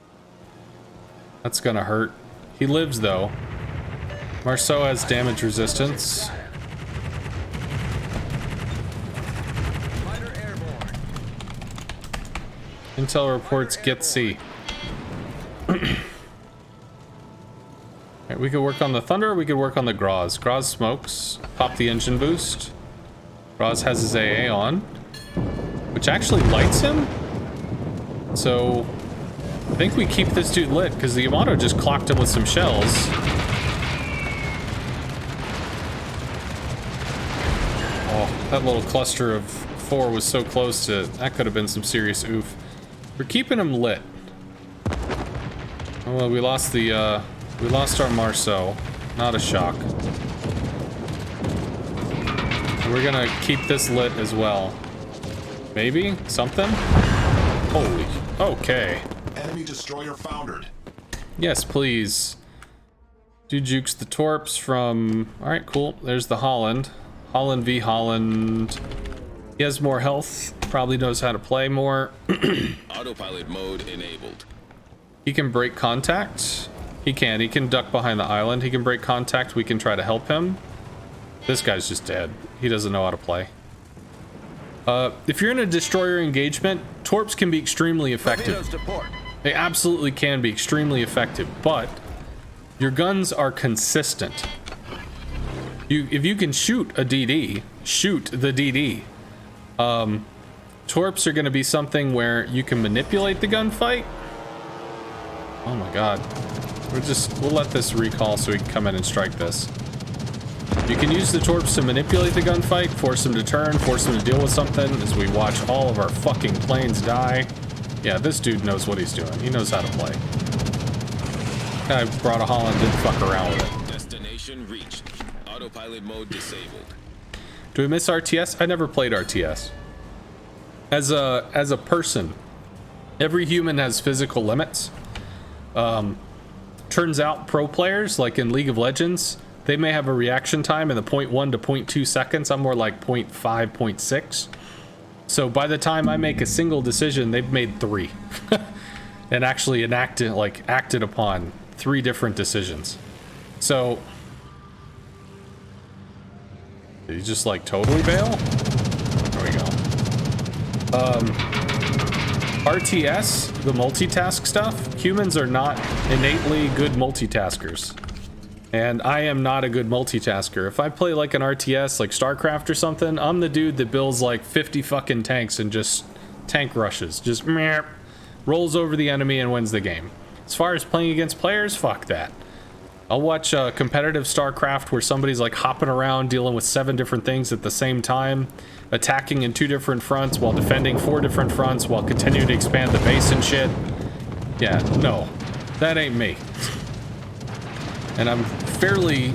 That's gonna hurt. He lives, though. Marceau has damage resistance. Intel reports get C. Right, we could work on the Thunder, or we could work on the Graz. Graz smokes. Pop the engine boost. Graz has his AA on, which actually lights him. So I think we keep this dude lit, because the Yamato just clocked him with some shells. Oh, that little cluster of 4 was so close to... That could have been some serious oof. We're keeping him lit. Oh, well, we lost the, we lost our Marceau. Not a shock. And we're gonna keep this lit as well. Maybe? Something? Holy... Okay. Enemy destroyer foundered. Yes, please. Dude jukes the torps from... Alright, cool. There's the Holland. Holland v. Holland. He has more health. Probably knows how to play more. Autopilot mode enabled. He can break contact. He can. He can duck behind the island. He can break contact. We can try to help him. This guy's just dead. He doesn't know how to play. If you're in a destroyer engagement, torps can be extremely effective. They absolutely can be extremely effective, but your guns are consistent. If you can shoot a DD, shoot the DD. Torps are going to be something where you can manipulate the gunfight. Oh my god. We'll let this recall so we can come in and strike this. You can use the torps to manipulate the gunfight, force them to turn, force them to deal with something as we watch all of our fucking planes die. Yeah, this dude knows what he's doing. He knows how to play. Guy brought a Holland, didn't fuck around with it. Destination reached. Autopilot mode disabled. Do we miss RTS? I never played RTS. As a person, every human has physical limits. Turns out pro players, like in League of Legends, they may have a reaction time in the 0.1 to 0.2 seconds. I'm more like 0.5, 0.6. So by the time I make a single decision, they've made 3. And actually acted upon 3 different decisions. So did he just like totally bail? There we go. RTS, the multitask stuff, humans are not innately good multitaskers. And I am not a good multitasker. If I play like an RTS, like StarCraft or something, I'm the dude that builds like 50 fucking tanks and just tank rushes. Just meh, rolls over the enemy and wins the game. As far as playing against players, fuck that. I'll watch competitive StarCraft where somebody's like hopping around dealing with 7 different things at the same time, attacking in 2 different fronts while defending 4 different fronts while continuing to expand the base and shit. Yeah, no, that ain't me. And I'm fairly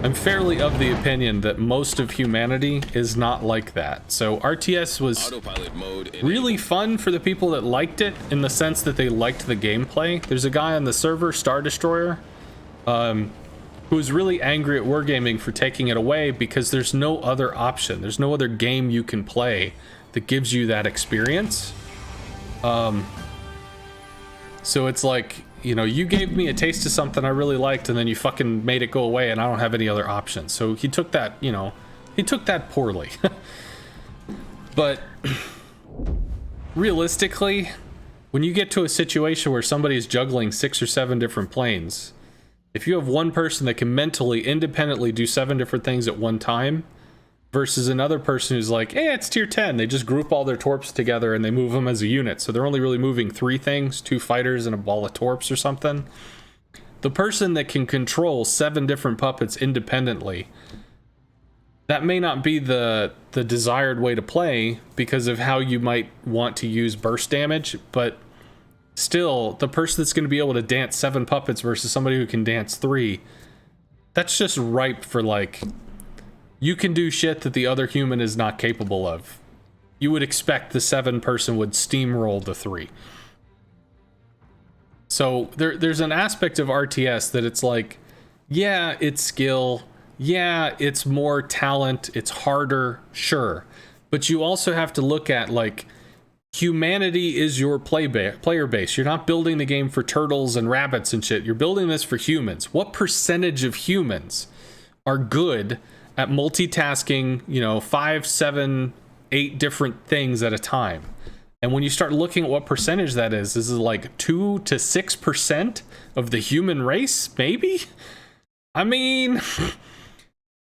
I'm fairly of the opinion that most of humanity is not like that. So RTS was really fun for the people that liked it, in the sense that they liked the gameplay. There's a guy on the server, Star Destroyer, who's really angry at Wargaming for taking it away, because there's no other option. There's no other game you can play that gives you that experience. So it's like, you know, you gave me a taste of something I really liked, and then you fucking made it go away, and I don't have any other options. So he took that, you know, he took that poorly. But realistically, when you get to a situation where somebody is juggling 6 or 7 different planes, if you have one person that can mentally, independently do 7 different things at one time, versus another person who's like, eh, it's tier 10. They just group all their torps together and they move them as a unit. So they're only really moving 3 things, 2 fighters and a ball of torps or something. The person that can control 7 different puppets independently, that may not be the desired way to play because of how you might want to use burst damage, but still, the person that's going to be able to dance 7 puppets versus somebody who can dance 3, that's just ripe for, like, you can do shit that the other human is not capable of. You would expect the 7 person would steamroll the 3. So there's an aspect of RTS that it's like, yeah, it's skill, yeah, it's more talent, it's harder, sure. But you also have to look at, like, humanity is your player base. You're not building the game for turtles and rabbits and shit. You're building this for humans. What percentage of humans are good at multitasking, you know, 5, 7, 8 different things at a time? And when you start looking at what percentage that is, this is like 2 to 6% of the human race, maybe? I mean,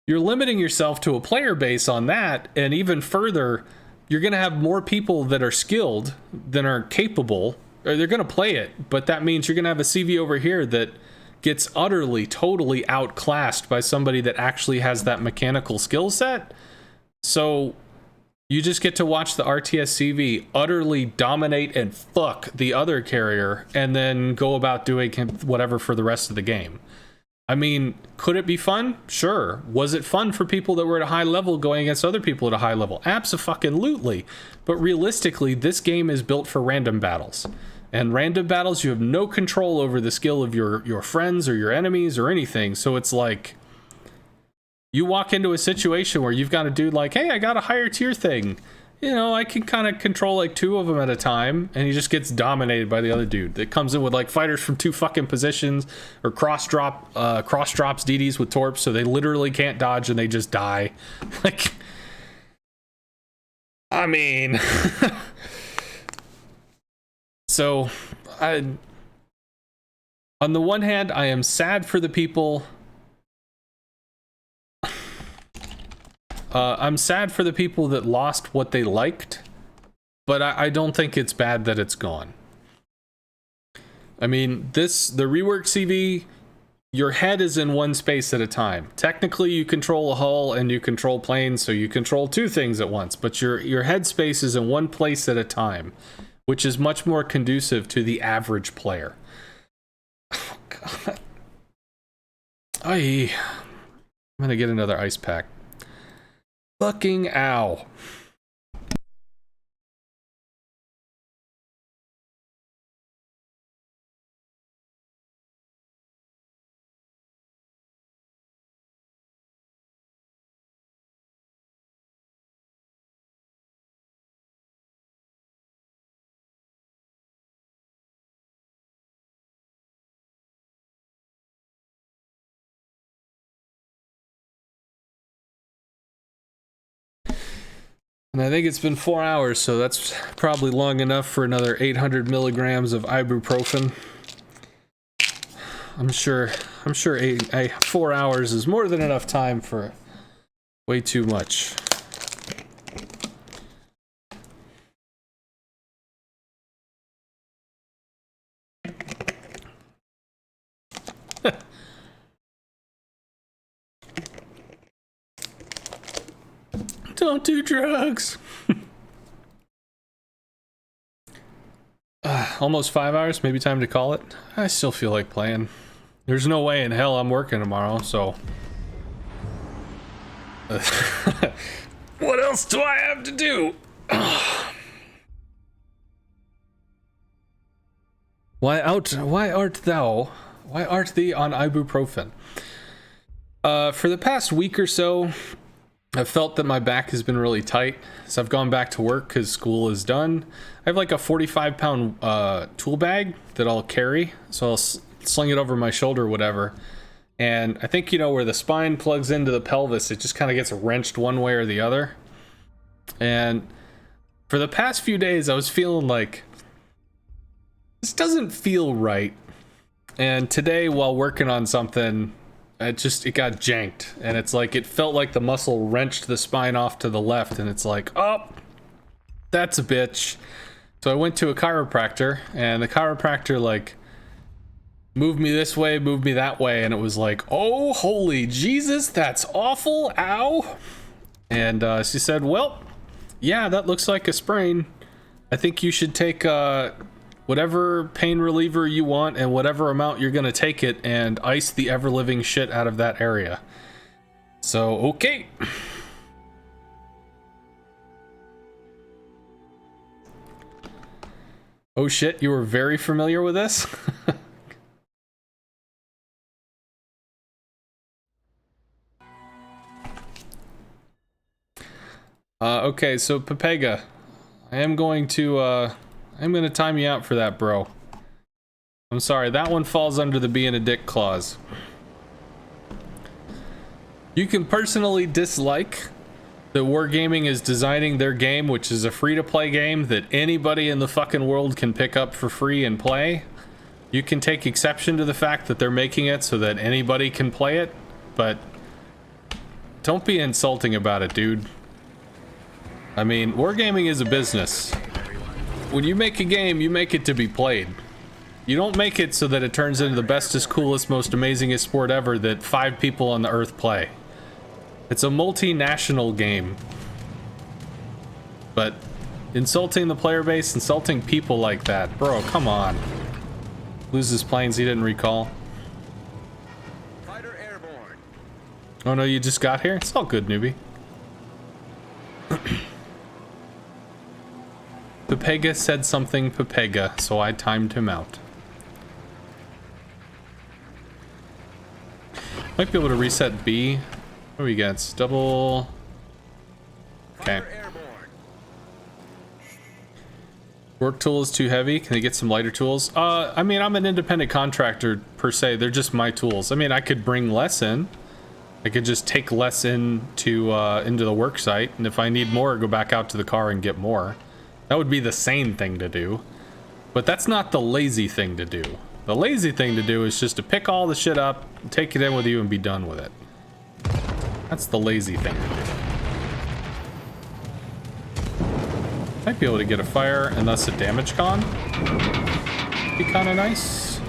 you're limiting yourself to a player base on that, and even further, you're going to have more people that are skilled than are capable, or they're going to play it, but that means you're going to have a CV over here that gets utterly, totally outclassed by somebody that actually has that mechanical skill set. So you just get to watch the RTS CV utterly dominate and fuck the other carrier, and then go about doing whatever for the rest of the game. I mean, could it be fun? Sure. Was it fun for people that were at a high level going against other people at a high level? Abso-fucking-lutely. But realistically, this game is built for random battles. And random battles, you have no control over the skill of your friends or your enemies or anything. So it's like, you walk into a situation where you've got a dude like, hey, I got a higher tier thing. You know, I can kind of control like 2 of them at a time, and he just gets dominated by the other dude that comes in with like fighters from 2 fucking positions, or cross drops DDs with torps, so they literally can't dodge and they just die. Like, I mean, so on the one hand, I am sad for the people. I'm sad for the people that lost what they liked, but I don't think it's bad that it's gone. I mean, the rework CV, your head is in one space at a time. Technically, you control a hull and you control planes, so you control 2 things at once, but your head space is in one place at a time, which is much more conducive to the average player. Oh, God. I'm gonna get another ice pack. Fucking ow. And I think it's been 4 hours, so that's probably long enough for another 800 milligrams of ibuprofen. I'm sure 4 hours is more than enough time for way too much. Don't do drugs. Almost 5 hours, maybe time to call it. I still feel like playing. There's no way in hell I'm working tomorrow, so. What else do I have to do? Why art thee on ibuprofen? For the past week or so, I've felt that my back has been really tight, so I've gone back to work because school is done. I have like a 45-pound tool bag that I'll carry, so I'll sling it over my shoulder or whatever. And I think, you know, where the spine plugs into the pelvis, it just kind of gets wrenched one way or the other. And for the past few days, I was feeling like, this doesn't feel right. And today, while working on something, it got janked. And it's like, it felt like the muscle wrenched the spine off to the left. And it's like, oh, that's a bitch. So I went to a chiropractor, and the chiropractor, like, moved me this way, moved me that way, and it was like, oh, holy Jesus, that's awful, ow. And she said, well, yeah, that looks like a sprain. I think you should take whatever pain reliever you want and whatever amount you're gonna take it and ice the ever-living shit out of that area. So, okay. Oh shit, you were very familiar with this? Okay, so Pepega, I'm gonna time you out for that, bro. I'm sorry, that one falls under the being a dick clause. You can personally dislike that Wargaming is designing their game, which is a free-to-play game that anybody in the fucking world can pick up for free and play. You can take exception to the fact that they're making it so that anybody can play it, but don't be insulting about it, dude. I mean, Wargaming is a business. When you make a game, you make it to be played. You don't make it so that it turns into the bestest, coolest, most amazingest sport ever that 5 people on the earth play. It's a multinational game. But insulting the player base, insulting people like that, bro, come on. Loses planes he didn't recall. Fighter airborne. Oh no, you just got here? It's all good, newbie. Pepega said something Pepega, so I timed him out. Might be able to reset B. What do we get? Double. Okay. Work tool is too heavy. Can they get some lighter tools? I mean, I'm an independent contractor per se. They're just my tools. I mean, I could bring less in. I could just take less into the work site, and if I need more, go back out to the car and get more. That would be the sane thing to do. But that's not the lazy thing to do. The lazy thing to do is just to pick all the shit up, take it in with you, and be done with it. That's the lazy thing to do. Might be able to get a fire and thus a damage con. Be kind of nice.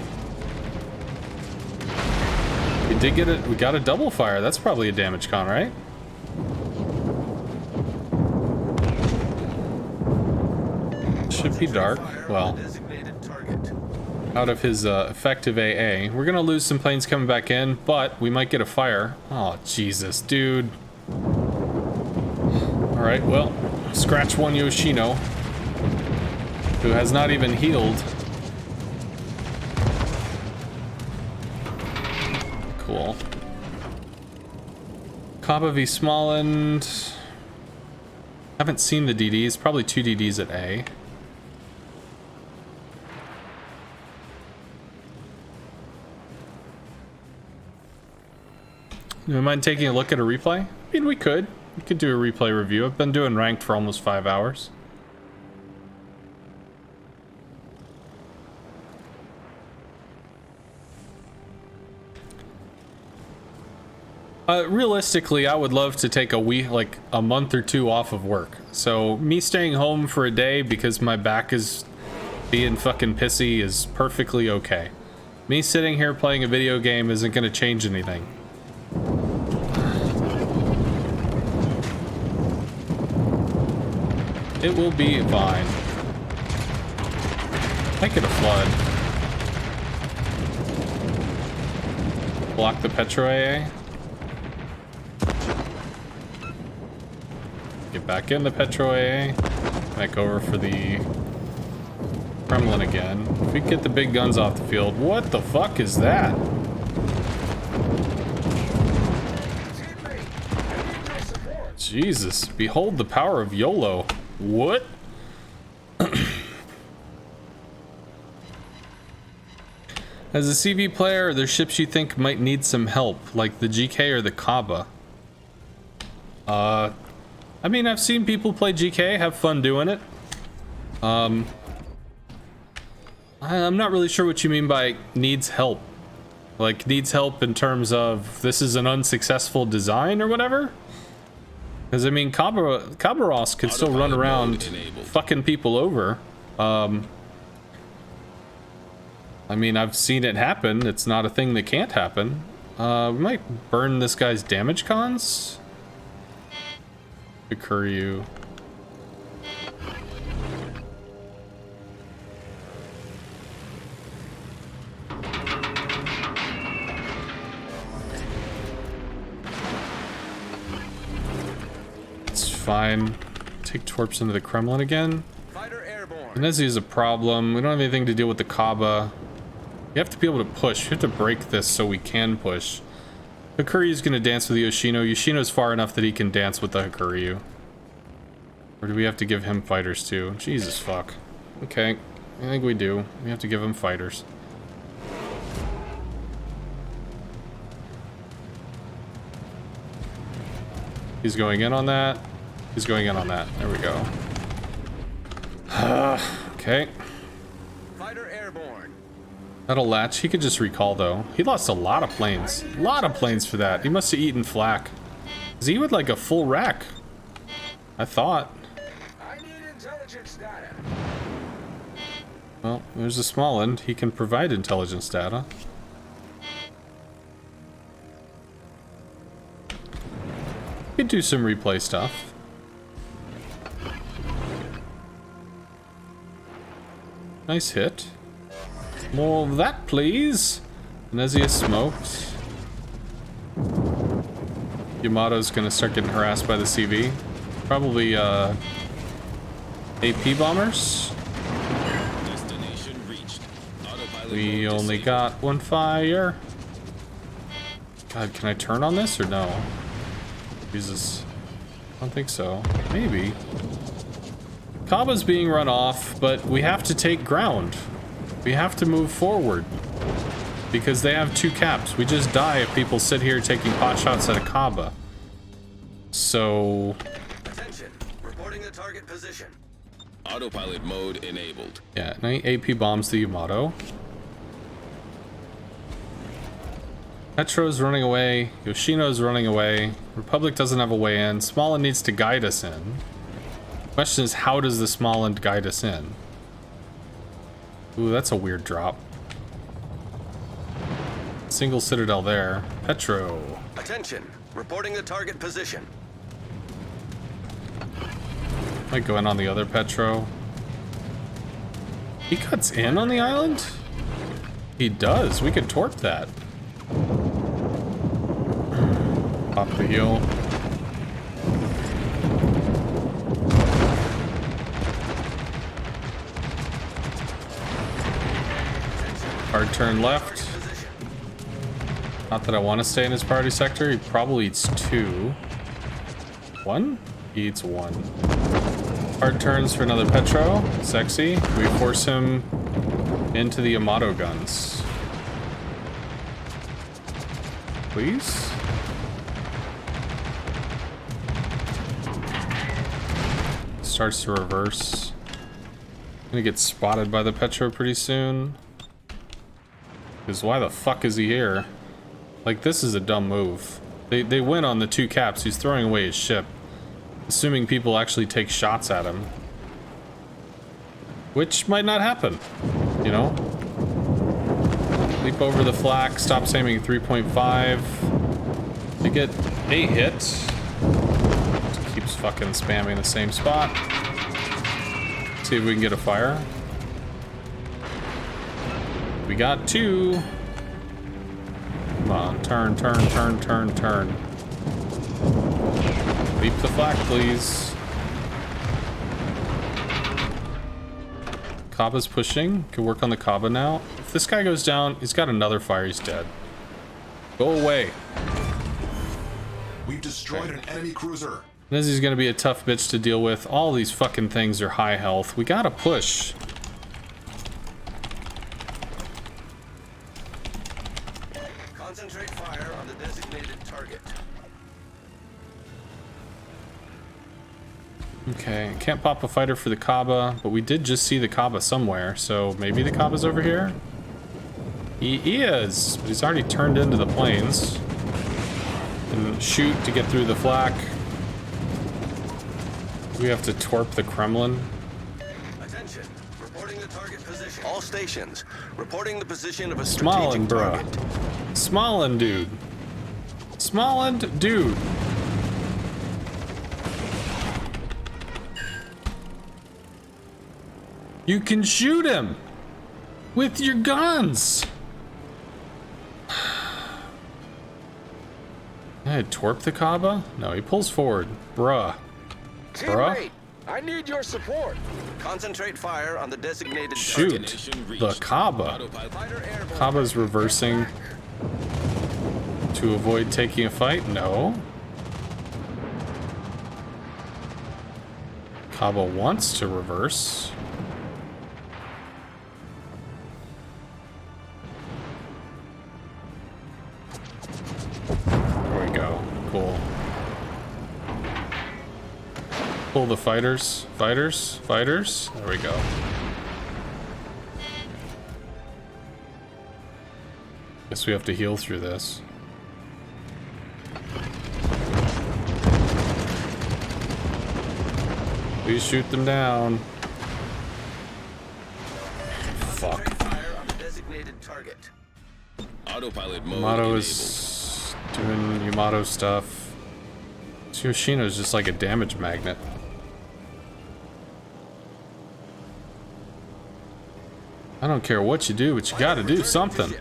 We did get it. We got a double fire. That's probably a damage con, right? Should be dark. Well, out of his effective AA. We're gonna lose some planes coming back in, but we might get a fire. Oh, Jesus, dude. Alright, well, scratch one Yoshino, who has not even healed. Cool. Kaba v. Smolland. Haven't seen the DDs. Probably 2 DDs at A. Do you mind taking a look at a replay? I mean, we could. We could do a replay review. I've been doing ranked for almost 5 hours. Realistically, I would love to take a week, like a month or 2 off of work. So me staying home for a day because my back is being fucking pissy is perfectly okay. Me sitting here playing a video game isn't going to change anything. It will be fine. Make it a flood. Block the Petro AA. Get back in the Petro AA. Back over for the Kremlin again. If we get the big guns off the field. What the fuck is that? Jesus, behold the power of YOLO. What? As a CV player, are there ships you think might need some help, like the GK or the Kaba? I mean, I've seen people play GK, have fun doing it. I'm not really sure what you mean by needs help. Like, needs help in terms of this is an unsuccessful design or whatever? Because, I mean, Kabaros can still run around fucking people over. I mean, I've seen it happen. It's not a thing that can't happen. We might burn this guy's damage cons. Kuryu. It's fine. Take Torps into the Kremlin again. Fighter airborne. Venezia is a problem. We don't have anything to deal with the Kaba. You have to be able to push. You have to break this so we can push. Hakuryu's gonna dance with Yoshino. Yoshino's far enough that he can dance with the Hakuryu. Or do we have to give him fighters too? Jesus fuck. Okay, I think we do. We have to give him fighters. He's going in on that. He's going in on that. There we go. Okay. Fighter airborne. That'll latch. He could just recall though. He lost a lot of planes. A lot of planes for that. He must have eaten flak. Is he with like a full rack? I thought. I need intelligence data. Well, there's a small end. He can provide intelligence data. He could do some replay stuff. Nice hit. More of that, please. Venezia smoked. Yamato's gonna start getting harassed by the CV. Probably, AP bombers. Destination reached. Autopilot We mode only disabled. got one fire. God, can I turn on this or no? Jesus. I don't think so. Maybe. Kaba's being run off, but we have to take ground. We have to move forward. Because they have 2 caps. We just die if people sit here taking pot shots at a Kaba. So... Attention. Reporting the target position. Autopilot mode enabled. yeah, 9 AP bombs the Yamato. Petro's running away. Yoshino's running away. Republic doesn't have a way in. Smolin needs to guide us in. Question is, how does the Smolin guide us in? Ooh, that's a weird drop. Single Citadel there. Petro. Attention. Reporting the target position. Might go in on the other Petro. He cuts in on the island? He does. We could torp that. Pop the heel. Hard turn left. Not that I want to stay in his party sector. He probably eats 2. 1? He eats 1. Hard turns for another Petro. Sexy. We force him into the Yamato guns. Please? Starts to reverse. Gonna get spotted by the Petro pretty soon. Because why the fuck is he here? Like, this is a dumb move. They win on the 2 caps. He's throwing away his ship. Assuming people actually take shots at him. Which might not happen. You know? Leap over the flak. Stops aiming 3.5. They get 8 hits. Just keeps fucking spamming the same spot. See if we can get a fire. We got 2. Come on, turn, turn, turn, turn, turn. Leap the flak, please. Kaba's pushing. Can work on the Kaba now. If this guy goes down, he's got another fire, he's dead. Go away. We've destroyed an enemy cruiser. This is gonna be a tough bitch to deal with. All these fucking things are high health. We gotta push. Concentrate fire on the designated target. Okay, can't pop a fighter for the Kaba, but we did just see the Kaba somewhere, so maybe the Kaba's over here? He is, but he's already turned into the plains. And shoot to get through the flak. We have to torp the Kremlin. Attention. Reporting the target position. All stations. Reporting the position of a Smolin, strategic bruh. target. Smolin, dude. Smolin, dude. You can shoot him with your guns. I torp the Kaba? No, he pulls forward. Bruh. Teammate, I need your support. Concentrate fire on the designated Shoot. target. Destination The reached. Kaba. Autopilot. Fighter airborne. Kaba's reversing to avoid taking a fight? No. Kaba wants to reverse. There we go. Cool. Pull the fighters. Fighters. Fighters. There we go. Guess we have to heal through this. Please shoot them down. Fuck. Concentrate fire on the designated target. Autopilot mode Yamato enabled. is doing Yamato stuff. Yoshino's just like a damage magnet. I don't care what you do, but you gotta do something.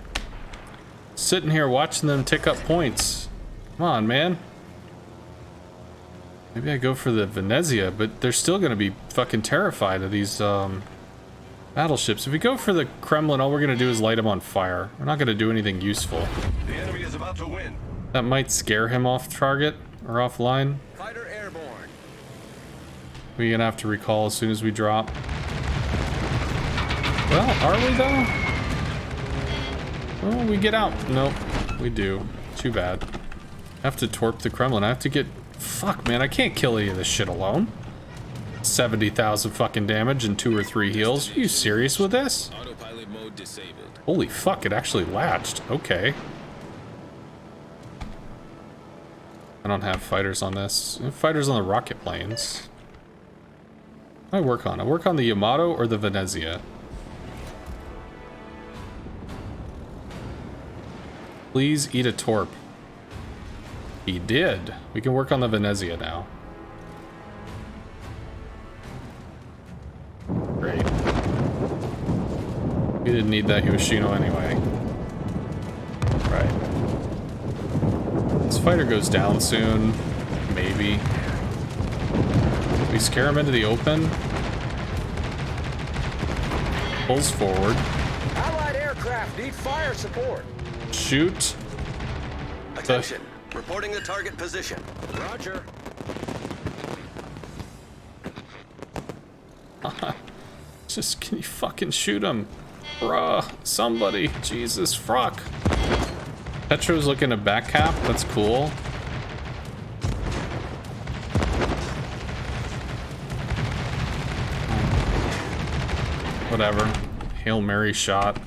Sitting here watching them tick up points. Come on, man. Maybe I go for the Venezia, but they're still gonna be fucking terrified of these battleships. If we go for the Kremlin, all we're gonna do is light them on fire. We're not gonna do anything useful. The enemy is about to win. That might scare him off target or offline. Fighter airborne. We're gonna have to recall as soon as we drop. Well, are we though? Oh, we get out. Nope, we do. Too bad. I have to torp the Kremlin. I have to get... Fuck, man, I can't kill any of this shit alone. 70,000 fucking damage and 2 or 3 heals. Are you serious with this? Autopilot mode disabled. Holy fuck, it actually latched. Okay. I don't have fighters on this. I have fighters on the rocket planes. What do I work on? I work on the Yamato or the Venezia. Please eat a torp. He did. We can work on the Venezia now. Great. We didn't need that Yoshino anyway. Right. This fighter goes down soon. Maybe. We scare him into the open. Pulls forward. Allied aircraft need fire support. Shoot. Attention. Reporting the target position. Roger. Just, can you fucking shoot him? Bruh, somebody. Jesus, fuck. Petro's looking at back cap. That's cool. Whatever. Hail Mary shot.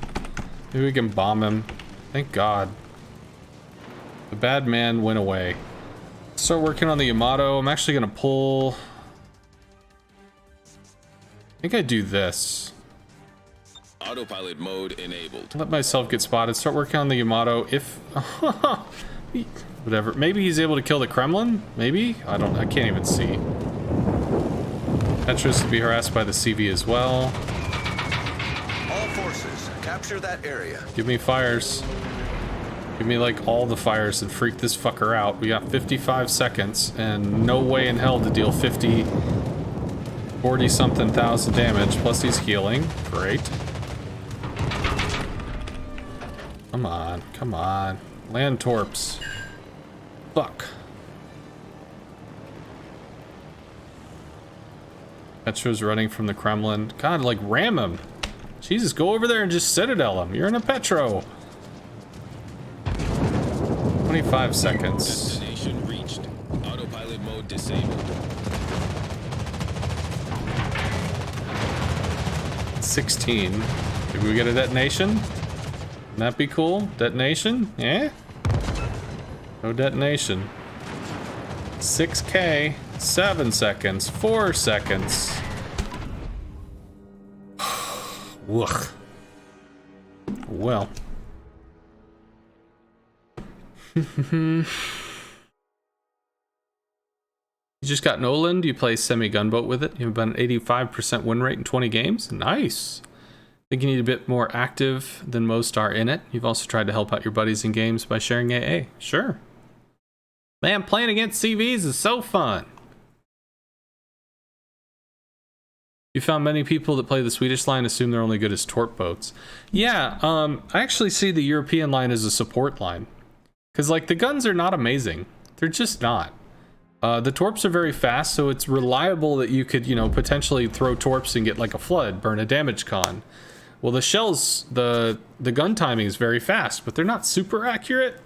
Maybe we can bomb him. Thank God. The bad man went away. Start working on the Yamato. I'm actually gonna pull... I think I do this. Autopilot mode enabled. Let myself get spotted. Start working on the Yamato. If... Whatever. Maybe he's able to kill the Kremlin? Maybe? I can't even see. Petrus to be harassed by the CV as well. All forces, capture that area. Give me fires. Give me like all the fires and freak this fucker out. We got 55 seconds and no way in hell to deal 40 something thousand damage. Plus he's healing. Great. Come on, come on. Land torps. Fuck. Petro's running from the Kremlin. God, like, ram him. Jesus, go over there and just citadel him. You're in a Petro. 25 seconds. Destination reached. Autopilot mode disabled. 16. Did we get a detonation? Wouldn't that be cool? Detonation? Yeah? No detonation. 6K. 7 seconds. 4 seconds. Ugh. Well. You just got Nolan. Do you play semi-gunboat with it? You have about an 85% win rate in 20 games. Nice. Think you need a bit more active than most are in it. You've also tried to help out your buddies in games by sharing AA. Sure. Man, playing against CVs is so fun. You found many people that play the Swedish line assume they're only good as torp boats. Yeah, I actually see the European line as a support line. Because, like, the guns are not amazing. They're just not. The torps are very fast, so it's reliable that you could, you know, potentially throw torps and get, like, a flood, burn a damage con. Well, the shells, the gun timing is very fast, but they're not super accurate.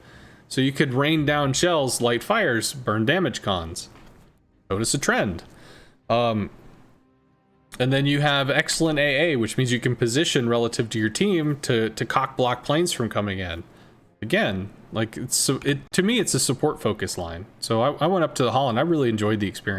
So you could rain down shells, light fires, burn damage cons. Notice a trend. And then you have excellent AA, which means you can position relative to your team to cock block planes from coming in. Again, like, to me, it's a support focus line. So I went up to the Holland. I really enjoyed the experience.